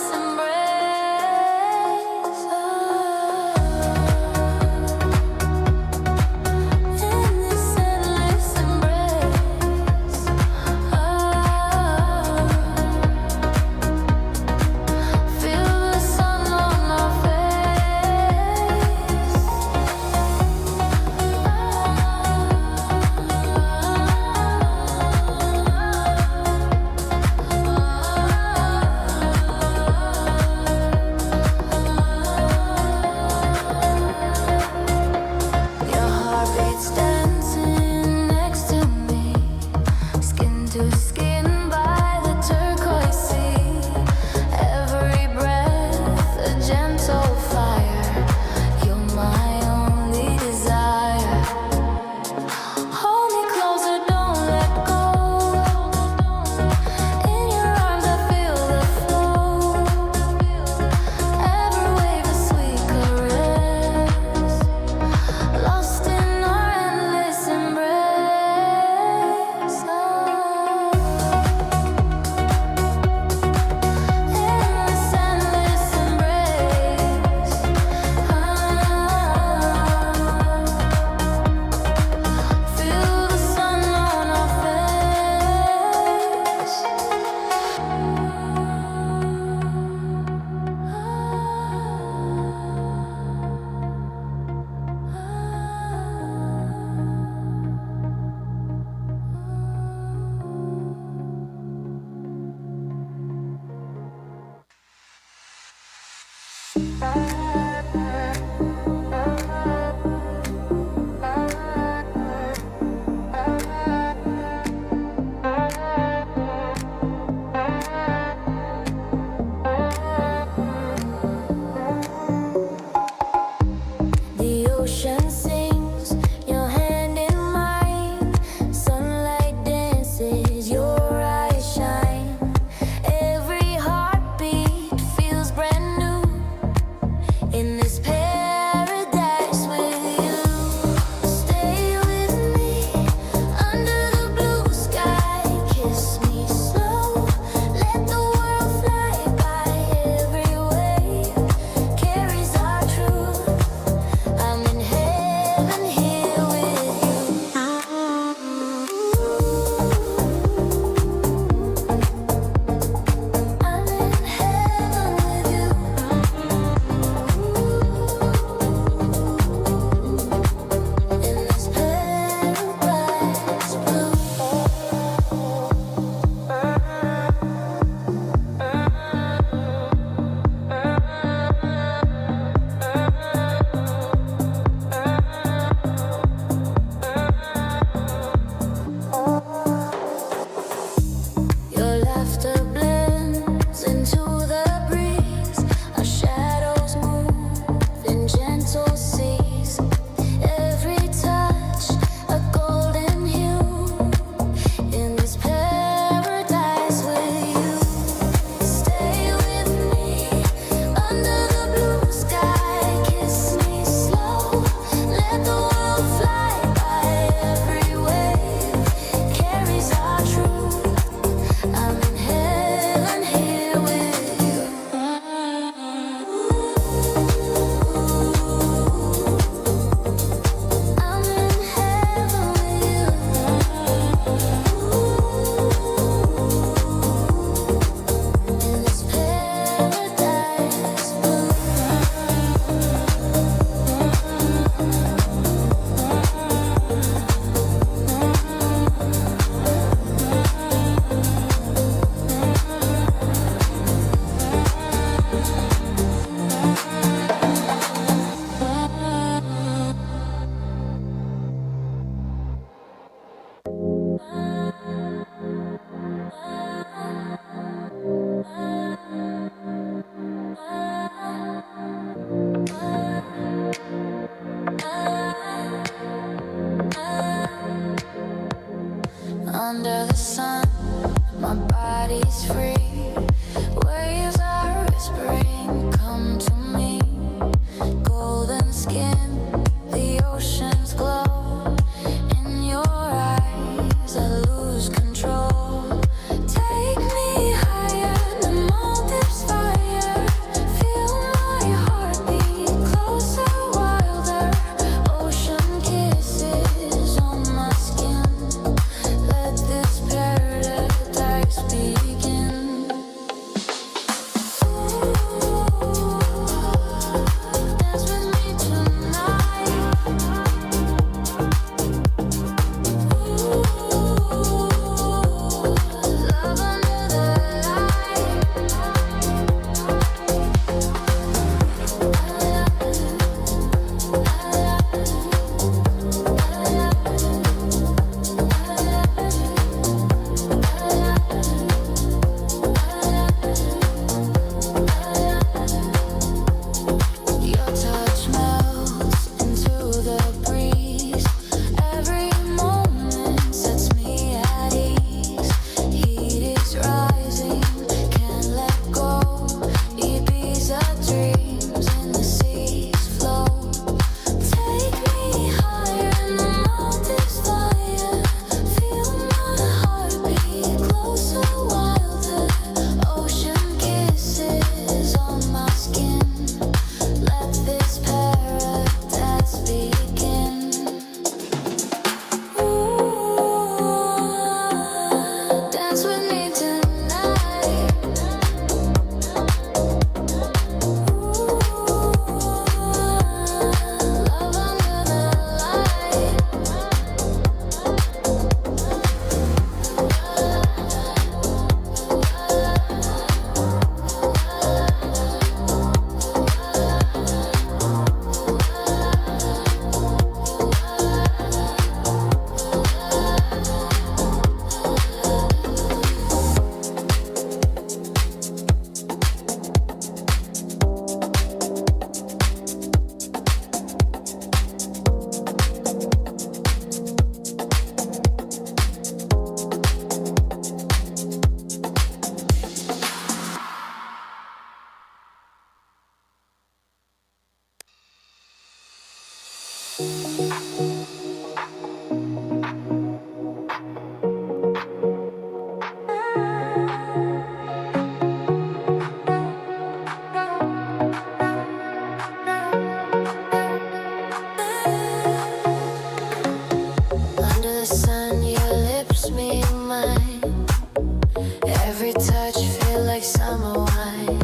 summer wine.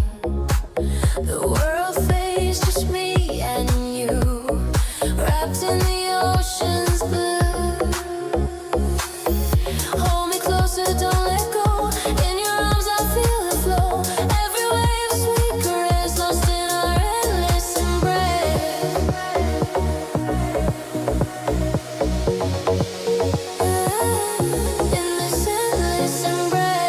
The world fades, just me and you, wrapped in the ocean's blue. Hold me closer, don't let go. In your arms I feel the flow. Every wave sweet caress, lost in our endless embrace. In this endless embrace.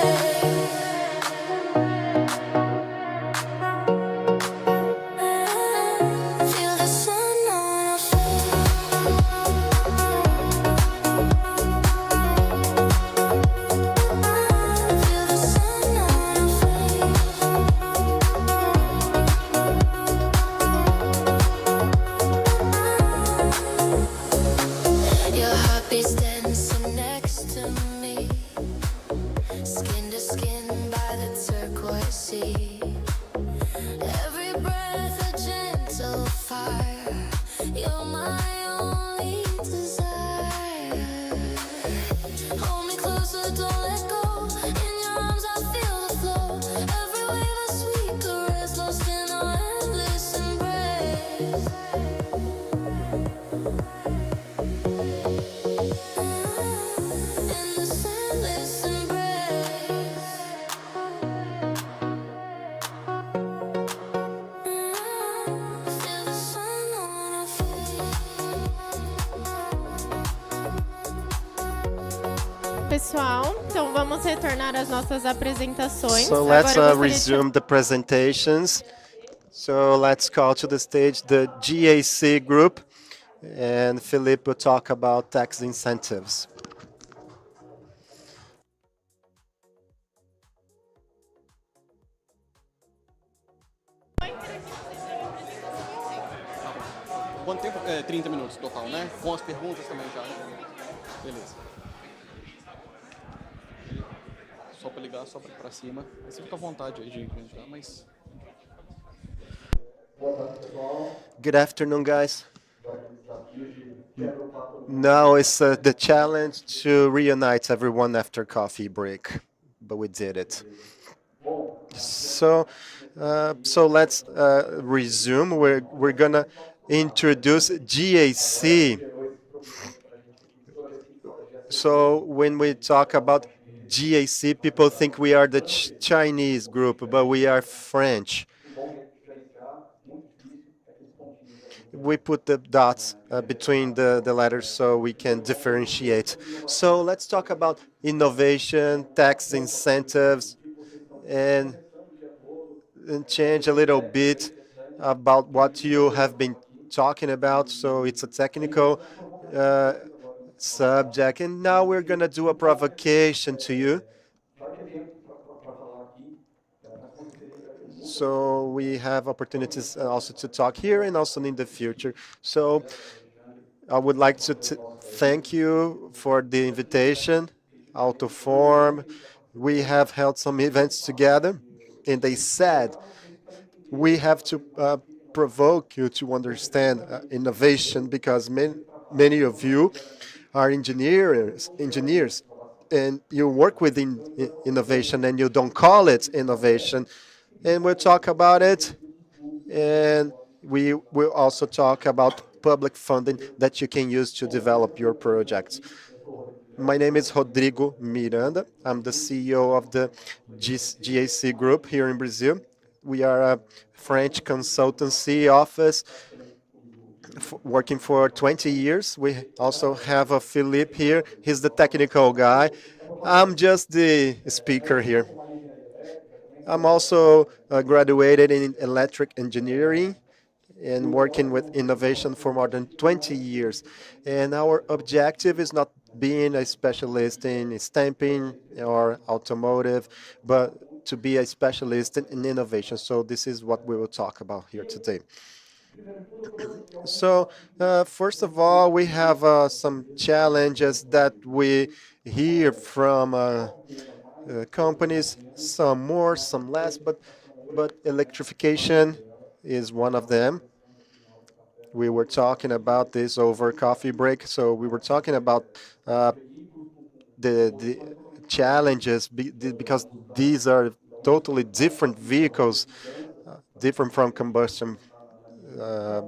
Feel the sun on our face. Feel the sun on our face. Your heartbeat's dancing next to me, skin to skin by the turquoise sea. Every breath a gentle fire. You're my only desire. Hold me closer, don't let go. In your arms I feel the flow. Every wave a sweet caress, lost in our endless embrace. In this endless embrace. Feel the sun on our Pessoal, então vamos retornar às nossas apresentações. So let's Agora eu gostaria de resume the presentations. So let's call to the stage the GAC group, and Philippe will talk about tax incentives. Quanto tempo? 30 minutos total, né? Com as perguntas também já, né? Beleza. Só para ligar, só para cima. Aí você fica à vontade aí de entrar, mas... Good afternoon, guys. Now it's the challenge to reunite everyone after coffee break, but we did it. So let's resume. We're gonna introduce GAC. So when we talk about GAC, people think we are the Chinese group, but we are French. We put the dots between the letters so we can differentiate. So let's talk about innovation, tax incentives, and change a little bit about what you have been talking about. So it's a technical subject, and now we're gonna do a provocation to you. So we have opportunities also to talk here and also in the future. So I would like to thank you for the invitation, AutoForm. We have held some events together, and they said we have to provoke you to understand innovation, because many of you are engineers, and you work within innovation and you don't call it innovation. And we'll talk about it, and we will also talk about public funding that you can use to develop your projects. My name is Rodrigo Miranda. I'm the CEO of the GAC group here in Brazil. We are a French consultancy office working for 20 years. We also have a Philippe here. He's the technical guy. I'm just the speaker here. I'm also graduated in electric engineering and working with innovation for more than 20 years. And our objective is not being a specialist in stamping or automotive, but to be a specialist in innovation. So this is what we will talk about here today. So first of all, we have some challenges that we hear from companies, some more, some less, but electrification is one of them. We were talking about this over coffee break, so we were talking about the challenges because these are totally different vehicles, different from combustion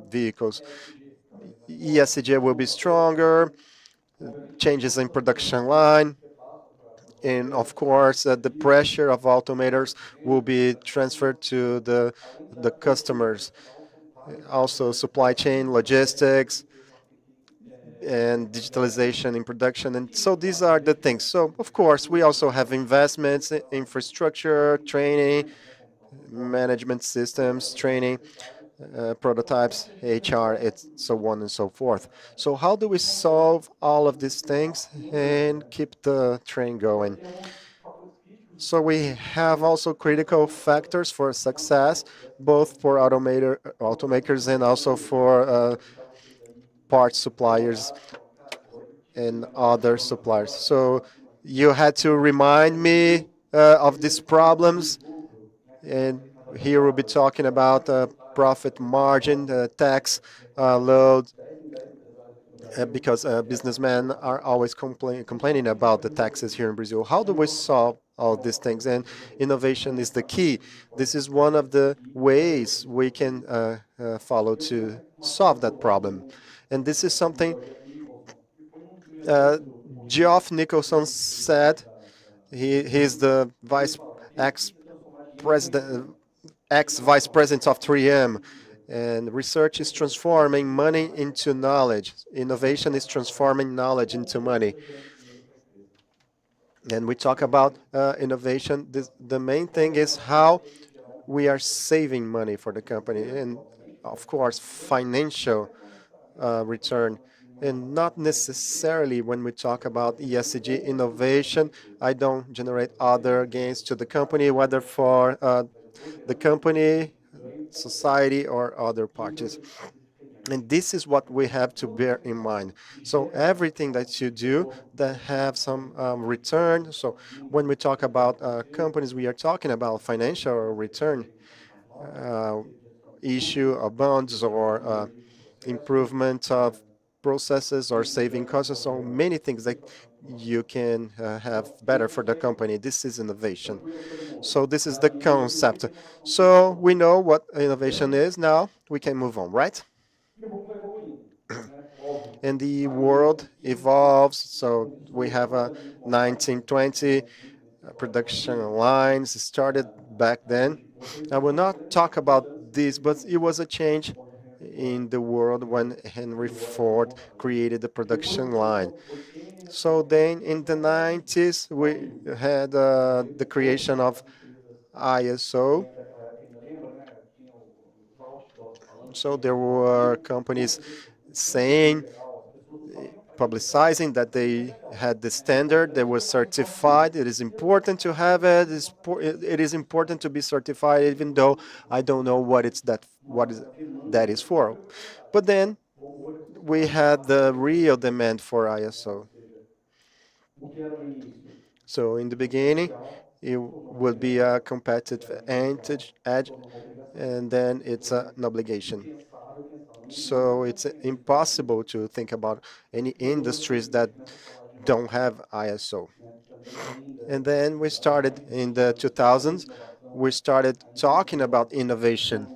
vehicles. ESG will be stronger, changes in production line, and of course, the pressure of automators will be transferred to the customers. Also, supply chain, logistics, and digitalization in production. And so these are the things. So, of course, we also have investments in infrastructure, training, management systems, training, prototypes, HR, it's so on and so forth. So how do we solve all of these things and keep the train going? So we have also critical factors for success, both for automakers and also for parts suppliers and other suppliers. So you had to remind me of these problems, and here we'll be talking about profit margin, tax load, because businessmen are always complaining about the taxes here in Brazil. How do we solve all these things? And innovation is the key. This is one of the ways we can follow to solve that problem. And this is something Geoff Nicholson said. He's the ex-president, ex-vice president of 3M. And research is transforming money into knowledge. Innovation is transforming knowledge into money. And we talk about innovation. The main thing is how we are saving money for the company. And of course, financial return. And not necessarily when we talk about ESG innovation, I don't generate other gains to the company, whether for the company, society, or other parties. And this is what we have to bear in mind. So everything that you do that have some return. So when we talk about companies, we are talking about financial return, issue of bonds or improvement of processes or saving costs. So many things that you can have better for the company. This is innovation. So this is the concept. So we know what innovation is now. We can move on, right? And the world evolves. So we have a 1920 production lines started back then. I will not talk about this, but it was a change in the world when Henry Ford created the production line. So then in the 90s, we had the creation of ISO. So there were companies saying, publicizing that they had the standard, they were certified. It is important to have it. It is important to be certified, even though I don't know what that is for. But then we had the real demand for ISO. So in the beginning, it would be a competitive edge, and then it's an obligation. So it's impossible to think about any industries that don't have ISO. And then we started in the 2000s, we started talking about innovation.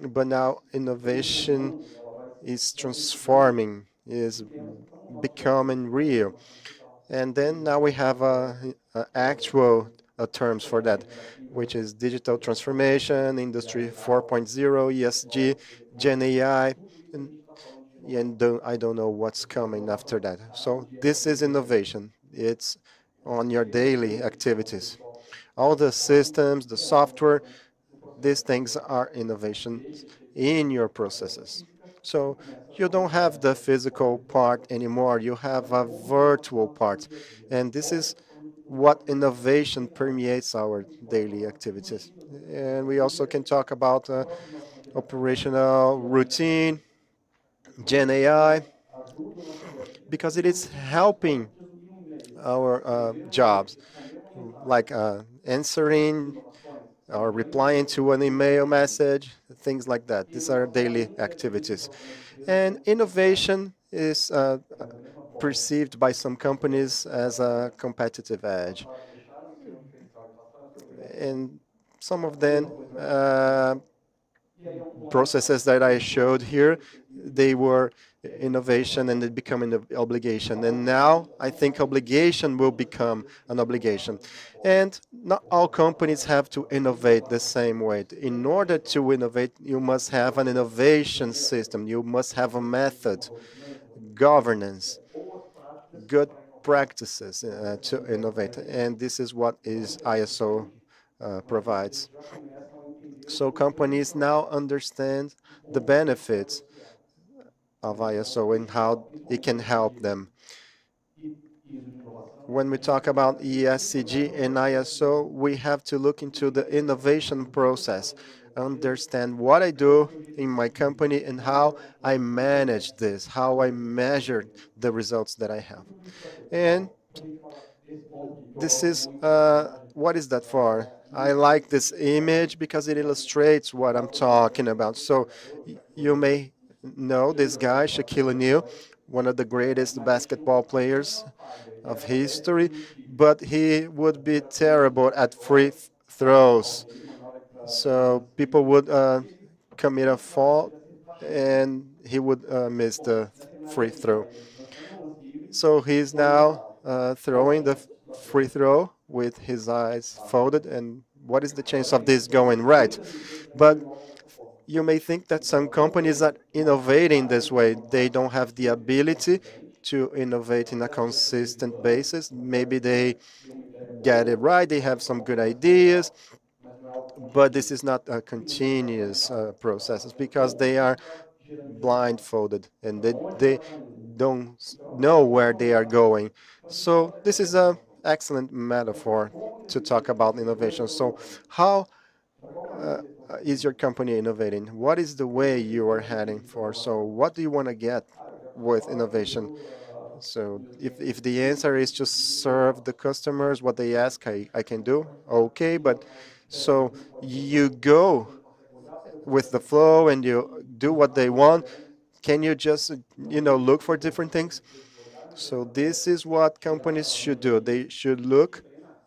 But now innovation is transforming, is becoming real. And then now we have actual terms for that, which is digital transformation, Industry 4.0, ESG, Gen AI, and I don't know what's coming after that. So this is innovation. It's on your daily activities. All the systems, the software, these things are innovations in your processes. So you don't have the physical part anymore. You have a virtual part. And this is what innovation permeates our daily activities. And we also can talk about operational routine, Gen AI, because it is helping our jobs, like answering or replying to an email message, things like that. These are daily activities. And innovation is perceived by some companies as a competitive edge. and some of them processes that I showed here, they were innovation and it become an obligation. And now I think obligation will become an obligation. And not all companies have to innovate the same way. In order to innovate, you must have an innovation system. You must have a method, governance, good practices to innovate. And this is what is ISO provides. So companies now understand the benefits of ISO and how it can help them. When we talk about ESG and ISO, we have to look into the innovation process, understand what I do in my company and how I manage this, how I measure the results that I have. And this is, what is that for? I like this image because it illustrates what I'm talking about. So you may know this guy, Shaquille O'Neal, one of the greatest basketball players of history, but he would be terrible at free throws. So people would commit a fault and he would miss the free throw. So he's now throwing the free throw with his eyes folded. And what is the chance of this going right? But you may think that some companies are innovating this way. They don't have the ability to innovate in a consistent basis. Maybe they get it right, they have some good ideas, but this is not a continuous process because they are blindfolded and they don't know where they are going. So this is an excellent metaphor to talk about innovation. So how is your company innovating? What is the way you are heading for? So what do you want to get with innovation? So if the answer is to serve the customers what they ask, I can do, okay, but so you go with the flow and you do what they want, can you just, look for different things? So this is what companies should do. They should look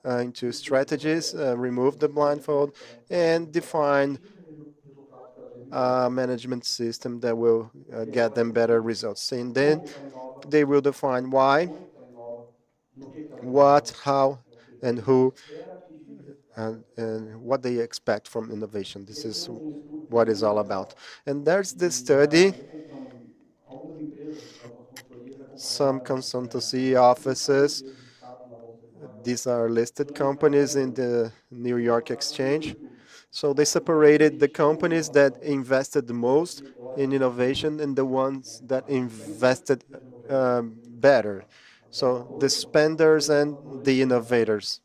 into strategies, remove the blindfold, and define a management system that will get them better results. And then they will define why, what, how, and who, and what they expect from innovation. This is what it's all about. And there's this study. Some consultancy offices, these are listed companies in the New York Exchange. So they separated the companies that invested the most in innovation and the ones that invested better. So the spenders and the innovators.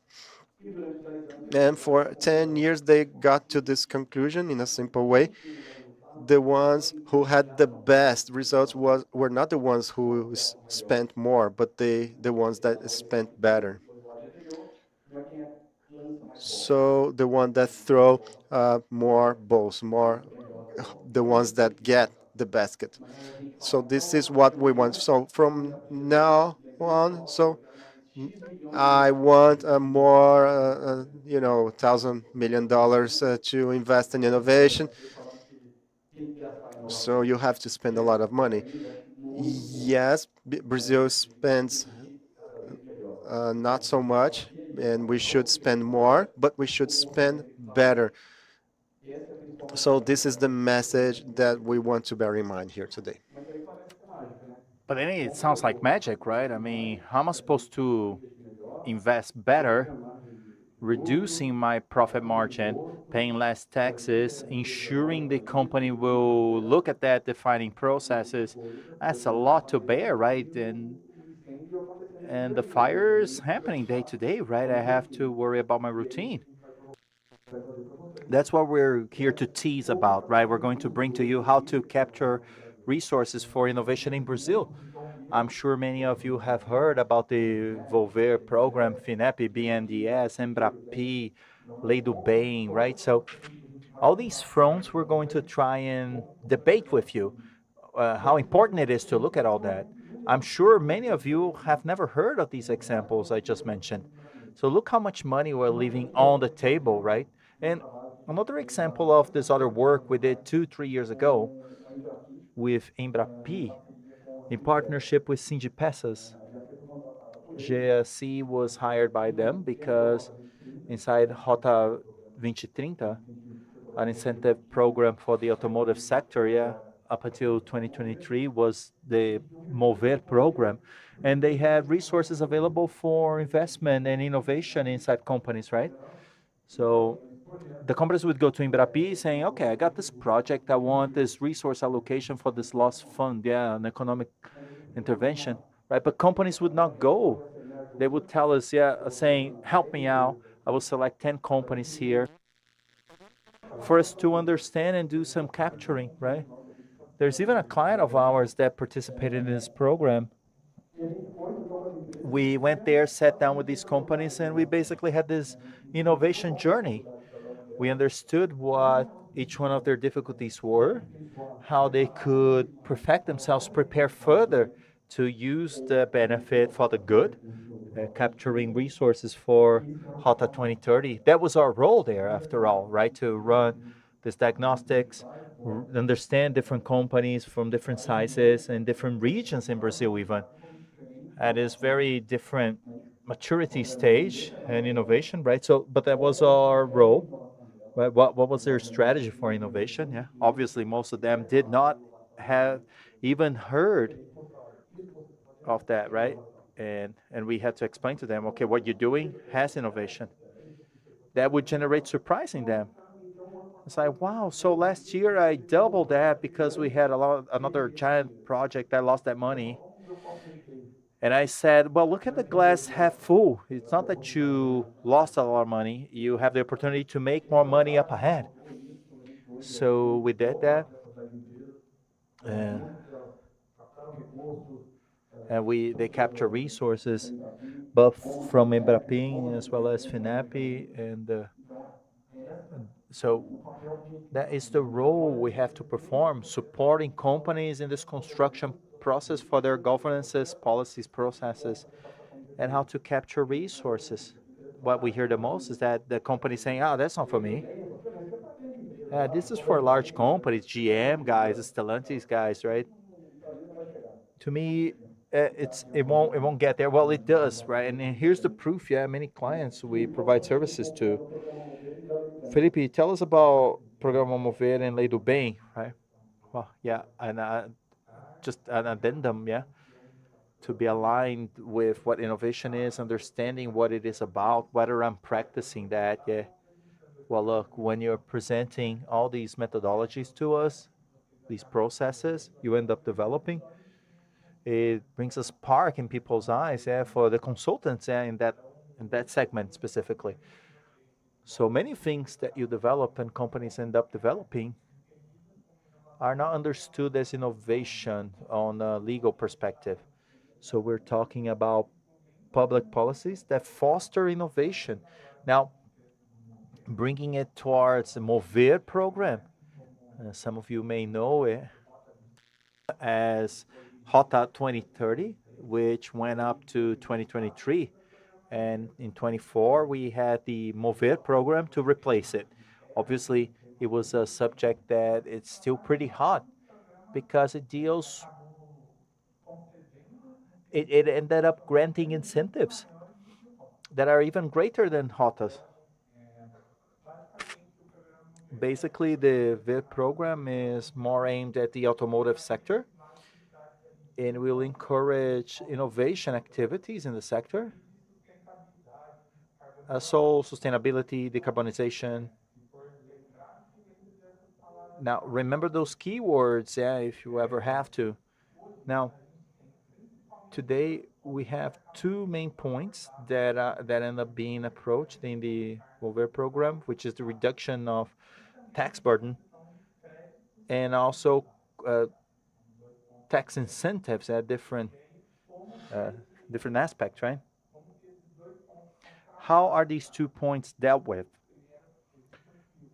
And for 10 years, they got to this conclusion in a simple way. The ones who had the best results were not the ones who spent more, but the ones that spent better. So the one that throw more balls, more the ones that get the basket. So this is what we want. So from now on, so I want more, $1,000 million to invest in innovation. So you have to spend a lot of money. Yes, Brazil spends not so much, and we should spend more, but we should spend better. So this is the message that we want to bear in mind here today. But then it sounds like magic, right? I mean, how am I supposed to invest better, reducing my profit margin, paying less taxes, ensuring the company will look at that, defining processes? That's a lot to bear, right? And the fire's happening day to day, right? I have to worry about my routine. That's what we're here to tease about, right? We're going to bring to you how to capture resources for innovation in Brazil. I'm sure many of you have heard about the Volver program, FINEP, BNDES, Embrapi, Lei do Bem, right? So all these fronts we're going to try and debate with you how important it is to look at all that. I'm sure many of you have never heard of these examples I just mentioned. So look how much money we're leaving on the table, right? And another example of this other work we did 2, 3 years ago with Embrapi in partnership with Sindipessas. GSC was hired by them because inside Rota 2030, an incentive program for the automotive sector, yeah, up until 2023 was the Mover program. And they had resources available for investment and innovation inside companies, right? So the companies would go to Embrapi saying, okay, I got this project, I want this resource allocation for this loss fund, yeah, an economic intervention, right? But companies would not go. They would tell us, yeah, saying, help me out. I will select 10 companies here for us to understand and do some capturing, right? There's even a client of ours that participated in this program. We went there, sat down with these companies, and we basically had this innovation journey. We understood what each one of their difficulties were, how they could perfect themselves, prepare further to use the benefit for the good, capturing resources for Rota 2030. That was our role there, after all, right? To run this diagnostics, understand different companies from different sizes and different regions in Brazil, even at this very different maturity stage and innovation, right? So, but that was our role. Right? What was their strategy for innovation? Yeah, obviously most of them did not have even heard of that, right? And we had to explain to them, okay, what you're doing has innovation. That would generate surprise in them. It's like, wow, so last year I doubled that because we had another giant project. I lost that money. And I said, well, look at the glass half full. It's not that you lost a lot of money. You have the opportunity to make more money up ahead. So we did that. And they capture resources, both from Embrapim as well as FINAPI. And so that is the role we have to perform, supporting companies in this construction process for their governances, policies, processes, and how to capture resources. What we hear the most is that the company saying, "Ah, that's not for me. This is for large companies, GM guys, Stellantis guys, right?" To me, it won't get there. Well, it does, right? And here's the proof. Yeah, many clients we provide services to. Felipe, tell us about Programa Mover and Lei do Bem, right? Well, yeah, and just an addendum, yeah, to be aligned with what innovation is, understanding what it is about, whether I'm practicing that, yeah. Well, look, when you're presenting all these methodologies to us, these processes you end up developing, it brings a spark in people's eyes, yeah, for the consultants, yeah, in that segment specifically. So many things that you develop and companies end up developing are not understood as innovation on a legal perspective. So we're talking about public policies that foster innovation. Now, bringing it towards the Mover program, some of you may know it as Rota 2030, which went up to 2023. And in 24, we had the Mover program to replace it. Obviously, it was a subject that it's still pretty hot because it ended up granting incentives that are even greater than Rotas. Basically, the VIR program is more aimed at the automotive sector and will encourage innovation activities in the sector. So sustainability, decarbonization. Now, remember those keywords, yeah, if you ever have to. Now, today we have two main points that end up being approached in the Mover program, which is the reduction of tax burden and also tax incentives at different aspects, right? How are these 2 points dealt with?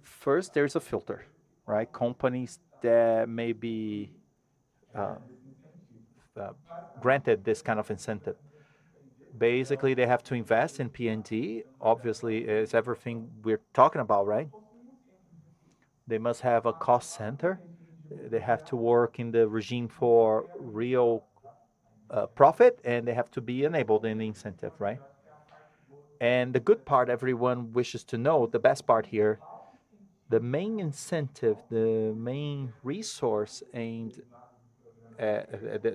First, there's a filter, right? Companies that may be granted this kind of incentive Basically, they have to invest in P&D. Obviously, it's everything we're talking about, right? They must have a cost center. They have to work in the regime for real profit, and they have to be enabled in the incentive, right? And the good part everyone wishes to know, the best part here, the main incentive, the main resource aimed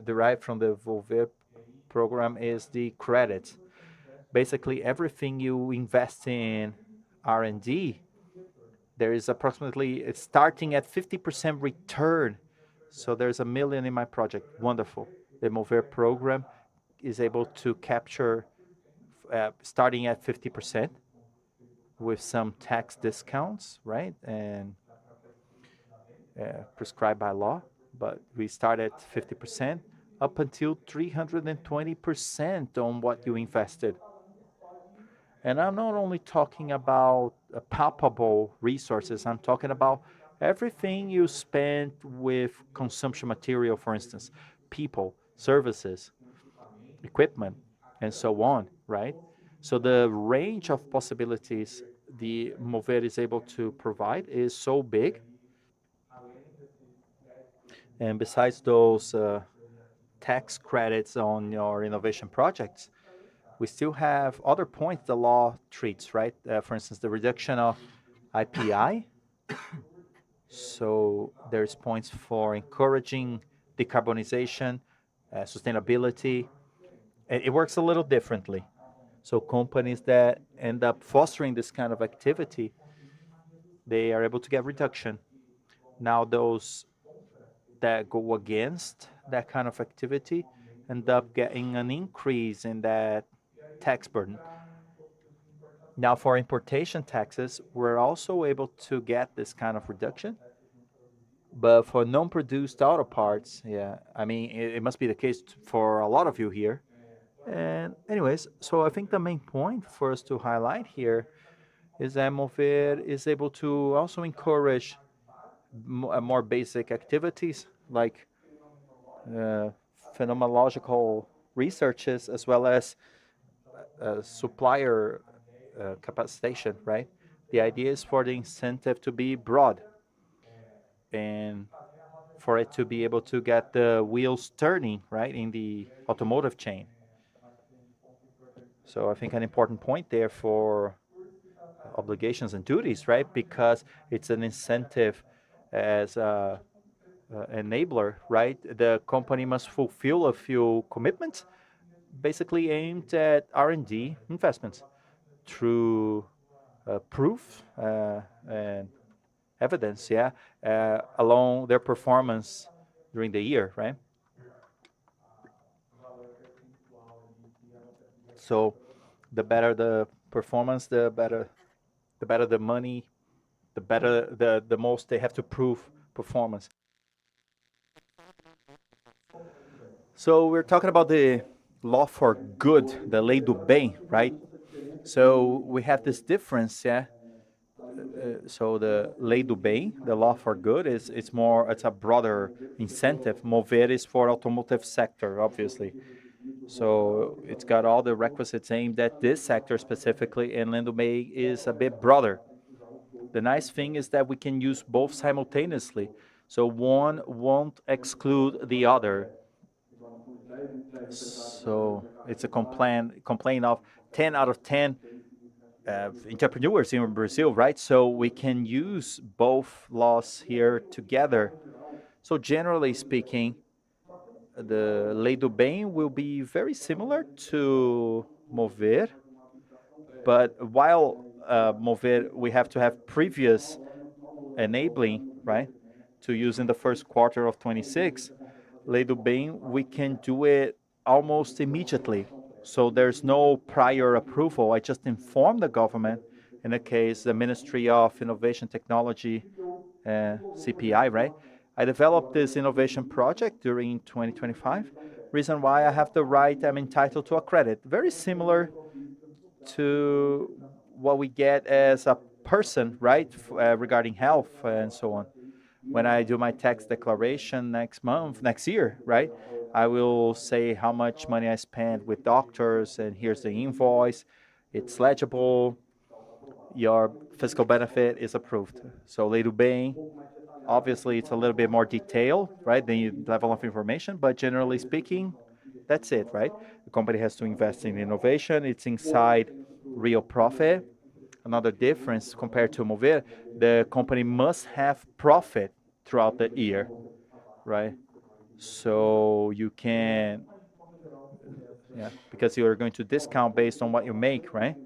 derived from the Volver program is the credits. Basically, everything you invest in R&D, there is approximately, it's starting at 50% return. So there's $1 million in my project. Wonderful. The Mover program is able to capture starting at 50% with some tax discounts, right? And prescribed by law. But we start at 50% up until 320% on what you invested. And I'm not only talking about palpable resources, I'm talking about everything you spend with consumption material, for instance, people, services, equipment, and so on, right? So the range of possibilities the Mover is able to provide is so big. And besides those tax credits on your innovation projects, we still have other points the law treats, right? For instance, the reduction of IPI. So there's points for encouraging decarbonization, sustainability. And it works a little differently. So companies that end up fostering this kind of activity, they are able to get reduction. Now those that go against that kind of activity end up getting an increase in that tax burden. Now, for importation taxes, we're also able to get this kind of reduction. But for non-produced auto parts, yeah, I mean, it must be the case for a lot of you here. And anyways, so I think the main point for us to highlight here is that Mover is able to also encourage more basic activities like phenomenological researches as well as supplier capacitation, right? The idea is for the incentive to be broad and for it to be able to get the wheels turning, right, in the automotive chain. So I think an important point there for obligations and duties, right, because it's an incentive as a enabler, right? The company must fulfill a few commitments, basically aimed at R&D investments through proof and evidence, yeah, along their performance during the year, right? So the better the performance, the better the money, the better the most they have to prove performance. So we're talking about the law for good, the lei do bem, right? So we have this difference, yeah. So the lei do bem, the law for good, it's a broader incentive. Mover is for automotive sector, obviously. So it's got all the requisites aimed at this sector specifically, and lei do bem is a bit broader. The nice thing is that we can use both simultaneously. So one won't exclude the other. So it's a complaint of 10 out of 10 entrepreneurs in Brazil, right? So we can use both laws here together. So generally speaking, the Lei do Bem will be very similar to Mover, but while Mover, we have to have previous enabling, right, to use in the first quarter of 26, Lei do Bem, we can do it almost immediately. So there's no prior approval. I just inform the government, in the case, the Ministry of Innovation Technology, CPI, right? I developed this innovation project during 2025. Reason why I have the right, I'm entitled to a credit. Very similar to what we get as a person, right, regarding health and so on. When I do my tax declaration next year, right, I will say how much money I spent with doctors, and here's the invoice. It's legible. Your fiscal benefit is approved. So Lei do Bem, obviously it's a little bit more detailed, right? The level of information, but generally speaking, that's it, right? The company has to invest in innovation. It's inside real profit. Another difference compared to Mover, the company must have profit throughout the year, right? So you can, yeah, because you are going to discount based on what you make, right?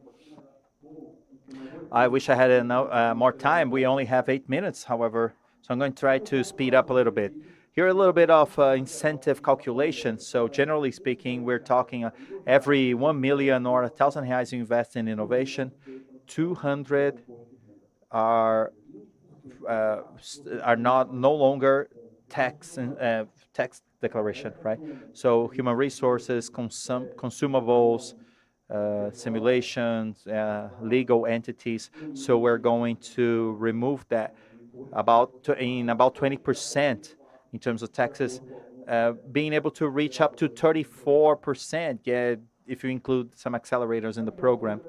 I wish I had more time. We only have 8 minutes, however, so I'm going to try to speed up a little bit. Here a little bit of incentive calculation. So generally speaking, we're talking every 1 million or 1,000 reais you invest in innovation, 200 are not no longer tax declaration, right? So human resources, consumables, simulations, legal entities. So we're going to remove that in about 20% in terms of taxes, being able to reach up to 34%. Yeah, if you include some accelerators in the program.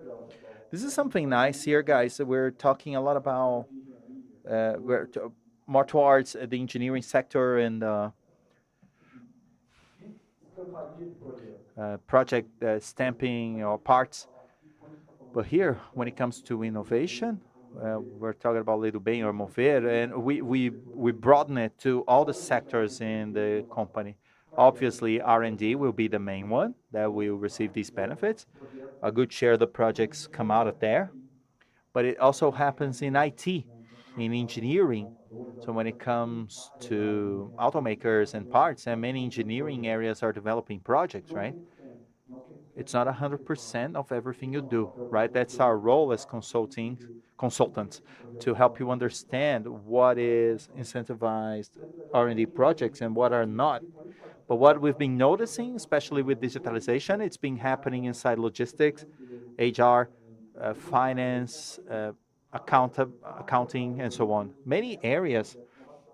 This is something nice here, guys. We're talking a lot about more towards the engineering sector and project stamping or parts. But here, when it comes to innovation, we're talking about Lei do Bem or Mover, and we broaden it to all the sectors in the company. Obviously, R&D will be the main one that will receive these benefits. A good share of the projects come out of there. But it also happens in IT, in engineering. So when it comes to automakers and parts, and many engineering areas are developing projects, right? It's not 100% of everything you do, right? That's our role as consultants to help you understand what is incentivized R&D projects and what are not. But what we've been noticing, especially with digitalization, it's been happening inside logistics, HR, finance, accounting, and so on. Many areas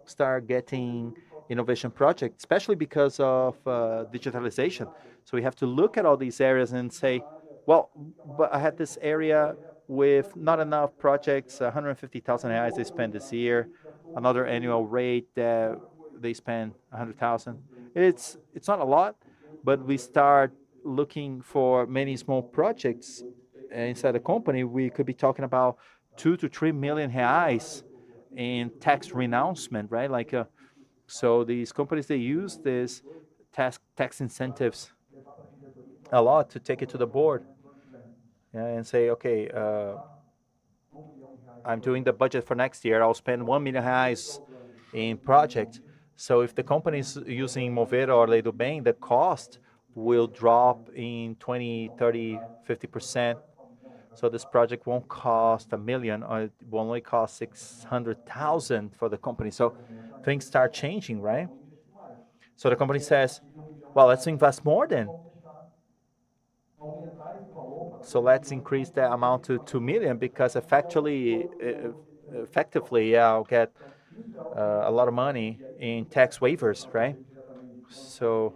start getting innovation projects, especially because of digitalization. So we have to look at all these areas and say, well, but I had this area with not enough projects, 150,000 reais they spend this year, another annual rate that they spend 100,000. It's not a lot, but we start looking for many small projects inside the company. We could be talking about 2 to 3 million reais in tax renouncement, right? Like, so these companies, they use this tax incentives a lot to take it to the board, yeah, and say, okay, I'm doing the budget for next year. I'll spend 1 million reais in project. So if the company is using Movera or Lei do Bem, the cost will drop in 20, 30, 50%. So this project won't cost 1 million, or it will only cost 600,000 for the company. So things start changing, right? So the company says, well, let's invest more then. So let's increase the amount to 2 million because effectively, yeah, I'll get a lot of money in tax waivers, right? So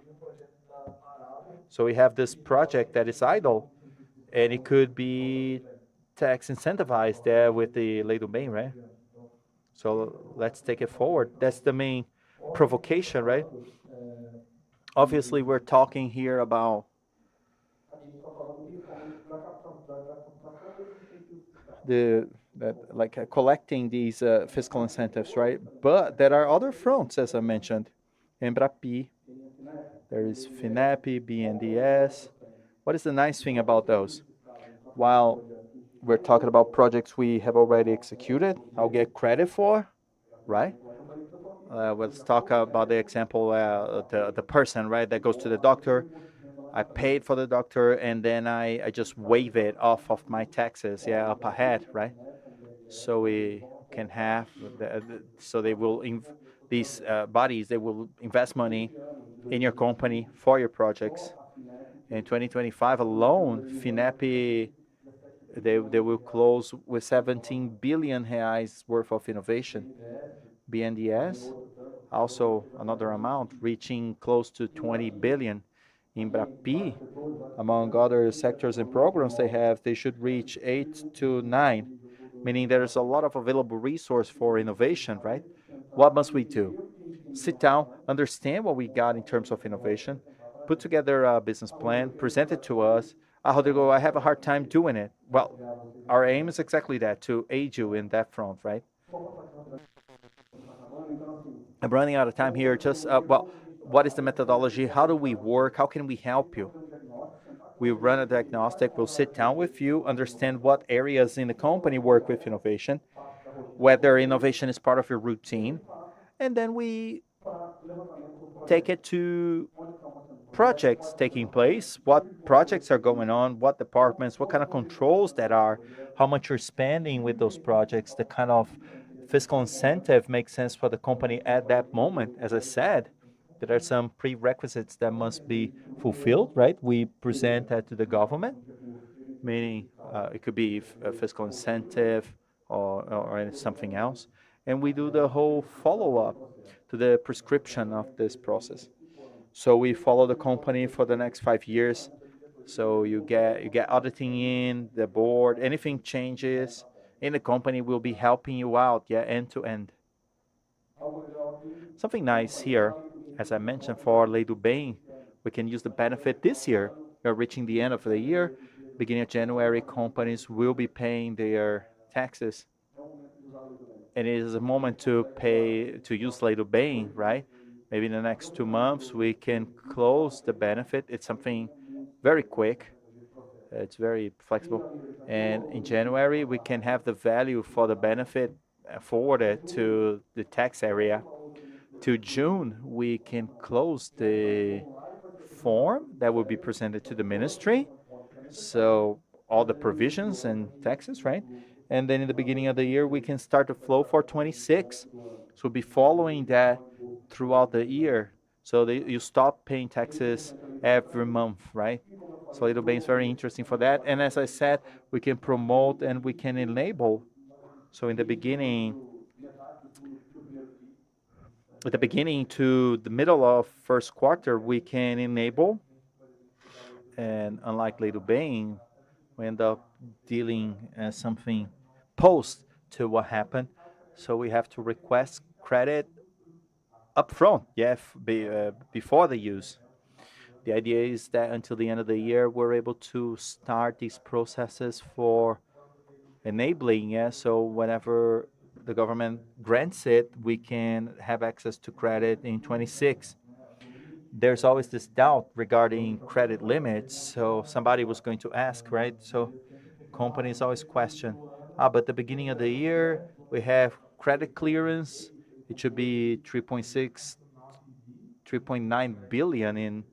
we have this project that is idle, and it could be tax incentivized there with the Lei do Bem, right? So let's take it forward. That's the main provocation, right? Obviously, we're talking here about collecting these fiscal incentives, right? But there are other fronts, as I mentioned. Embrapi, there is FINEP, BNDES. What is the nice thing about those? While we're talking about projects we have already executed, I'll get credit for, right? Let's talk about the example, the person, right, that goes to the doctor. I paid for the doctor, and then I just waive it off of my taxes, yeah, up ahead, right? So we can have, so they will, these bodies, they will invest money in your company for your projects. In 2025 alone, FINEP they will close with 17 billion reais worth of innovation. BNDES, also another amount, reaching close to 20 billion. In Brapi, among other sectors and programs they should reach 8 to 9, meaning there's a lot of available resource for innovation, right? What must we do? Sit down, understand what we got in terms of innovation, put together a business plan, present it to us. Rodrigo, I have a hard time doing it. Well, our aim is exactly that, to aid you in that front, right? I'm running out of time here. Just, well, what is the methodology? How do we work? How can we help you? We run a diagnostic. We'll sit down with you, understand what areas in the company work with innovation, whether innovation is part of your routine, and then we take it to projects taking place, what projects are going on, what departments, what kind of controls that are, how much you're spending with those projects, the kind of fiscal incentive makes sense for the company at that moment. As I said, there are some prerequisites that must be fulfilled, right? We present that to the government, meaning it could be a fiscal incentive or something else. And we do the whole follow-up to the prescription of this process. So we follow the company for the next 5 years. So you get auditing in the board. Anything changes in the company, will be helping you out, yeah, end to end. Something nice here, as I mentioned, for Lei do Bem, we can use the benefit this year. We're reaching the end of the year. Beginning of January, companies will be paying their taxes. And it is a moment to use Lei do Bem, right? Maybe in the next 2 months, we can close the benefit. It's something very quick. It's very flexible. And in January, we can have the value for the benefit forwarded to the tax area. To June, we can close the form that will be presented to the ministry. So all the provisions and taxes, right? And then in the beginning of the year, we can start the flow for 26. So we'll be following that throughout the year. So you stop paying taxes every month, right? So Lei do Bem is very interesting for that. And as I said, we can promote and we can enable. So in the beginning, at the beginning to the middle of first quarter, we can enable. And unlike Lei do Bem, we end up dealing something post to what happened. So we have to request credit upfront, yeah, before the use. The idea is that until the end of the year, we're able to start these processes for enabling, yeah. So whenever the government grants it, we can have access to credit in 26. There's always this doubt regarding credit limits. So somebody was going to ask, right? So companies always question, but the beginning of the year, we have credit clearance. It should be 3.6, 3.9 billion in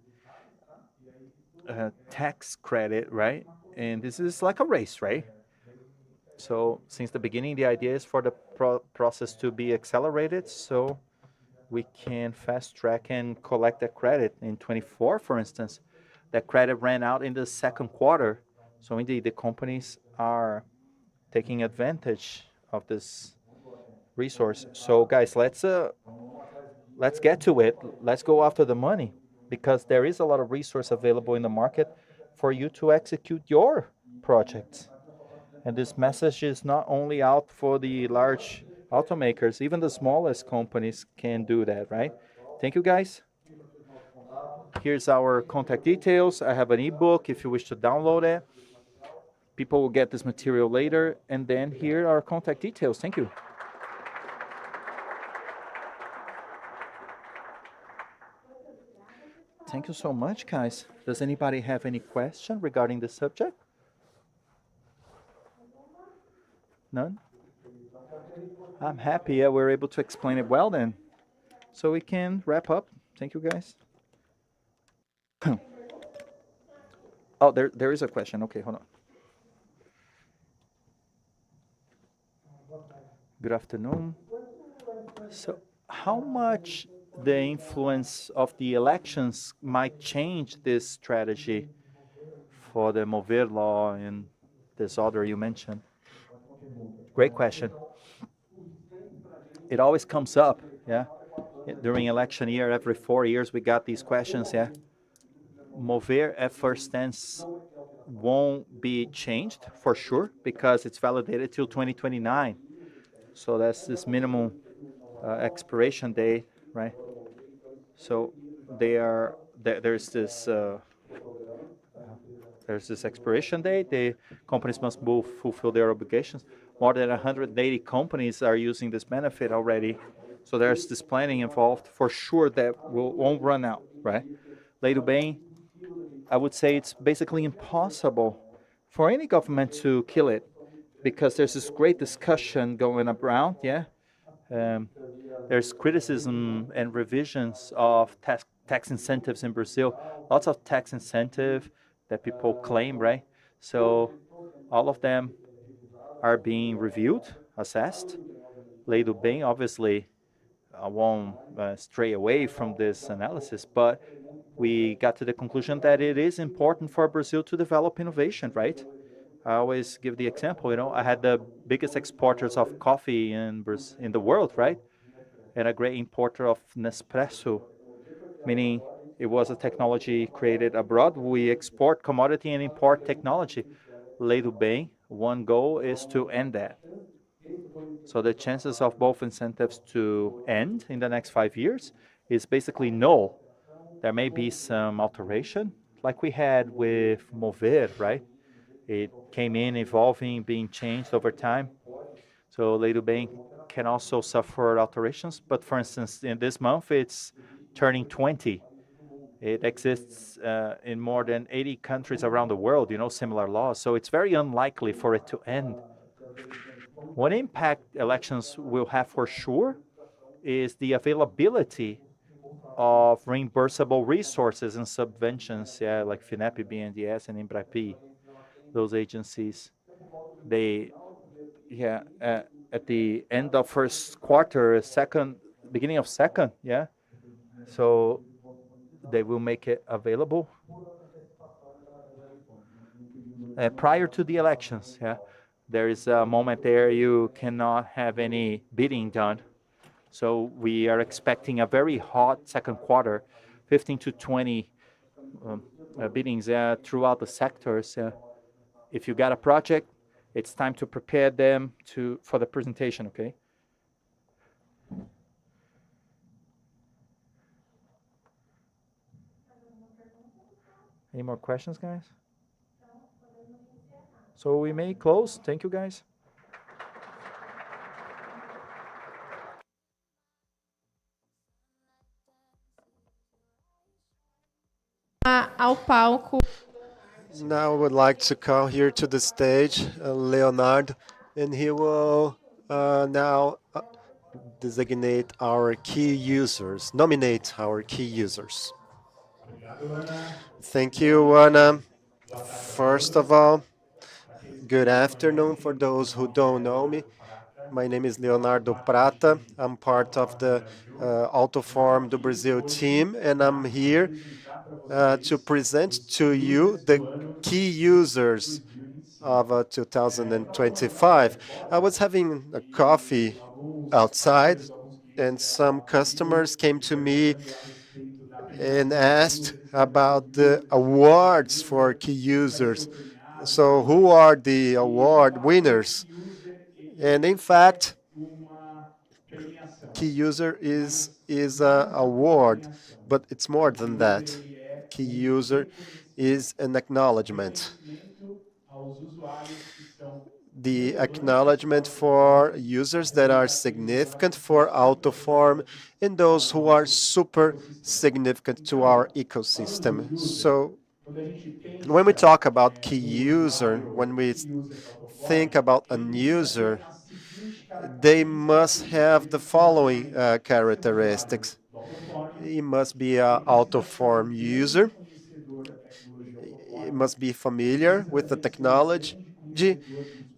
tax credit, right? And this is like a race, right? So since the beginning, the idea is for the process to be accelerated, so we can fast track and collect that credit. In 24, for instance, that credit ran out in the second quarter. So indeed, the companies are taking advantage of this resource. So guys, let's get to it. Let's go after the money, because there is a lot of resource available in the market for you to execute your projects. And this message is not only out for the large automakers, even the smallest companies can do that, right? Thank you, guys. Here's our contact details. I have an ebook if you wish to download it. People will get this material later. And then here are contact details. Thank you. Thank you so much, guys. Does anybody have any question regarding the subject? None? I'm happy. Yeah, we're able to explain it well then. So we can wrap up. Thank you, guys. Oh, there is a question. Okay, hold on. Good afternoon. So how much the influence of the elections might change this strategy for the Mover law and this order you mentioned. Great question. It always comes up, yeah. During election year, every 4 years, we got these questions, yeah. Mover at first stance won't be changed for sure because it's validated till 2029. So that's this minimum expiration date, right? So there's this expiration date. The companies must fulfill their obligations. More than 180 companies are using this benefit already. So there's this planning involved for sure that won't run out, right? Lei do Bem, I would say it's basically impossible for any government to kill it because there's this great discussion going around, yeah. Um, there's criticism and revisions of tax incentives in Brazil. Lots of tax incentive that people claim, right? So all of them are being reviewed, assessed. Lei do Bem, obviously, won't stray away from this analysis, but we got to the conclusion that it is important for Brazil to develop innovation, right? I always give the example, I had the biggest exporters of coffee in the world, right? And a great importer of Nespresso, meaning it was a technology created abroad. We export commodity and import technology. Lei do Bem, one goal is to end that. So the chances of both incentives to end in the next 5 years is basically null. There may be some alteration, like we had with Mover, right? It came in evolving, being changed over time. So Lei do Bem can also suffer alterations. But for instance, in this month, it's turning 20. It exists in more than 80 countries around the world, similar laws. So it's very unlikely for it to end. One impact elections will have for sure is the availability of reimbursable resources and subventions, yeah, like FINEP, BNDES, and Embrapi. Those agencies, at the end of first quarter, beginning of second, yeah. So they will make it available prior to the elections, yeah. There is a moment there you cannot have any bidding done. So we are expecting a very hot second quarter, 15 to 20 biddings throughout the sectors. If you got a project, it's time to prepare them for the presentation, okay? Any more questions, guys? So we may close. Thank you, guys. Ao palco. Now I would like to call here to the stage Leonardo, and he will now designate our key users, nominate our key users. Thank you, Ana. First of all, good afternoon for those who don't know me. My name is Leonardo Prata. I'm part of the AutoForm do Brazil team, and I'm here to present to you the key users of 2025. I was having a coffee outside, and some customers came to me and asked about the awards for key users. So who are the award winners? And in fact, key user is a award, but it's more than that. Key user is an acknowledgement. The acknowledgement for users that are significant for AutoForm and those who are super significant to our ecosystem. So when we talk about key user, when we think about a user, they must have the following characteristics. He must be an AutoForm user. He must be familiar with the technology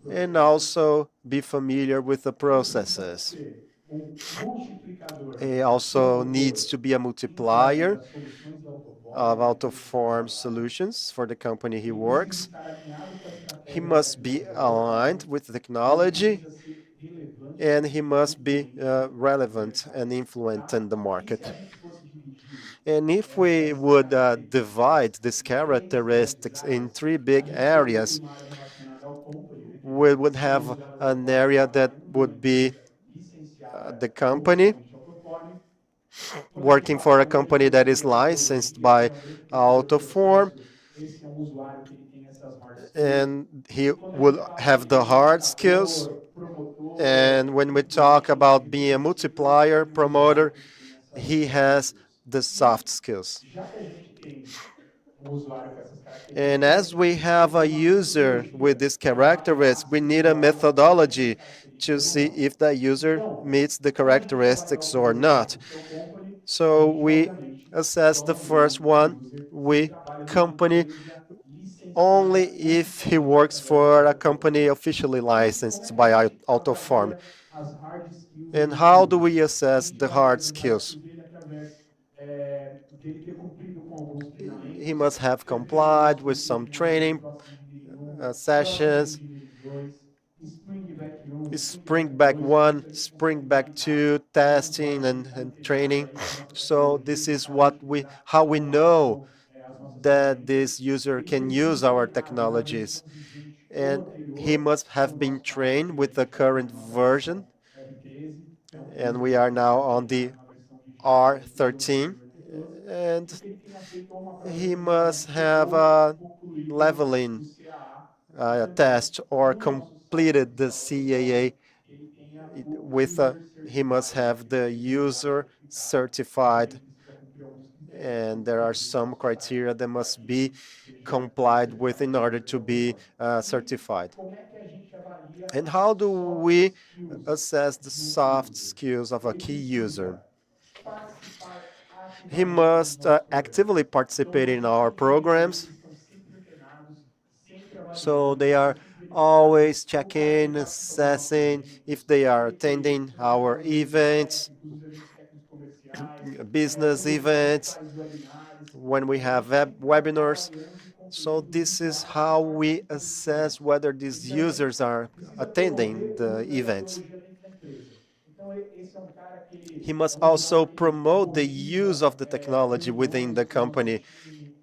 and also be familiar with the processes. He also needs to be a multiplier of AutoForm solutions for the company he works. He must be aligned with the technology, and he must be relevant and influent in the market. And if we would divide these characteristics in three big areas, we would have an area that would be the company, working for a company that is licensed by AutoForm, and he will have the hard skills. And when we talk about being a multiplier promoter, he has the soft skills. And as we have a user with these characteristics, we need a methodology to see if that user meets the characteristics or not. So we assess the first one, we company only if he works for a company officially licensed by AutoForm. And how do we assess the hard skills? He must have complied with some training sessions, Spring Back 1, Spring Back 2, testing and training. So this is how we know that this user can use our technologies. And he must have been trained with the current version. And we are now on the R13. And he must have a leveling test or completed the CAA with he must have the user certified, and there are some criteria that must be complied with in order to be certified. And how do we assess the soft skills of a key user? He must actively participate in our programs. So they are always checking, assessing if they are attending our events, business events, when we have webinars. So this is how we assess whether these users are attending the events. He must also promote the use of the technology within the company.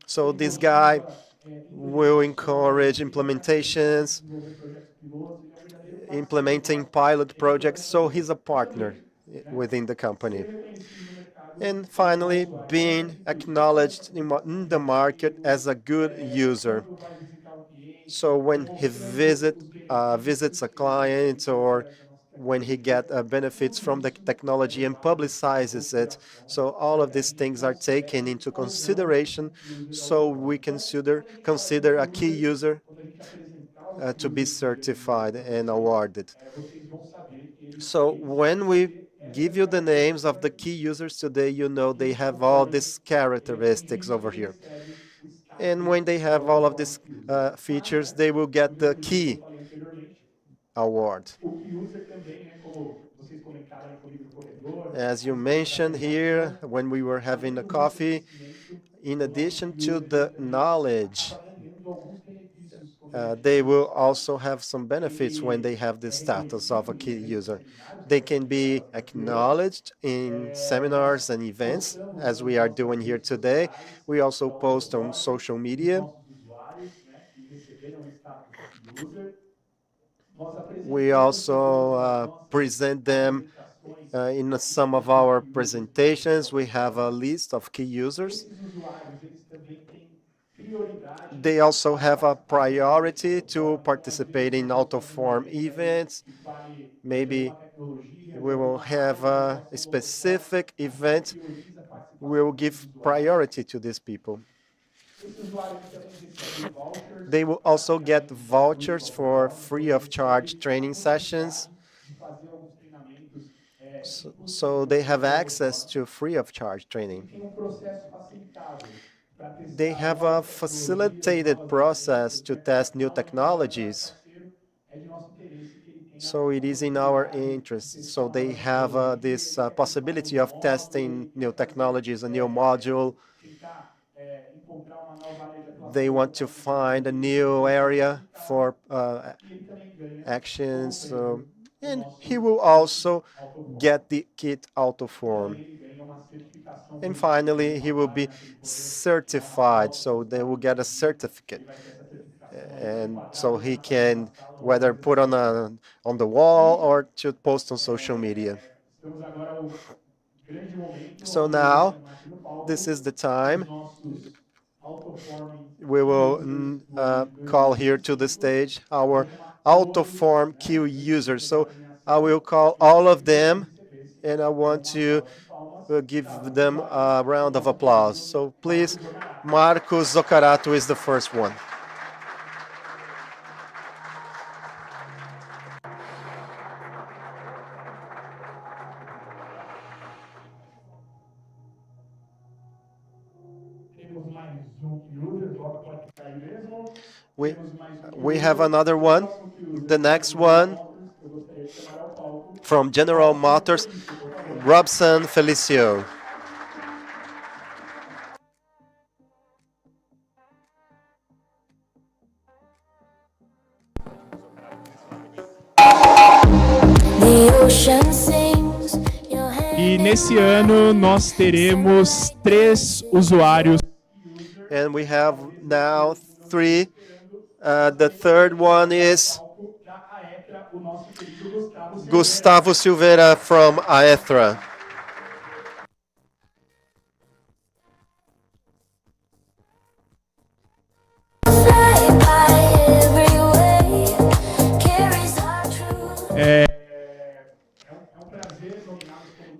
So this guy will encourage implementations, implementing pilot projects, so he's a partner within the company. And finally, being acknowledged in the market as a good user. So when he visits a client, or when he gets benefits from the technology and publicizes it, so all of these things are taken into consideration, so we consider a key user to be certified and awarded. So when we give you the names of the key users today, you know they have all these characteristics over here. And when they have all of these features, they will get the key award. As you mentioned here, when we were having a coffee, in addition to the knowledge, they will also have some benefits when they have the status of a key user. They can be acknowledged in seminars and events, as we are doing here today. We also post on social media. We also present them in some of our presentations. We have a list of key users. They also have a priority to participate in AutoForm events. Maybe we will have a specific event. We will give priority to these people. They will also get vouchers for free of charge training sessions. So they have access to free of charge training. They have a facilitated process to test new technologies. So it is in our interest. So they have this possibility of testing new technologies, a new module. They want to find a new area for actions. And he will also get the kit AutoForm. And finally, he will be certified, so they will get a certificate. And so he can whether put on the wall or to post on social media. So now, this is the time. We will call here to the stage our AutoForm key users. So I will call all of them, and I want to give them a round of applause. So please, Marcos Zoccarato is the first one. We, we have another one. The next one from General Motors, Robson Felicio. E nesse ano nós teremos 3 usuários. And we have now 3. The third one is Gustavo Silveira from Aethra.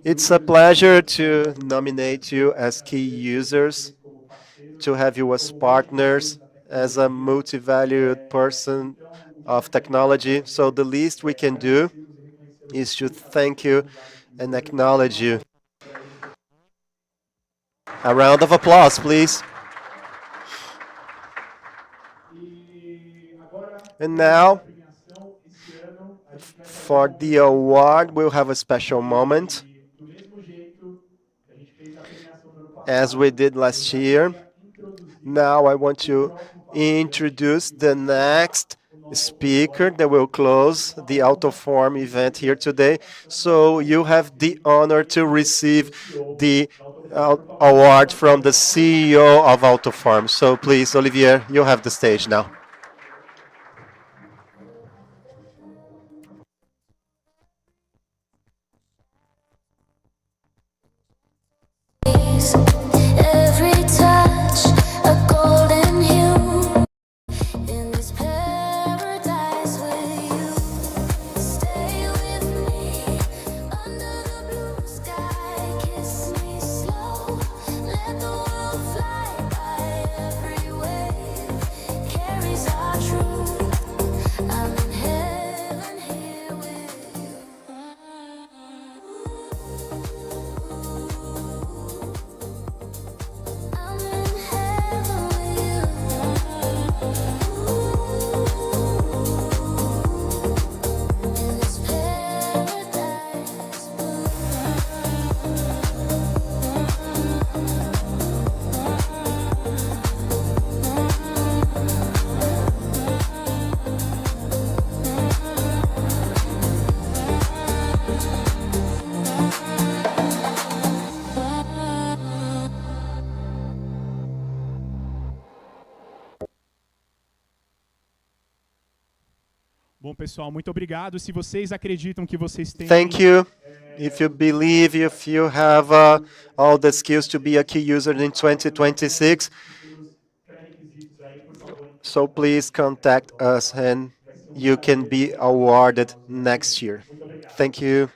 It's a pleasure to nominate you as key users, to have you as partners, as a multi-valued person of technology. So the least we can do is to thank you and acknowledge you. A round of applause, please. And now, for the award, we'll have a special moment, as we did last year. Now I want to introduce the next speaker that will close the AutoForm event here today. So you have the honor to receive the award from the CEO of AutoForm. So please, Olivier, you have the stage now. Every touch a golden hue in this paradise with you. Stay with me under the blue sky. Kiss me slow. Let the world fly by. Every wave carries our truth. I'm in heaven here with you. Bom, pessoal, muito obrigado. Se vocês acreditam que vocês têm... Thank you. If you believe, if you have all the skills to be a key user in 2026, so please contact us and you can be awarded next year. Thank you.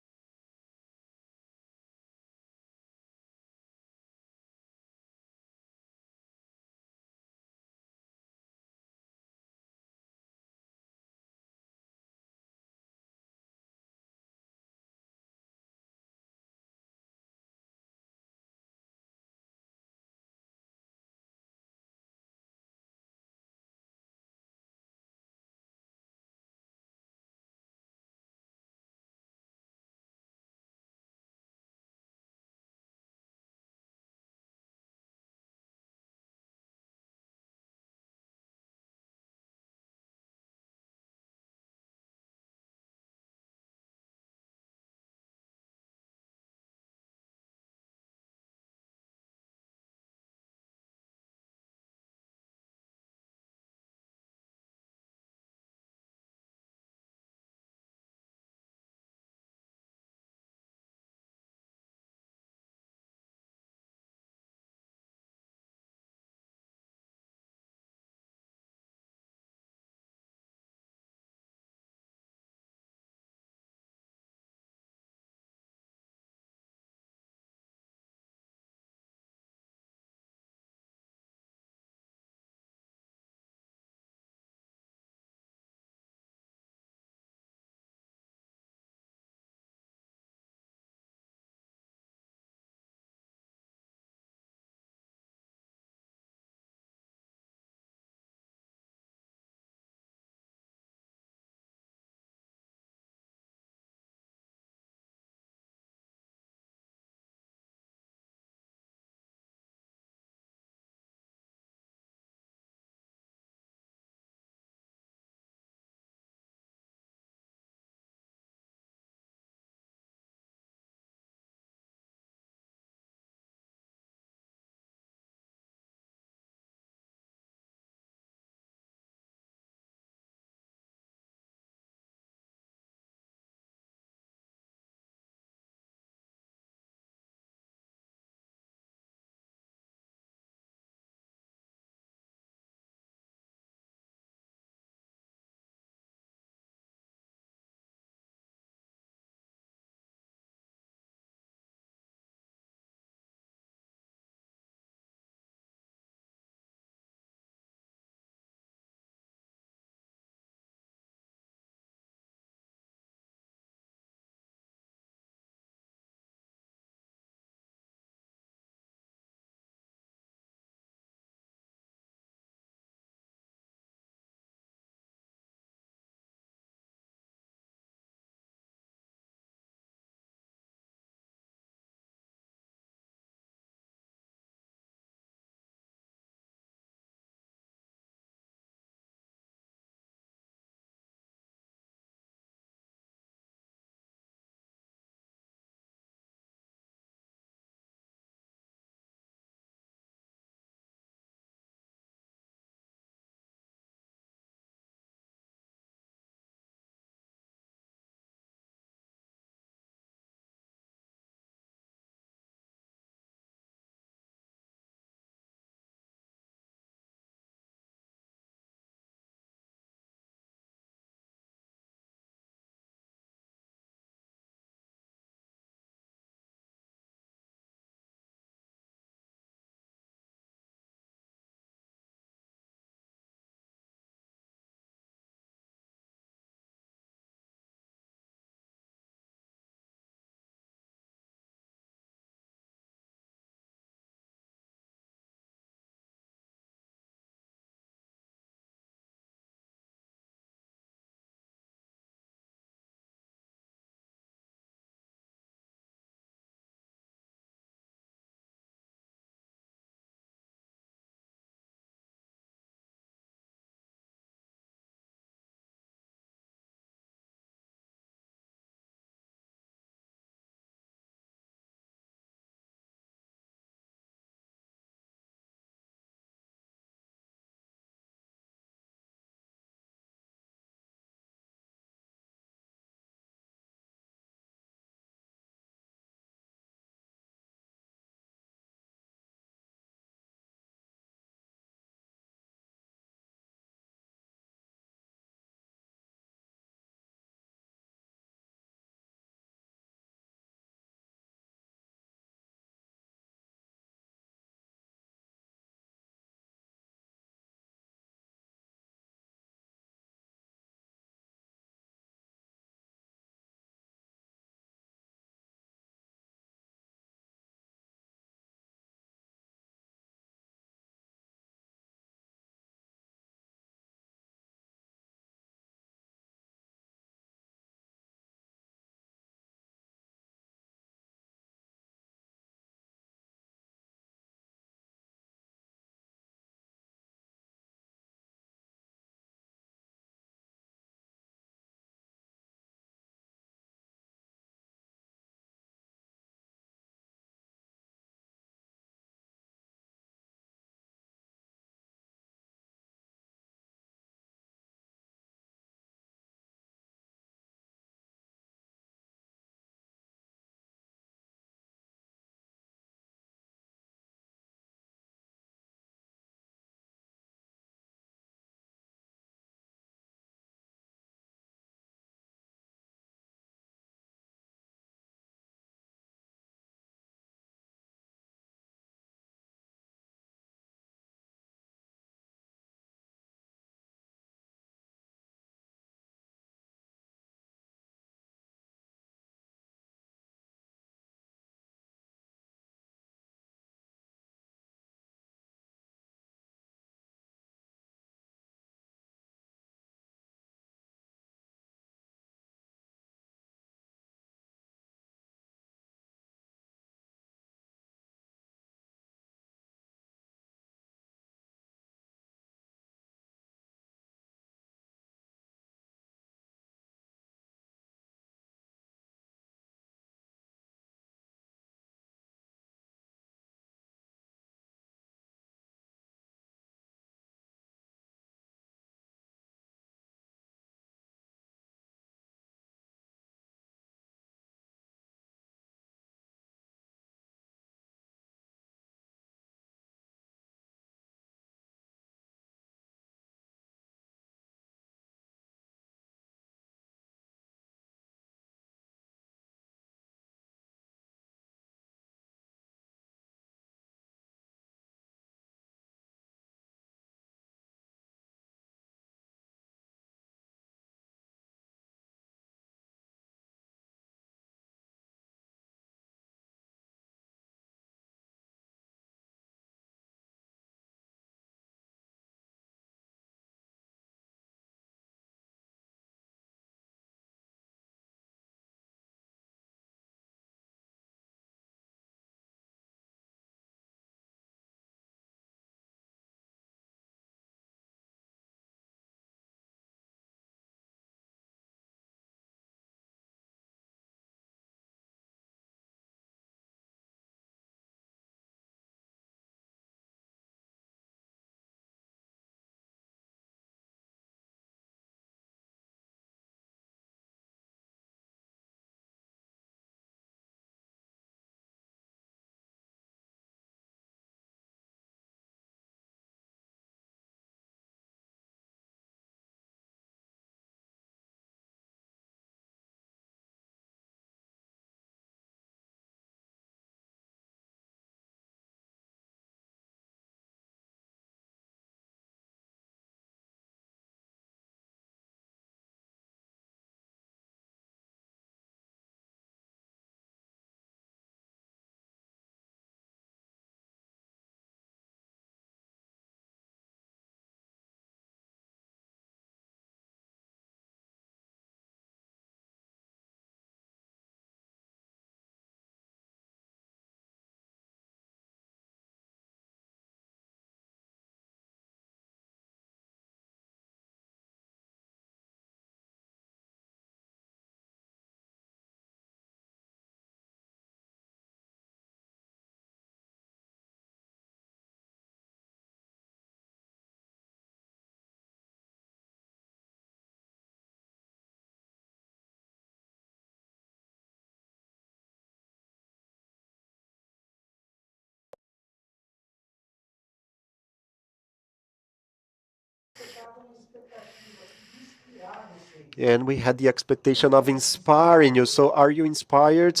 And we had the expectation of inspiring you. So are you inspired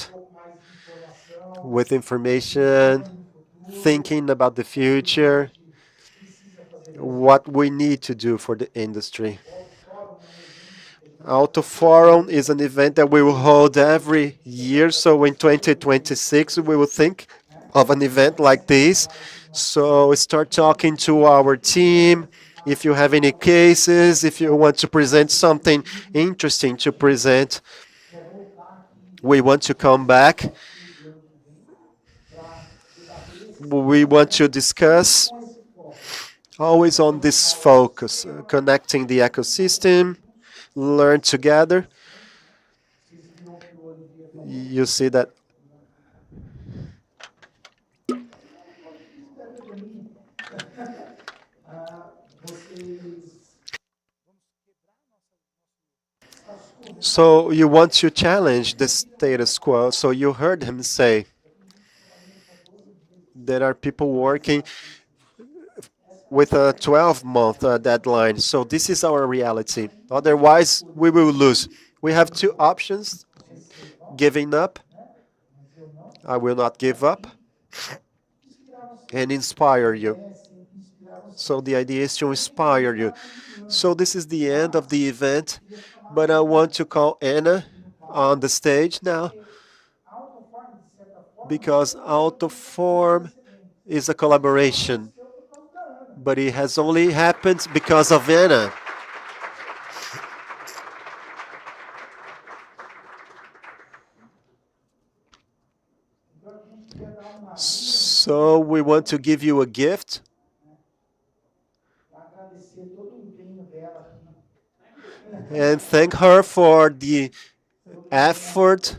with information, thinking about the future, what we need to do for the industry? AutoForum is an event that we will hold every year. So in 2026, we will think of an event like this. So start talking to our team. If you have any cases, if you want to present something interesting to present, we want to come back. We want to discuss always on this focus, connecting the ecosystem, learn together. You see that so you want to challenge the status quo. So you heard him say there are people working with a 12-month deadline. So this is our reality. Otherwise, we will lose. We have two options: giving up. I will not give up, and inspire you. So the idea is to inspire you. So this is the end of the event, but I want to call Anna on the stage now, because AutoForm is a collaboration, but it has only happened because of Anna. So we want to give you a gift. And thank her for the effort.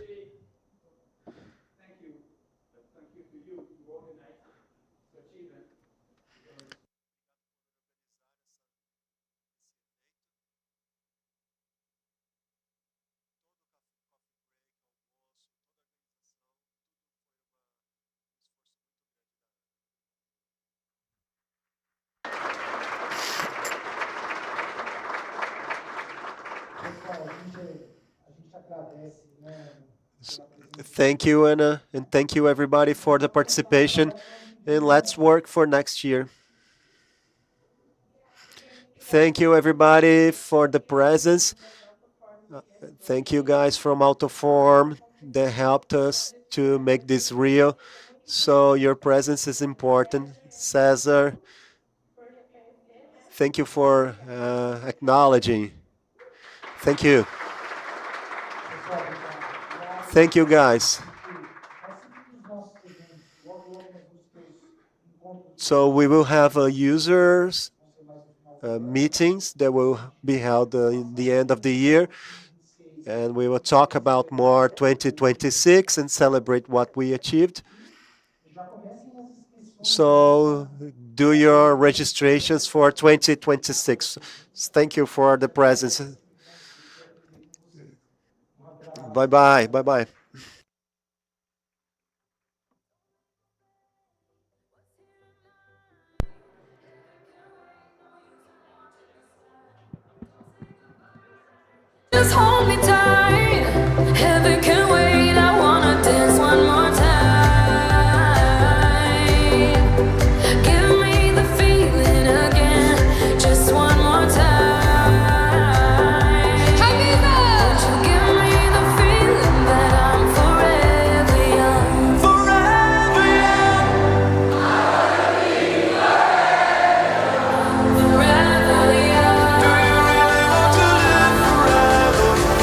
Thank you, Anna, and thank you everybody for the participation. And let's work for next year. Thank you everybody for the presence. Thank you guys from AutoForm that helped us to make this real. So your presence is important. Cesar, thank you for acknowledging. Thank you. Thank you guys. So we will have users meetings that will be held in the end of the year, and we will talk about more 2026 and celebrate what we achieved. So do your registrations for 2026. Thank you for the presence. Bye-bye. Bye-bye. Just hold me tight. Heaven can wait. I wanna dance one more time. Give me the feeling again. Just one more time. Won't you give me the feeling that I'm forever young? Forever young. Forever young. Do you really want to live forever?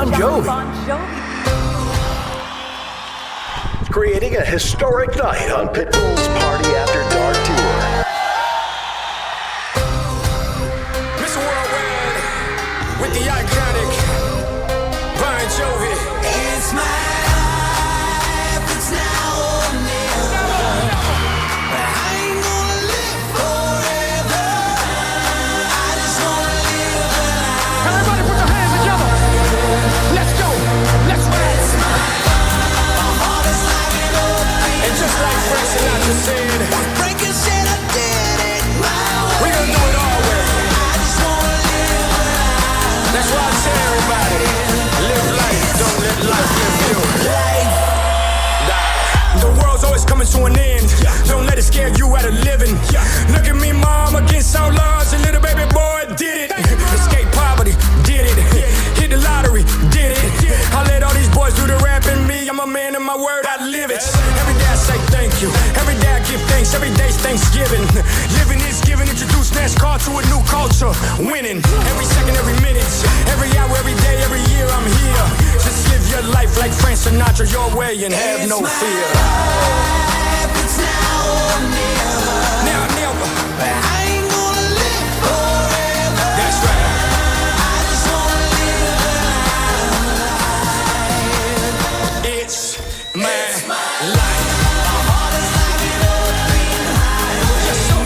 Bon Jovi. Creating a historic night on Pitbull's Party After Dark Tour. Mr. Worldwide with the iconic Bon Jovi. It's my life, it's now or never. I ain't gonna live forever. I just wanna live alive. Everybody put your hands together. Let's go. Let's ride. My heart is like an open. And just like Frank Sinatra said, Frankie said I did it my way. We gonna do it our way. I just wanna live alive. That's why I tell everybody, live life, don't let life live you. Life. The world's always coming to an end. Don't let it scare you out of living. Look at me, mom, against all odds. A little baby boy did it. Escape poverty, did it. Hit the lottery, did it. I let all these boys do the rapping. Me, I'm a man of my word, I live it. Every day I say thank you. Every day I give thanks. Every day's Thanksgiving. Living is giving. Introduce NASCAR to a new culture. Winning. Every second, every minute. Every hour, every day, every year I'm here. Just live your life like Frank Sinatra your way and have no fear. It's now or never. Now, never. I ain't gonna live forever. That's right. I just wanna live alive. It's my life. My heart is like an open highway. Yes, sir.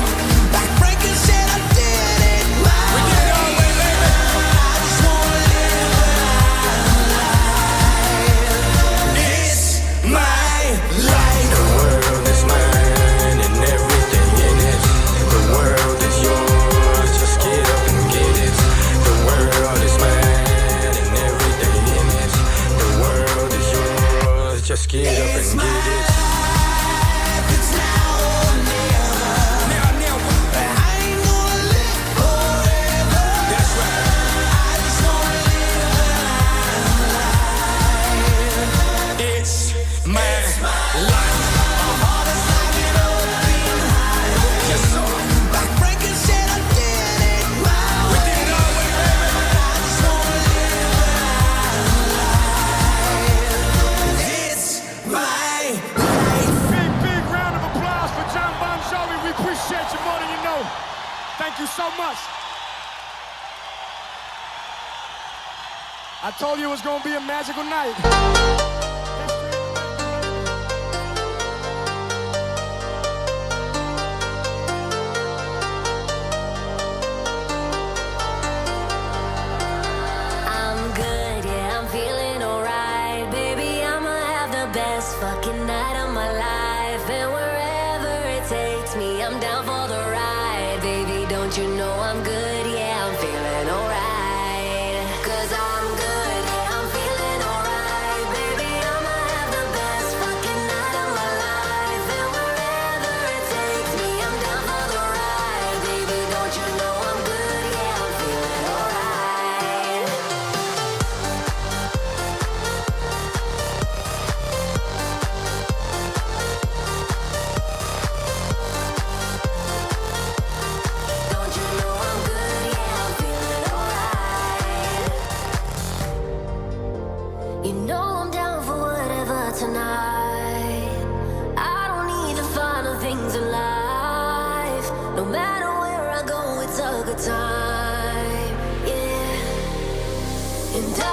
Like Frankie said I did it my way. We did it our way, baby. I just wanna live alive. It's my life. The world is mine and everything in it. The world is yours, just get up and get it. The world is mine and everything in it. The world is yours, just get up and get it. It's now or never. Now, never. I ain't gonna live forever. That's right. I just wanna live alive. It's my life. My heart is like an open highway. Yes, sir. Like Frankie said I did it my way. We did it our way, baby. I just wanna live alive. It's my life. Big round of applause for John Bon Jovi. We appreciate you more than you know. Thank you so much. I told you it was gonna be a magical night. I'm good, yeah, I'm feeling alright. Baby, I'ma have the best fucking night of my life. And wherever it takes me, I'm down for the ride. Baby, don't you know I'm good, yeah, I'm feeling alright. 'Cause I'm good, yeah, I'm feeling alright. Baby, I'ma have the best fucking night of my life. And wherever it takes me, I'm down for the ride. Baby, don't you know I'm good, yeah, I'm feeling alright. Don't you know I'm good, yeah, I'm feeling alright. You know I'm down for whatever tonight. I don't need the final things in life. No matter where I go, it's a good time, yeah. And I